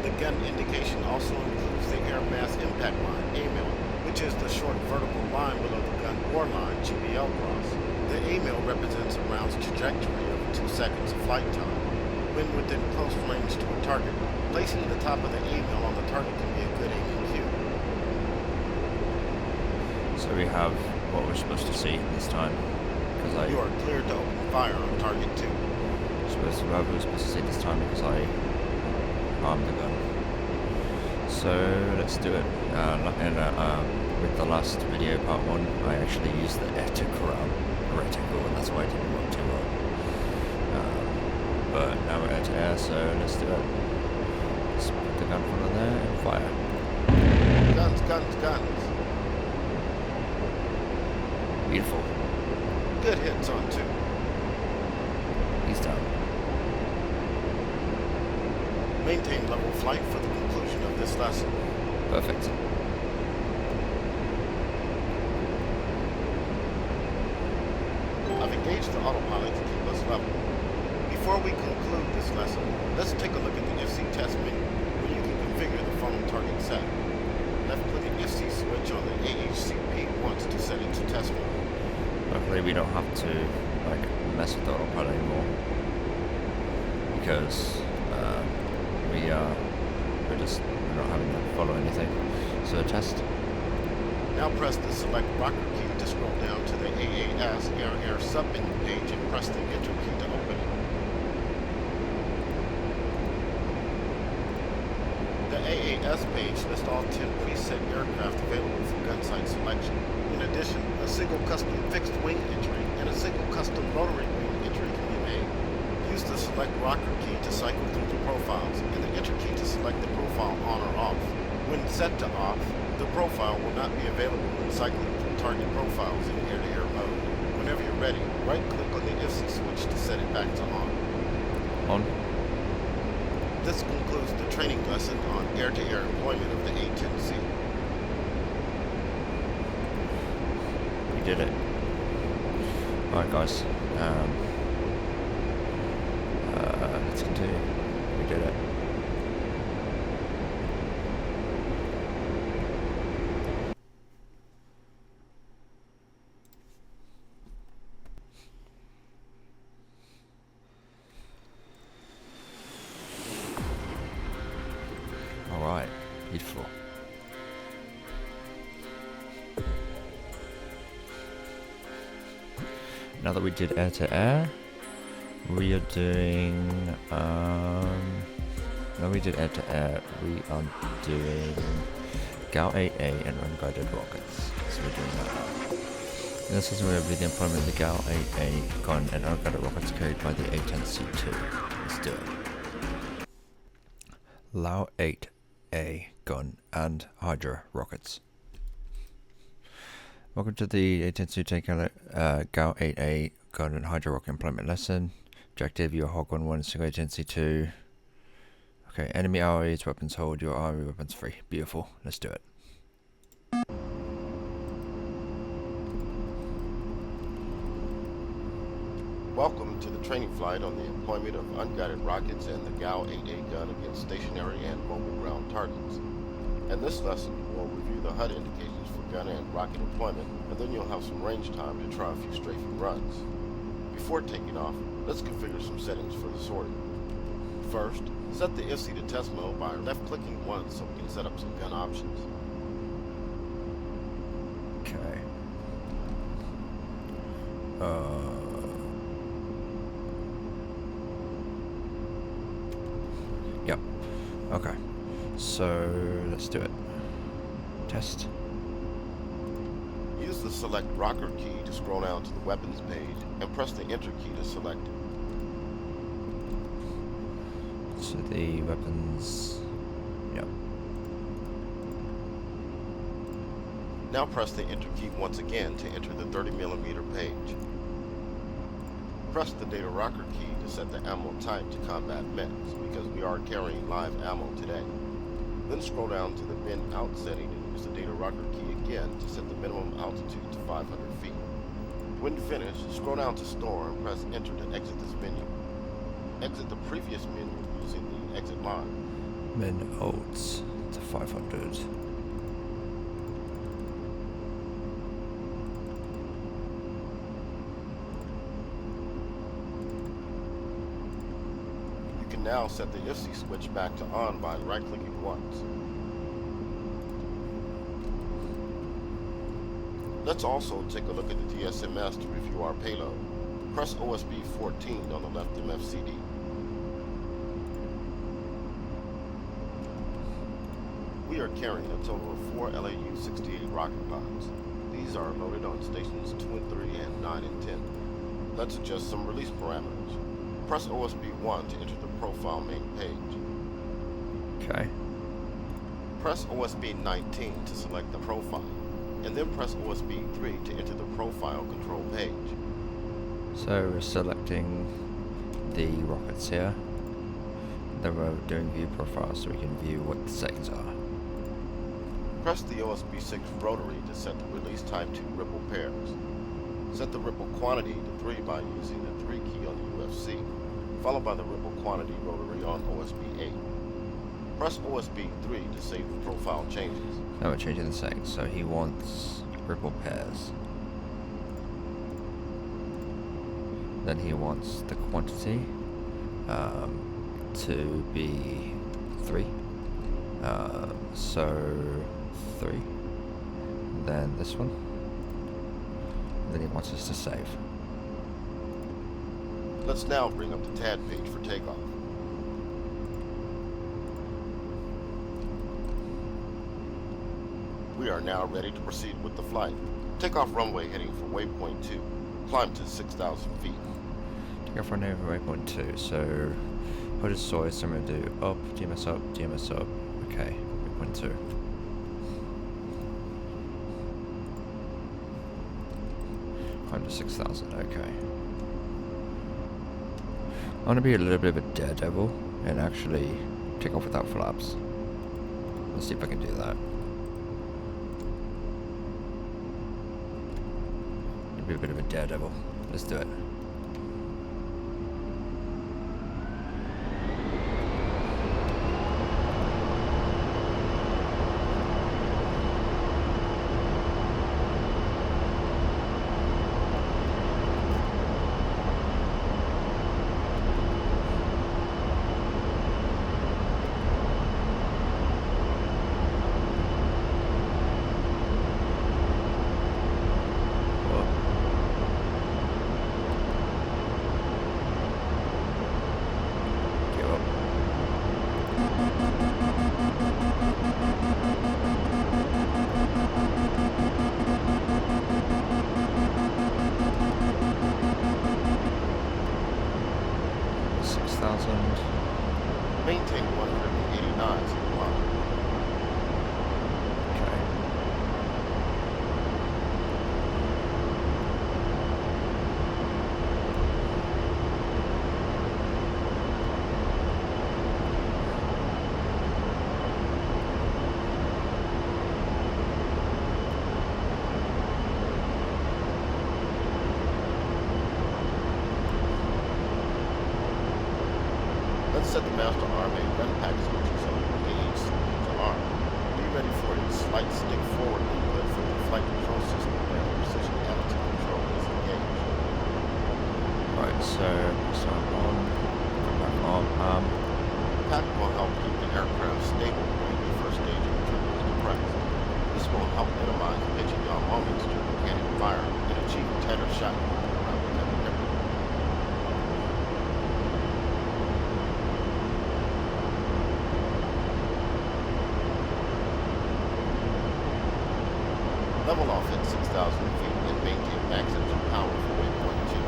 The gun indication also includes the air mass impact line, AMIL, which is the short vertical line below the gun bore line, GBL cross. The AMIL represents a round's trajectory of 2 seconds of flight time. When within close range to a target, placing the top of the AMIL on the target can be a good aiming cue. So we have what we're supposed to see this time. You are cleared to open fire on target 2. So this is what we're supposed to see this time because I armed the gun. So let's do it. With the last video, part 1, I actually used the reticle, and that's why it didn't work too well. But now we're air to air, so let's do it. Let's put the gun funnel there and fire. Guns, guns, guns. Beautiful. Good hits on 2. He's down. Maintain level flight for the conclusion of this lesson. Perfect. I've engaged the autopilot to keep us level. Before we conclude this lesson, let's take a look at the FC test menu, where you can configure the funnel target set. Left-click the FC switch on the AHCP once to set it to test mode. Luckily, we don't have to mess with the autopilot anymore because we're not having to follow anything. So test. Now press the select rocker key to scroll down to the AAS air submenu page and press the enter key to open it. The AAS page lists all 10 preset aircraft available for gun sight selection. In addition, a single custom fixed wing entry and a single custom rotary wing entry can be made. Use the select rocker key to cycle through the profiles and the enter key to select the profile on or off. When set to off, the profile will not be available when cycling through target profiles in air-to-air mode. Whenever you're ready, right-click on the FC switch to set it back to on. On. This concludes the training lesson on air-to-air employment of the A-10C. We did it. Alright guys, let's continue. We did it. Alright, beautiful. Now that we did air to air, we are doing now we did air to air, we are doing GAL-8A and unguided rockets. So we're doing that now. This is where the employment of the GAL-8A gun and unguided rockets carried by the A-10C2. Let's do it. GAL-8A gun and Hydra rockets. Welcome to the A-10C GAL-8A gun and Hydra rocket employment lesson. Objective: your Hog 1-1 single A-10C2. Okay, enemy ROE's weapons hold, your ROE weapons free. Beautiful. Let's do it. Welcome to the training flight on the employment of unguided rockets and the GAL-8A gun against stationary and mobile ground targets. In this lesson, we'll review the HUD indications for gun and rocket employment, and then you'll have some range time to try a few strafing runs. Before taking off, let's configure some settings for the sorting. First, set the FC to test mode by left-clicking once so we can set up some gun options. Okay. Okay, so let's do it. Test. Use the select rocker key to scroll down to the weapons page and press the enter key to select it. So the weapons. Yep. Now press the enter key once again to enter the 30mm page. Press the data rocker key to set the ammo type to combat meds, because we are carrying live ammo today. Then scroll down to the bin out setting and use the data rocker key again to set the minimum altitude to 500 feet. When finished, scroll down to store and press enter to exit this menu. Exit the previous menu using the exit line. Min odds to 500. Now set the IFC switch back to on by right-clicking once. Let's also take a look at the DSMS to review our payload. Press OSB 14 on the left MFCD. We are carrying a total of 4 LAU-68 rocket pods. These are loaded on stations 2 and 3 and 9 and 10. Let's adjust some release parameters. Press OSB 1 to enter the profile main page. Okay. Press OSB 19 to select the profile, and then press OSB 3 to enter the profile control page. So we're selecting the rockets here. Then we're doing view profile so we can view what the settings are. Press the OSB 6 rotary to set the release type to ripple pairs. Set the ripple quantity to 3 by using the 3 key on the UFC, followed by the ripple quantity rotary on OSB 8. Press OSB 3 to save the profile changes. Now we're changing the settings, so he wants ripple pairs. Then he wants the quantity to be 3. So 3. Then this one. Then he wants us to save. Let's now bring up the TAD page for takeoff. We are now ready to proceed with the flight. Takeoff runway heading for waypoint 2. Climb to 6,000 feet. Takeoff runway for waypoint 2. So hooded soy, so I'm going to do up, DMS up, DMS up. Okay, waypoint 2. Climb to 6,000, okay. I'm going to be a little bit of a daredevil and actually take off without flaps. Let's see if I can do that. Be a bit of a daredevil. Let's do it. Maintain 180 knots in the climb. Okay. Let's set the master arm and gun pack switches on the A-10C to arm. Be ready for a slight stick forward input from the flight control system when the precision attitude control is engaged. Right, so on, go back on. Pack will help keep the aircraft stable during the first stage of turbulence depressed. This will help minimize pitching yaw moments during cannon fire and achieve tighter shot around the aircraft. level off at 6,000 feet and maintain max engine power for waypoint 2.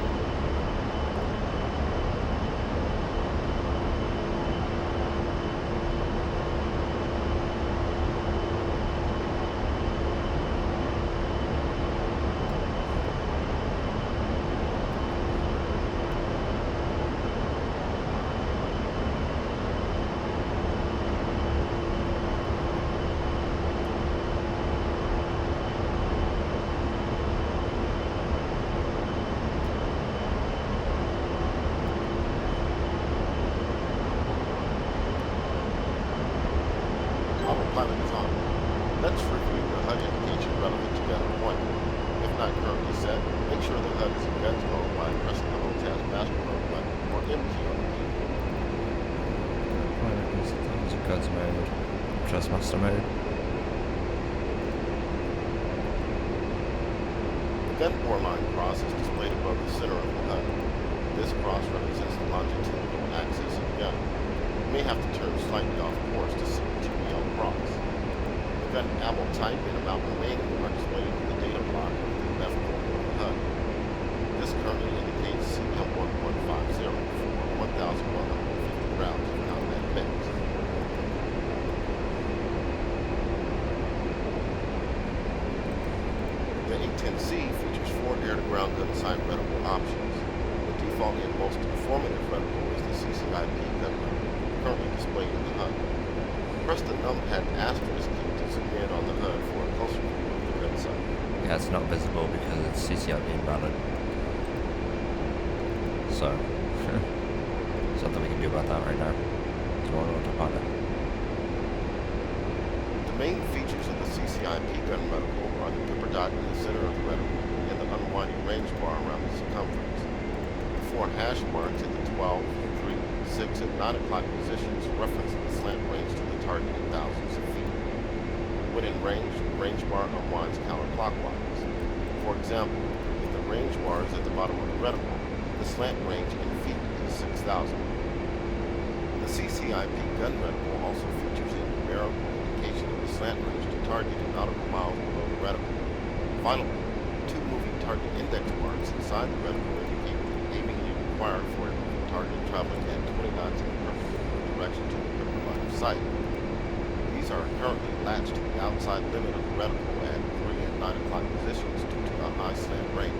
Autopilot is on. Let's review the HUD indication relevant to gun deployment. If not currently set, make sure the HUD is in guns mode by pressing the whole task master mode button or M key on the keyboard. Guns mode, trust master mode. The gun bore line cross is displayed above the center of the HUD. This cross represents the longitudinal axis of the gun. You may have to turn slightly off course to see the 2BL cross. The gun ammo type and amount remaining are displayed in the data block of the left corner of the HUD. This currently indicates CM1150 for 1,150 rounds of combat mix. The A-10C features 4 air-to-ground gun sight reticle options. The default and most informative reticle is the CCIP gun reticle, currently displayed in the HUD. Press the numpad asterisk key to zoom in on the HUD for a closer view of the gun sight. Yeah, it's not visible because it's CCIP invalid. So, there's nothing we can do about that right now. It's more autopilot. The main features of the CCIP gun reticle are the pepper dot in the center of the reticle and the unwinding range bar around the circumference. The 4 hash marks at the 12, 3, 6, and 9 o'clock positions reference the slant range to the target in thousands of feet. When in range, the range bar unwinds counterclockwise. For example, if the range bar is at the bottom of the reticle, the slant range in feet is 6,000. The CCIP gun reticle also features a numerical indication of the slant range to target in nautical miles below the reticle. Finally, 2 moving target index marks inside the reticle indicate the aiming you require for a moving target traveling at 20 knots in the perpendicular direction to the pepper line of sight. These are currently latched to the outside limit of the reticle at 3 and 9 o'clock positions due to the high slant range.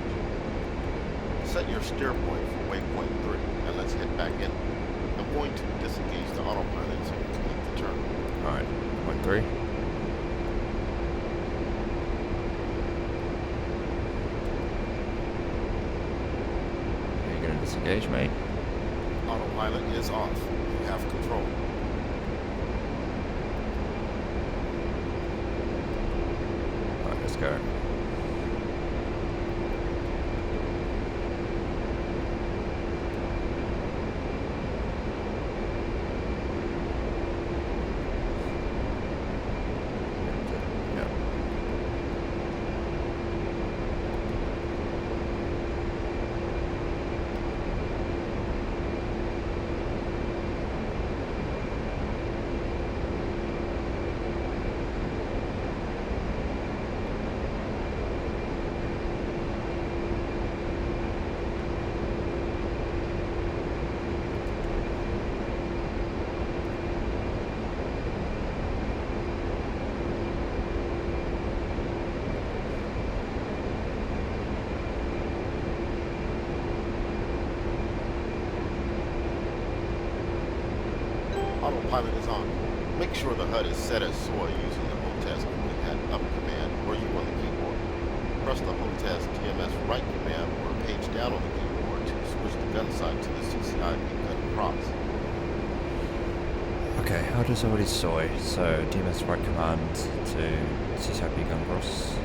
Set your steer point for waypoint 3 and let's head back in. I'm going to disengage the autopilot so we can complete the turn. Alright, point 3. You're gonna disengage, mate. Autopilot is off. You have control. Alright, let's go. Autopilot is on. Make sure the HUD is set as soy using the HOTAS at up command or you on the keyboard. Press the HOTAS TMS right command or page down on the keyboard to switch the gun sight to the CCIP gun cross. Okay, how does already soy? So DMS right command to CCIP gun cross.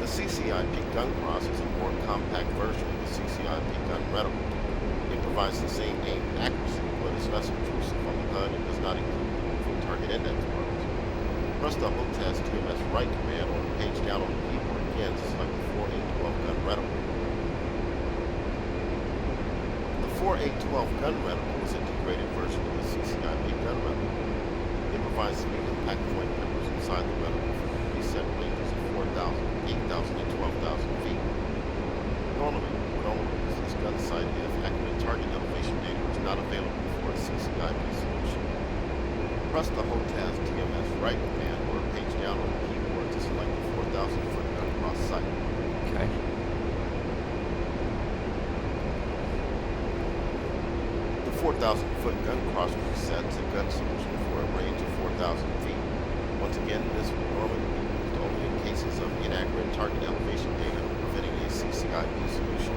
The CCIP gun cross is a more compact version of the CCIP gun reticle. It provides the same aim accuracy, but is less intrusive on the HUD and does not include moving target index marks. Press the HOTAS TMS right command or page down on the keyboard again to select the 4A12 gun reticle. The 4A12 gun reticle is an integrated version of the CCIP gun reticle. It provides 3 impact point peppers inside the reticle for preset ranges of 4,000. 8,000 and 12,000 feet. Normally, would only use this gun sight if accurate target elevation data was not available for a CCIP solution. Press the Hold Task TMS right command or page down on the keyboard to select the 4,000 foot gun cross sight. Okay. The 4,000 foot gun cross resets a gun solution for a range of 4,000 feet. Once again, this will normally be used only in cases of inaccurate target elevation data preventing a CCIP solution.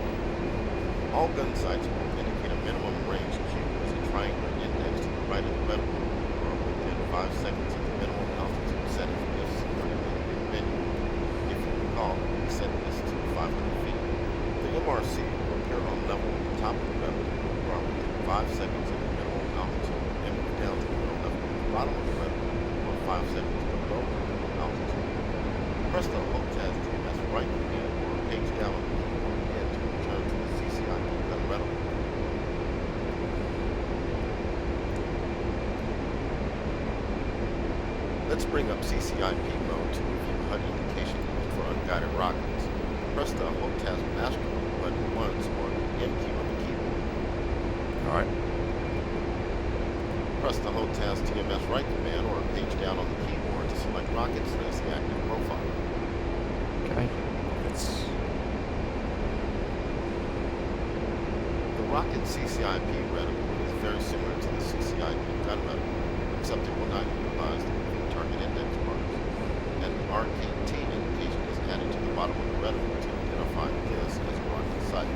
All gun sights will indicate a minimum range Q as a triangular index to the right of the reticle, or within 5 seconds of the minimum altitude setting if seen in the menu. If you recall, we set this to 500 feet. The MRC will appear on level at the top of the reticle, or within 5 seconds of the minimum altitude, and move down to the middle level at the bottom of the reticle, or 5 seconds below the minimum altitude. Press the Hold Task TMS right command or page down on the keyboard again to return to the CCIP gun reticle. Let's bring up CCIP mode to review HUD indication used for unguided rockets. Press the Hold Task Master button once or the M key on the keyboard. Alright. Press the Hold Task TMS right command or page down on the keyboard to select rockets as the active profile. Okay. It's The rocket CCIP reticle is very similar to the CCIP gun reticle, except it will not utilize the moving target index marks. An RKT indication is added to the bottom of the reticle to identify this as a rocket sight.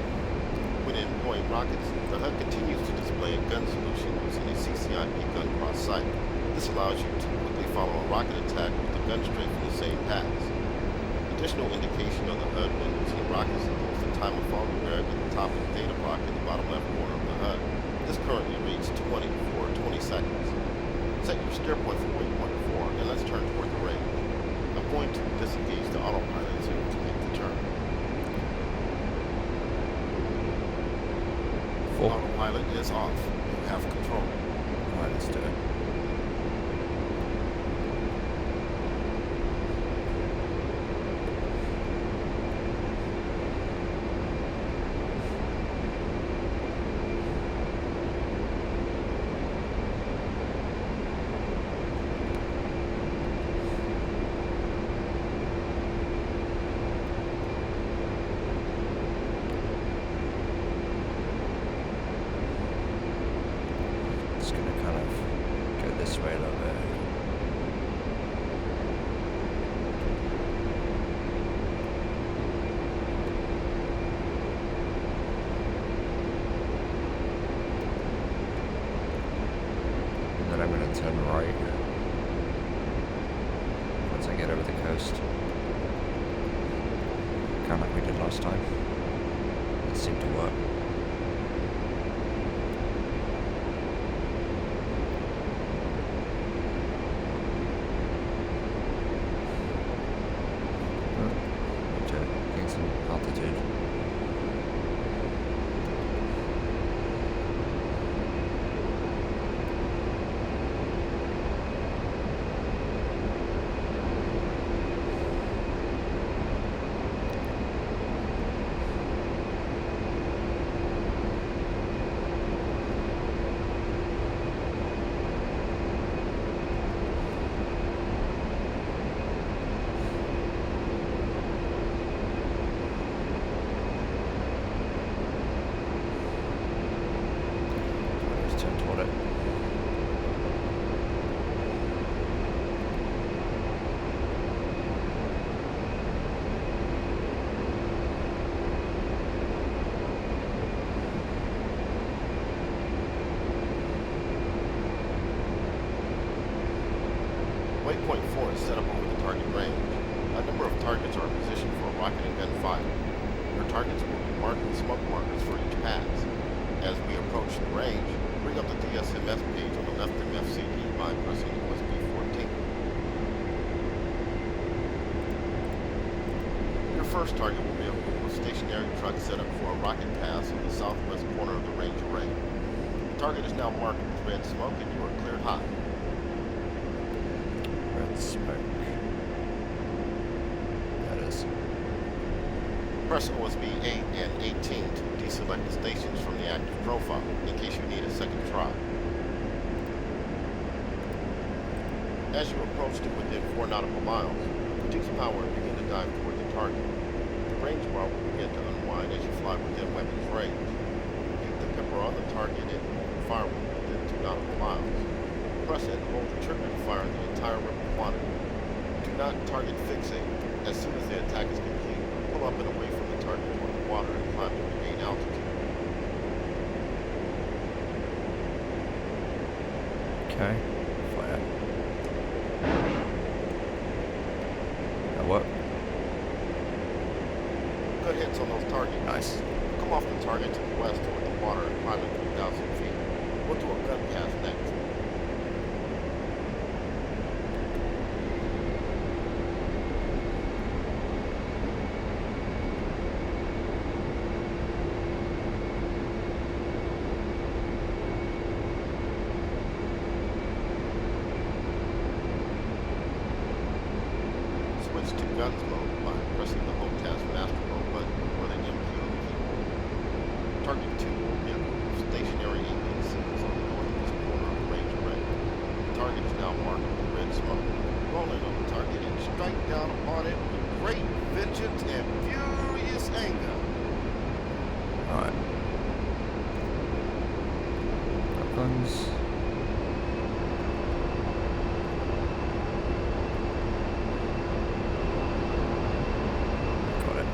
When employing rockets, the HUD continues to display a gun solution using a CCIP gun cross sight. This allows you to quickly follow a rocket attack with the gun straight from the same paths. Additional indication on the HUD when using rockets includes the time of fall numeric at the top of the data block in the bottom left corner of the HUD. This currently reads 20 for 20 seconds. Set your steer point for waypoint 4 and let's turn toward the range. I'm going to disengage the autopilot so you can make the turn. Autopilot is off. You have control. Alright, let's do it. Just gonna kind of go this way a little bit. And then I'm gonna turn right once I get over the coast. Kind of like we did last time. It seemed to work. Gain some altitude. Let's turn toward it. Waypoint 4 is set up over the target range. A number of targets are positioned for rocket and gun fire. Your targets will be marked with smoke markers for each pass. As we approach the range, bring up the DSMS page on the left MFCD by pressing USB 14. Your first target will be a group of stationary trucks set up for a rocket pass on the southwest corner of the range array. The target is now marked with red smoke and you are cleared hot. Red smoke. That is. Press OSB 8 and 18 to deselect the stations from the active profile in case you need a second try. As you approach to within 4 nautical miles, reduce power and begin to dive toward the target. The range bar will begin to unwind as you fly within weapons range. Keep the pepper on the target and fire within 2 nautical miles. Press and hold the trigger to fire the entire weapon quantity. Do not target fixate. As soon as the attack is complete, pull up and away from the target toward the water and climb to regain altitude. Okay. Fire. That work? Good hits on those targets. Nice. Come off the target to the west toward the water and climb to 3,000 feet. We'll do a gun pass next. Switch to guns mode by pressing the Home Task Master Mode button or the M key on the keyboard. Target 2 will be a group of stationary A-10Cs on the northwest corner of the range array. The target is now marked with red smoke. Roll in on the target and strike down upon it with great vengeance and furious anger. Alright. Weapons. Got it.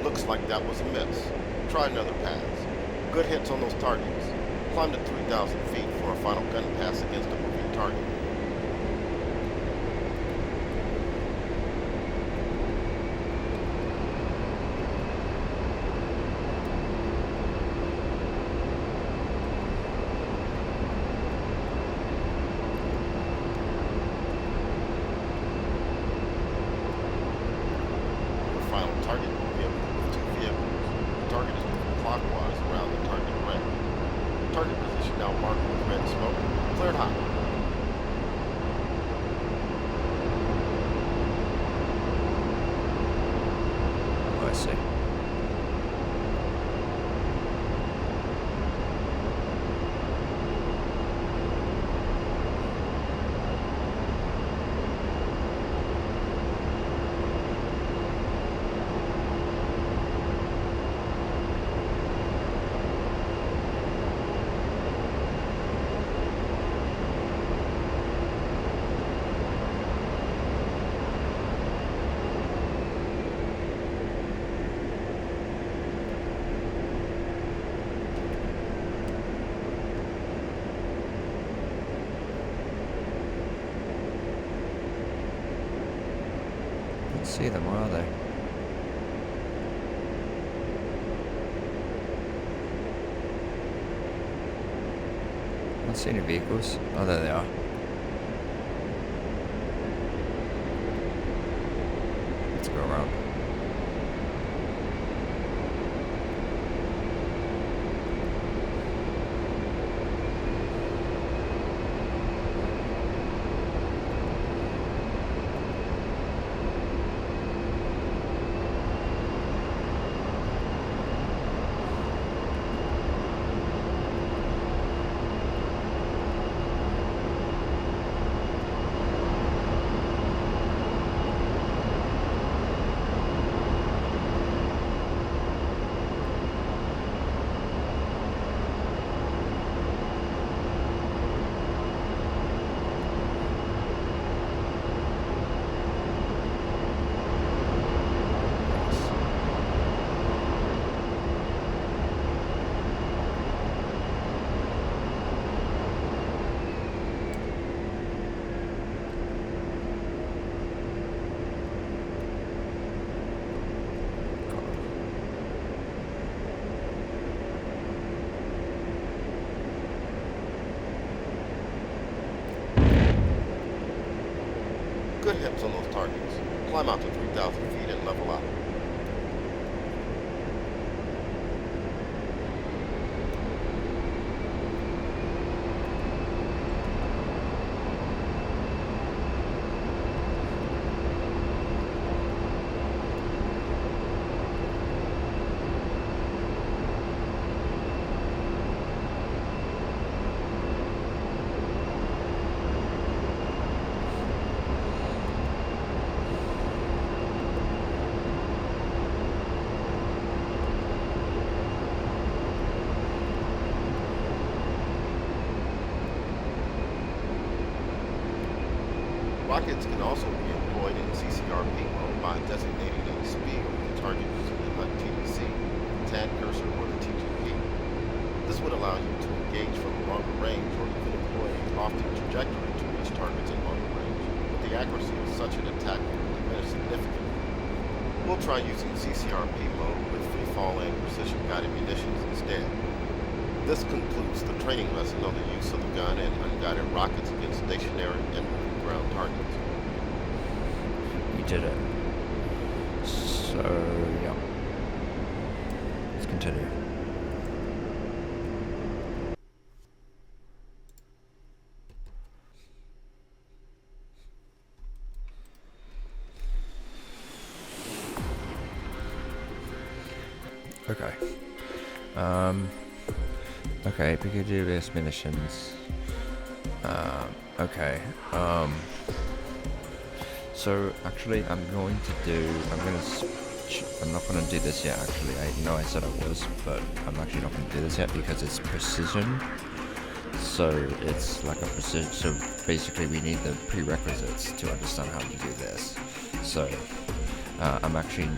Looks like that was a miss. Try another pass. Good hits on those targets. Climb to 3,000 feet for a final gun pass against a moving target. Your final target will be a group of 2 vehicles. The target is moving clockwise around the target array. Target position now marked with red smoke. Cleared hot. Oh, I see. Let's see them, where are they? I don't see any vehicles. Oh, there they are. Let's go around. Good hits on those targets. Climb out to 3,000 feet and level out. Rockets can also be employed in CCRP mode by designating a speed of the target using the A-10C, TAD cursor, or the TGP. This would allow you to engage from a longer range or even employ a lofty trajectory to reach targets in longer range, but the accuracy of such an attack will diminish significantly. We'll try using CCRP mode with free fall and precision guided munitions instead. This concludes the training lesson on the use of the gun and unguided rockets against stationary and moving ground targets. We did it. So, yeah. Let's continue. Okay. Okay, Pikachu-based munitions. Okay. So actually, I'm not gonna do this yet. Actually, I know I said I was, but I'm actually not gonna do this yet because it's precision. So it's like a precision. So basically, we need the prerequisites to understand how to do this. So I'm actually,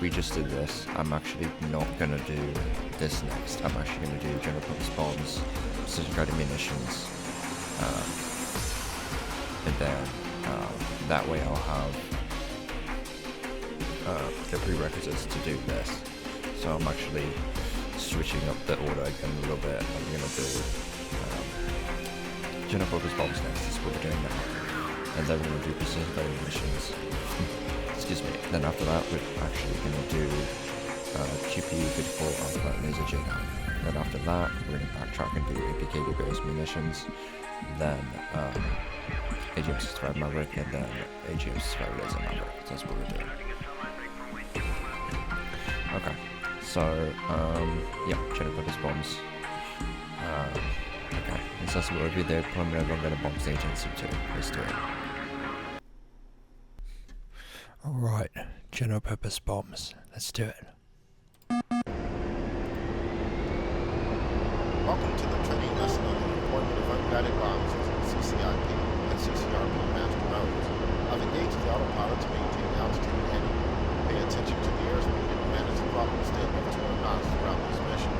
we just did this. I'm actually not gonna do this next. I'm actually gonna do general purpose bombs, precision guided munitions, and then that way I'll have the prerequisites to do this. So I'm actually switching up the order again a little bit. I'm gonna do general purpose bombs next. That's what we're doing now, and then we're gonna do precision guided munitions. Excuse me. Then after that, we're actually going to do GPU 54 alpha laser J9. Then after that, we're going to backtrack and do APK based munitions. Then AGM-65 Maverick, and then AGM-65 laser Maverick. That's what we're doing. Okay. So yeah, general purpose bombs. Okay. Accessible review there. Preliminary I'm going to bombs the A-10C too. Let's do it. Alright, general purpose bombs. Let's do it. Welcome to the training lesson on the deployment of unguided bombs using CCIP and CCRP master modes. I've engaged the autopilot to maintain altitude and heading. Pay attention to the airspeed and manage the throttle steady of 200 knots throughout this mission.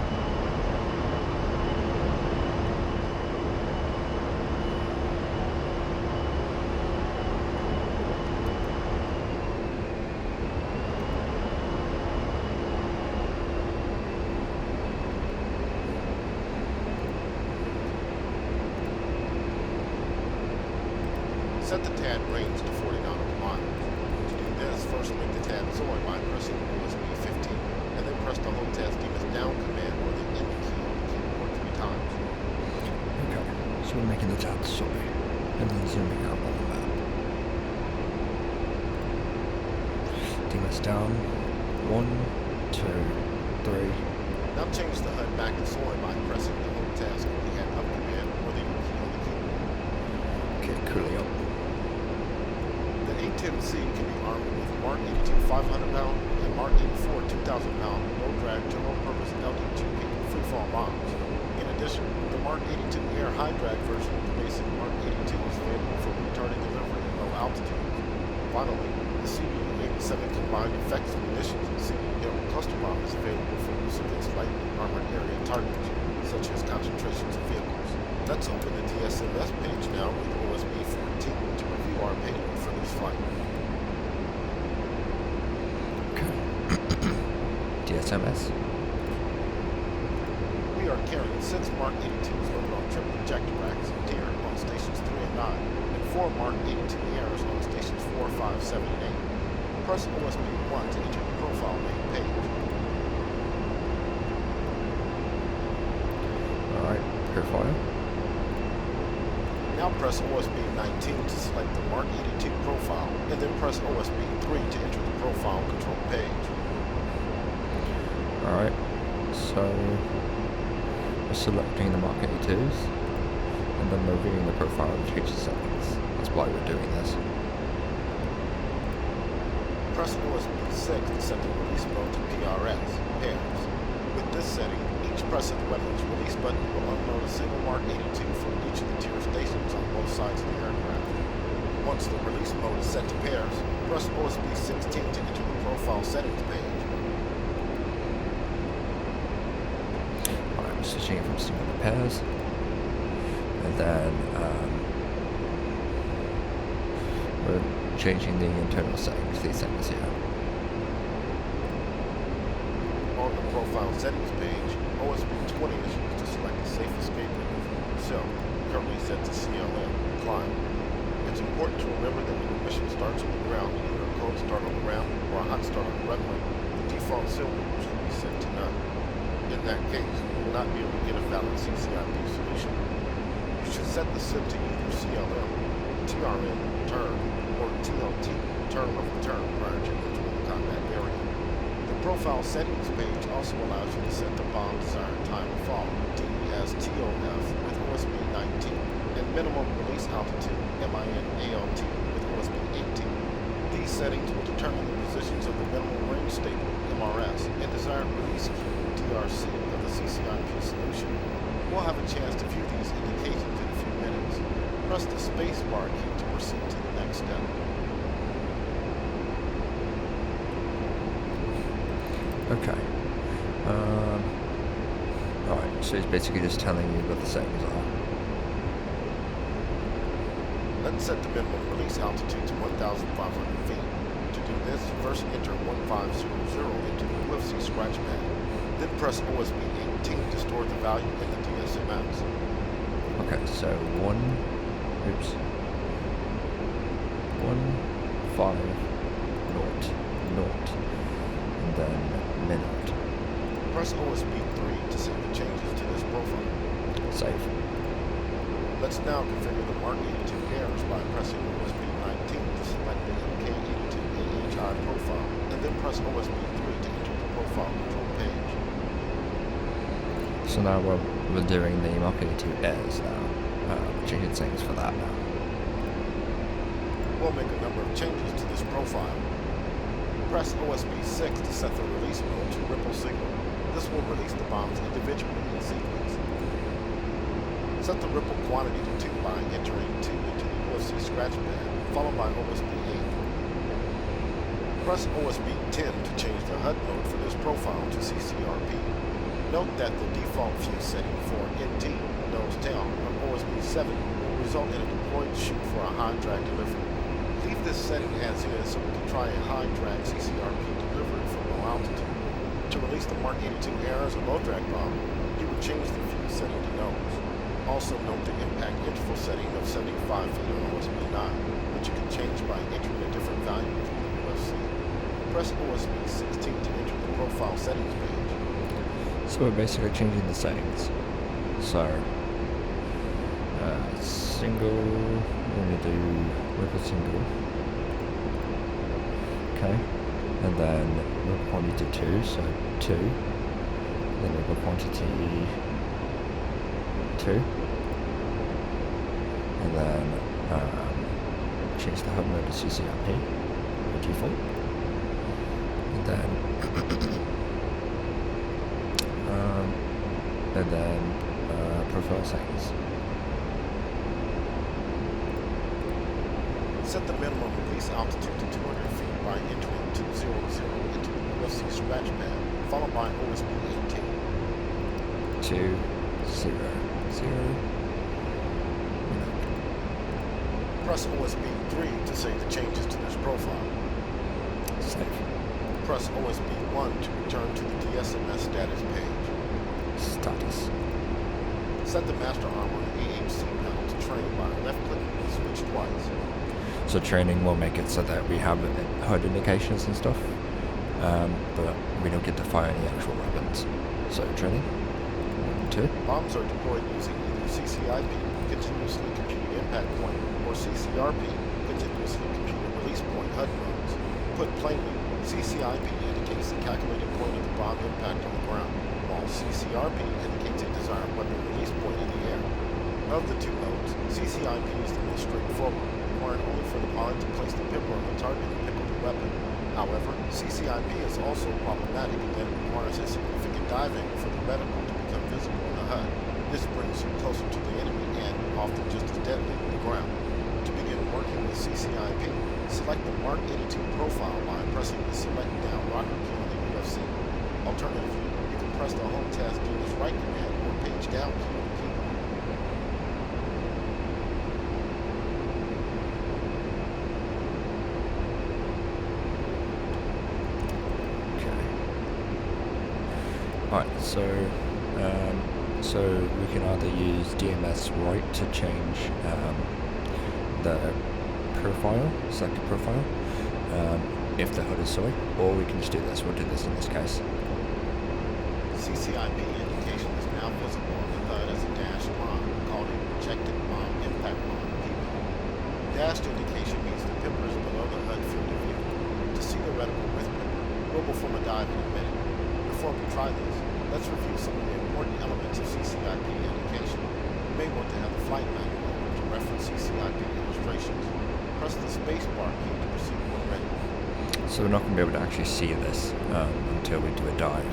Set the TAD range to 40 nautical miles. To do this, first link the TAD Zoid by pressing USB 15, and then press the hold TAD Demons down command or the Enter key on the keyboard 3 times. Okay, so we're making the TAD Zoid, and then zooming out on the map. Demons down. 1, 2, 3. Now change the HUD back to Zoid by pressing the hold task on the Up command or the U key on the keyboard. Okay, cooling up. The A-10C can be armed with Mark 82 500-pound and Mark 84 2,000-pound low-drag general-purpose LD-2P free-fall bombs. In addition, the Mark 82 Air high-drag version of the basic Mark 82 is available for retarded delivery at low altitudes. Finally, the CBU-87 combined effects munitions and CBU cluster bomb is available for use against lightly armored area targets, such as concentrations of vehicles. Let's open the DSMS page now with OSB 14 to review our payload for this flight. Okay. DSMS. We are carrying 6 Mark 82s loaded on triple ejector racks here on stations 3 and 9, and 4 Mark 82 errors on stations 4, 5, 7, and 8. Press OSB 1 to enter the profile main page. Alright, profile. Now press OSB 19 to select the Mark 82 profile, and then press OSB 3 to enter the profile control page. Alright, so we're selecting the Mark 82s, and then we're reviewing the profile and feature settings. That's why we're doing this. Press OSB 6 to set the release mode to PRS, pairs. With this setting, each press of the weapon's release button will unload a single Mark 82 from each of the tier stations on both sides of the aircraft. Once the release mode is set to pairs, press OSB 16 to enter the profile settings page. Alright, we're switching it from single to pairs, and then we're changing the internal settings, these settings here. On the profile settings page, OSB 20 is used to select a safe escape maneuver, so currently set to CLM, climb. It's important to remember that when the mission starts on the ground, either a cold start on the ramp or a hot start on the runway, the default cylinder should be set to none. In that case, you will not be able to get a valid CCIP solution. You should set the SID to either CLM, TRN, turn, or TLT, turn of return prior to entering the combat area. The profile settings page also allows you to set the bomb desired time of fall, DESTOF, with OSB 19, and minimum release altitude, MIN-ALT, with OSB 18. These settings will determine the positions of the minimum range statement, MRS, and desired release key, DRC, of the CCIP solution. We'll have a chance to view these indications in a few minutes. Press the space bar key to proceed to the next step. Okay. Alright, so it's basically just telling you what the settings are. Let's set the minimum release altitude to 1,500 feet. To do this, first enter 1500 into the UFC scratch pad. Then press OSB 18 to store the value in the DSMX. Okay, so 1, 5, 0, and then minute. Press OSB 3 to save the changes to this profile. Save. Let's now configure the Mark 82 errors by pressing OSB 19 to select the MK82 AHI profile, and then press OSB 3 to enter the profile control page. So now we're doing the Mark 82 airs now. We're changing settings for that now. We'll make a number of changes to this profile. Press OSB 6 to set the release mode to ripple signal. This will release the bombs individually in sequence. Set the ripple quantity to 2 by entering 2 into the UFC scratch pad, followed by OSB 8. Press OSB 10 to change the HUD mode for this profile to CCRP. Note that the default fuse setting for NT, nose tail, on OSB 7 will result in a deployed chute for a high drag delivery. Leave this setting as is so we can try a high drag CCRP delivery from low altitude. To release the Mark 82 air as a low drag bomb, you would change the fuse setting to nose. Also note the impact interval setting of 75 feet on OSB 9, which you can change by entering a different value from the UFC. Press OSB 16 to enter the profile settings page. So we're basically changing the settings. So, single, we're going to do ripple single. Okay. And then ripple quantity 2, so 2. Then ripple quantity 2. And then change the HUD mode to CCRP by default. And then profile settings. Set the minimum release altitude to 200 feet by entering 200 into the UFC scratch pad, followed by OSB 18. 200. Press OSB 3 to save the changes to this profile. Save. Press OSB 1 to return to the DSMS status page. Status. Set the master armor A-10C panel to train by left-clicking the switch twice. So training will make it so that we have HUD indications and stuff, but we don't get to fire any actual weapons. So training, 1, 2. Bombs are deployed using either CCIP, continuously computed impact point, or CCRP, continuously computed release point HUD modes. Put plainly, CCIP indicates the calculated point of the bomb impact on the ground, while CCRP indicates a desired weapon release point in the air. Of the two modes, CCIP is the most straightforward, requiring only for the pilot to place the pipper on the target and pick up the weapon. However, CCIP is also problematic in that it requires a significant dive angle for the reticle to become visible in the HUD. This brings you closer to the enemy and, often just as deadly, the ground. To begin working with CCIP, select the Mark 82 profile by pressing the Select Down rocker key on the UFC. Alternatively, you can press the Home Task Unit's right command or Page Down key on the keyboard. Right, so we can either use DMS right to change the profile, selected profile, if the HUD is soy, or we can just do this. We'll do this in this case. CCIP indication is now visible on the HUD as a dashed line called a projected bomb impact line (PBIL). Dashed indication means the pipper is below the HUD field of view. To see the reticle with pipper, we'll perform a dive in a minute. Before we try this, let's review some of the important elements of CCIP indication. You may want to have the flight manual open to reference CCIP illustrations. Press the space bar key to proceed when ready. So we're not going to be able to actually see this until we do a dive.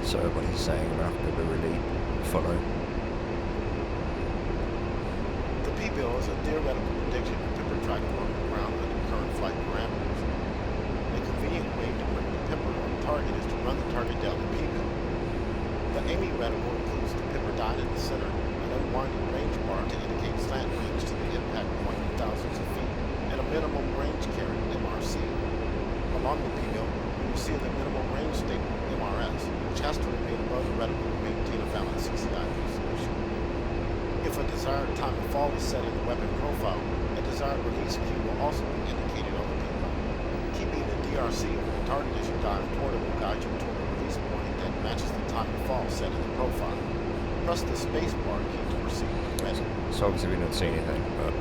So what he's saying, we're not going to be able to really follow. The PBIL is a theoretical prediction of pipper tracking on the ground under current flight parameters. A convenient way to bring the pipper on target is to run the target down the PBIL. The aiming reticle includes the pipper dot in the center, an unwinding range bar to indicate slant range to the impact point in thousands of feet, and a minimum range carry (MRC). Along the PBIL, you will see the minimum range statement (MRS), which has to remain above the reticle to maintain a valid CCIP solution. If a desired time of fall is set in the weapon profile, a desired release key will also be indicated on the PBIL. Keeping the DRC over the target as you dive toward it will guide you toward a release point that matches the time of fall set in the profile. Press the space bar key to proceed when ready. So obviously we don't see anything, but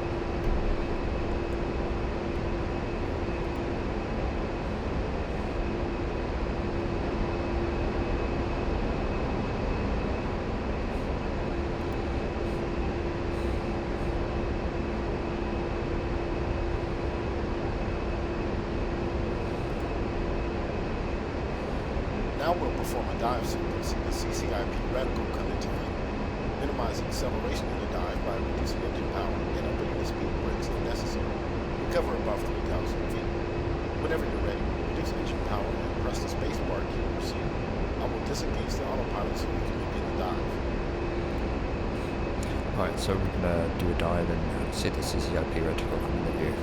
Now we'll perform a dive sequencing the CCIP reticle come into view. Minimize acceleration in the dive by reducing engine power and opening the speed brakes if necessary. Recover above 3,000 feet. Whenever you're ready, reduce engine power and press the space bar key to proceed. I will disengage the autopilot so you can begin the dive. right, so we're going to do a dive and see the CCIP reticle from the view.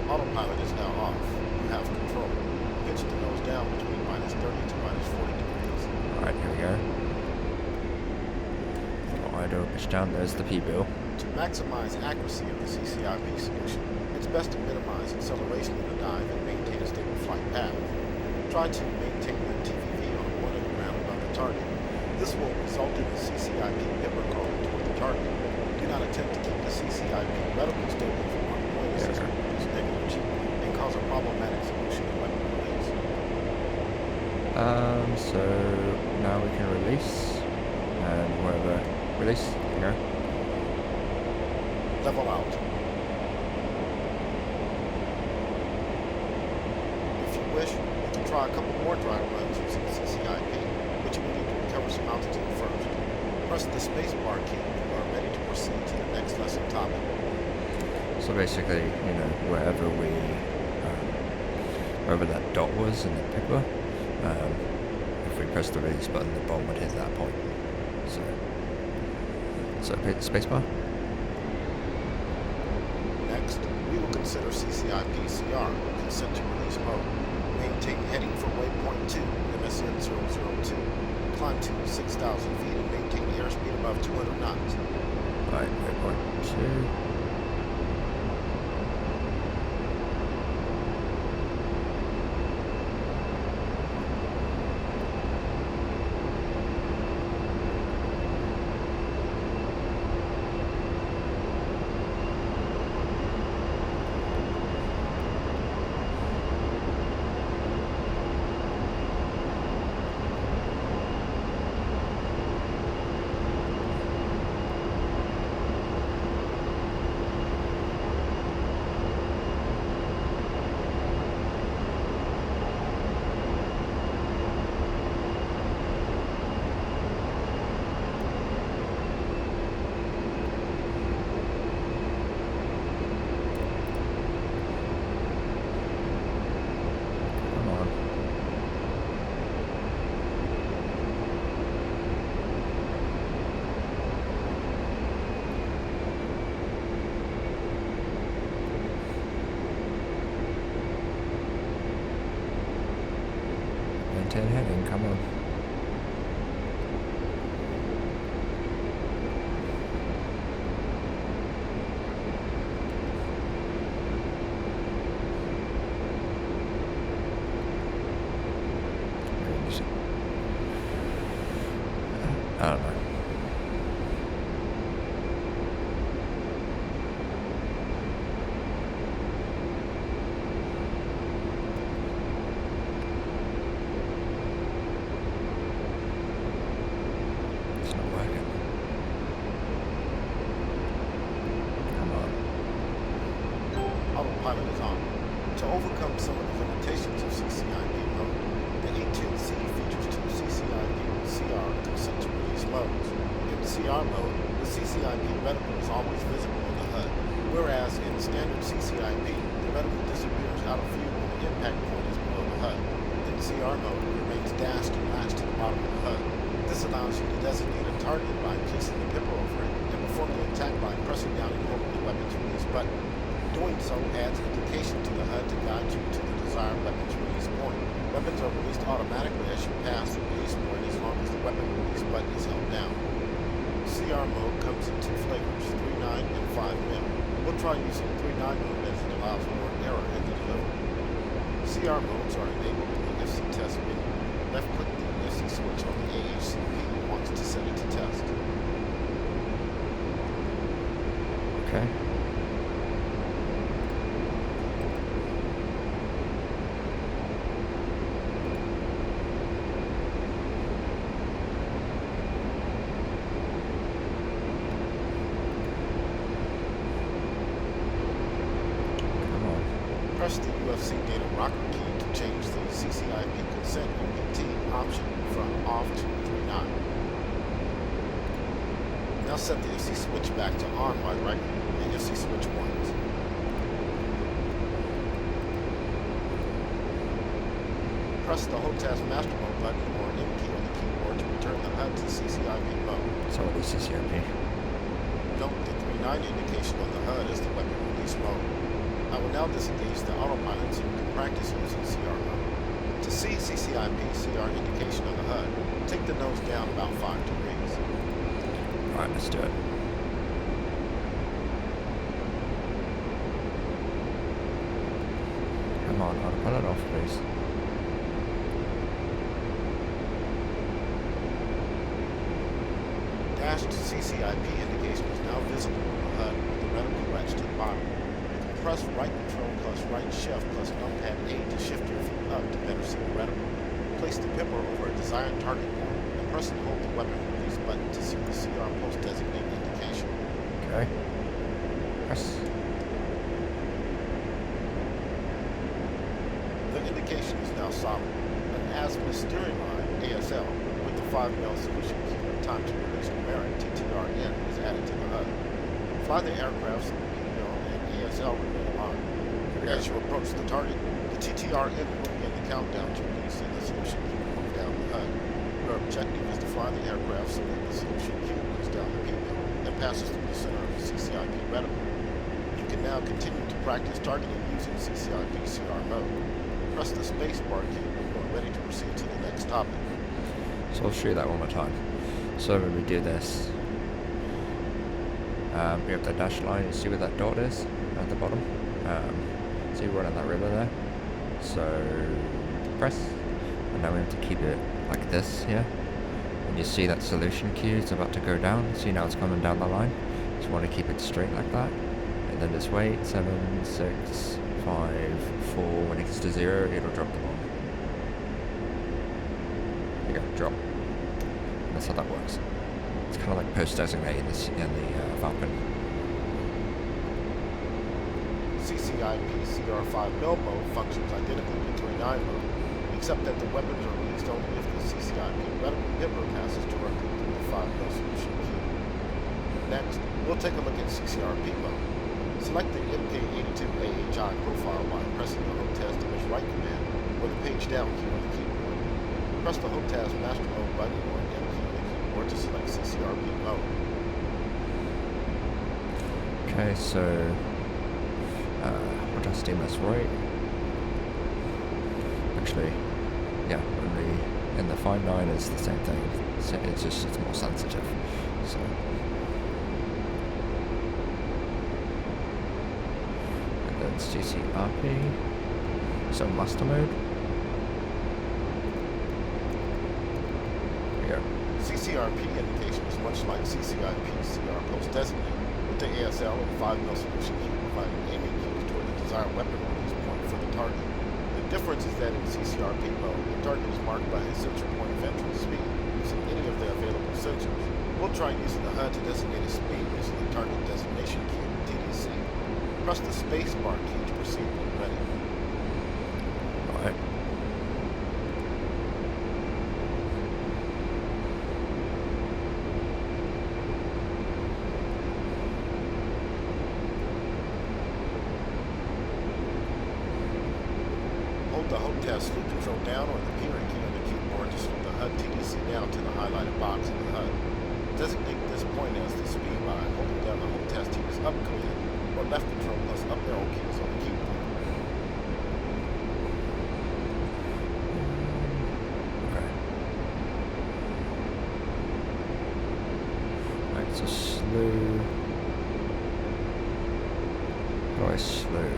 Autopilot is now off. You have control. Pitch the nose down between -30 to -40 degrees. Alright, here we go. Idle, pitch down, there's the PBIL. To maximize accuracy of the CCIP solution, it's best to minimize acceleration in the dive and maintain a stable flight path. Try to maintain the TVV on 1 of the ground above the target. This will result in the CCIP pipper crawling toward the target. Do not attempt to keep the CCIP reticle stable for 1 point assist is negative G and cause a problematic solution of weapon release. So now we can release, and wherever, release, here. Level out. If you wish, you can try a couple more dry runs using CCIP, but you will need to recover some altitude first. Press the space bar key when you are ready to proceed to the next lesson topic. So basically, you know, wherever that dot was in the pipper, if we press the release button, the bomb would hit that point. So hit the spacebar. Next, we will consider CCIP-CR, consent to release mode. Maintain heading for waypoint 2, MSN 002. Climb to 6,000 feet and maintain airspeed above 200 knots. Alright, waypoint 2. Maintain heading, come on. I don't know. It's not working. Come on. Autopilot is on. To overcome some of the limitations of CCIP mode, the A-10C features two CCIP-CR consent to release modes. In CR mode, the CCIP reticle is always visible on the HUD, whereas in standard CCIP, the reticle disappears out of view when the impact point is below the HUD. In CR mode, it remains dashed and latched to the bottom of the HUD. This allows you to designate a target by placing the pipper over it and perform the attack by pressing down and holding the weapon's release button. Doing so adds indication to the HUD to guide you to the desired weapon's release point. Weapons are released automatically as you pass the release point as long as the weapon release button is held down. CR mode comes in two flavors, 3.9 and 5mm. We'll try using 3.9mm as it allows more error in the delivery. CR modes are enabled in the FC test menu. Left-click the FC switch on the AHCP once to set it to test. Okay. Press the UFC data rocker key to change the CCIP consent OPT option from off to 3.9. Now set the FC switch back to on by right-clicking the FC switch once. Press the HOTAS master mode button or M key on the keyboard to return the HUD to CCIP mode. So what is CCIP? Note the 3.9 indication on the HUD is the weapon release mode. I will now disengage the autopilot so you can practice using CR mode. To see CCIP CR indication on the HUD, take the nose down about 5 degrees. Alright, let's do it. Come on, autopilot off, please. Dashed CCIP indication is now visible on the HUD with the reticle latched to the bottom. Press right control plus right shift plus numpad 8 to shift your feet up to better see the reticle. Place the pipper over a desired target point and press and hold the weapon release button to see the CR post designate indication. Okay. Press. The indication is now solid. An azimuth steering line, ASL, with the 5mm solution key and time to release numeric TTRN is added to the HUD. Fly the aircraft so the PML and ASL remain aligned. As you approach the target, the TTRN will begin the countdown to release and the solution key will move down the HUD. Your objective is to fly the aircraft so that the solution key moves down the PML and passes through the center of the CCIP reticle. You can now continue to practice targeting using CCIP CR mode. Press the space bar key when you are ready to proceed to the next topic. So I'll show you that one more time. So when we do this, We have the dash line. You see where that dot is at the bottom? See right on that river there? So press, and now we have to keep it like this here. And you see that solution queue is about to go down. See now it's coming down the line. Just want to keep it straight like that. And then just wait, 7, 6, 5, 4. When it gets to 0, it'll drop the bomb. There you go, drop. And that's how that works. It's kind of like post-designate in the Falcon. CCIP CR5 mil mode functions identically to 29 mode, except that the weapons are released only if the CCIP reticle hipper passes directly through the 5 mil solution queue. Next, we'll take a look at CCRP mode. Select the MK82AHI profile by pressing the HOTAS image right command or the page down key on the keyboard. Press the HOTAS master mode button or M key on the keyboard to select CCRP mode. Okay, so HOTAS DMS right. Actually, yeah, in the 5.9 is the same thing. So it's more sensitive. So. CCRP, so master mode. There we go. CCRP indication is much like CCIP CR post designate, with the ASL and 5 mil solution key providing aiming cues toward the desired weapon release point for the target. The difference is that in CCRP mode, the target is marked by a sensor point of entry speed using any of the available sensors. We'll try using the HUD to designate a speed using the target designation key, TDC. Press the space bar key to proceed when ready. Alright. Hold the HOTAS slew control down or the peering key on the keyboard to slow the HUD TDC down to the highlighted box in the HUD. Designate this point as the speed by holding down the HOTAS TDC up command or left control plus up arrow keys on the keyboard. Okay. Right, so slew. How do I slew?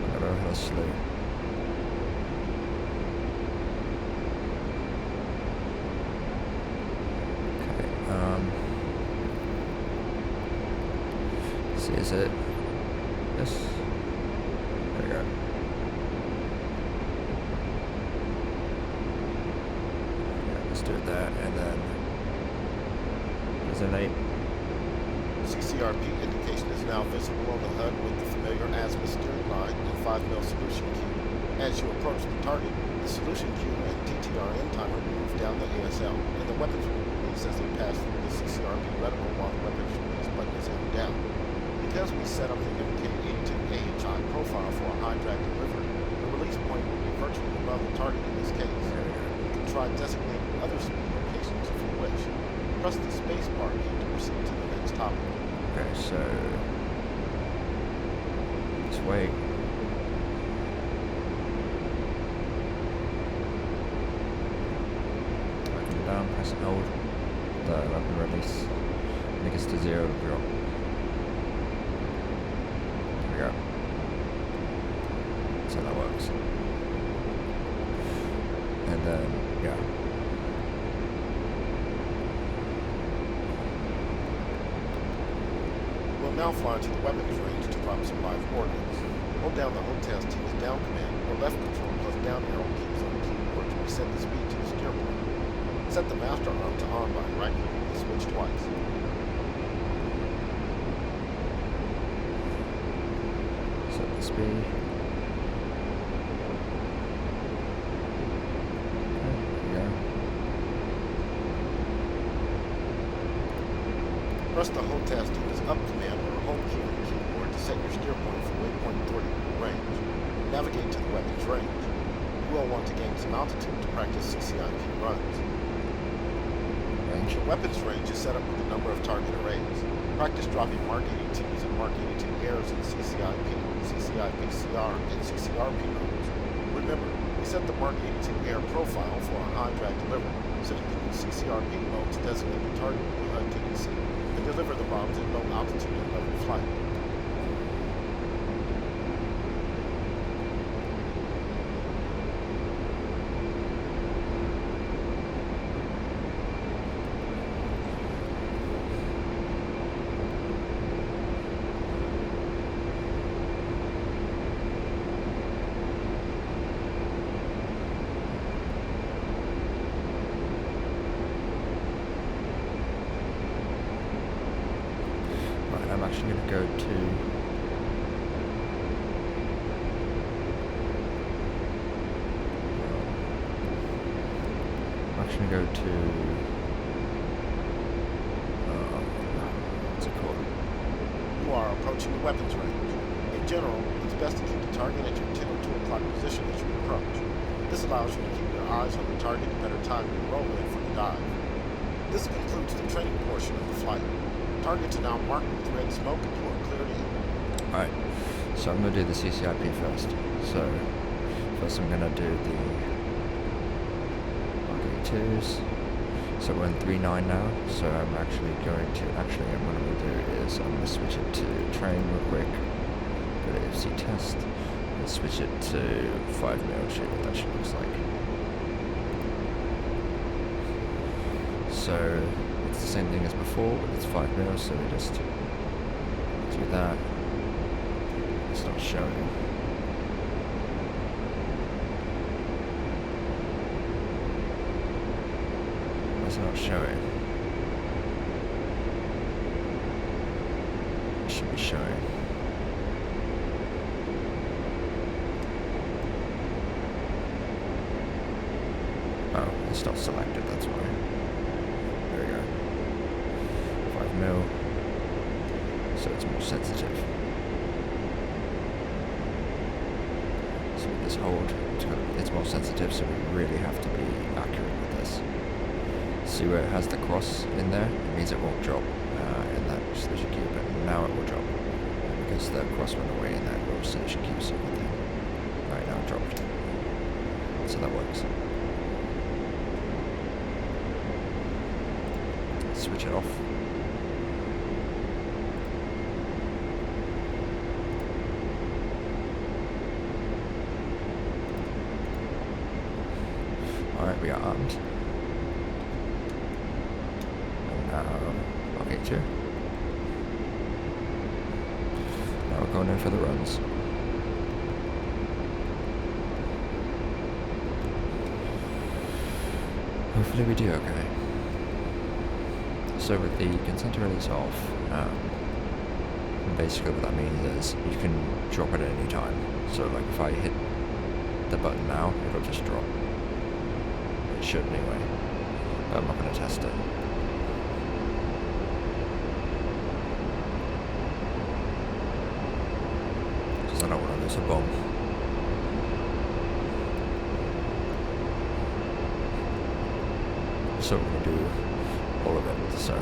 I don't know how to slew. Is it this? There we go. Yeah, let's do that and then designate. CCRP indication is now visible on the HUD with the familiar azimuth steering line and 5 mil solution queue. As you approach the target, the solution queue and TTRN timer move down the ASL, and the weapons will release as they pass through the CCRP reticle while the weapons release button is held down. Because we set up the MK82AHI profile for a high drag delivery, the release point will be virtually above the target in this case. You can try designating other speed locations if you wish. Press the space bar key to proceed to the next topic. Okay, so let's wait. Button down, press and hold the weapon release. When it gets to 0, it'll drop. There we go. That's how that works. And then, yeah. We'll now fly into the weapons range to drop some live ordnance. Hold down the HOTAS TDC down command or left control plus down arrow keys on the keyboard to reset the speed to the steer point. Set the master arm to on by right-clicking the switch twice. Set the speed. Press the HOTAS TDC up command or home key on the keyboard to set your steer point for waypoint 30 range. Navigate to the weapons range. You will want to gain some altitude to practice CCIP runs. The weapons range is set up with a number of target arrays. Practice dropping Mark 82s and Mark 82 airs in CCIP, CCIP CR, and CCRP modes. Remember, the set the Mark 82 air profile for an on-drag delivery, setting the new CCRP mode to designate the target of the DDC and deliver the bombs at low altitude and level flight. I'm actually going to go to what's it called? You are approaching the weapons range. In general, it's best to keep the target at your 10 or 2 o'clock position as you approach. This allows you to keep your eyes on the target to better time your roll in for the dive. This concludes the training portion of the flight. Targets are now marked with red smoke and you are cleared in. Alright, so I'm going to do the CCIP first. So, first I'm going to do the RK2s. So we're in 3.9 now, so I'm actually going to, what I'm going to do is I'm going to switch it to train real quick, go to FC test, and switch it to 5mm, show you what that shit looks like. So, it's the same thing as before, but it's 5mm, so we just do that. It's not showing. It's not showing. It should be showing. Oh, it's not selected, that's why. There we go. 5mm. So it's more sensitive. So with this hold, it's more sensitive, so we really have to be accurate with this. See where it has the cross in there? It means it won't drop in that precision cube, but now it will drop. Because the cross went away in that little precision cube circle thing. Right, now it dropped. So that works. Switch it off. Alright, we are armed. Okay, two. Now we're going in for the runs. Hopefully we do okay. So with the consent to release off, basically what that means is you can drop it at any time. So like if I hit the button now, it'll just drop. It should anyway, but I'm not going to test it. Because I don't want to lose a bomb. So we're going to do all of it, so.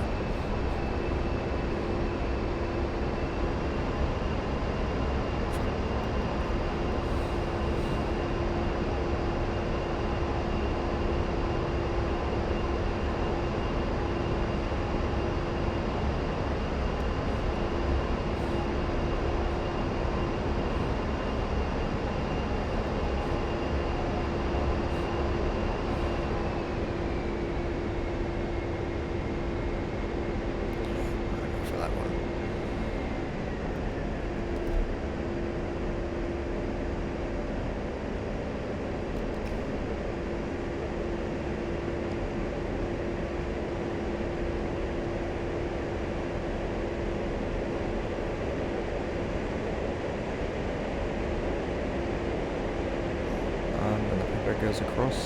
Goes across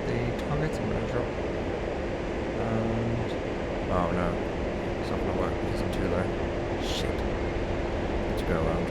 the target. I'm going to drop. And oh no, it's not going to work because I'm too low. Shit. Need to go around.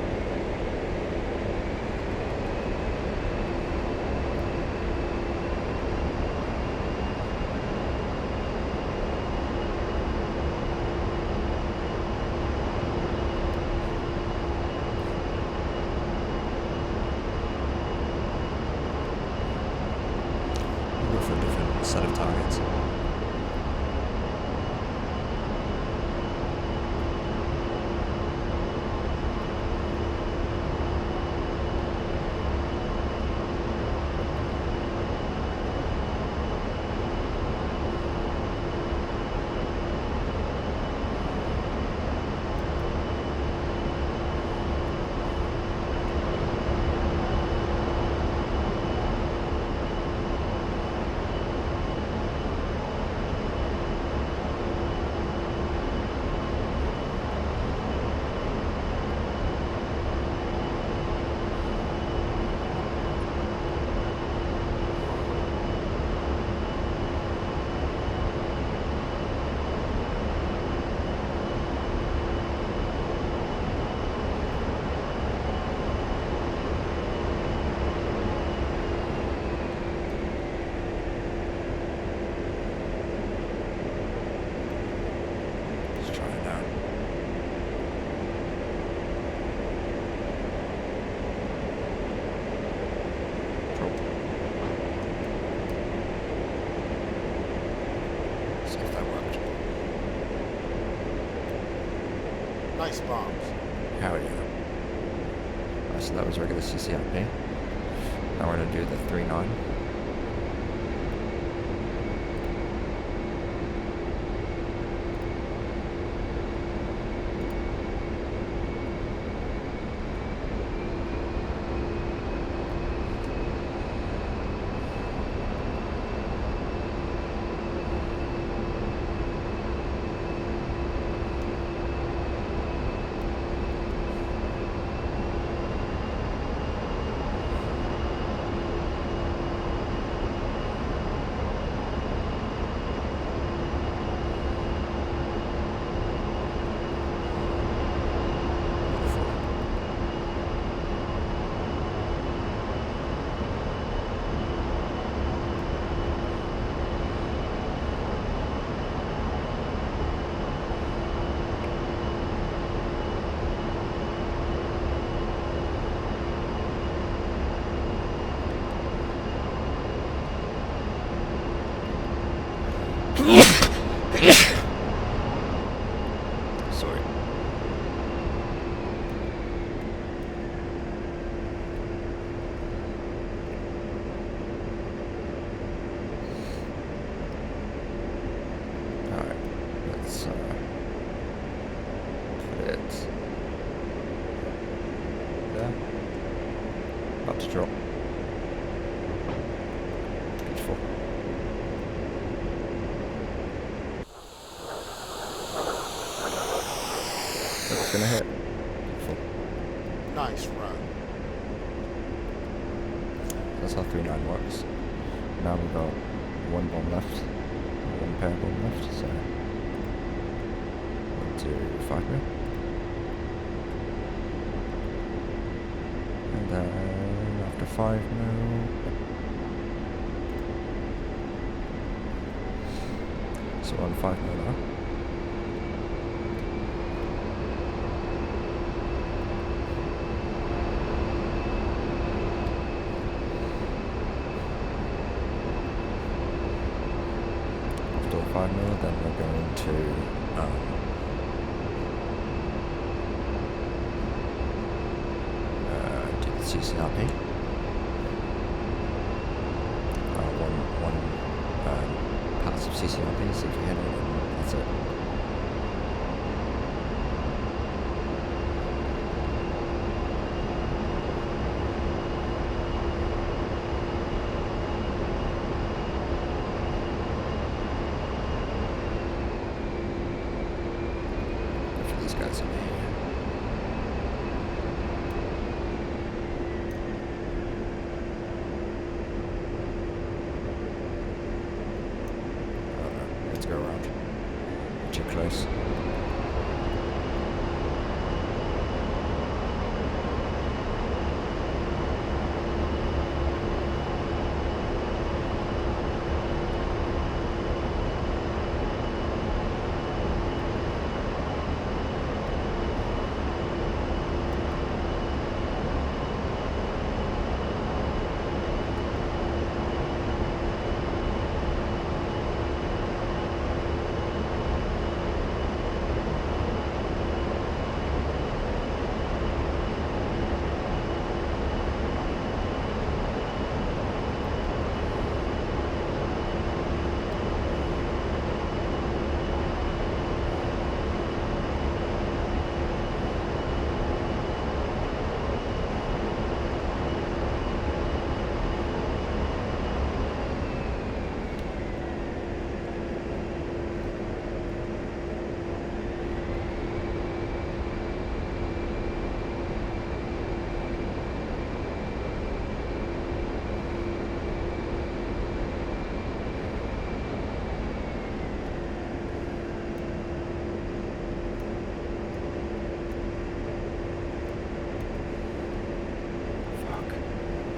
Nice bombs. Hell yeah. Alright, so that was regular CCIP. Now we're gonna do the 3-9. Sorry. Alright, let's put it there. About to drop. Beautiful. It's gonna hit. Beautiful. Nice run. That's how 3-9 works. Now we've got one bomb left. One pair of bomb left, so we'll do 5 mil. And then after 5 mil. So on 5 mil now. After 5 mil, then we're going to do the CCRP. One passive CCRP, see if you hit it, and that's it. Hopefully these guys will be here. Let's go around. Too close.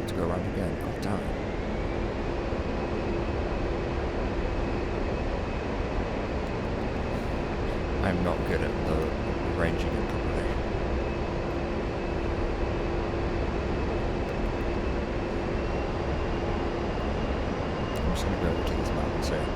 To go around again. Oh, damn it. I'm not good at the ranging it properly. I'm just gonna go over to these mountains here.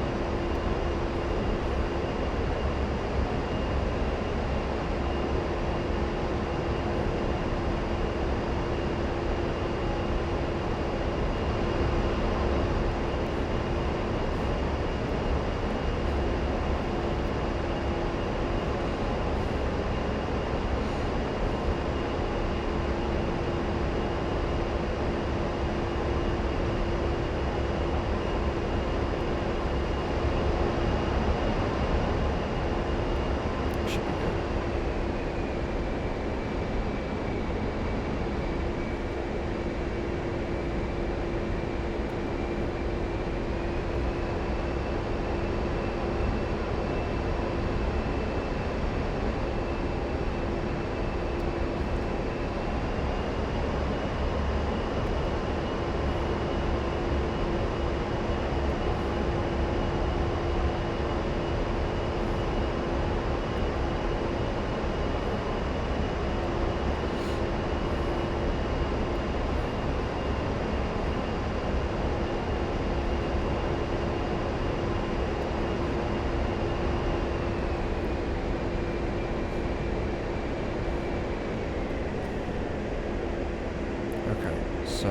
So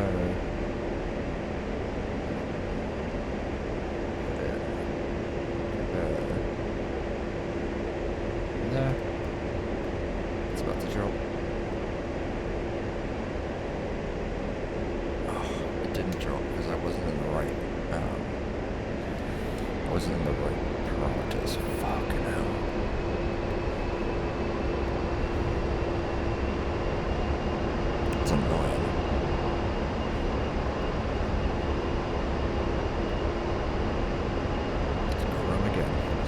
there. It's about to drop. Oh, it didn't drop because I wasn't in the right parameters. Fucking hell. It's annoying.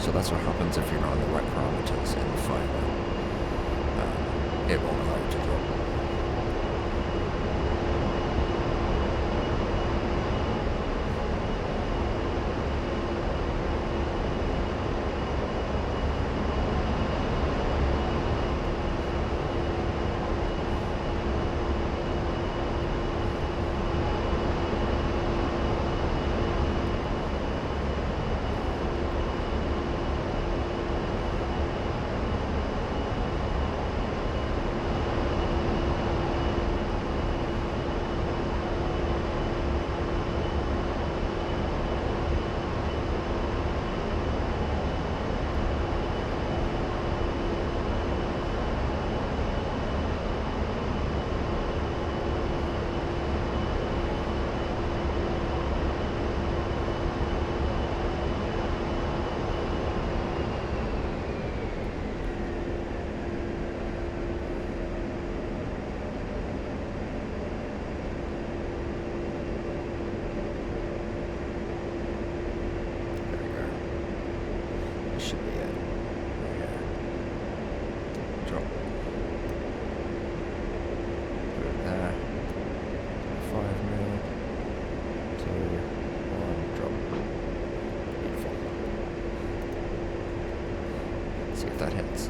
So that's what happens if you're not on the right parameters in the final. It won't allow you to drop. Should be it. Yeah. Drop. Put it there. 5 mil. 2, 1, drop. Beautiful. See if that hits.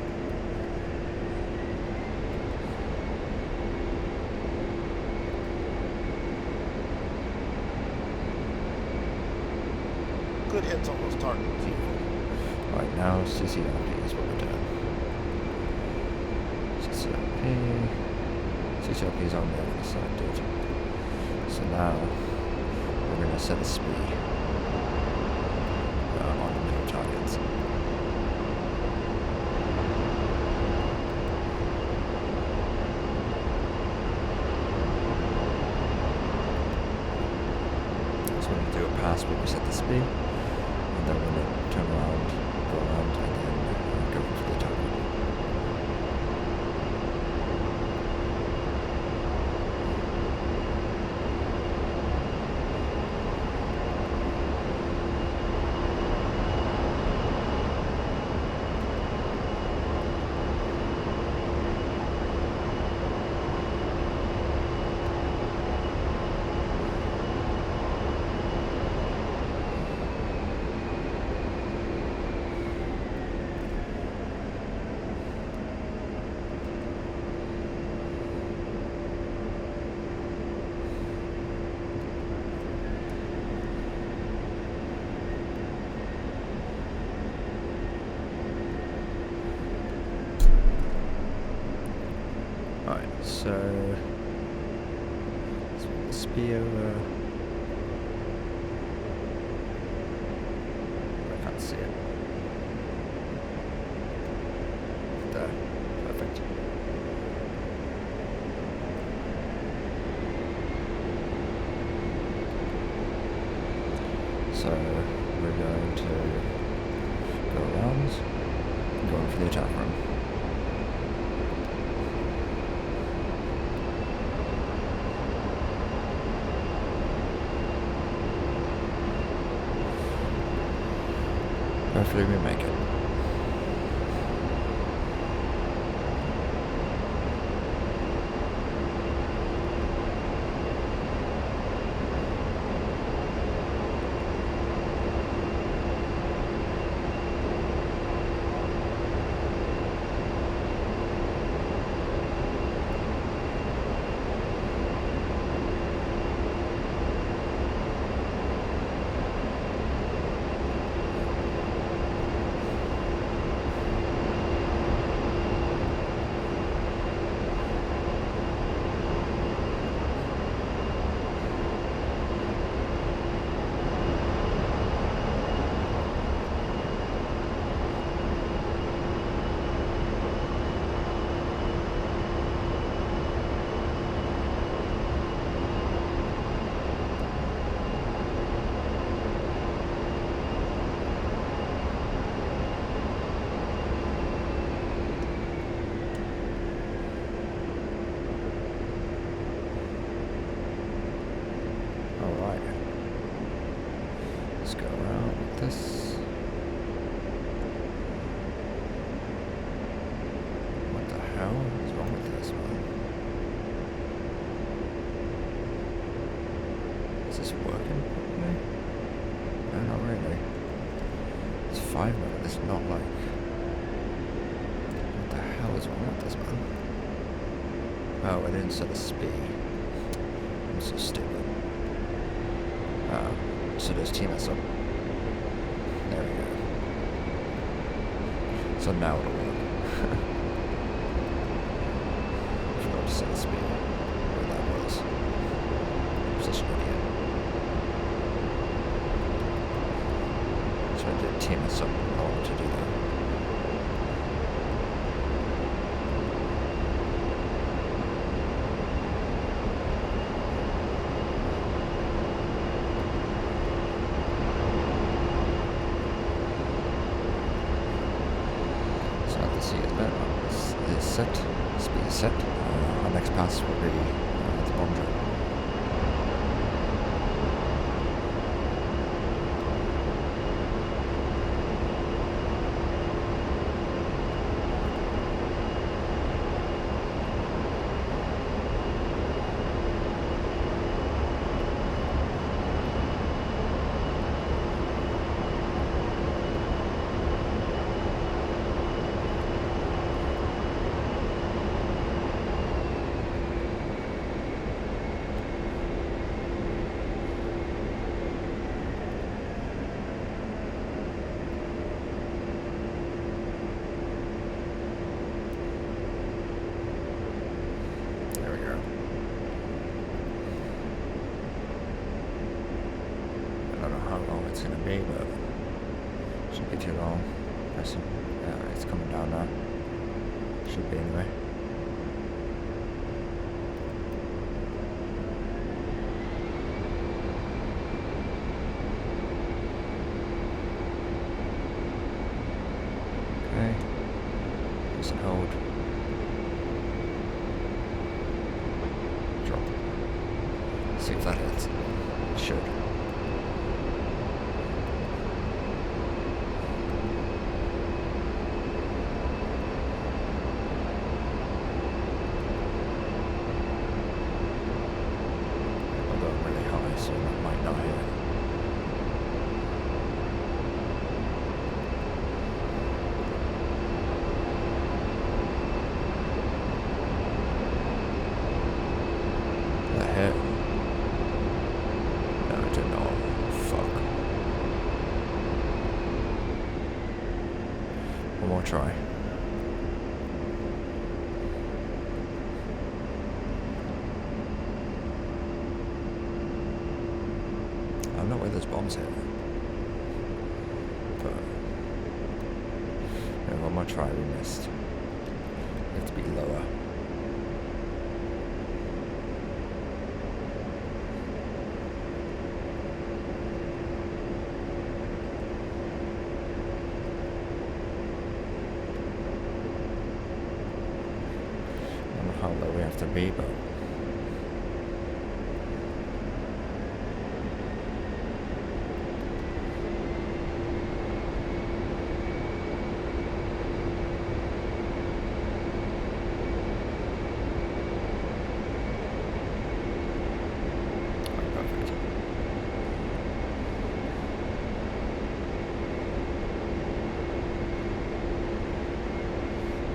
Good hits on those targets. Right now, CCRP is what we're doing. CCRP is on the other side, dude. So now, we're going to set a speed on the middle targets. So when we do a pass, we set the speed, and then we're going to turn around, go around, and then go for the target. Alright, so let's move the spear over. I can't see it. There, perfect. So we're going to go around, going for the attack room. Hopefully we make it. want this one. Oh, I didn't set a speed. I'm so stupid. So there's TMS up. There we go. So now it'll work. I forgot to set a speed. Where that was. Such an idiot. So I did TMS up in order to do that. Set, speed is set. Our next pass will be the bomb drop. It's gonna be, but shouldn't be too long. It's coming down now. Should be anyway. Okay. Just hold. Drop. See if that hits. It should. So that might not hit. That hit. No, it did not. Fuck. One more try. I don't know where those bombs hit. But yeah, one more try, we missed. We have to be lower. I don't know how low we have to be, but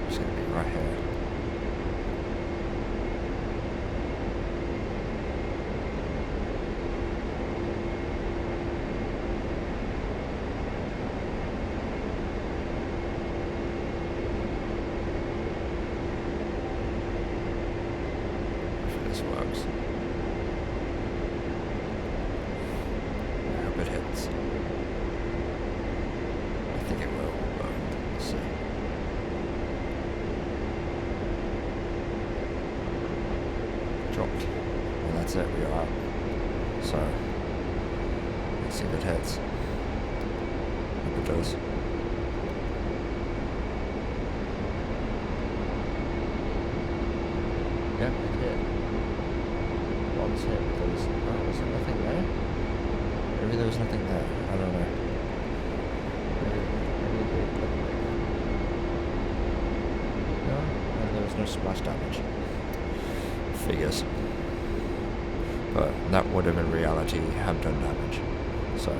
it's gonna be right here. If this works. I hope it hits. I think it will, but we'll see. Dropped. And that's it, we are out. So, let's see if it hits. Hope it does. Yeah, it hit. Bombs hit, but there was, oh, was there nothing there? Maybe there was nothing there, I don't know. Maybe no, there was no splash damage. Figures. But that would have in reality have done damage. So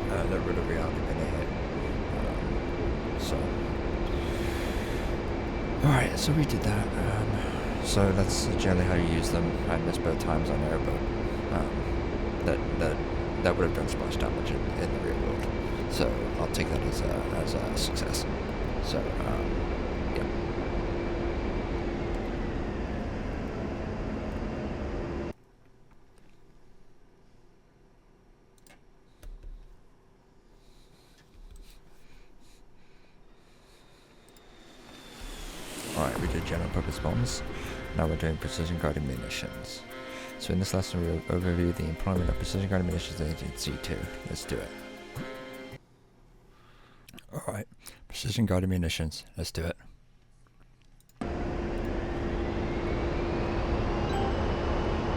that would have reality been a hit. So Alright, so we did that. So that's generally how you use them. I missed both times on there, but that would have done splash damage in the real world. So I'll take that as a success. So yeah. Alright, we did general purpose bombs. Now we're doing precision guided munitions. So in this lesson we'll overview the employment of precision guided munitions in A-10C2. Let's do it. Alright, precision guided munitions. Let's do it.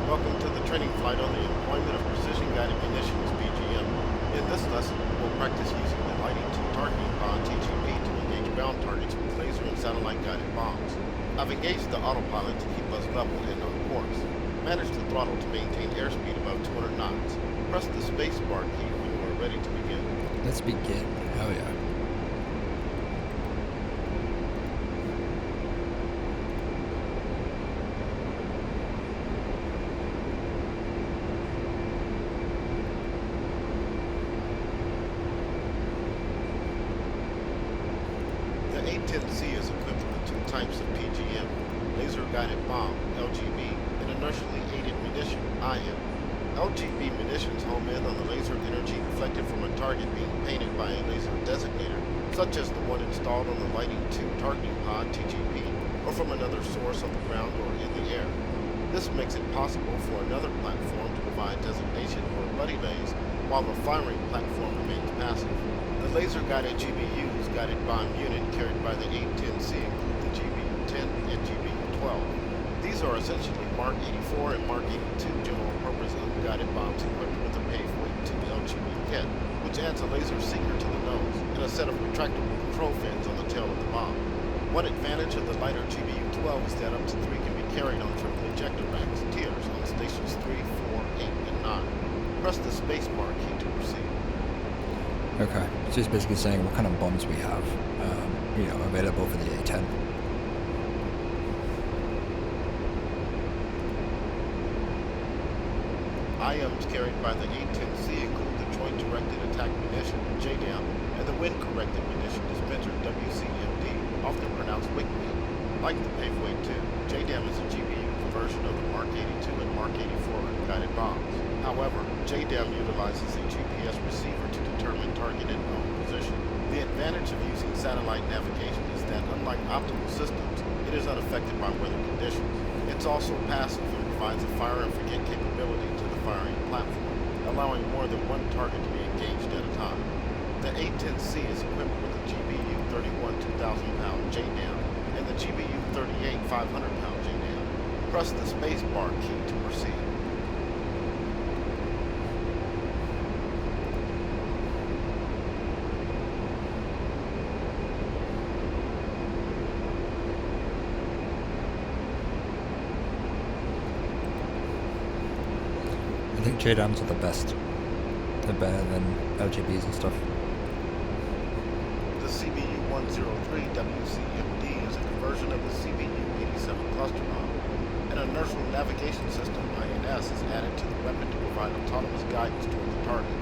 Welcome to the training flight on the employment of precision guided munitions, BGM. In this lesson, we'll practice using the lighting to targeting pod TGP to engage ground targets with laser and satellite guided bombs. I've engaged the autopilot to keep us level and on course. Manage the throttle to maintain airspeed above 200 knots. Press the space bar key when we're ready to begin. Let's begin. Hell yeah. The A-10C is equipped with two types of PGM, laser-guided bomb, LGB, and inertially aided munition, IM. LGB munitions home in on the laser energy reflected from a target being painted by a laser designator, such as the one installed on the Lighting 2 targeting pod, TGP, or from another source on the ground or in the air. This makes it possible for another platform to provide designation or buddy lays, while the firing platform remains passive. The laser-guided GBU's guided bomb unit carried by the A-10C include the GBU-10 and GBU-12. These are essentially Mark 84 and Mark 82 general-purpose unguided bombs equipped with a paveweight 2 LGB kit, which adds a laser seeker to the nose and a set of retractable control fins on the tail of the bomb. One advantage of the lighter GBU-12 is that up to 3 can be carried on triple ejector racks, tiers, on stations 3, 4, 8, and 9. Press the spacebar key to proceed. Okay, so it's basically saying what kind of bombs we have, available for the A-10. IMs carried by the A-10C include the Joint Directed Attack Munition, JDAM, and the Wind Corrected Munition Dispenser, WCMD, often pronounced Wigwam. Like the Paveweight 2, JDAM is a GBU conversion of the Mark 82 and Mark 84 guided bombs. However, JDAM utilizes a GPS receiver to determine target and known position. The advantage of using satellite navigation is that, unlike optical systems, it is unaffected by weather conditions. It's also passive and provides a fire and forget capability to the firing platform, allowing more than one target to be engaged at a time. The A-10C is equipped with the GBU-31 2,000-pound JDAM and the GBU-38 500-pound JDAM. Press the spacebar key to proceed. I think JDAMs are the best. They're better than LGBs and stuff. The CBU-103 WCMD is a conversion of the CBU-87 cluster bomb. An inertial navigation system, INS, is added to the weapon to provide autonomous guidance toward the target.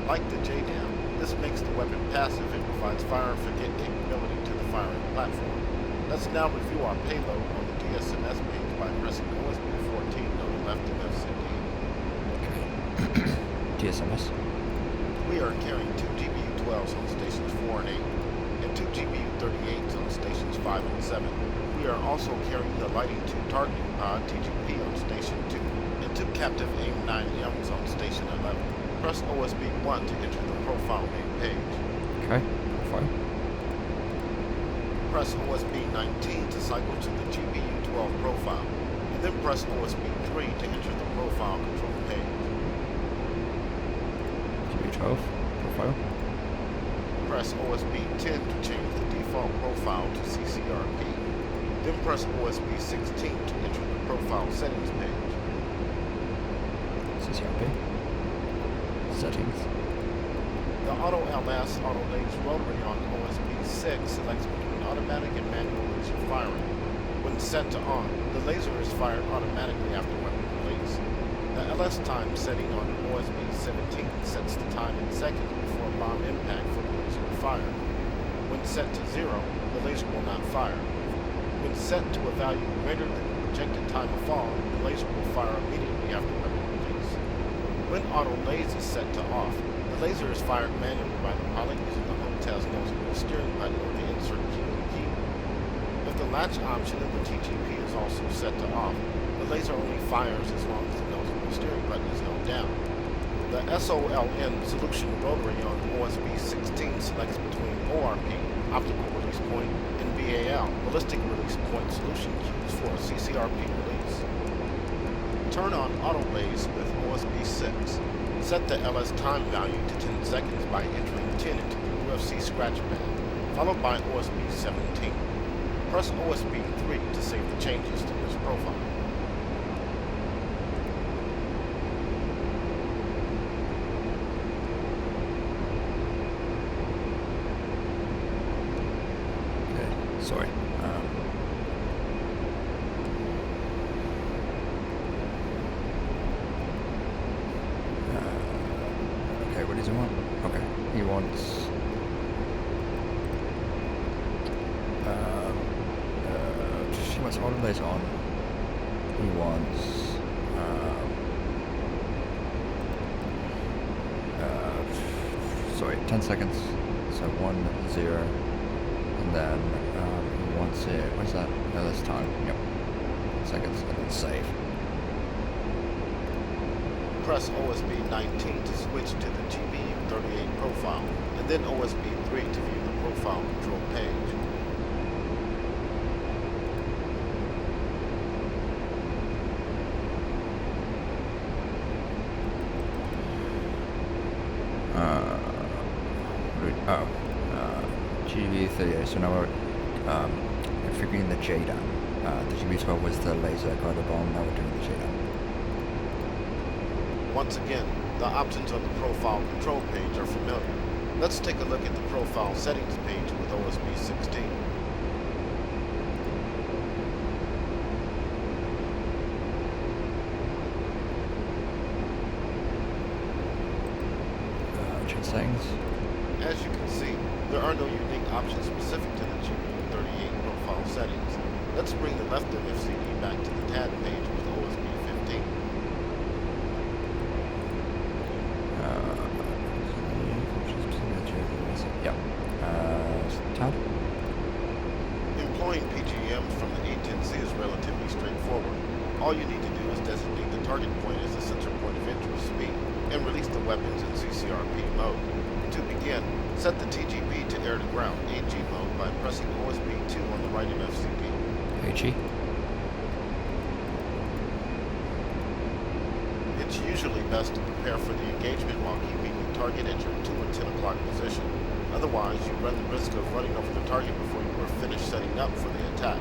Like the JDAM, this makes the weapon passive and provides fire and forget capability to the firing platform. Let's now review our payload on the DSMS page by pressing OSB 14 on the left of LCD. DSMS. We are carrying 2 GBU-12s on stations 4 and 8, and 2 GBU-38s on stations 5 and 7. We are also carrying the Lighting 2 targeting pod TGP on station 2, and 2 captive AIM-9Ms on station 11. Press OSB 1 to enter the profile main page. Okay, fine. Press OSB 19 to cycle to the GBU-12 profile, and then press OSB 3 to enter the profile control page. GB12 profile. Press OSB 10 to change the default profile to CCRP. Then press OSB 16 to enter the profile settings page. CCRP. Settings. The Auto LS auto laser rotary on OSB-6 selects between automatic and manual laser firing. When set to on, the laser is fired automatically after weapon release. The LS time setting on OSB-17 sets the time in seconds before bomb impact for the laser to fire. When set to 0, the laser will not fire. When set to a value greater than the projected time of fall, the laser will fire immediately after weapon release. When auto laser is set to off, the laser is fired manually by the pilot using the home task nose wheel steering button or the insert key on the keyboard. If the latch option in the TGP is also set to off, the laser only fires as long as the nose wheel steering button is held down. The SOLN solution rotary on OSB-16 selects between ORP, optical release point, and BAL, ballistic release point solution cues for a CCRP release. Turn on auto laser with OSB-6. Set the LS time value to 10 seconds by entering 10 into the UFC scratch pad, followed by OSB-17. Press OSB-3 to save the changes to this profile. Okay, sorry. Okay, what does he want? Okay, he wants... He wants auto laser on. He wants... sorry, 10 seconds. So 1, 0. And then he wants it... What's that? No, that's time. Yep. Seconds, and then save. Press OSB-19 to switch to the GBU-38 profile, and then OSB-3 to view the profile control page. GBU-38, so now we're figuring the J down. The GBU-12 was the laser guided bomb, now we're doing the J down. Once again, the options on the profile control page are familiar. Let's take a look at the profile settings page with OSB-16. Change settings. As you can see, there are no unique options specific to the GBU-38 profile settings. Let's bring the left MFCD back to the tab page with OSB-15. Yep. Tab. Employing PGMs from the A-10C is relatively straightforward. All you need to do is designate the target point as the sensor point of interest speed and release the weapons in CCRP mode. To begin, set the TGP to air-to-ground AG mode by pressing OSB-2 on the right MFCD. AG. It's usually best to prepare for the engagement while keeping the target at your 2 or 10 o'clock position. Otherwise, you run the risk of running over the target before you are finished setting up for the attack.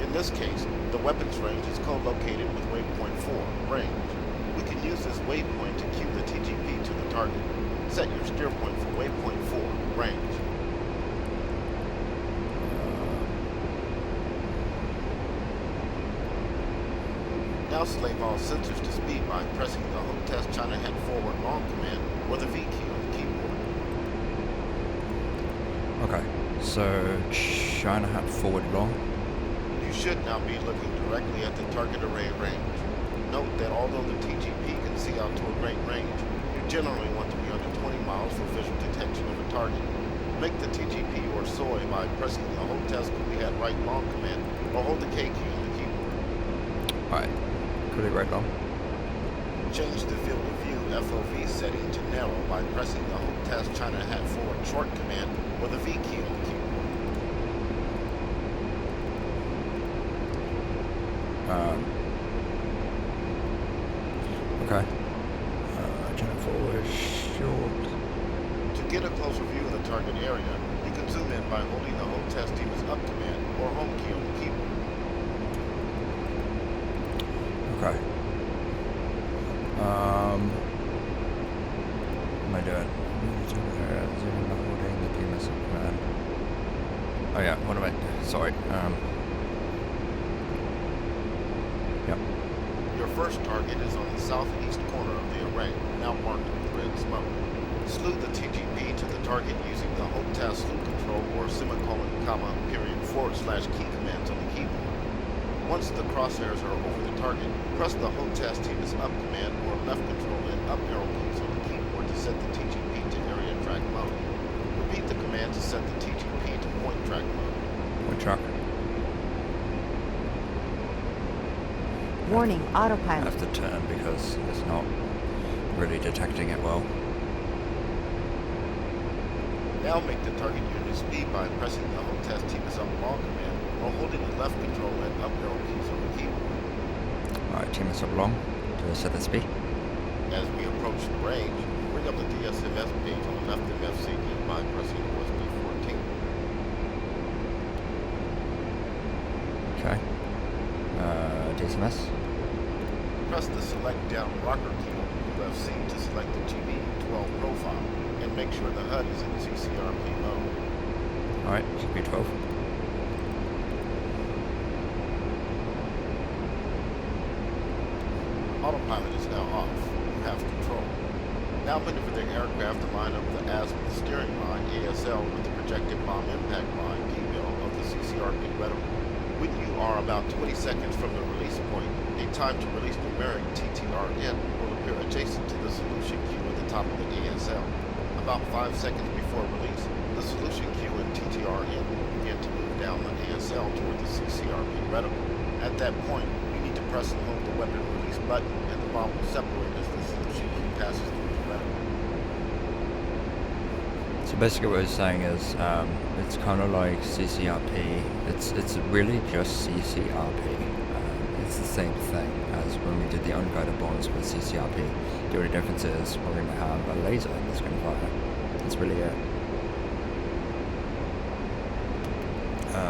In this case, the weapons range is co-located with waypoint 4, range. We can use this waypoint to cue the TGP to the target. Set your steer point for waypoint 4, range. Now slave all sensors to speed by pressing the Home Test China Hat Forward Long command or the V key on the keyboard. Okay, so China Hat forward long. You should now be looking directly at the target array range. Note that although the TGP can see out to a great range, you generally want to be under 20 miles for visual detection of a target. Make the TGP your soy by pressing the Home Test Hat Right Long command or hold the K key on the keyboard. Alright, could it right long. Change the field of view FOV setting to narrow by pressing the Home Test China Hat Forward Short command or the V key on the keyboard. Okay. China forward short. To get a closer view of the target area, you can zoom in by holding the Home Test Up command or Home key on the keyboard. Okay. What am I doing? Oh yeah, what am I? Sorry. Yep. Your first target is on the southeast corner of the array, now marked with red smoke. Slew the TGP to the target using the HOTAS slew control or semicolon, comma, period, / key commands on the keyboard. Once the crosshairs are over the target, press the HOTAS TMS up command or left control and up arrow keys on the keyboard to set the TGP to area track mode. Repeat the command to set the TGP to point track mode. Point track. Warning, I autopilot. have to turn because it's not really detecting it well. Now make the target unit speed by pressing the HOTAS TMS up long command or holding the left control and up arrow keys on the keyboard. Alright, TMS up long to set the speed. As we approach the range, bring up the DSMS page on the left MFCD by pressing USB 14. Okay. DSMS. Press the select down rocker key on the UFC to select the GB12 profile and make sure the HUD is in CCRP mode. Alright, GB12. Autopilot is now off. You have control. Now maneuver the aircraft to line up the azimuth steering line ASL with the projected bomb impact line PBIL of the CCRP reticle. When you are about 20 seconds from the release point, a time to release numeric TTRN will appear adjacent to the solution queue at the top of the ASL. About 5 seconds before release, the solution queue and TTRN will begin to move down the ASL toward the CCRP reticle. At that point, you need to press and hold the weapon release button and the bomb will separate as the solution queue passes through the reticle. So basically what it's saying is, it's kind of like CCRP. It's really just CCRP. It's the same thing as when we did the unguided bombs with CCRP. The only difference is we're going to have a laser that's going to fire. That's really it.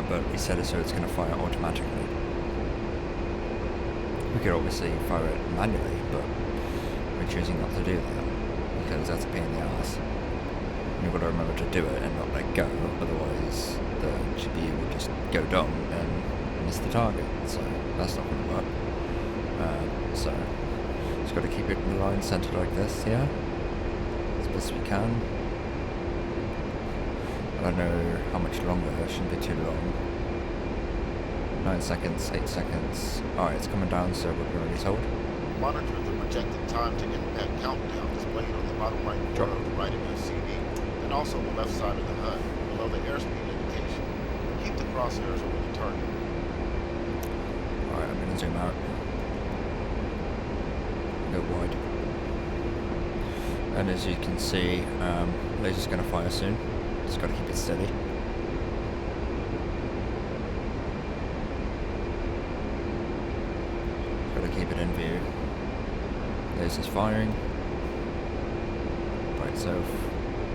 But we set it so it's going to fire automatically. We could obviously fire it manually, but we're choosing not to do that because that's a pain in the ass. You've got to remember to do it and not let go, otherwise the GPU will just go dumb and miss the target, so that's not going to work. So just got to keep it in the line centered like this, yeah, as best we can. I don't know how much longer, it shouldn't be too long. 9 seconds, 8 seconds. Alright, it's coming down, so we're going to release hold. Monitor the projected time to impact countdown displayed on the bottom right corner of the right MFCD and also the left side of the HUD below the airspeed indication. Keep the crosshairs over the target. Alright, I'm going to zoom out. Go wide. And as you can see, laser's going to fire soon. Just got to keep it steady. Got to keep it in view. Laser's firing. Right south.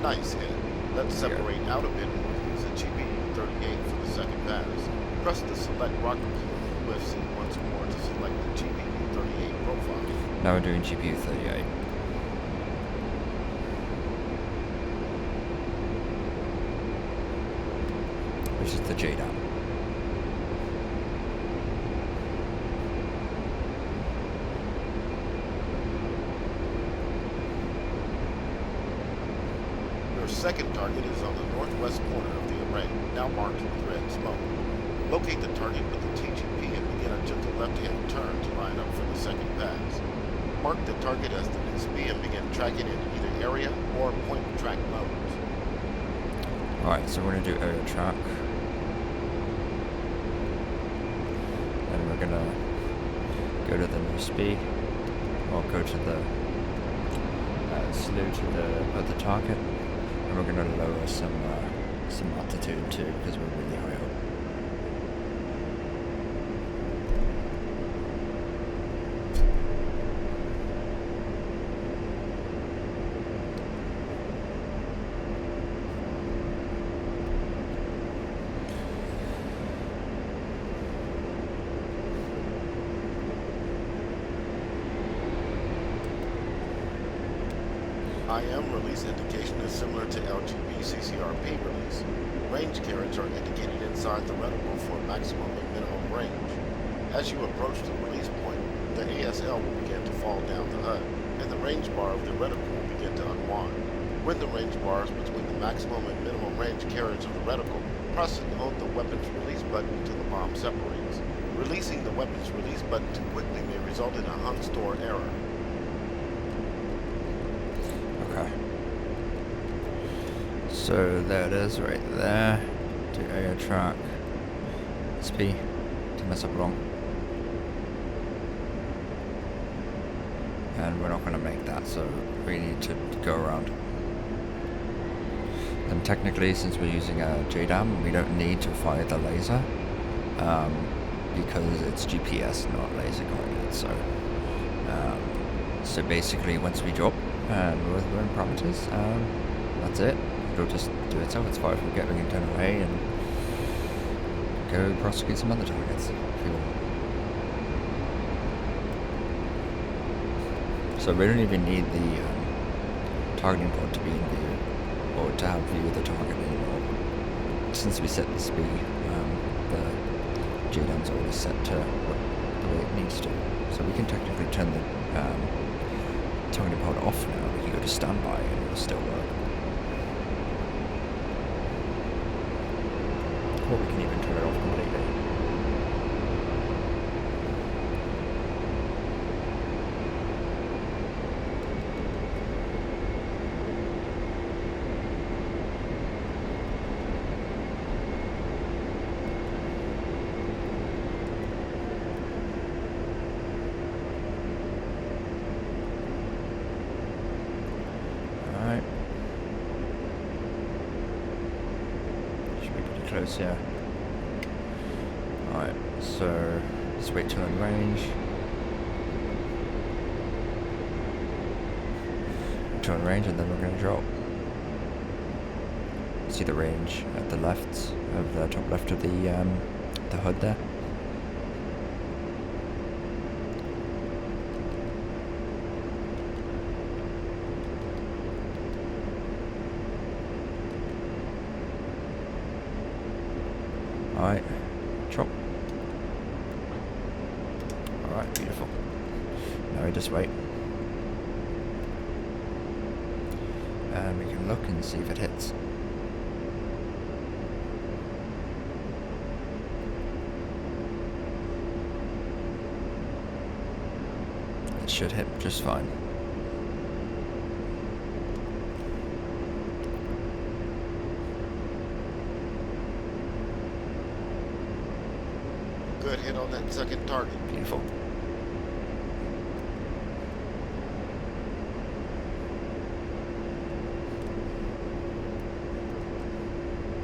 Nice hit. Let's separate out a bit and use the GB38 for the second pass. Press the select rocker key on the UFC once more to select the GB38 profile. Now we're doing GPU 38. Which is the JDAM. Your second target is on the northwest corner of the array, now marked with red smoke. Locate the target with the TGP and begin a gentle left-hand turn to line up for the second pass. Mark the target as the NSB and begin tracking in either area or point track modes. Alright, so we're going to do area track. And we're going to go to the new speed, or go to the slew to the target. And we're going to lower some altitude too, because we're really high up. IM release indication is similar to LGB CCRP release. Range carriage are indicated inside the reticle for maximum and minimum range. As you approach the release point, the ASL will begin to fall down the HUD, and the range bar of the reticle will begin to unwind. When the range bars between the maximum and minimum range carriage of the reticle, press and hold the weapons release button until the bomb separates. Releasing the weapons release button too quickly may result in a hung store error. Okay. So there it is, right there. Do air track. SP to mess up along. And we're not going to make that, so we need to go around. And technically, since we're using a JDAM, we don't need to fire the laser, because it's GPS, not laser guided. So basically, once we drop and we're in parameters, that's it. It'll just do itself. It's fine if we get, we can turn away and go prosecute some other targets if you want. So we don't even need the targeting pod to be in view, or to have view of the target anymore. Since we set the speed, the JDAM's already set to the way it needs to. So we can technically turn the targeting pod off now. We can go to standby and it'll still work. Or we can even turn it off completely. Close, yeah. Alright, so let's wait till in range. Till in range, and then we're going to drop. See the range at the left of the top left of the HUD there. Alright, drop. Alright, beautiful. Now we just wait. And we can look and see if it hits. It should hit just fine. Good hit on that second target. Beautiful.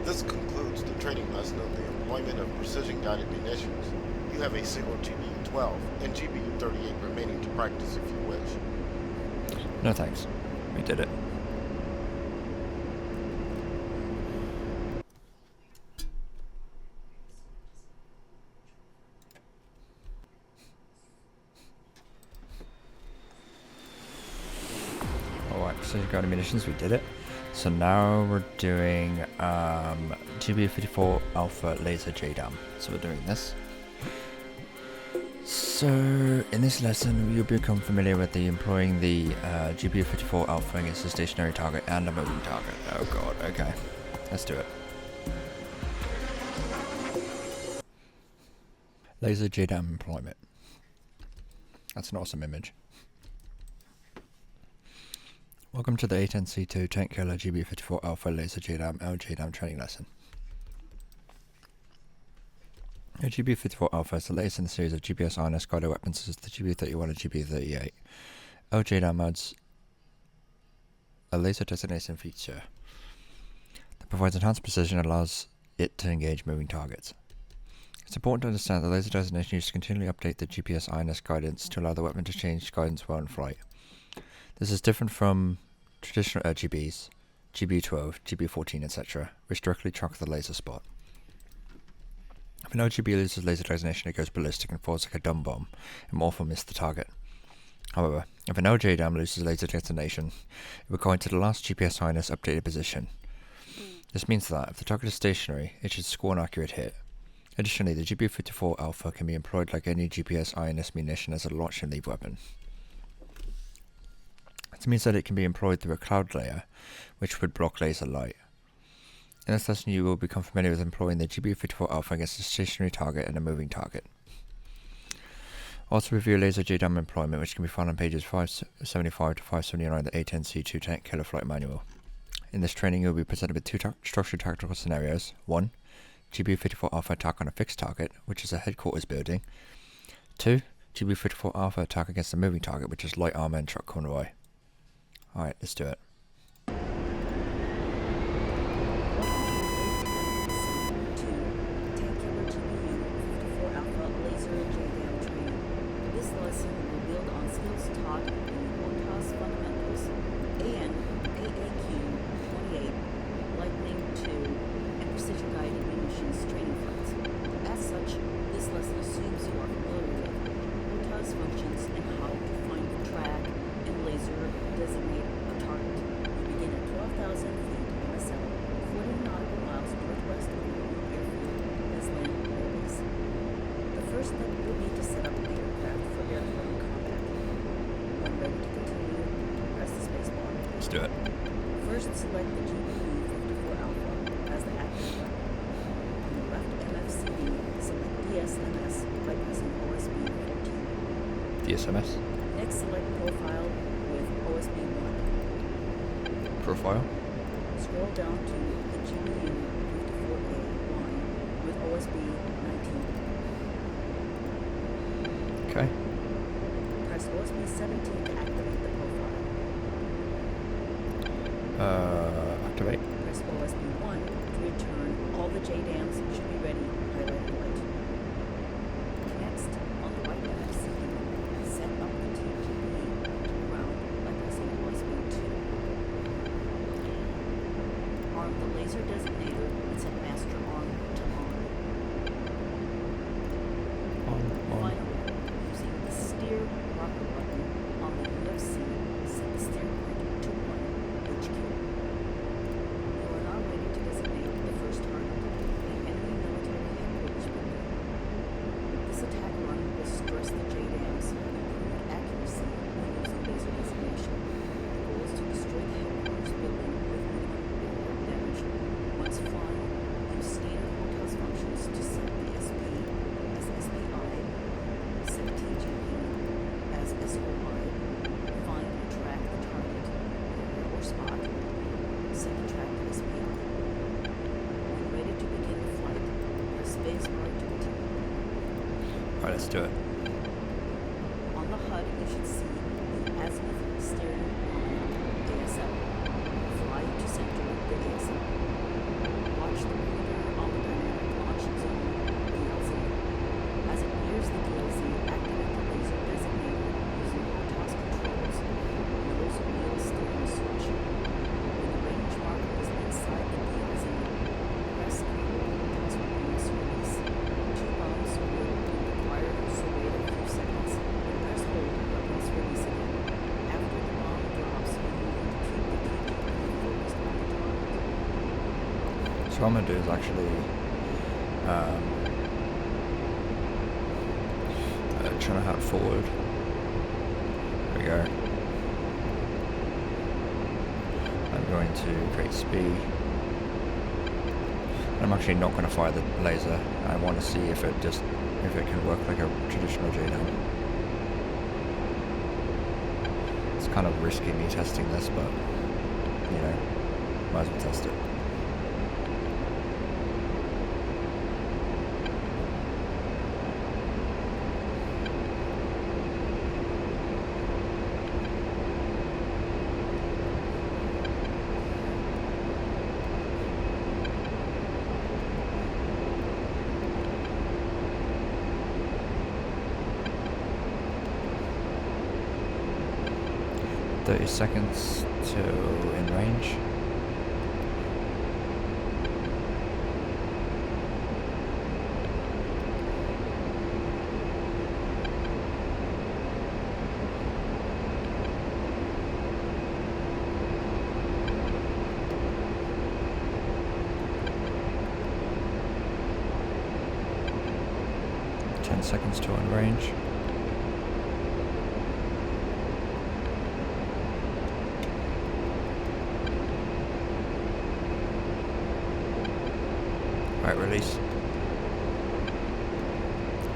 This concludes the training lesson on the employment of precision-guided munitions. You have a single GBU-12 and GBU-38 remaining to practice if you wish. No thanks. We did it. Precision-guided munitions, we did it. So now we're doing GBU-54 Alpha Laser JDAM. So we're doing this. So in this lesson, you'll become familiar with employing the GBU-54 Alpha against a stationary target and a moving target. Oh god, okay. Let's do it. Laser JDAM employment. That's an awesome image. Welcome to the A-10C2 Tank Killer GBU-54 Alpha Laser JDAM LJDAM training lesson. A GBU-54 Alpha is the latest in the series of GPS INS guided weapons such as the GBU-31 and GBU-38. LJDAM adds a laser designation feature that provides enhanced precision and allows it to engage moving targets. It's important to understand that laser designation uses to continually update the GPS INS guidance to allow the weapon to change guidance while in flight. This is different from traditional RGBs, GBU-12, GBU-14, etc., which directly track the laser spot. If an LGB loses laser designation, it goes ballistic and falls like a dumb bomb, and will often miss the target. However, If an LJDAM loses laser destination, it will go into the last GPS INS updated position. This means that if the target is stationary, it should score an accurate hit. Additionally, the GPU-54 Alpha can be employed like any GPS INS munition as a launch and leave weapon. This means that it can be employed through a cloud layer, which would block laser light. In this lesson, you will become familiar with employing the GPU-54 Alpha against a stationary target and a moving target. Also review laser JDAM employment, which can be found on pages 575 to 579 of the A-10C 2 Killer Flight Manual. In this training, you will be presented with two structured tactical scenarios. 1. GPU-54 Alpha attack on a fixed target, which is a headquarters building. 2. GPU-54 Alpha attack against a moving target, which is light armor and truck convoy. Alright, let's do it. Let's do it. First, select the GPU-54 Alpha as the active weapon. On the left MFCD, select DSMS by pressing OSB 14. DSMS? Next, select Profile with OSB 1. Profile? Scroll down to the GPU-54A line with OSB 19. Okay. Press OSB 17 to activate the profile. Activate. Press OSB 1 to return. All the JDAMs should be ready, highlighted white. Next, on the right MFCD, set up the TGP to ground by pressing OSB 2. Arm the laser designator and set master arm to on. Finally, using the steer rocket button on the UFC, set the steer point to 1 HQ. You are now ready to designate the first target, the enemy military headquarters building. This attack run will stress the JDAMs and improve accuracy when using laser designation. The goal is to destroy the headquarters building with minimum damage. Once flying, use standard hotel functions to set the SP as SPI, set TGP as SOI, find and track the target, area or spot, set the track to SPI. When ready to begin the flight, press spacebar to continue. Alright, let's do it. On the HUD, you should see the azimuth steering line ASL. Fly to center the ASL. Watch the pointer on the dynamic launch zone DLZ. As it nears the DLZ, activate the laser designator using task controls. Nose wheel steering switch. When the range marker is inside the DLZ, press and hold task weapons release. 2 bombs will be required, so wait a few seconds and press hold weapons release again. After the bomb drops, you need to keep the TGP focused on the target. So what I'm going to do is actually trying to head forward. There we go. I'm going to create speed. I'm actually not going to fire the laser. I want to see if it can work like a traditional JDAM. It's kind of risky me testing this, but you know, might as well test it. .30 seconds to in range. 10 seconds till in range. Right, release.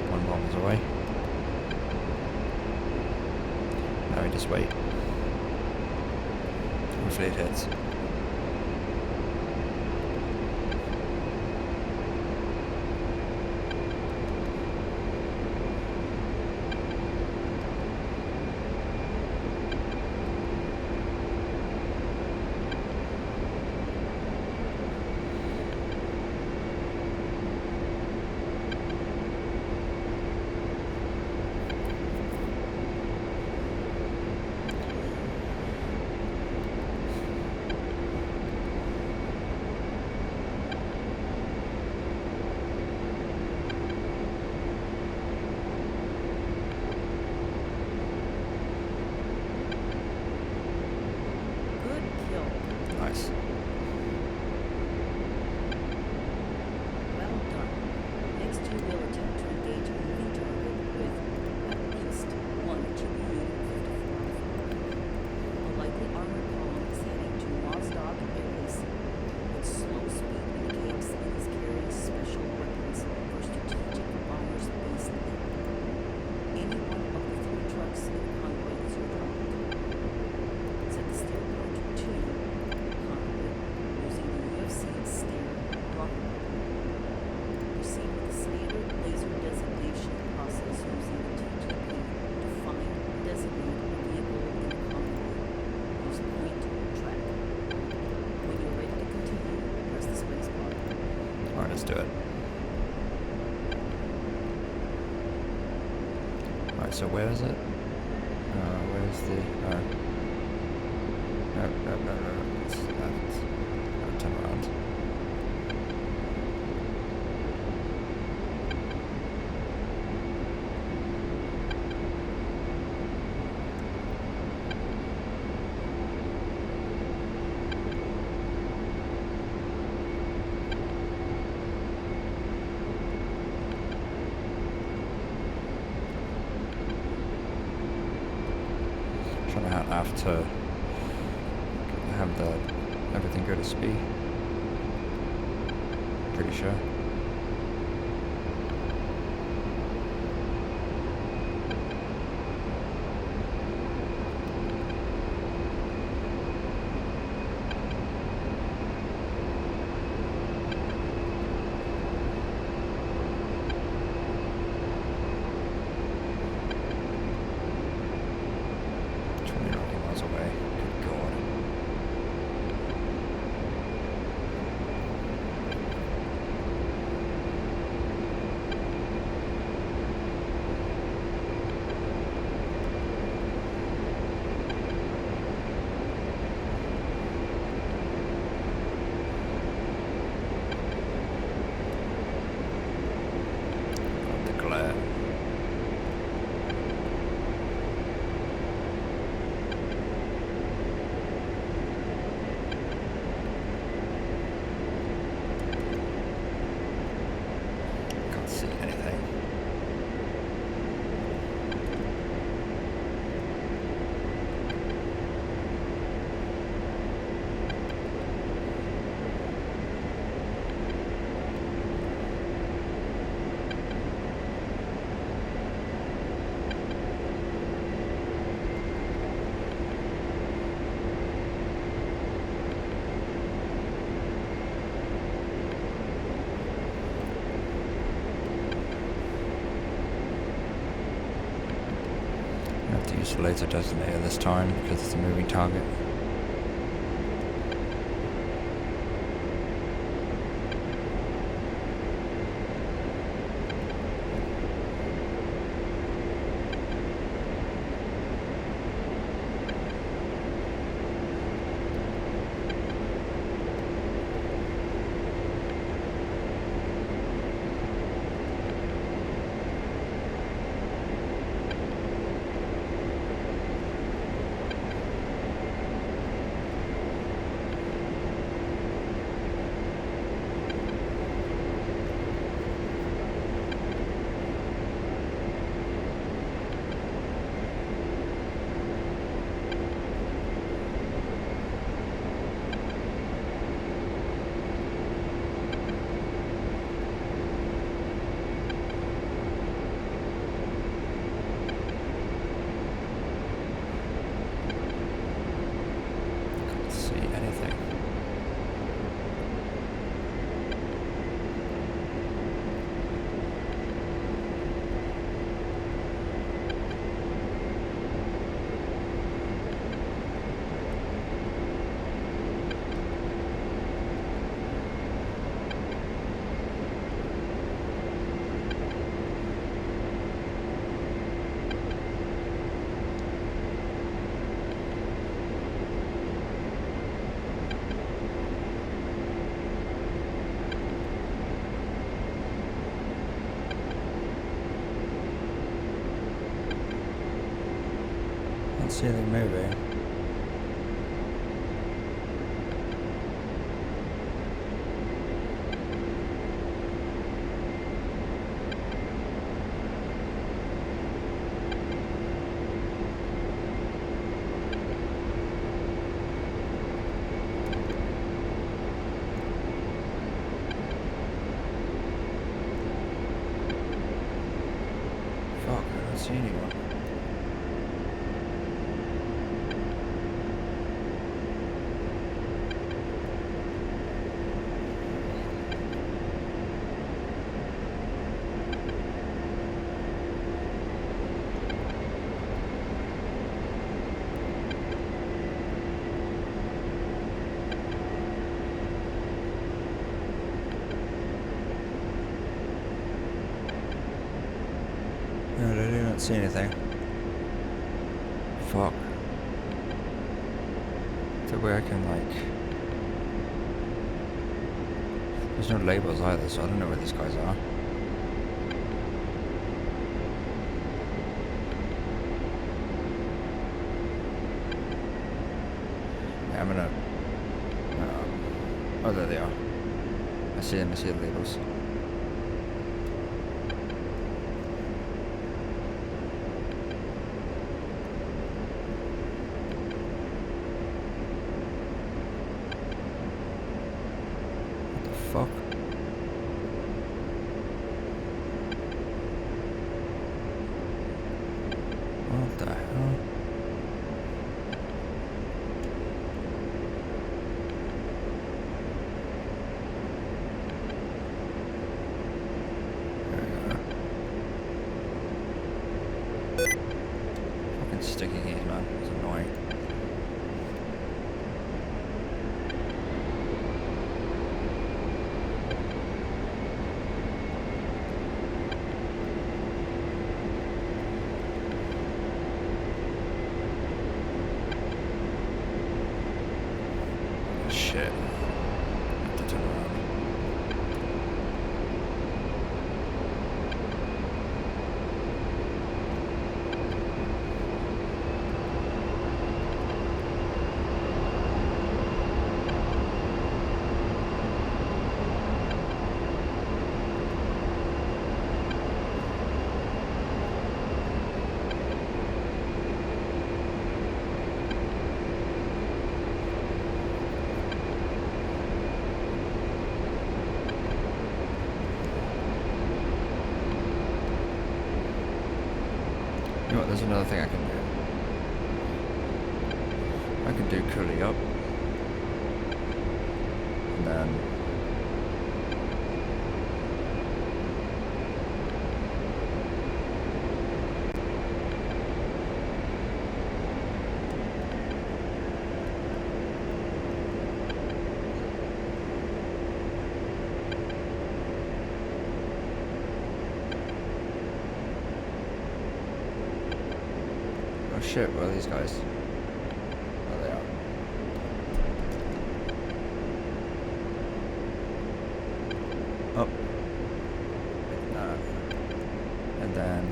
One bomb is away. Now we just wait. Hopefully it hits. Good kill. Nice. Well done. Next you will attempt to engage a moving target with at least one GPU 54. A lightly armored column is heading to Mozdok Air Base. Its slow speed indicates it is carrying special weapons for strategic bombers based there. Any one of the 3 trucks in the convoy is your target. Set the steer point to convoy using the UFC steer rocket weapon. Proceed with the standard laser designation process using the TGP to find and designate a vehicle in the convoy. Use point track. When you're ready to continue, press the space bar. Alright, let's do it. Alright, so where is it? Where's the... No. It's left. No, turn around. Trying to have to have everything go to speed. Pretty sure. Away. Good God. The glare. Can't see anything. I have to use the laser designator this time because it's a moving target. Can't see anything moving. Fuck, I don't see anyone. No, I do not see anything. Fuck. Is there a way I can, like... There's no labels either, so I don't know where these guys are. Yeah, I'm gonna... oh, there they are. I see them, I see the labels. Fuck. What the hell? There we go. Fucking sticky keys, man. It's annoying. Shit. I have to turn around. You know what, there's another thing I can do. I can do curly up. And then... Oh shit, where are these guys? Oh, they are. Up. Like that. And then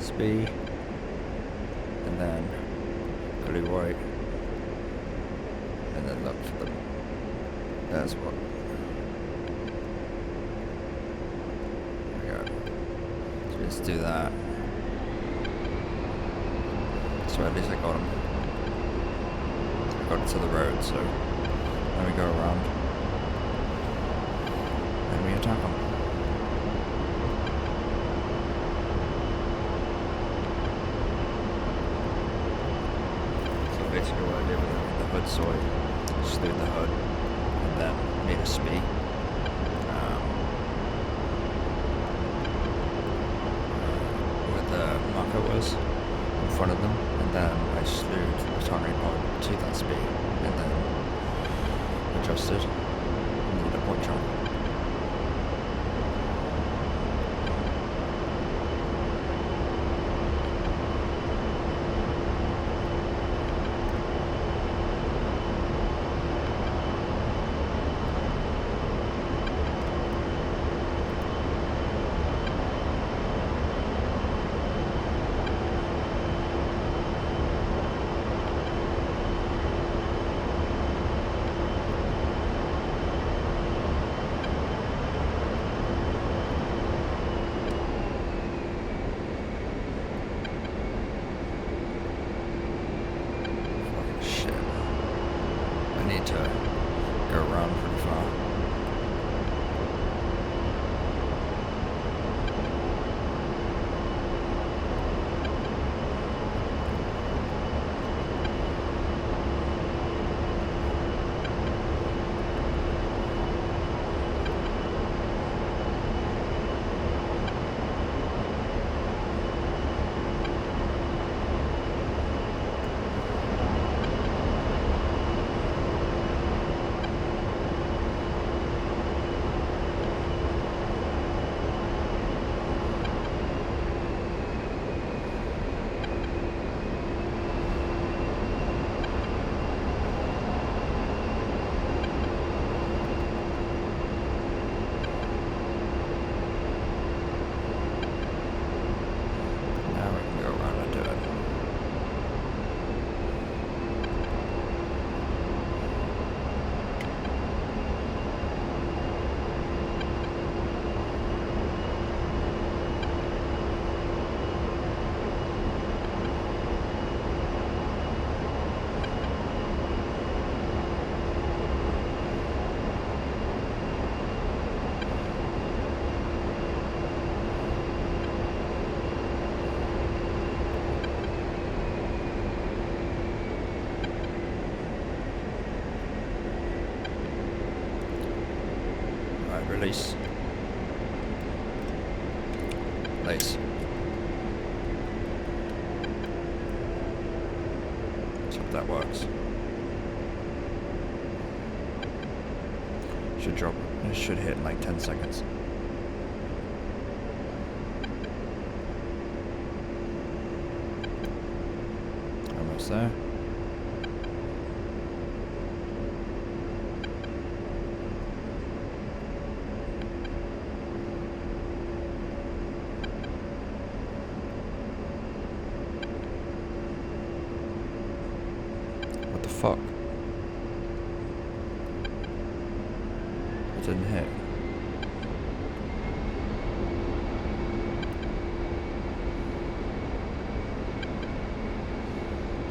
speed. And then pretty white. And then look for them. That's what. There we go. So let's do that. So at least I got him. I got it to the road, so then we go around and we attack them. So basically what I did with the hood soy, slewed the hood and then made a spee. Where the marker was in front of them. Then I slewed the targeting point to that speed and then adjusted and did a point jump. place. Let's hope that works. Should drop. It should hit in like 10 seconds. Almost there. What the fuck? It didn't hit.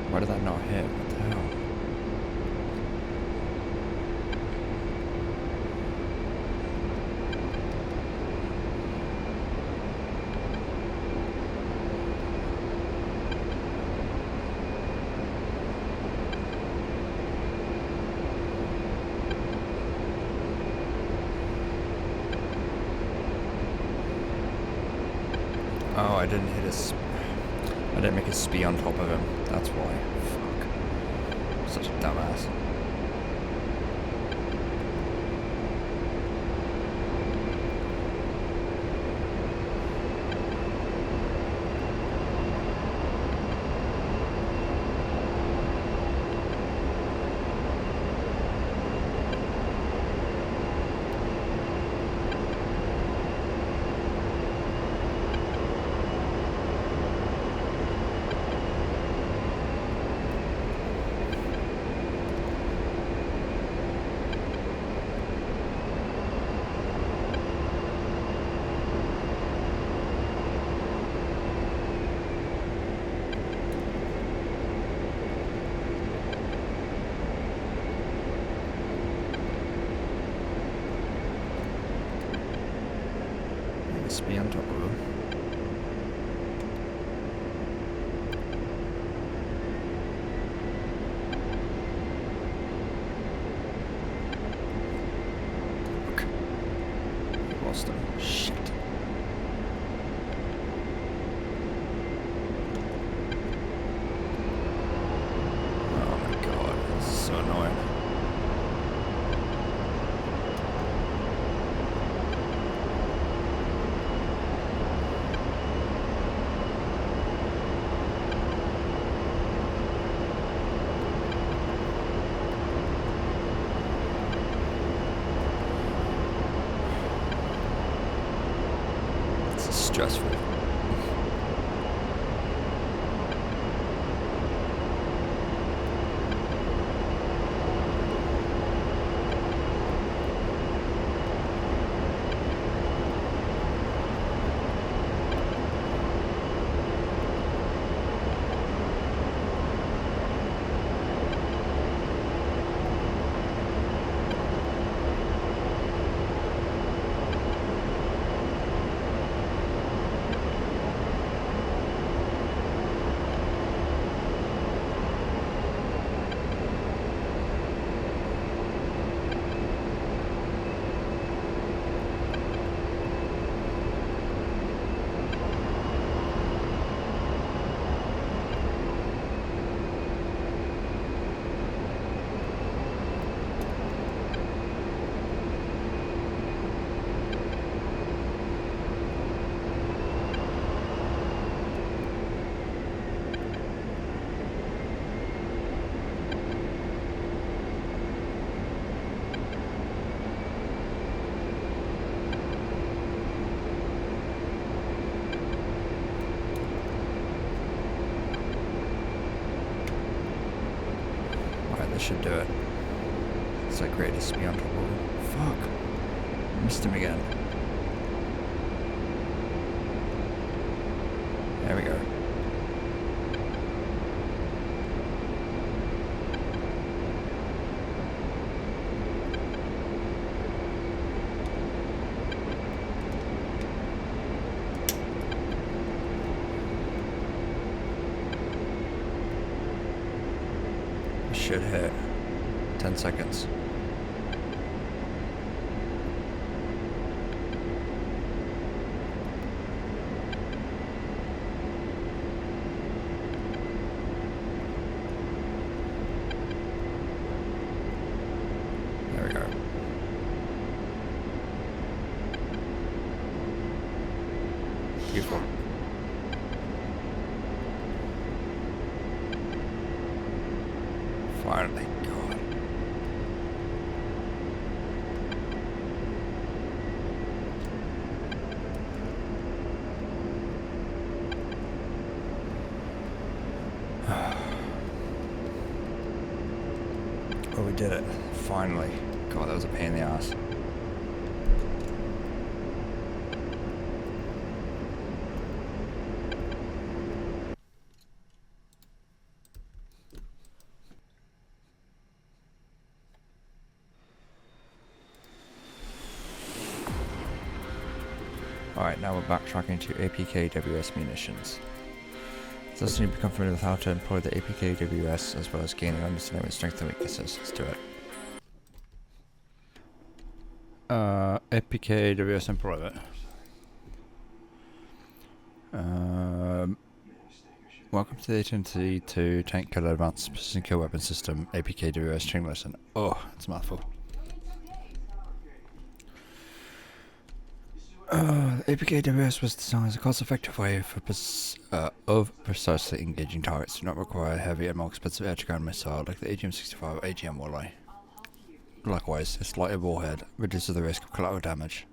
Why did that not hit? What the hell? Oh, I didn't hit his... I didn't make a SPI on top of him. That's why. Fuck. Such a dumbass. SPI on top of him. Fuck. Lost him. Shit. Oh my god, this is so annoying. Stressful. Should do it. It's like great to be on top of him. Fuck. Missed him again. There we go. Should hit 10 seconds. Beautiful. Finally, God. Oh, we did it. Finally. God, that was a pain in the ass. Alright, now we're backtracking to APKWS munitions. Thus you become familiar with how to employ the APKWS as well as gaining an understanding of its strengths and weaknesses. Let's do it. APKWS employment. Welcome to the A-10C 2 Tank Killer Advanced Precision Kill Weapon System APKWS training lesson. Oh, it's a mouthful. The APKWS was designed as a cost-effective way for of precisely engaging targets. Do not require heavy and more expensive air-to-ground missile like the AGM-65 or AGM Warley. Likewise, its lighter warhead reduces the risk of collateral damage.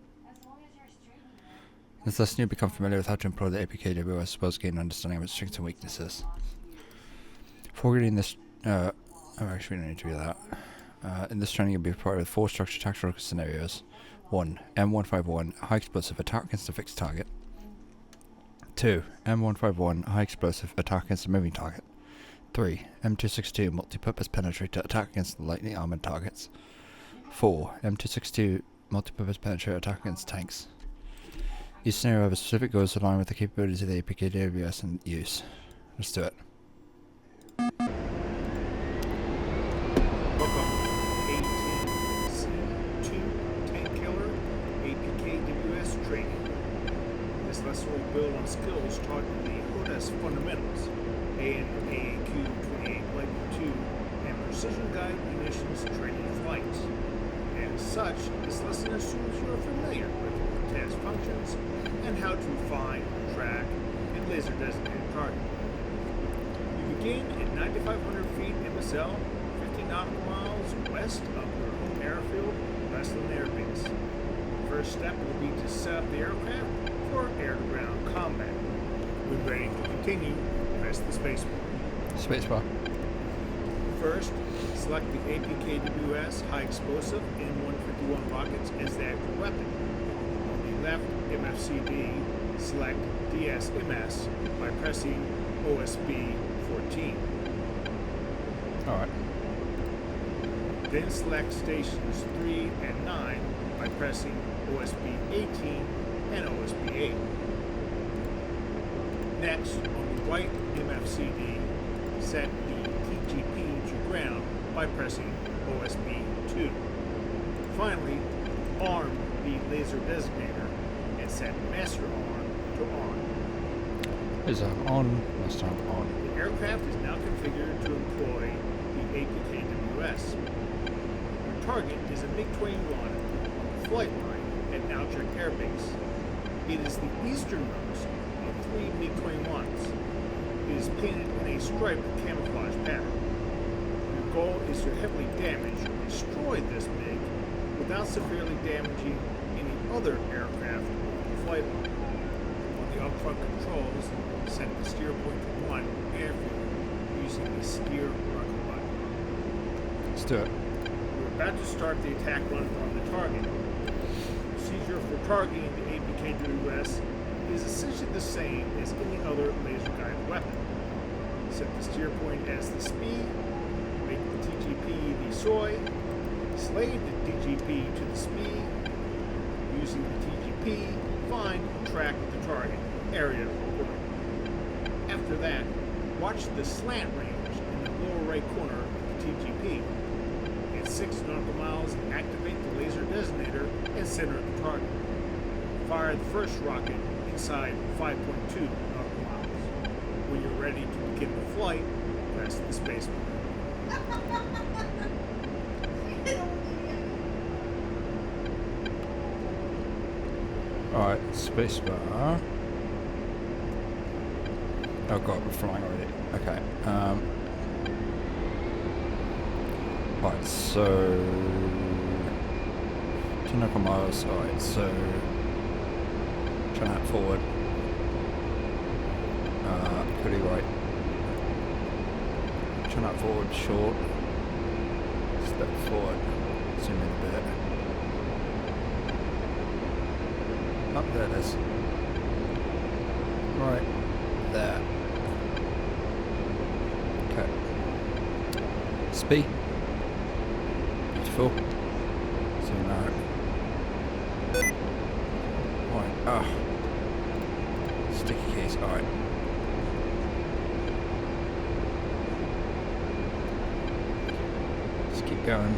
In this lesson, you become familiar with how to employ the APKWS as well as gain an understanding of its strengths and weaknesses. Before getting this, actually we don't need to do that. In this training, you'll be provided with 4 structured tactical scenarios. 1. M151 high explosive attack against a fixed target. 2. M151 high explosive attack against a moving target. 3. M262 multi-purpose penetrator attack against lightly armored targets. 4. M262 multi-purpose penetrator attack against tanks. Each scenario has specific goals aligned with the capabilities of the APKWS in use. Let's do it. Welcome A-10C 2 Tank Killer APKWS training. This lesson will build on skills taught in the HOTAS fundamentals, AAQ 28 Lightning 2, and precision guide munitions training flights. As such, this lesson assumes you are familiar with task functions and how to find, track, and laser designate a target. You begin at 9,500 feet MSL, 50 nautical miles west of your home airfield, Westland Air Base. The first step will be to set up the aircraft for air-to-ground combat. When ready to continue, press the spacebar. Spacebar. First, select the APKWS high explosive N151 rockets as the active weapon. On the left MFCD, select DSMS by pressing OSB 14. Alright. Then select stations 3 and 9 by pressing OSB 18 and OSB 8. Next, on the right MFCD, set the TGP to ground by pressing OSB 2. Finally, arm the laser designator and set master arm to on. Is that on? Last time on. The aircraft is now configured to employ the APKWS. Your target is a MiG-21 on the flight line at Nauchuk Air Base. It is the easternmost of 3 MiG-21s. It is painted in a striped camouflage pattern. Your goal is to heavily damage or destroy this MiG without severely damaging any other aircraft on the flight line. On the upfront controls, set the steer point to 1 airfield using the steer rocket button. Let's do it. We're about to start the attack run on the target. The procedure for targeting the APKWS is essentially the same as any other laser-guided weapon. Set the steer point as the speed, make the TGP the soy, slave the TGP to the speed, using the TGP, find and track the target area or point. After that, watch the slant range in the lower right corner of the TGP. At 6 nautical miles, activate the laser designator and center the target. Fire the first rocket inside 5.2 nautical miles. When you're ready to begin the flight, press the spacebar. Alright, spacebar. Oh god, we're flying already. Okay. Right, so... turn up on my other side, so... turn that forward. Pretty right. Turn that forward, short. Step forward. Zoom in a bit. Up there it is. Right there. Okay. Speed. Beautiful. Zoom out. Right. Ah. Sticky keys. Alright. Just keep going.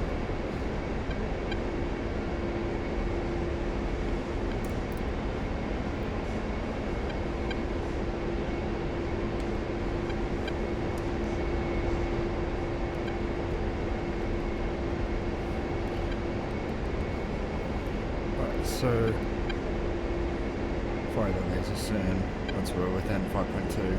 So, fire the laser soon, once we're within 5.2.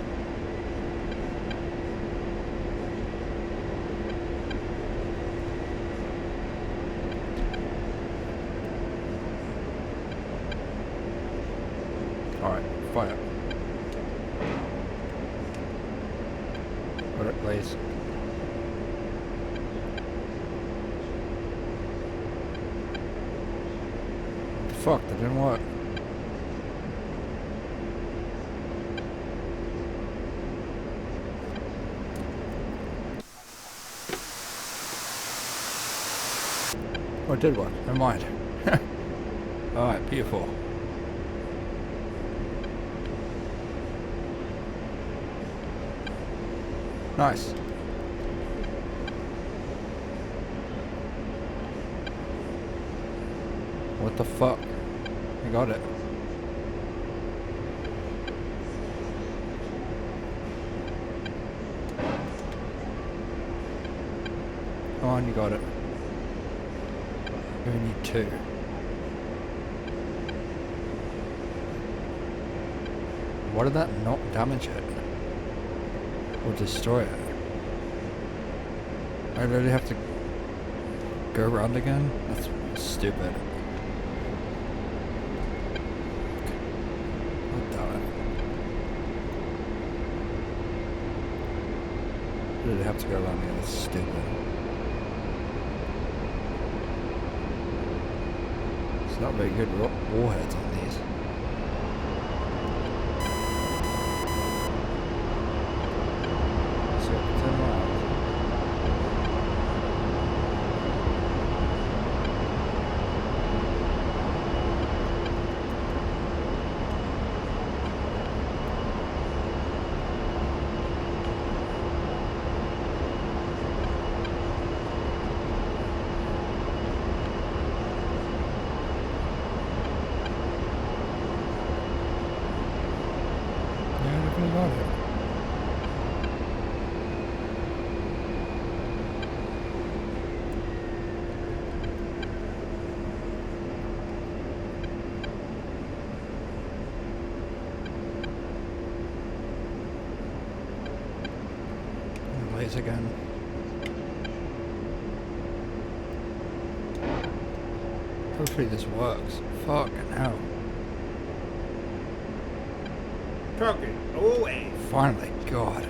Alright, fire. Got it, please. Fuck, that didn't work. Oh, it did work. Never mind. Alright, beautiful. Nice. What the fuck? I got it. Come on, you got it. We need 2. Why did that not damage it? Or destroy it? I really have to go around again? That's stupid. Really have to go around here, that's stupid. It's not very good warheads on these. So, 10 miles. Got it. Blaze again. Hopefully this works. Fucking hell. Target away. Finally, God.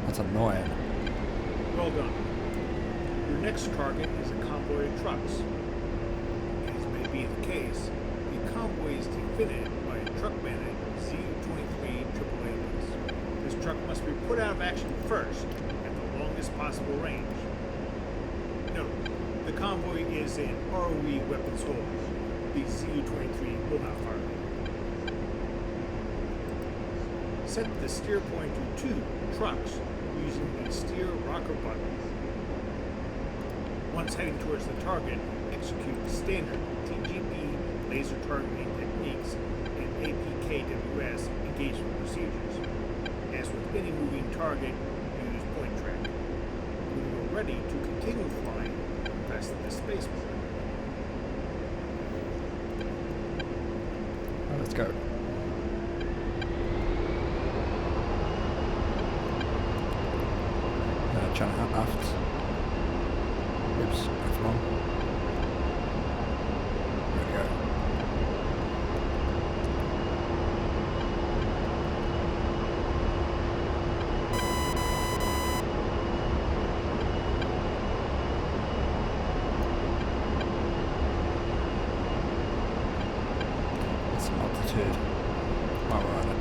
That's annoying. Well done. Your next target is a convoy of trucks. As may be the case, the convoy is defended by a truck-mounted ZU-23 AAA bus. This truck must be put out of action first, at the longest possible range. Note, the convoy is in ROE weapons hold. The ZU-23 will not fire. Set the steer point to 2 trucks using the steer rocker button. Once heading towards the target, execute standard TGP laser targeting techniques and APKWS engagement procedures. As with any moving target, use point track. When you are ready to continue flying, press the space bar. Let's go. turn it left. Oops, left long. There we go. That's some altitude. While we're on it.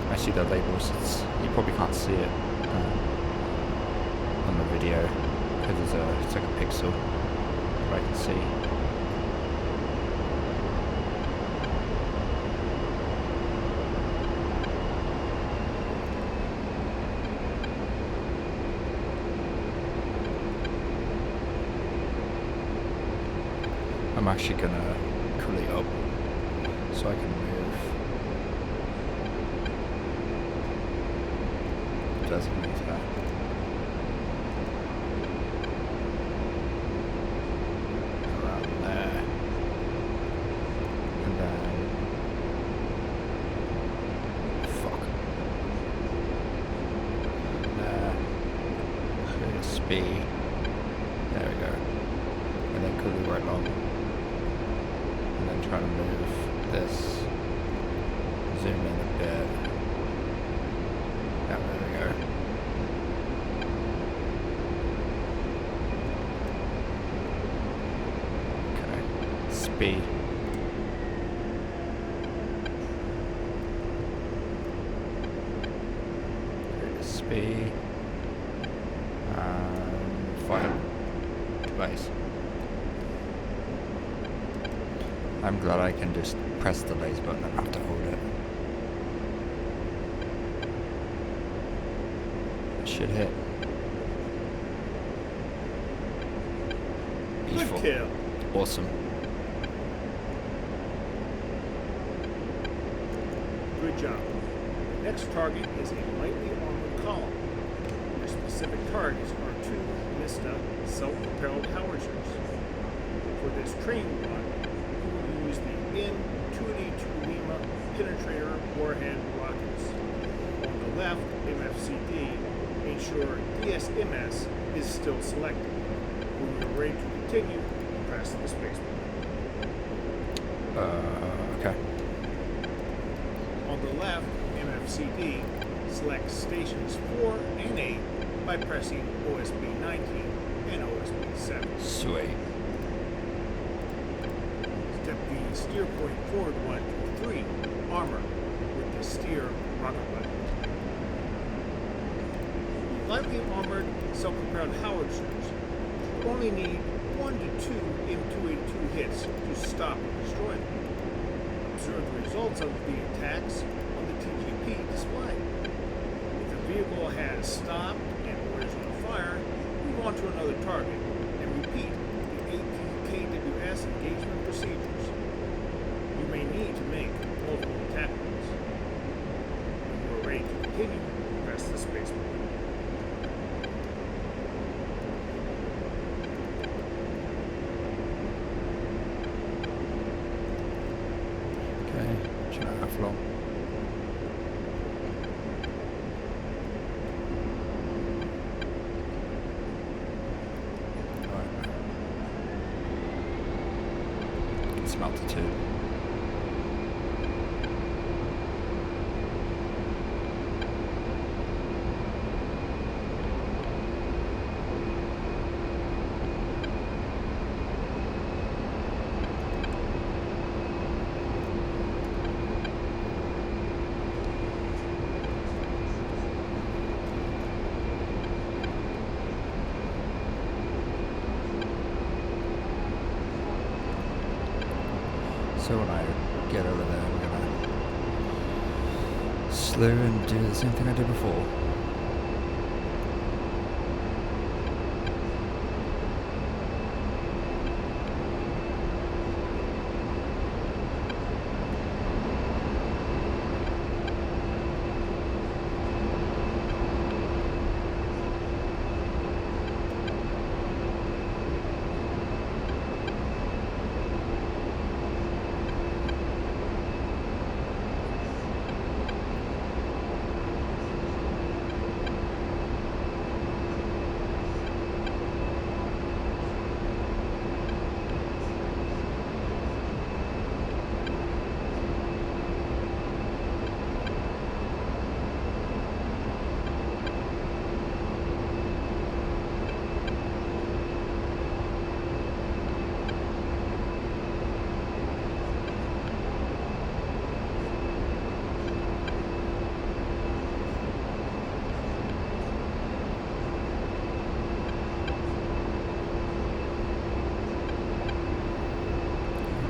I see the labels. You probably can't see it on the video because it's like a pixel, but I can see. I'm actually gonna pull it up so I can move. Designate that. Around there. And then fuck. There. Bit of speed. There we go. And then quickly right along. And then try to move this. Zoom in a bit. Yeah, there we go. Okay, speed. Speed. Fire. Nice. I'm glad I can just press the laser button and have to hold it. Should hit. Beautiful. Good kill. Awesome. Good job. Next target is a lightly armored column. Your specific targets are 2 Mista self-propelled howitzers. For this training run, you will use the M282 Lima penetrator warhead rockets. On the left, MFCD, ensure DSMS is still selected. When you're ready to continue, press the spacebar. Okay. On the left, MFCD, select stations 4 and 8 by pressing OSB 19 and OSB 7. Sweet. Step the steer point forward 1 to 3, armor, with the steer rocket button. Lightly armored self-propelled howitzers only need 1 to 2 M282 hits to stop and destroy them. Observe the results of the attacks on the TGP display. If the vehicle has stopped and orders on fire, move on to another target and repeat the ATKWS engagement procedures. You may need to make multiple attack rolls. When you are ready to continue, press the spacebar. Okay. Should I have long? some altitude. So when I get over there, I'm gonna slow and do the same thing I did before.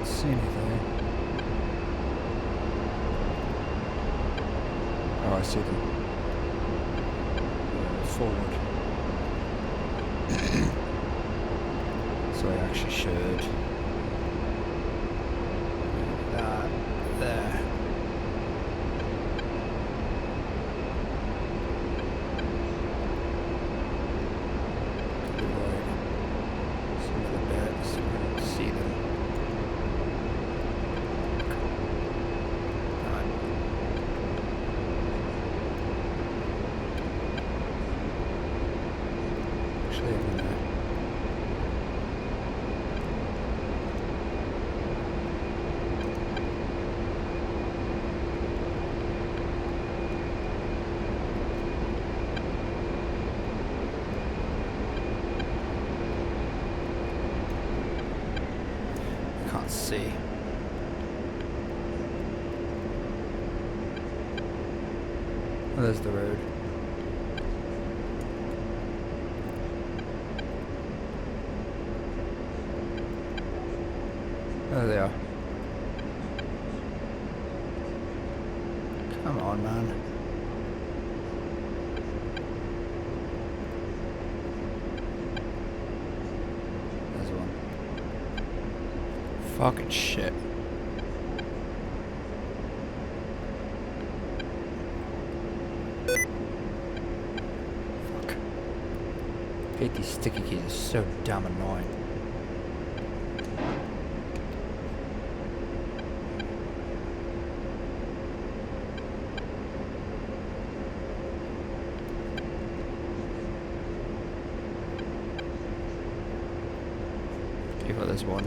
See anything? Oh, I see them. Forward. So I actually should. That there. Avoid some of the bits. I don't see them. Actually, I'm gonna can't see. Oh, there's the road. There they are. Come on, man. There's one. Fucking shit. Fuck. I hate these sticky keys, are so damn annoying. Give it this one.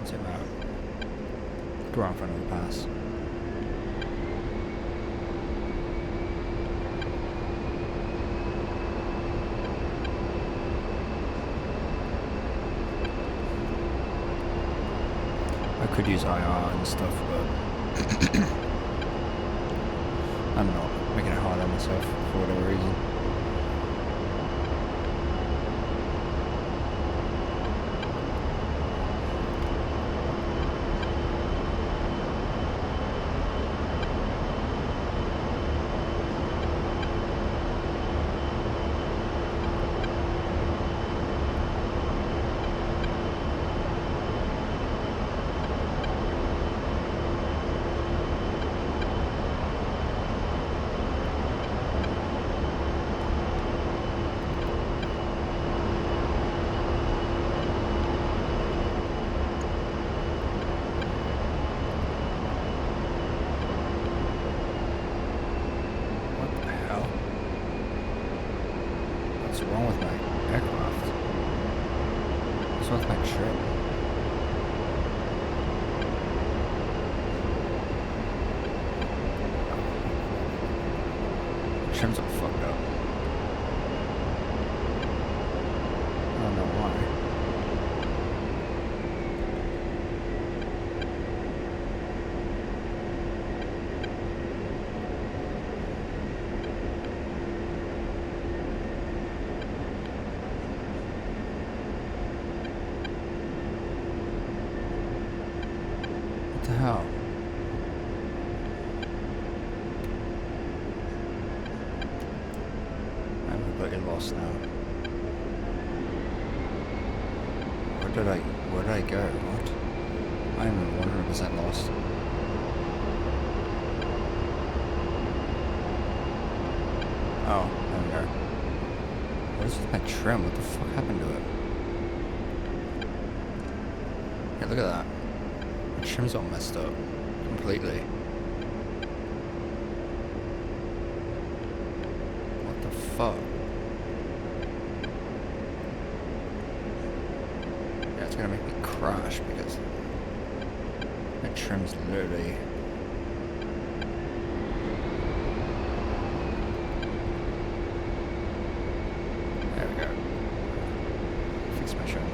Zoom out. Go around for another pass. I could use IR and stuff, but I'm not making it hard on myself for whatever reason. wrong with my aircraft? What's wrong with my trim? Trim's all fucked up. I don't know why. What the hell? I'm completely lost now. Where did I go? What? I'm 100% lost. Oh, there we go. What is with my trim? What the fuck happened to it? Yeah, look at that. My trim's all messed up. Completely. What the fuck? Yeah, it's gonna make me crash because my trim's literally... There we go. Fix my trim.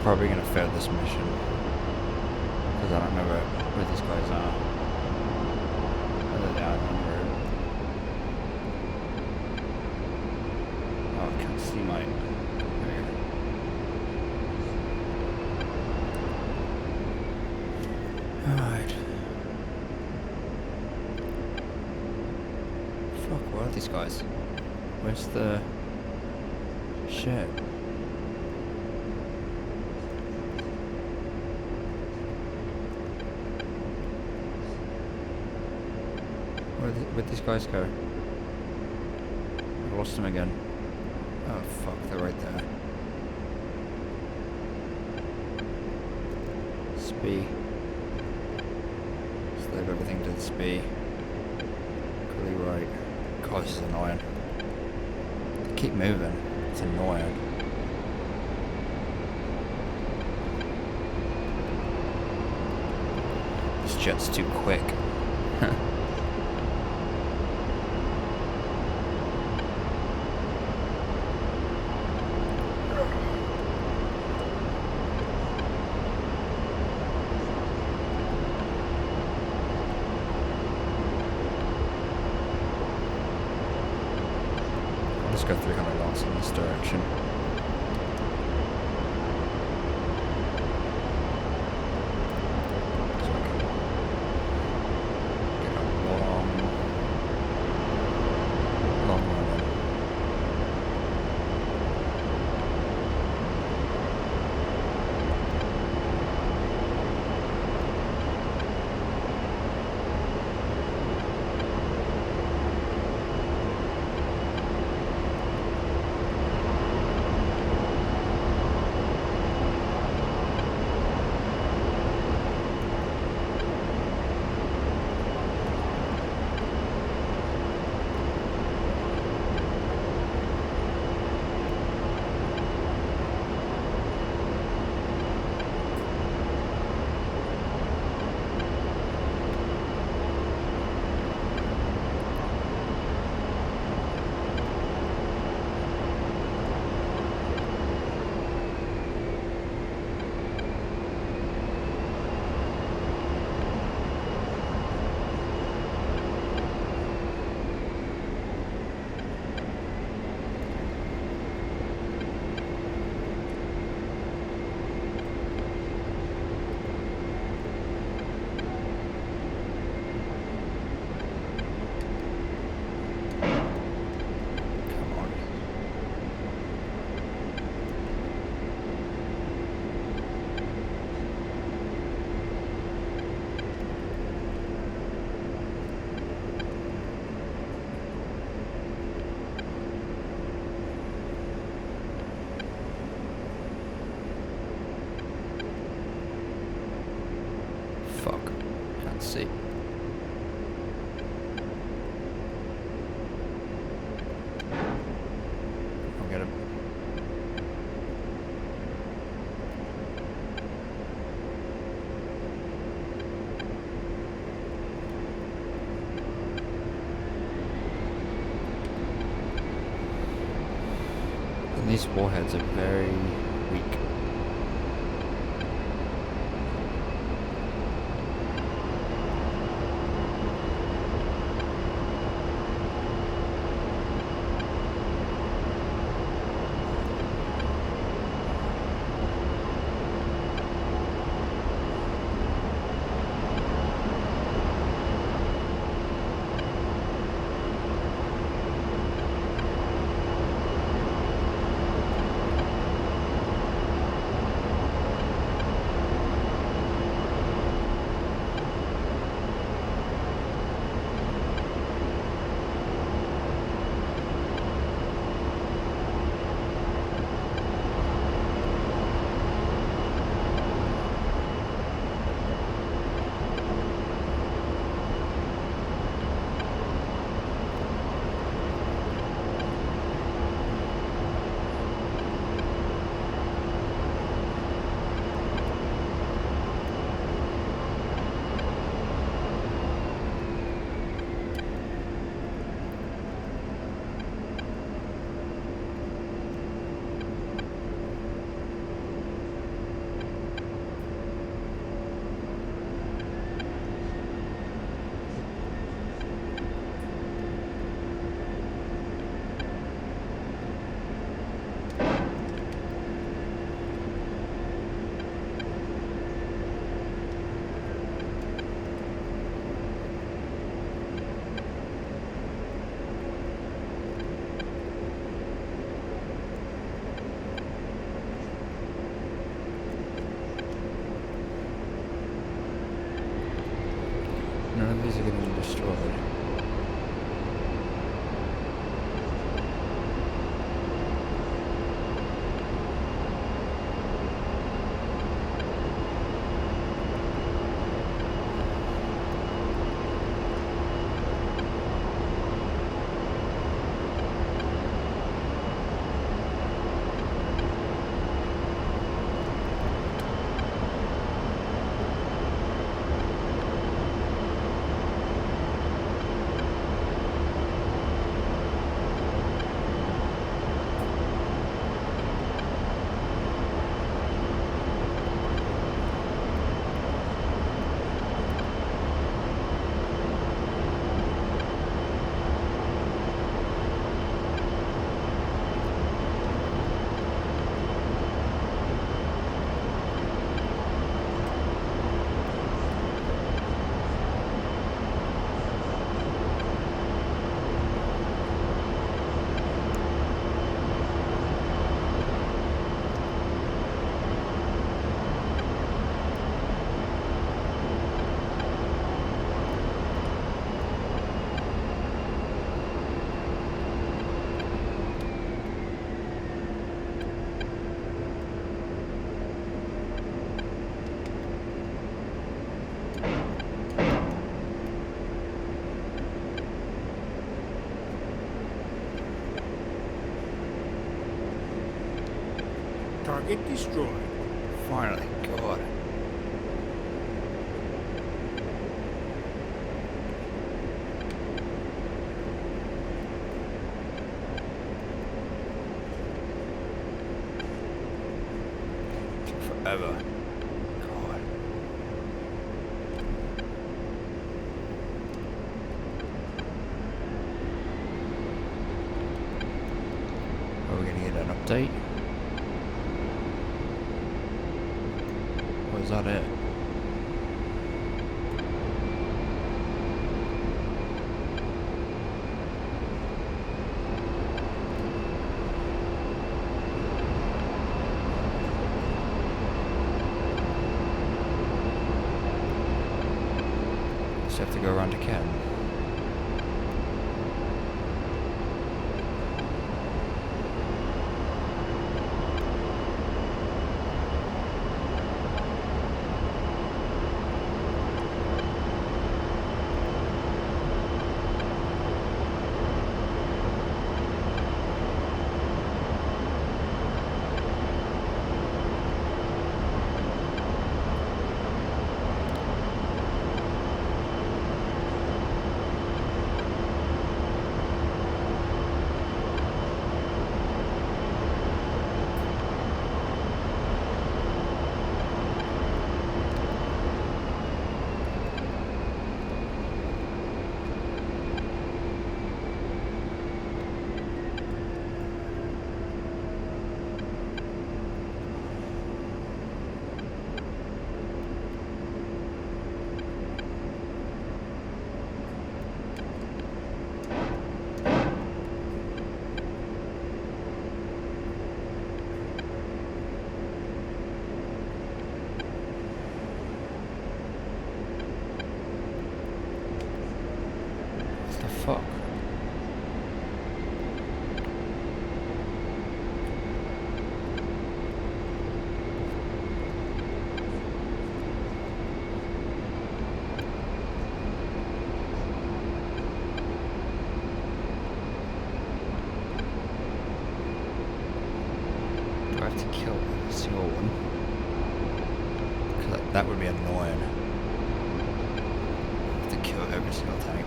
Probably gonna fail this mission because I don't know where these guys are. Whether they are on the road. Oh, I can't see my. Alright. Fuck, where are these guys? Where's the shit? Where'd these guys go? I lost them again. Oh fuck, they're right there. Spee. Slave everything to the spee. Clearly right. God, this is annoying. Keep moving. It's annoying. This jet's too quick. Let's go 300 knots in this direction. So I can get a long run in. A-10C. I'll get him. And these warheads are very weak. None of these are getting destroyed. Target destroyed. Finally, God. Took forever. God. Are we gonna get an update? Or is that it? Just have to go around to Ken. fuck? Do I have to kill every single one? 'Cause that would be annoying. To kill every single tank.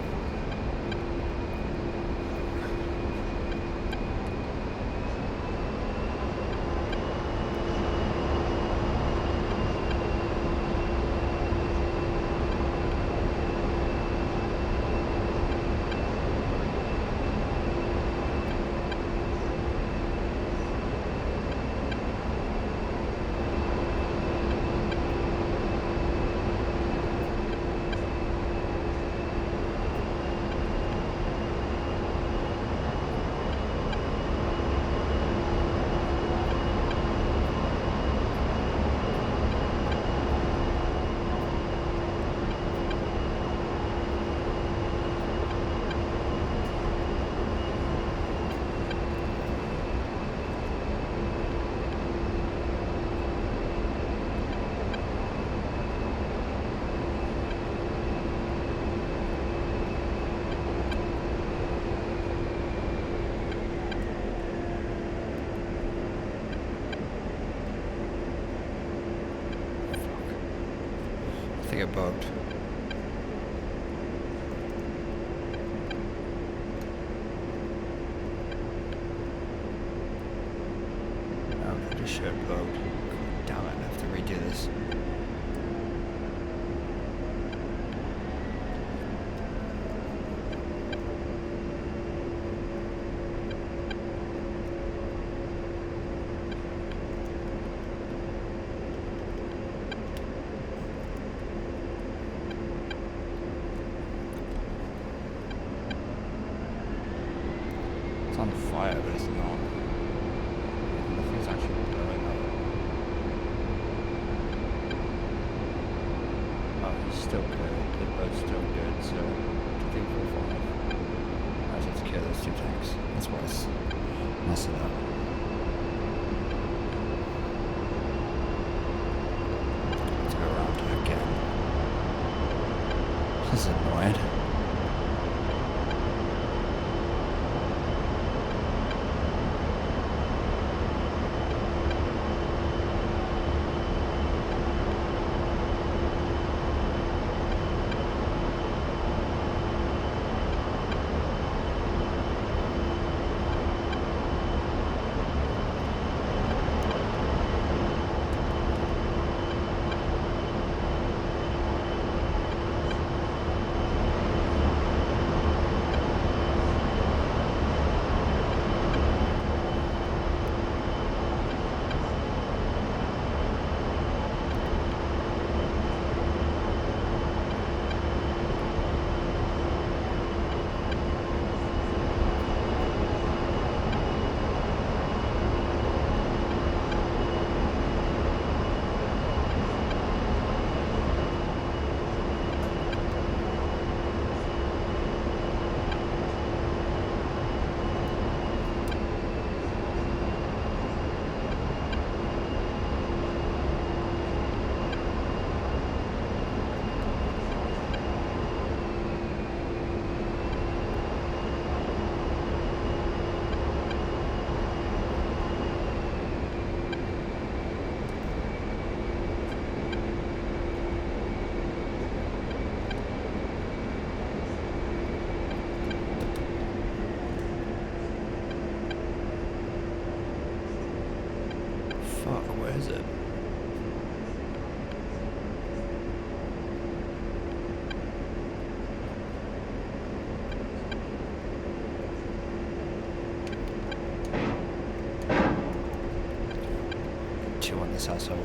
I think I bugged. Oh, I just showed bugged. Damn it, I have to redo this. It's on fire, but it's not. Nothing's actually blowing up. Oh, it's still good. The boat's still good, so 2, 3, 4, 5. I just have to kill those 2 tanks. That's why it's messing up. Let's go around again. This is annoying. Fuck, where is it? Two on this asshole.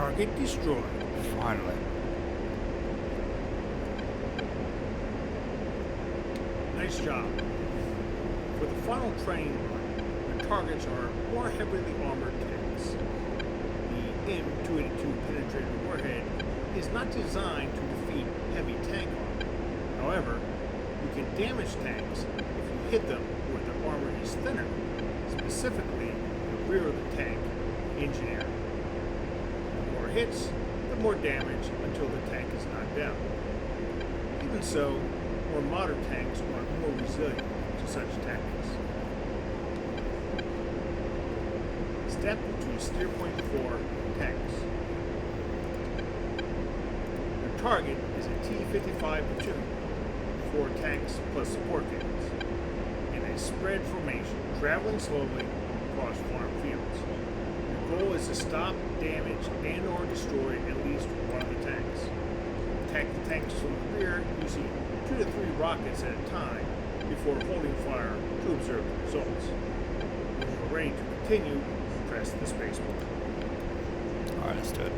Target destroyed. Finally. Nice job. For the final training run, the targets are more heavily armored tanks. The M282 penetrator warhead is not designed to defeat heavy tank armor. However, you can damage tanks if you hit them where their armor is thinner, specifically the rear of the tank, engine area. The more hits, the more damage until the tank is knocked down. Even so, more modern tanks are more resilient to such tactics. Step to Steer Point 4 tanks. Your target is a T-55 platoon, 4 tanks plus support vehicles, in a spread formation, traveling slowly across farm fields. Your goal is to stop, damage, and or destroy at least one of the tanks. Attack the tanks from the rear using 2 to 3 rockets at a time before holding fire to observe the results. When you're ready to continue, press the space bar. Alright, let's do it.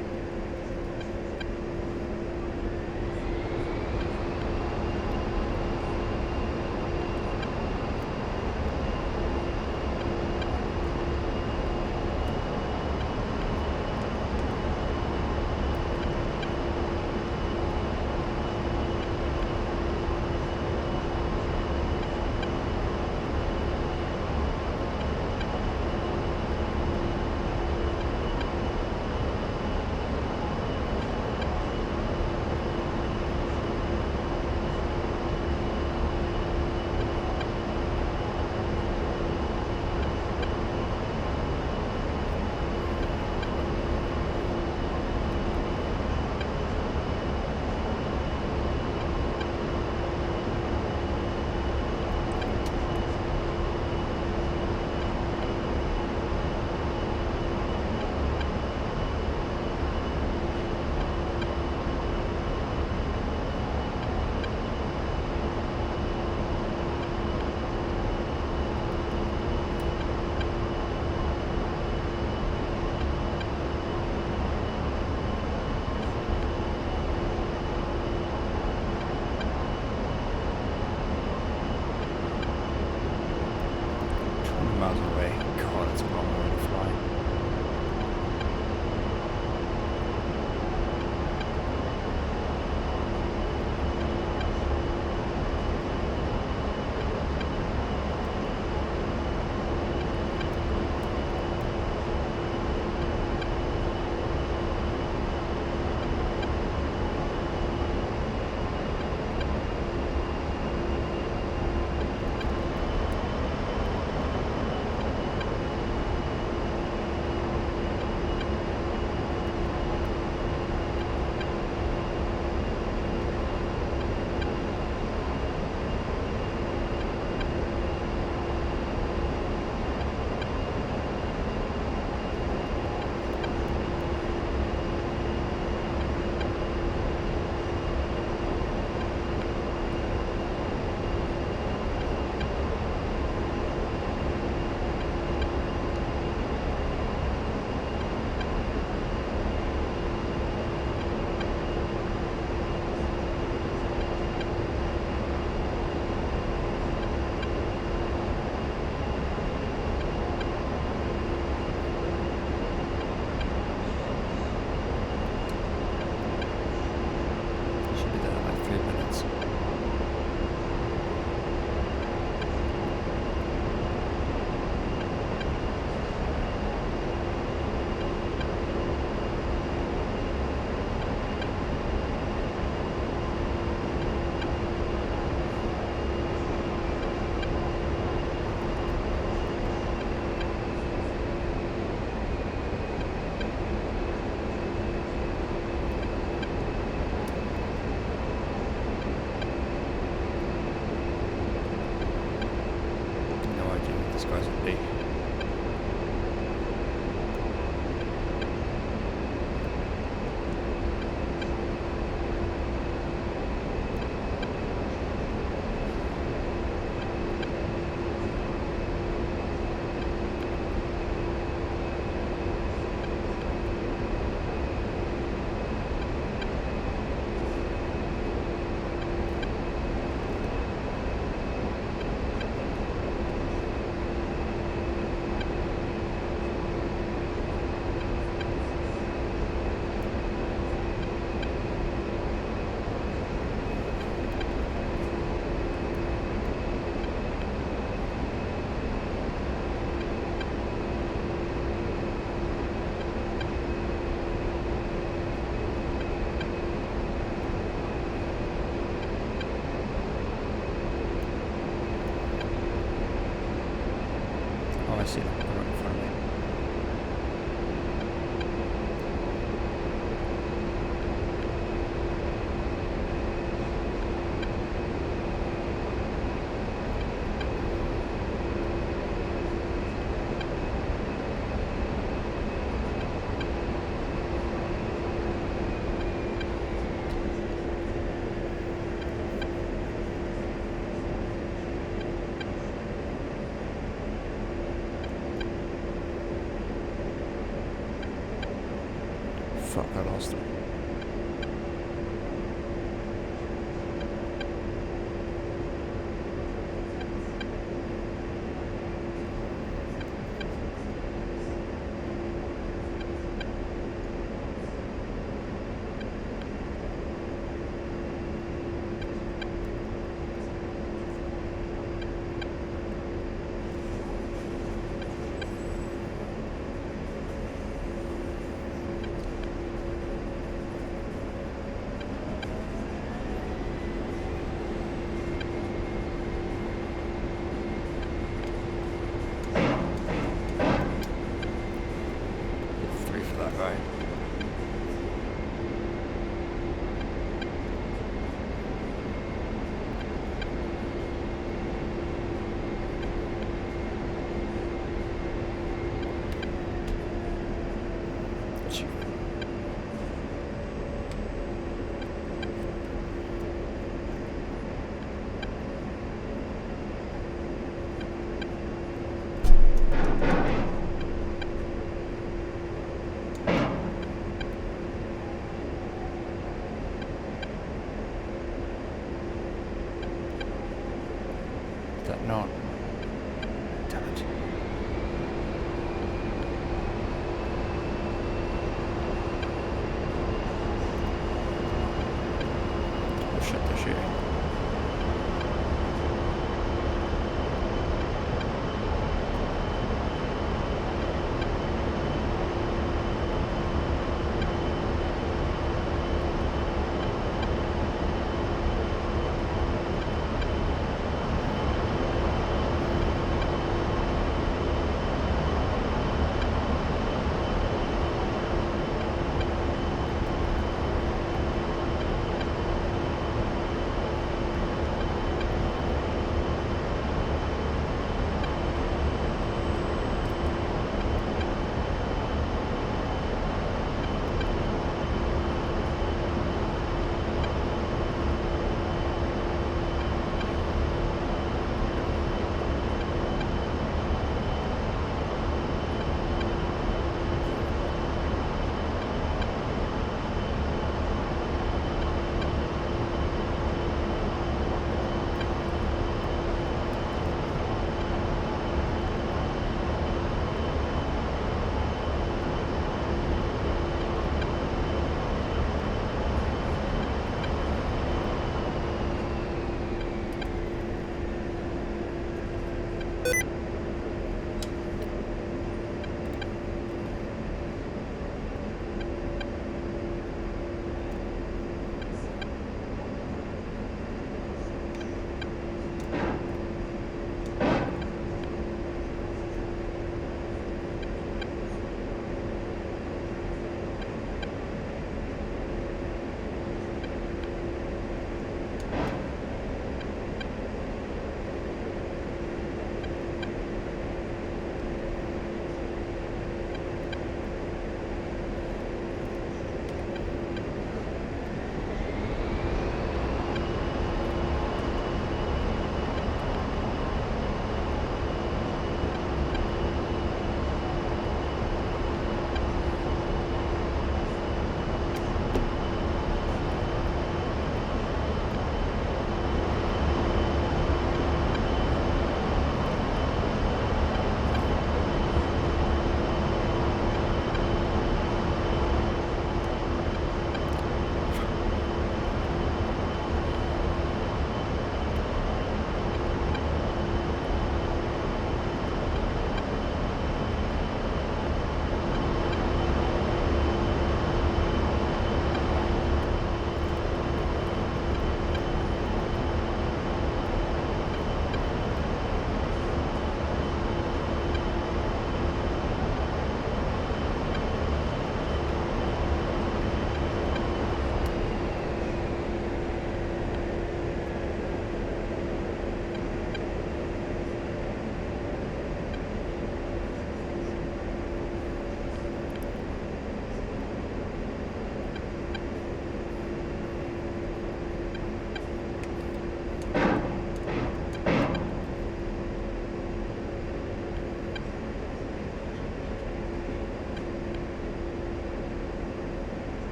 I see them. They're right in front of me.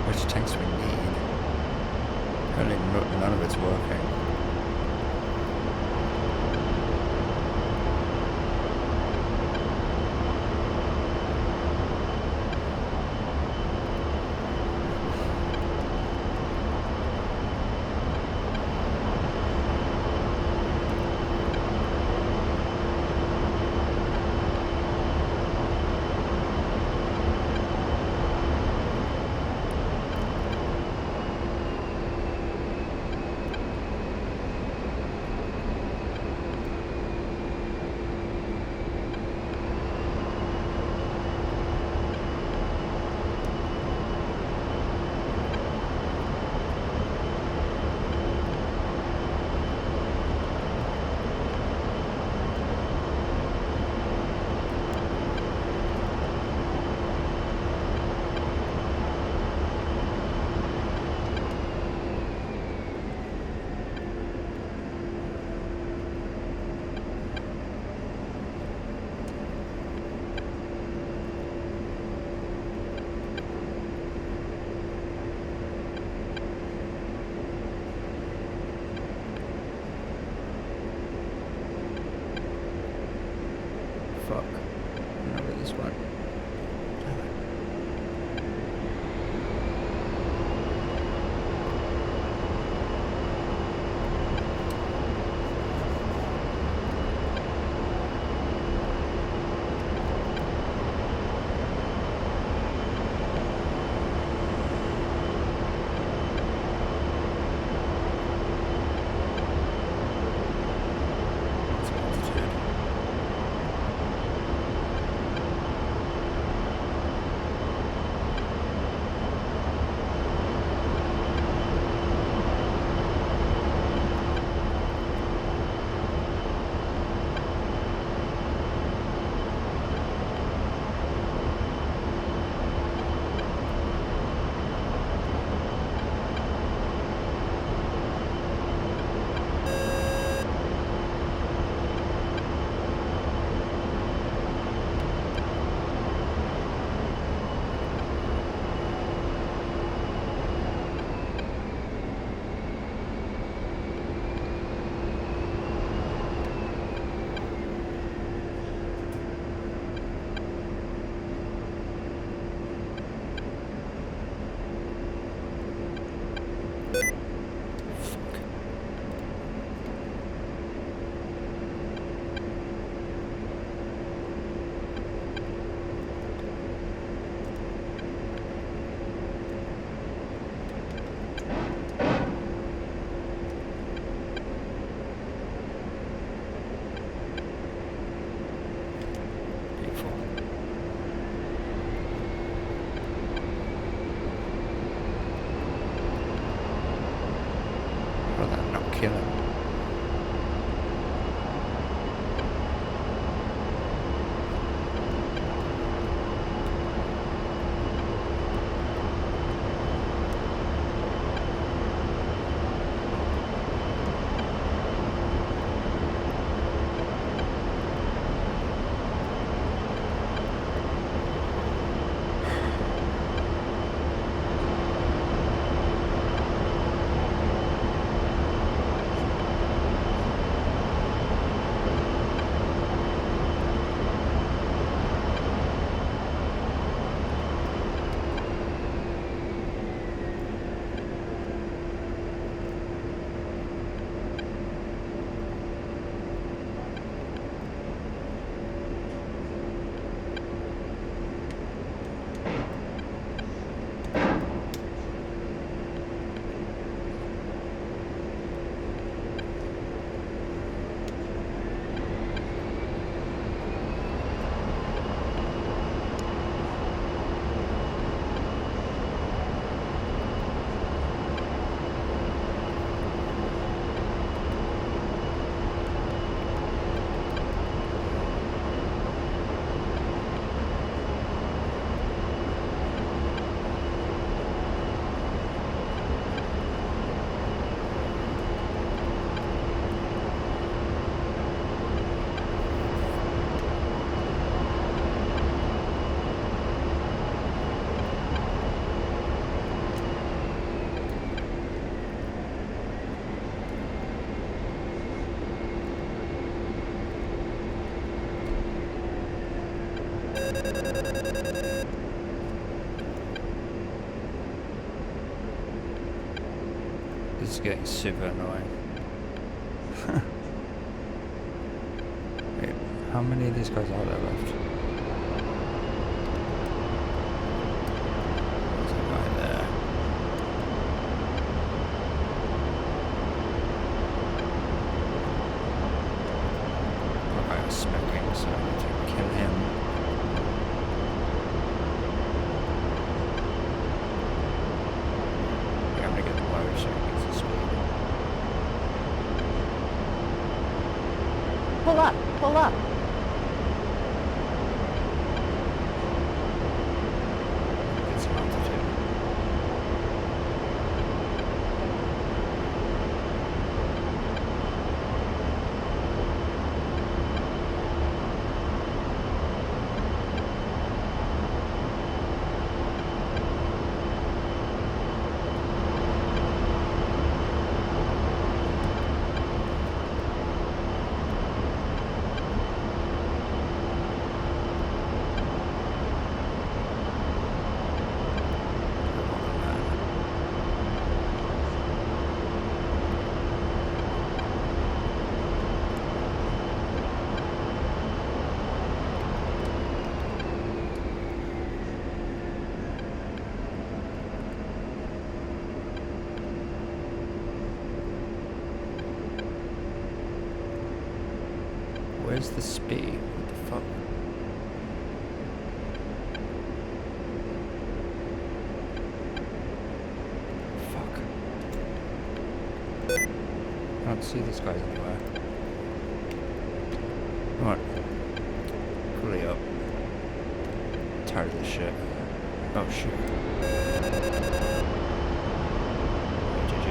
Which tanks we need? Apparently none of it's working. Fuck. Remember this one. Kill him. This is getting super annoying. Wait, how many of these guys are there left? There's a guy there. Oh, I was smoking, so I need to kill him. Yeah, I'm gonna get low so he gets the speed. Pull up! Pull up! Get some altitude. Where's the speed? What the fuck? Fuck. I don't see these guys anywhere. Right. Hurry up. I'm tired of this shit. Oh shit. GG.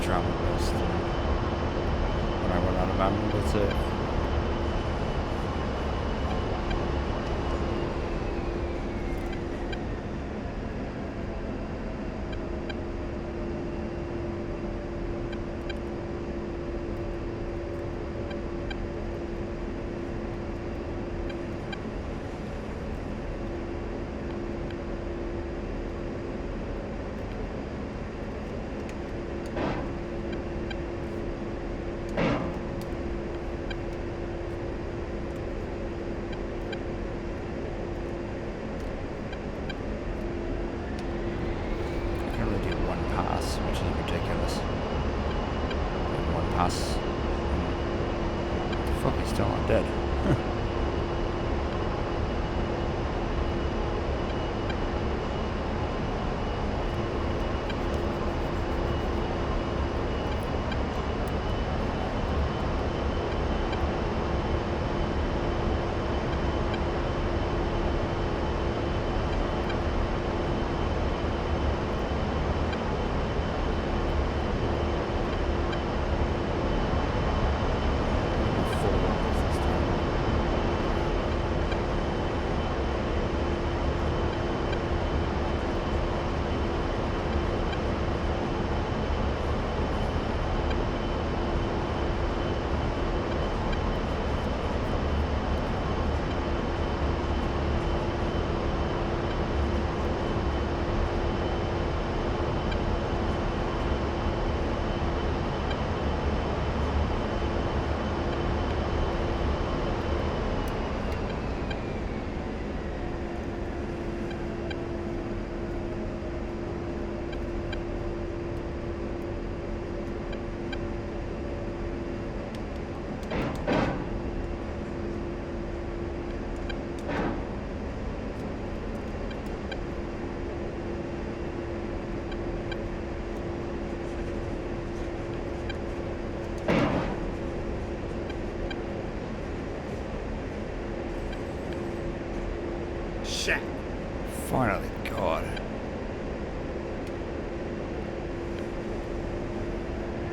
Travel best. When I run out of ammo, that's it. Which is ridiculous. One pass. What the fuck, he's still not dead. Full this time. shack. Finally, God.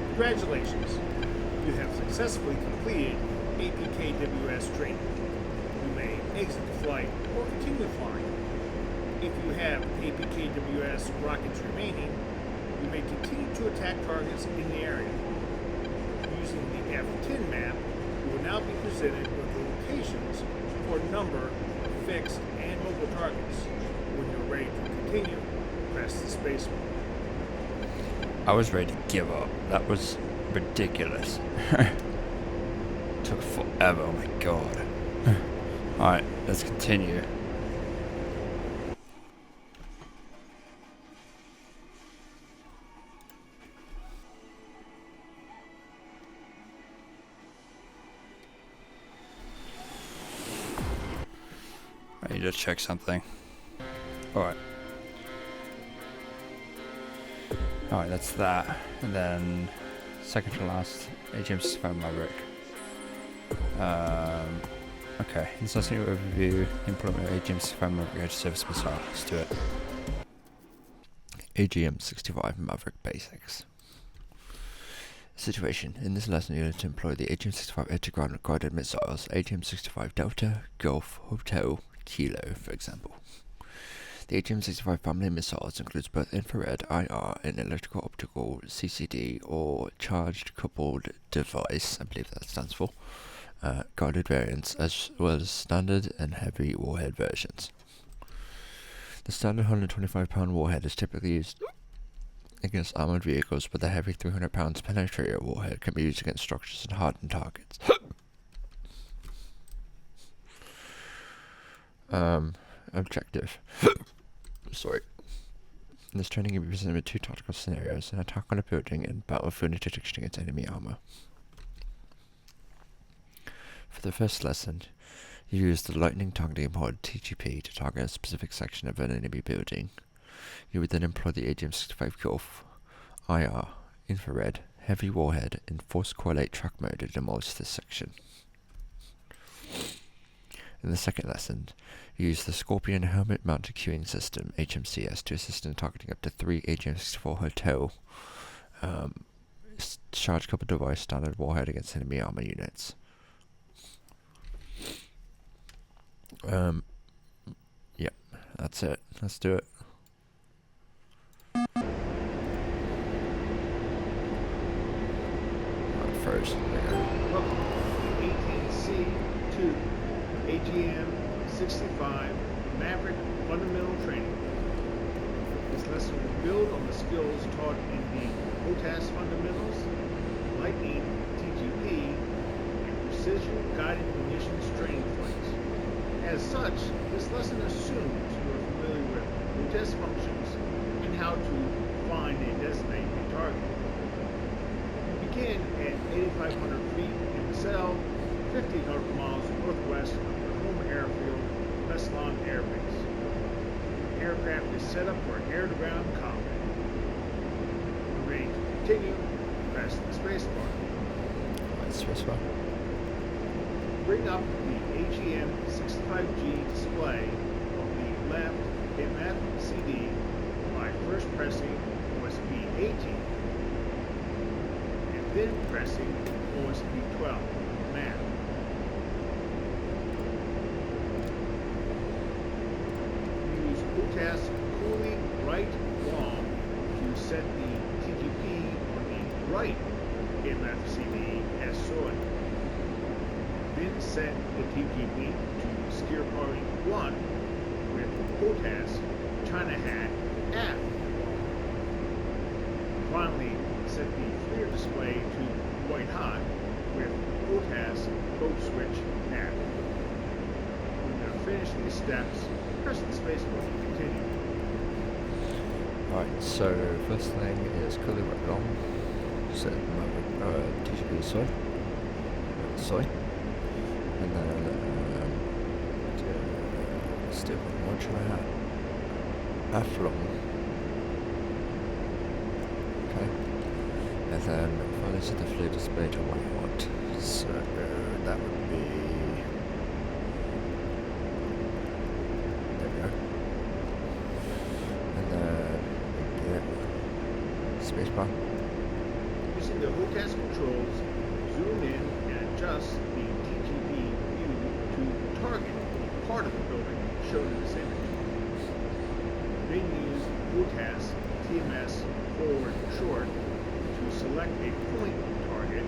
Congratulations. You have successfully completed APKWS training. You may exit the flight or continue flying. If you have APKWS rockets remaining, you may continue to attack targets in the area. Using the F-10 map, you will now be presented with the locations for a number of fixed and mobile targets. When you're ready to continue, press the space bar. I was ready to give up. That was ridiculous. Took forever, oh my god. Alright, let's continue. I need to check something. Alright. Alright, that's that. And then, second to last, AGM-65 Maverick. Okay, this is an overview, implement AGM-65 Maverick Edge Service Missile. Let's do it. AGM-65 Maverick Basics. Situation. In this lesson, you need to employ the AGM-65 Edge-to-Ground guided missiles, AGM-65 Delta, Golf, Hotel, Kilo, for example. The AGM-65 family of missiles includes both infrared, IR, and electrical optical, CCD, or charged coupled device, I believe that stands for, guided variants, as well as standard and heavy warhead versions. The standard 125-pound warhead is typically used against armored vehicles, but the heavy 300 pounds penetrator warhead can be used against structures and hardened targets. Objective. Sorry. In this training, you'll be presented with two tactical scenarios: an attack on a building and battlefield interdiction against enemy armor. For the first lesson, you use the lightning targeting pod TGP to target a specific section of an enemy building. You would then employ the AGM-65 Gulf, IR, infrared, heavy warhead, and force correlate track mode to demolish this section. In the second lesson, you use the Scorpion Helmet Mounted Queuing System, HMCS, to assist in targeting up to 3 AGM-64 Hotel charge coupled device standard warhead against enemy armor units. Yep, that's it. Let's do it. First, Welcome to A-10C 2 AGM 65 Maverick Fundamental Training. This lesson will build on the skills taught in the HOTAS Fundamentals, Lightning, TGP, and Precision Guided Munitions Training Flights. As such, this lesson assumes you are familiar with HOTAS functions and how to find and designate a target. You begin at 8,500 feet in the cell, 50 nautical miles northwest of your home airfield, Beslan Air Base. The aircraft is set up for air-to-ground combat. When ready to continue, press the space bar. space bar. Bring up the AGM-65G display on the left map CD by first pressing OSP 18 and then pressing OSP 12 map. Use HOTAS cooling right long to set the TGP on the right MFCD as sorted. Then set the TGP to steer party 1 with HOTAS China Hat aft. Finally, set the FLIR display to white hot with HOTAS boat switch aft. When you're finished these steps, press the space bar to continue. Alright, so first thing is cooling right long. Set TGP aside. Sorry. And then still what should I have? F-long. Okay. And then finally set the FLIR display to white hot. So that would be there we go. spacebar. Using the HOTAS controls, zoom in and adjust the DGB view to target part of the building shown in this image. Then use HOTAS TMS forward short to select a point target,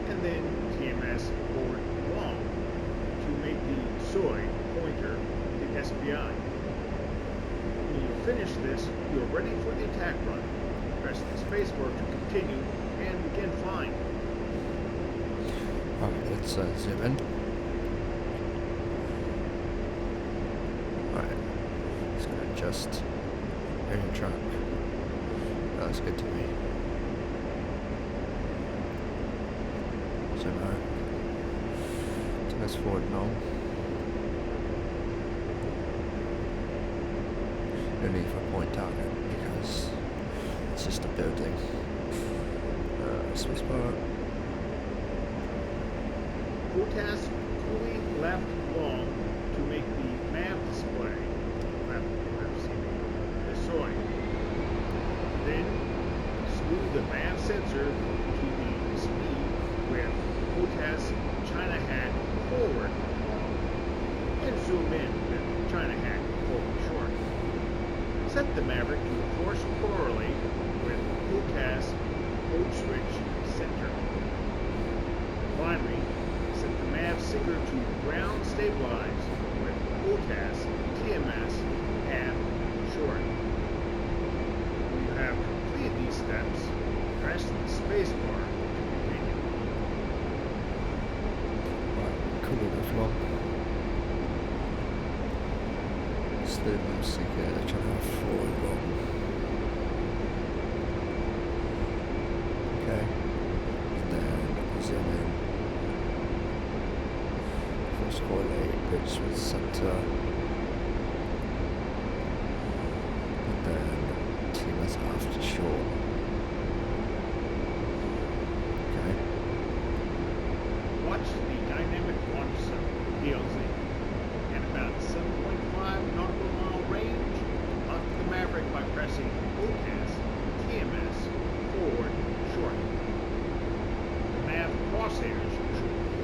and then TMS forward long to make the SOI pointer the SPI. When you finish this, you are ready for the attack run. Press the spacebar to continue and begin flying. Alright, let's zoom in. Alright, it's gonna adjust aerial track. That's good to me. Zoom out. Turn this forward now. No need for a point target because it's just a building. Spacebar. HOTAS cooling left long to make the map display. The SOI. Then slew the map sensor to the speed with HOTAS China hat forward long, and zoom in with China hat forward short. Set the Maverick to force correlate with HOTAS code switch center. Finally, set the MAV sinker to ground stabilize with HOTAS TMS half short. When you have completed these steps, press the spacebar to continue. Right, cool as well. Slow mouse sinker, trying to have forward long. Okay. And then zoom in. Force correlate, which was center. And then TMS after short. Okay. Watch the dynamic launch cell, DLZ. At about 7.5 nautical mile range, lock the Maverick by pressing HOTAS TMS forward short. The MAV crosshairs should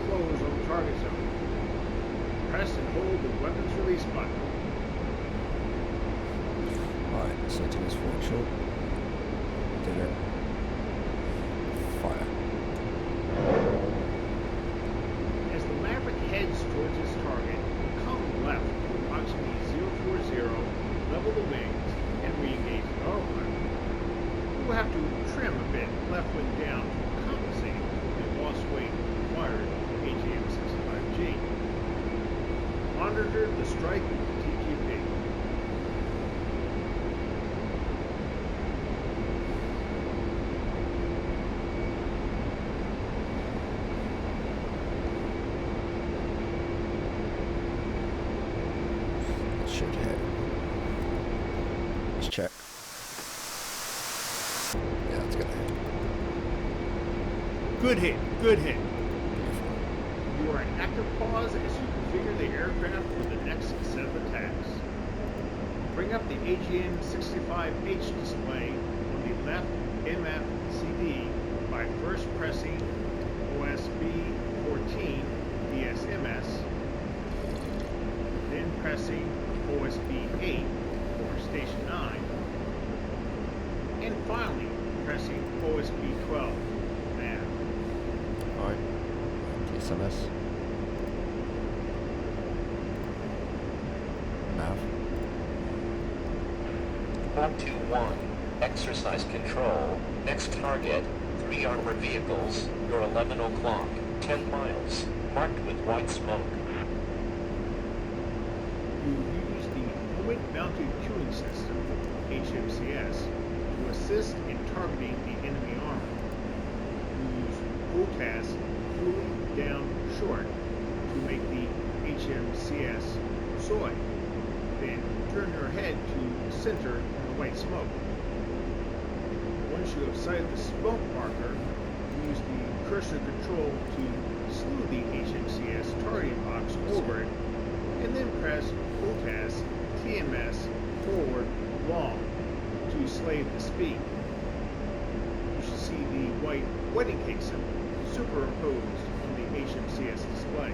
close on the target zone. Press and hold the weapons release button. Alright, so TMS forward short. Did it. Fire. As the Maverick heads towards its target, come left to approximately 040, level the wings, and re-engage the autopilot. You will have to trim a bit left wing down to compensate for the lost weight required for AGM-65G. Monitor the strike TGP. It should hit. Let's check. Yeah, it's gonna hit. Good hit, good hit. Beautiful. You are in active pause as you configure the aircraft for the next set of attacks. Bring up the AGM-65H display on the left MFCD by first pressing OSB 14 DSMS, then pressing OSB 8 for Station 9, and finally pressing OSB 12 nav. Alright. DSMS. Nav. 421. Exercise control. Next target. 3 armored vehicles. You're 11 o'clock. 10 miles. Marked with white smoke. You use the Helmet Mounted Queuing System, HMCS, to assist in targeting the enemy armor. You use HOTAS cooling down short to make the HMCS SOI. Then turn your head to center the white smoke. Once you have sighted the smoke marker, use the cursor control to slew the HMCS targeting box over it, and then press HOTAS TMS forward long to slave the speed. white wedding cake symbol superimposed on the HMCS display.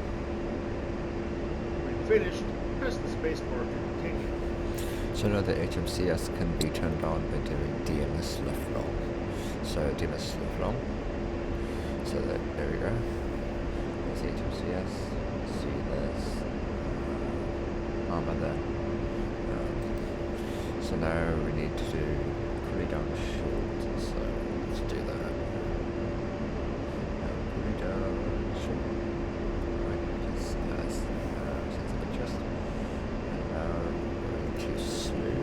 When finished, press the spacebar to continue. So now the HMCS can be turned on by doing DMS left long. So DMS left long. So there we go. There's the HMCS. See this armor there. So now we need to do pretty down shield. So let's do that. Pretty down shield. Right, just sense of interest. And now we're going to slew.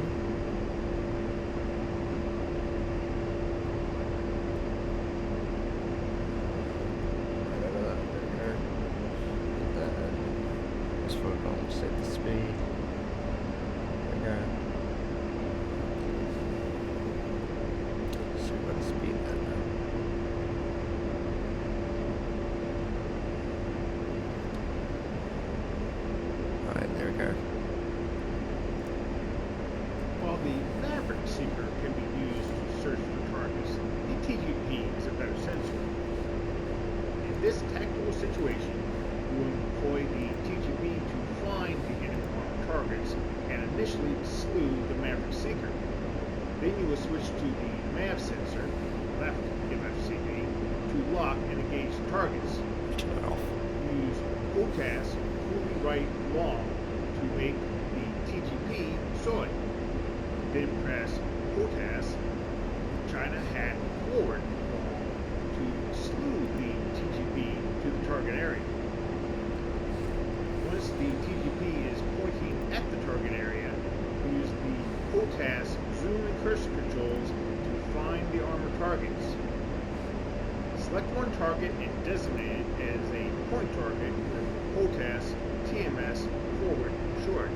Set the speed. There we go. So we've got to speed that now. Alright, there we go. While the Maverick Seeker can be used to search for targets, the TGP is a better sensor. In this tactical situation, you will employ the TGP to find the enemy targets and initially slew the Maverick Seeker. Then you will switch to the MAV sensor, left MFCD, to lock and engage targets. Turn it off. Use OTAS fully right long to make the TGP soy. Then press OTAS China hat forward long to slew the TGP to the target area. Once the TGP is pointing at the target area, use the OTAS zoom and cursor controls to find the armor targets. Select one target and designate it as a point target with OTAS TMS forward short.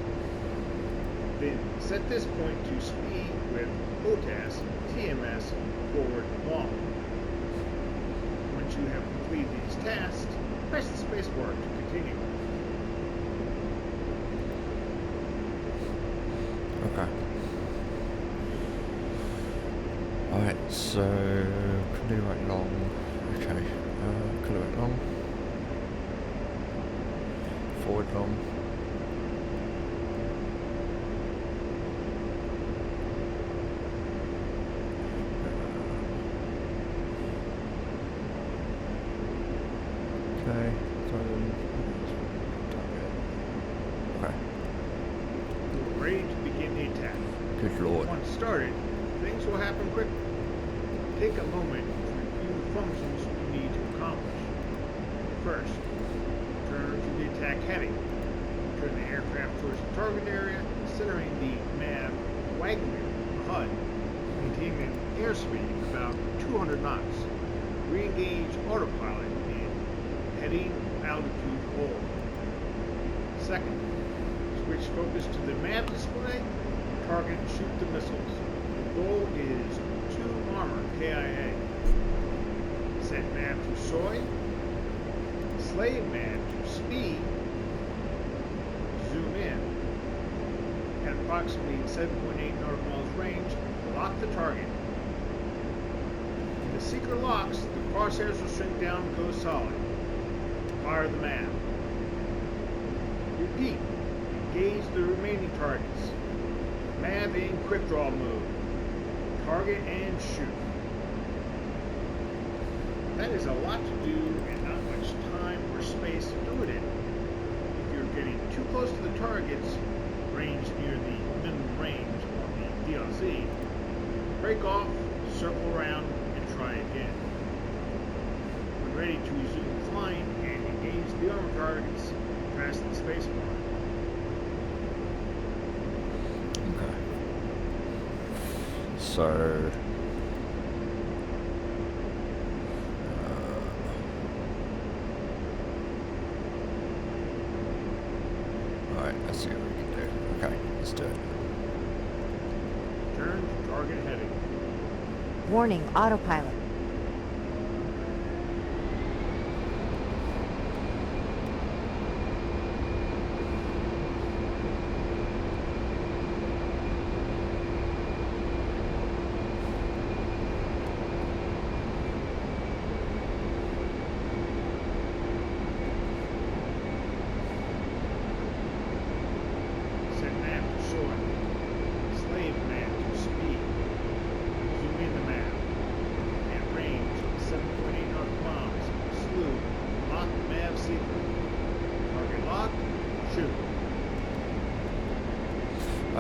Then set this point to speed with OTAS TMS forward long. Once you have completed these tasks, press the spacebar to continue. Okay. Alright, so pretty right long. Okay. Could have went long. Forward long. Okay. Okay. You're ready to begin the attack. Good lord. Once started, things will happen quickly. Take a moment to review the functions you need to accomplish. First, turn to the attack heading. Turn the aircraft towards the target area, centering the MAV Wagner HUD, maintaining an airspeed of about 200 knots. Re-engage autopilot in heading altitude hold. Second, switch focus to the MAV display, target and shoot the missiles. The goal is 2 armor KIA. Set MAV to soy. Slave MAV to speed. Zoom in. At approximately 7.8 nautical miles range, lock the target. When the seeker locks, the crosshairs will shrink down and go solid. Fire the MAV. Repeat. Engage the remaining targets. MAV in quick draw mode. Target and shoot. That is a lot to do and not much time or space to do it in. If you're getting too close to the targets, range near the minimum range on the DLC, break off, circle around, and try again. When ready to resume flying and engage the armor targets, press the spacebar. Okay. So alright, let's see what we can do. Okay, let's do it. Turn to target heading. Warning, autopilot.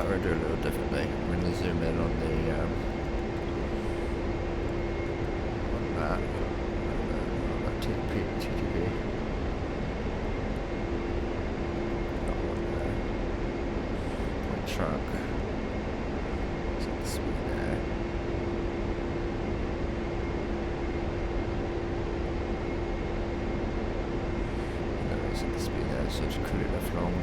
But we'll do a little differently. We're going to zoom in on the on that TTP. That one there. Point truck. Set the speed there. And then we set the speed there, so it's clearly left long.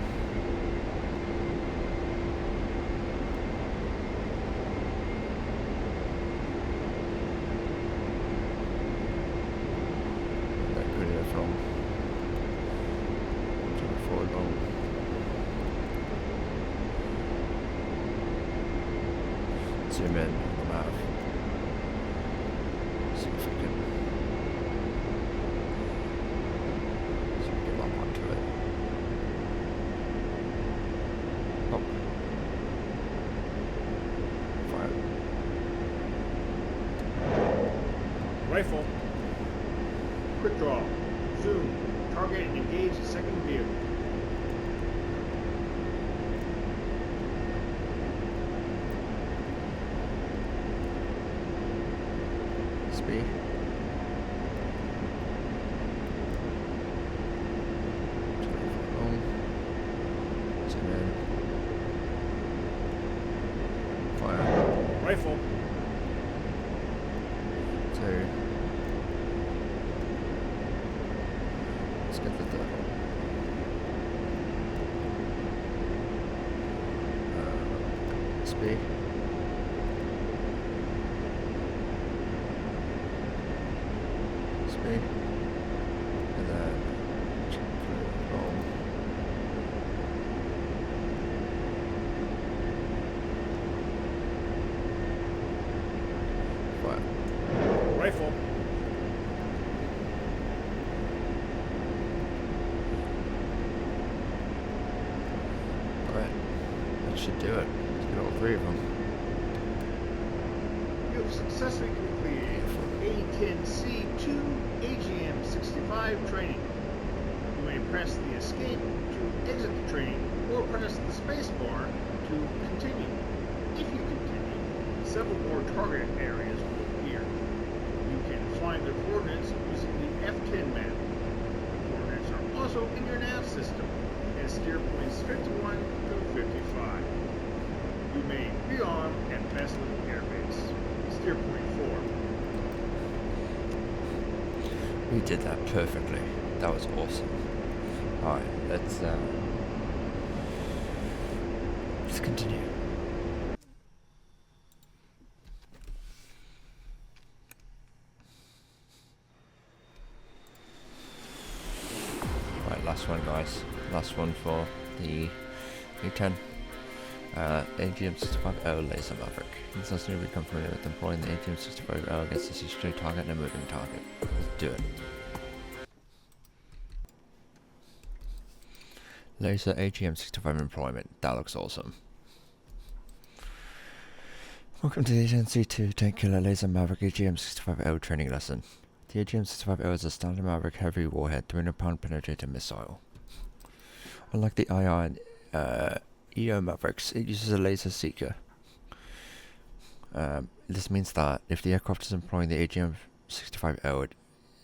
Zoom in on the map. See if we can get up onto it. Oh. Fire. Rifle. Quick draw. Zoom. Target and engage the second vehicle. Speed. Zoom in. Fire. Rifle. 2. Let's get the third one. Speed. Speed. And then check through the roll. Fire. Rifle. Alright. That should do it. Let's get all 3 of them. You have successfully completed A-10C 2 AGM-65 training. You may press the escape to exit the training or press the space bar to continue. If you continue, several more target areas will appear. You can find the coordinates using the F10 map. The coordinates are also in your nav system and steer points 51 through 55. You may rearm at Maslin Air Base. Steer point 4. We did that perfectly. That was awesome. Alright, let's continue. Right, last one guys. Last one for the A-10. AGM-65L Laser Maverick. This has to become familiar with employing the AGM-65L against a stationary target and a moving target. Let's do it. Laser AGM-65 employment. That looks awesome. Welcome to the A-10C Tank Killer Laser Maverick AGM-65L training lesson. The AGM-65L is a standard Maverick heavy warhead 300-pound penetrating missile. Unlike the IR and EO Mavericks, it uses a laser seeker. This means that if the aircraft is employing the AGM-65L, it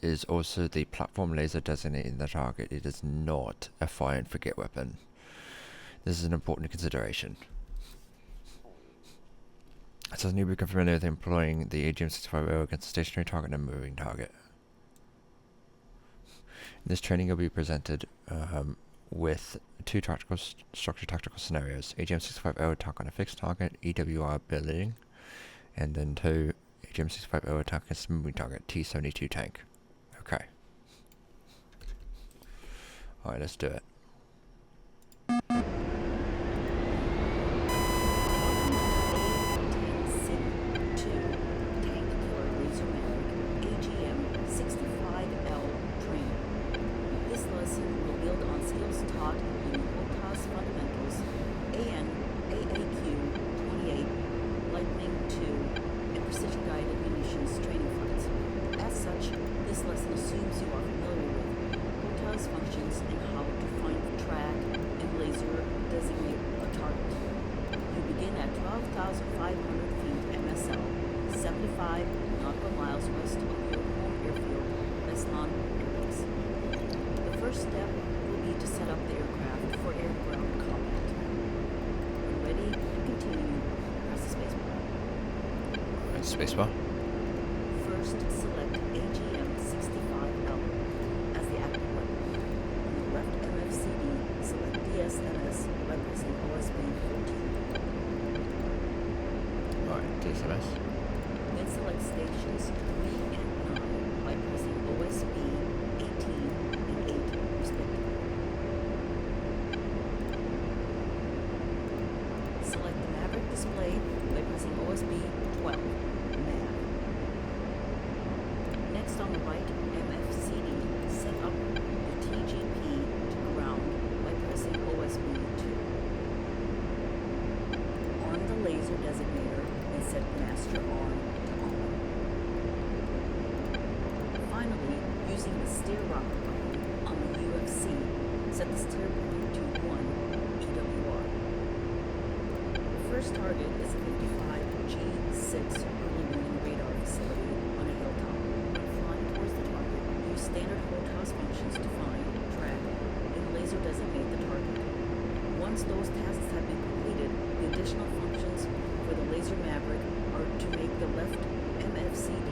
is also the platform laser designating the target. It is not a fire and forget weapon. This is an important consideration. It doesn't need to become familiar with employing the AGM-65L against a stationary target and a moving target. In this training, you'll be presented with 2 structured tactical scenarios: AGM-65L attack on a fixed target, EWR building, and then 2 AGM-65L attack against a moving target, T-72 tank. Okay. Alright, let's do it. This lesson assumes you are familiar with HOTAS functions and how to find first step will be to set up the aircraft for air-ground combat. When ready to continue, press the spacebar. Right, spacebar. First, select AGM-65L as the active weapon. On the left MFCD, select DSMS by pressing OSB 14. Alright, DSMS. Then select stations 3 and 9 by pressing OSB 18 and 8 respectively. Select the Maverick display by pressing OSB 12, MAV. Next on the right MFCD, set up the TGP to ground by pressing OSB 2. On the laser designator and set master arm to on. Finally, using the steer rocker button on the UFC, set the steer point to 1 EWR. The first target is a 55G6 early warning radar facility on a hilltop. When flying towards the target, use standard HOTAS functions to find, track, and laser designate the target. Once those tasks have been completed, the additional functions for the Laser Maverick are to make the left MFCD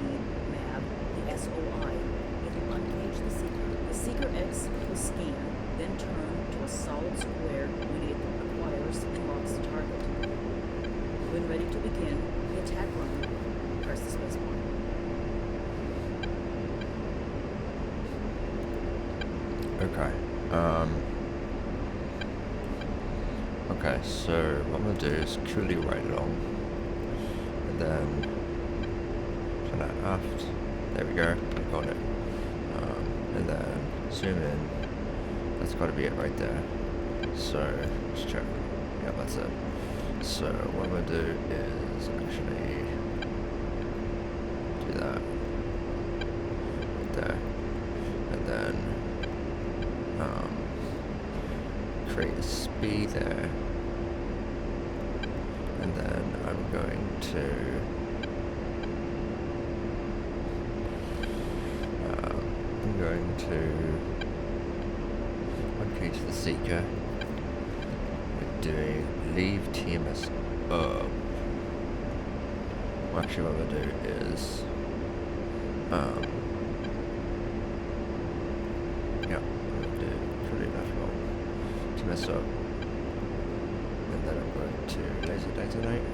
MAV the SOI and to uncage the Seeker. The Seeker X will scan, then turn to a solid square when it acquires and locks the target. When ready to begin the attack run, press the spacebar. Okay. Okay, so what I'm gonna do is truly ride along, and then turn that aft. There we go. I got it. And then zoom in. That's got to be it right there. So let's check. Yeah, that's it. So what I'm gonna do is actually do that right there, and then create a speed there, and then I'm going to uncage the Seeker with doing leave TMS up. Well, actually what I'm going to do is yeah, I'm going to do truly left roll to mess up, and then I'm going to laser detonate.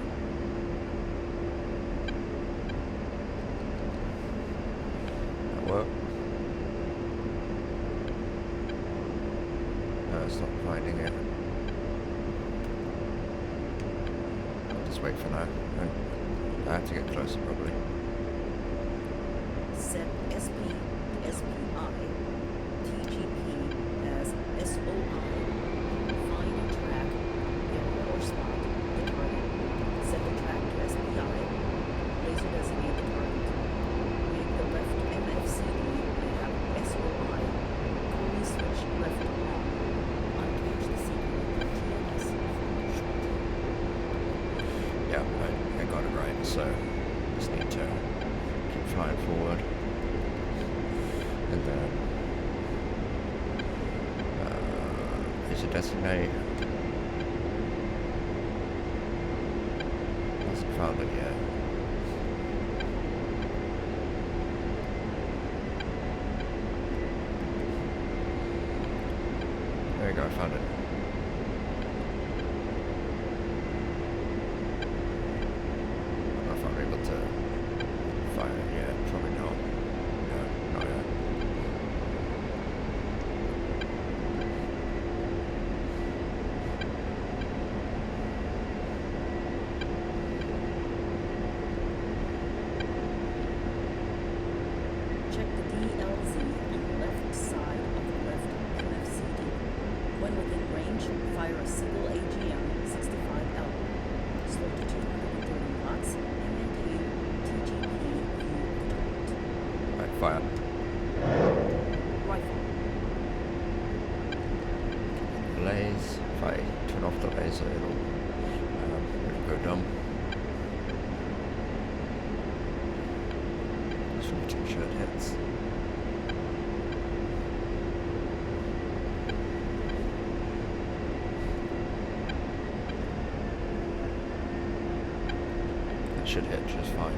That work. No, it's not finding it. I'll just wait for now. I have to get closer probably. Set SP to SPI, TGP as SOI. Find and track or spot the target. Set the track to SPI. Laser designate the target. Make the left MFCD have SOI. Fully switch left on. Uncage the Seeker TMS short. Yeah, I got it right, so just need to keep flying forward, and then laser designate. Hasn't found it yet. There we go, I found it. I don't know if I'm able to fire it yet, probably not. No, not yet. Check the DLZ on the left side of the left MFCD. When within range, fire a single AGM-65L. Slow to 230 knots and maintain TGP view of the target. Right, fire. Rifle. Blaze. If I turn off the laser, it'll go dumb. Just want to make sure it hits. should hit just fine.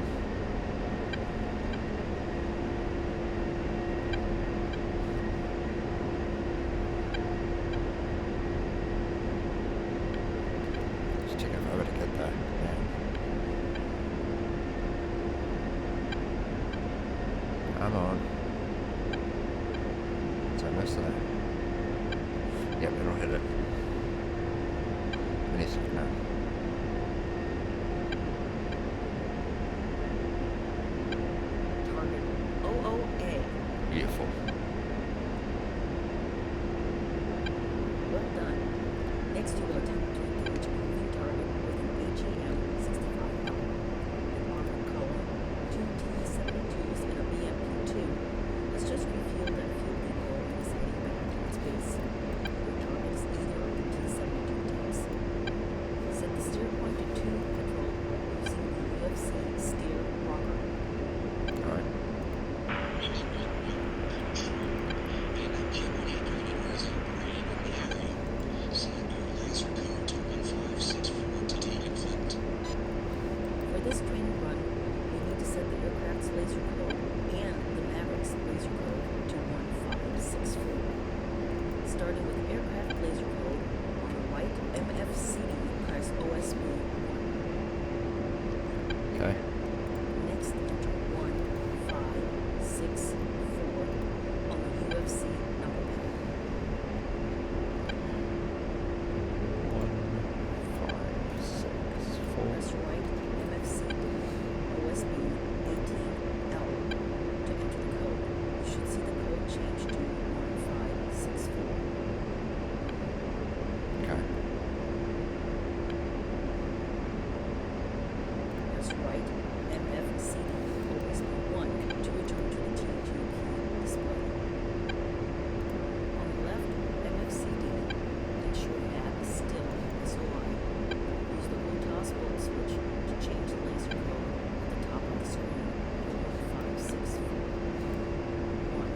It's taking forever to get there. Man. Come on. Did I miss that? Yep, it'll hit it. Any second now. Target OOA. Beautiful. Well done. Next, you will attempt to engage a moving target with an AGM-65 an armored column, 2 T-72s, and a BMP-2 has just refueled and fueled the hull and is heading back to its base. Your target is either of the T-72 types. Set the steer point to 2 control using the UFC steer rocker. Alright. For this training run, you need to set the aircraft's laser code and the Maverick's laser code to 1564. Starting with aircraft laser code, on the right, MFCD, press OSB 1. Okay. Next, enter 1564 on the UFC number pad. 1564. Press right, MFCD, OSB 18L to enter the code. You should see the code change to 1564. Okay. Press right, MFCD, OSB 1 to return to the TGP display. On the left, MFCD, ensure nav is still SOI. Use the blue toggle switch to change the laser code at the top of the screen to 1564. 1.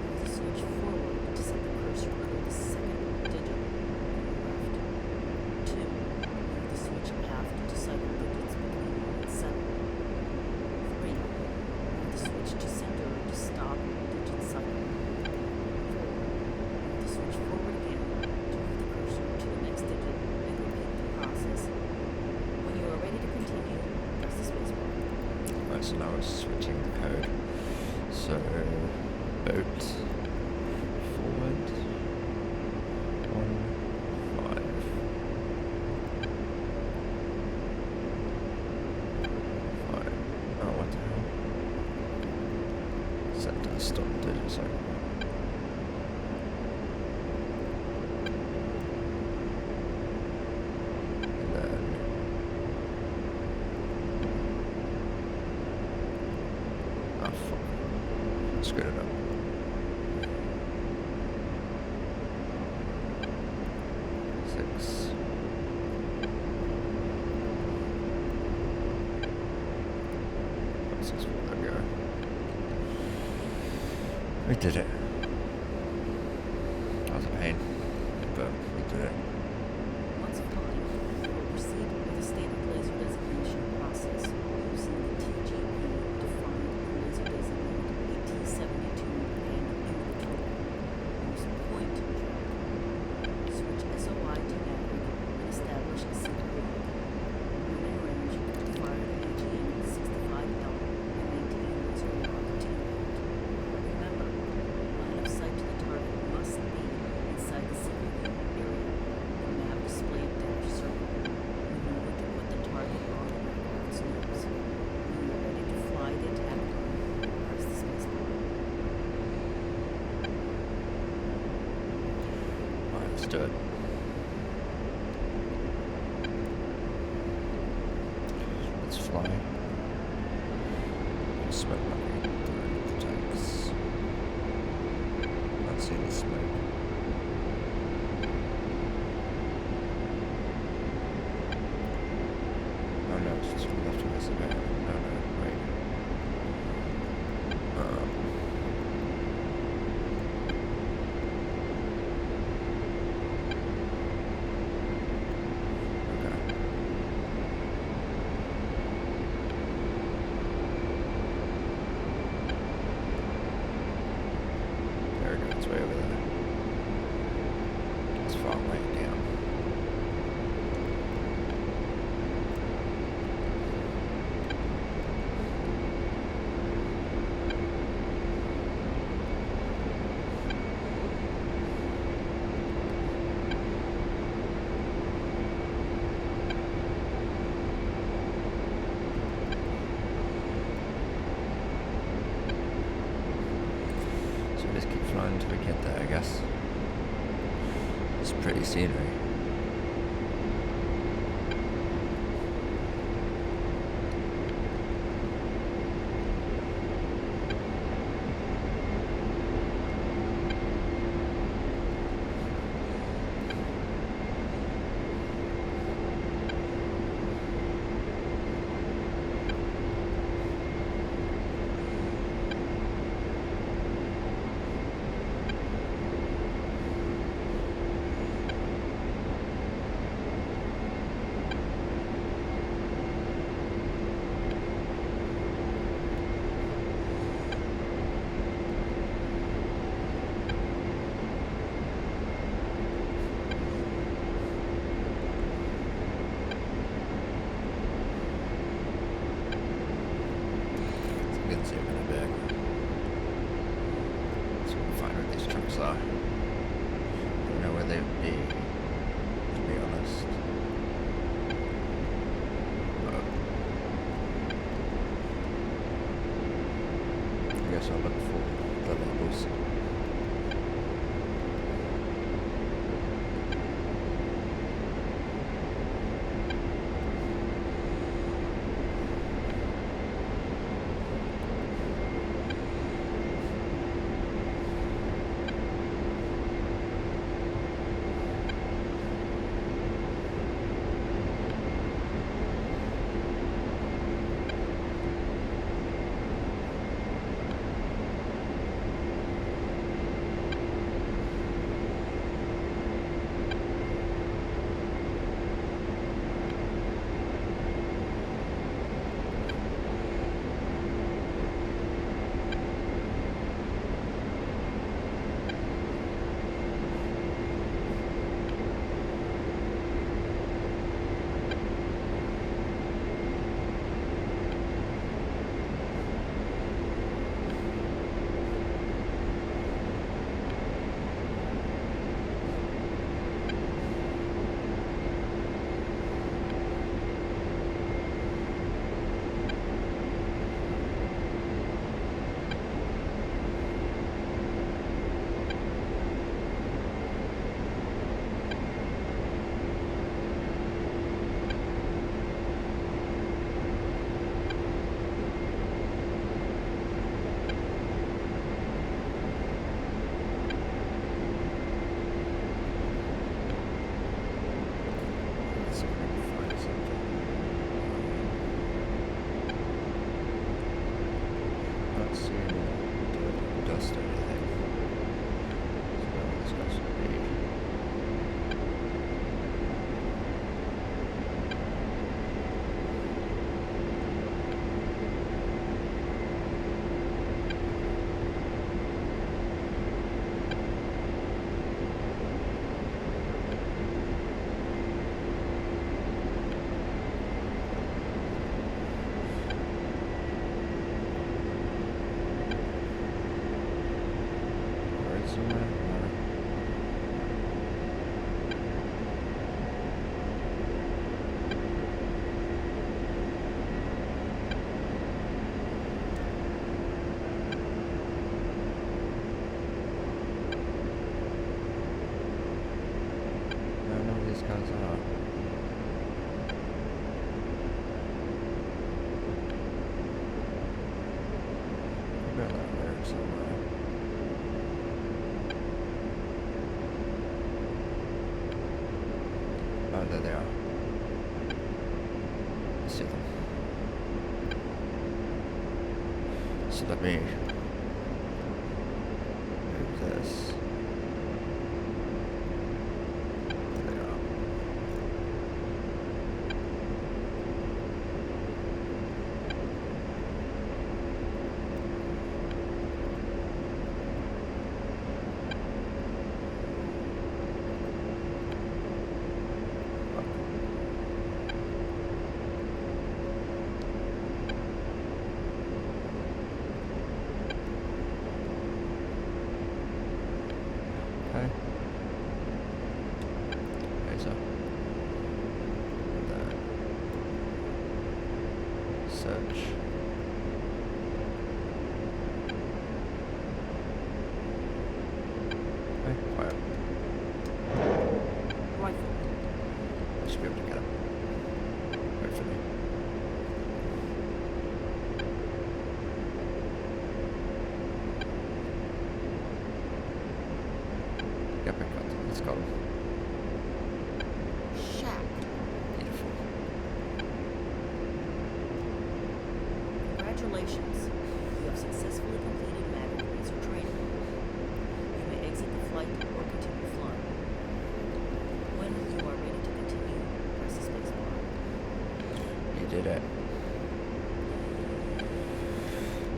Use the switch forward to set the cursor to the second digit on the left. 2. Move the switch aft to cycle digits between 1 and 7. 3. Move the switch to center to stop digit cycle. 4. Move the switch forward again to move the cursor to the next digit and repeat the process. When you are ready to continue, press the spacebar. Right, so now we're switching the code. So, boat forward 1 5. Oh, what the hell? Set to stop digit cycle. And then oh fuck. Screwed it up. Six. There we go. We did it. That was a pain, but we did it. Once flying, you will proceed with the standard laser designation process using the TGP-defined laser designated AT-72 and in control. Use point track. Switch SOI to Maverick and establish a single lock. When in range, fire the AGM-65L and maintain laser lock to impact. Remember, line of sight to the target must be inside the CVP area. The map displayed dash circle. Remember to put the target on the aircraft's nose. When you are ready to fly the attack line, press the spacebar. Alright, let's do it. Let's fly. Smoke the tanks. Not seeing the smoke. Oh no, it's just left of us a bit. No, wait. Okay. It's way over there. It's far way down. So just keep flying until we get there, I guess. It's pretty scenery. Zoom in a bit. So we'll find where these trucks are. Don't know where they would be, to be honest. But I guess I'll look for the labels. Oh, there they are. I see them. So let me move this. There they are. Okay. Laser. And then search. Okay, fire. Rifle. I should be able to get him. Hopefully. Yep, I got him. Let's go. Shaft. Beautiful. Congratulations. You have successfully completed Maverick Racer training. You may exit the flight or continue flying. When you are ready to continue, press the space bar. You did it.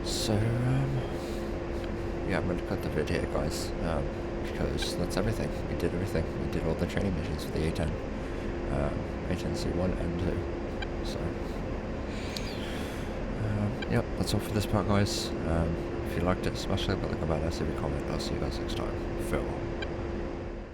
So, yeah, I'm going to cut the video here, guys, because that's everything. We did everything. We did all the training missions for the A-10, A-10C 1 and 2. So, yep, that's all for this part, guys. If you liked it, smash the like button, comment, leave a comment. I'll see you guys next time. Farewell.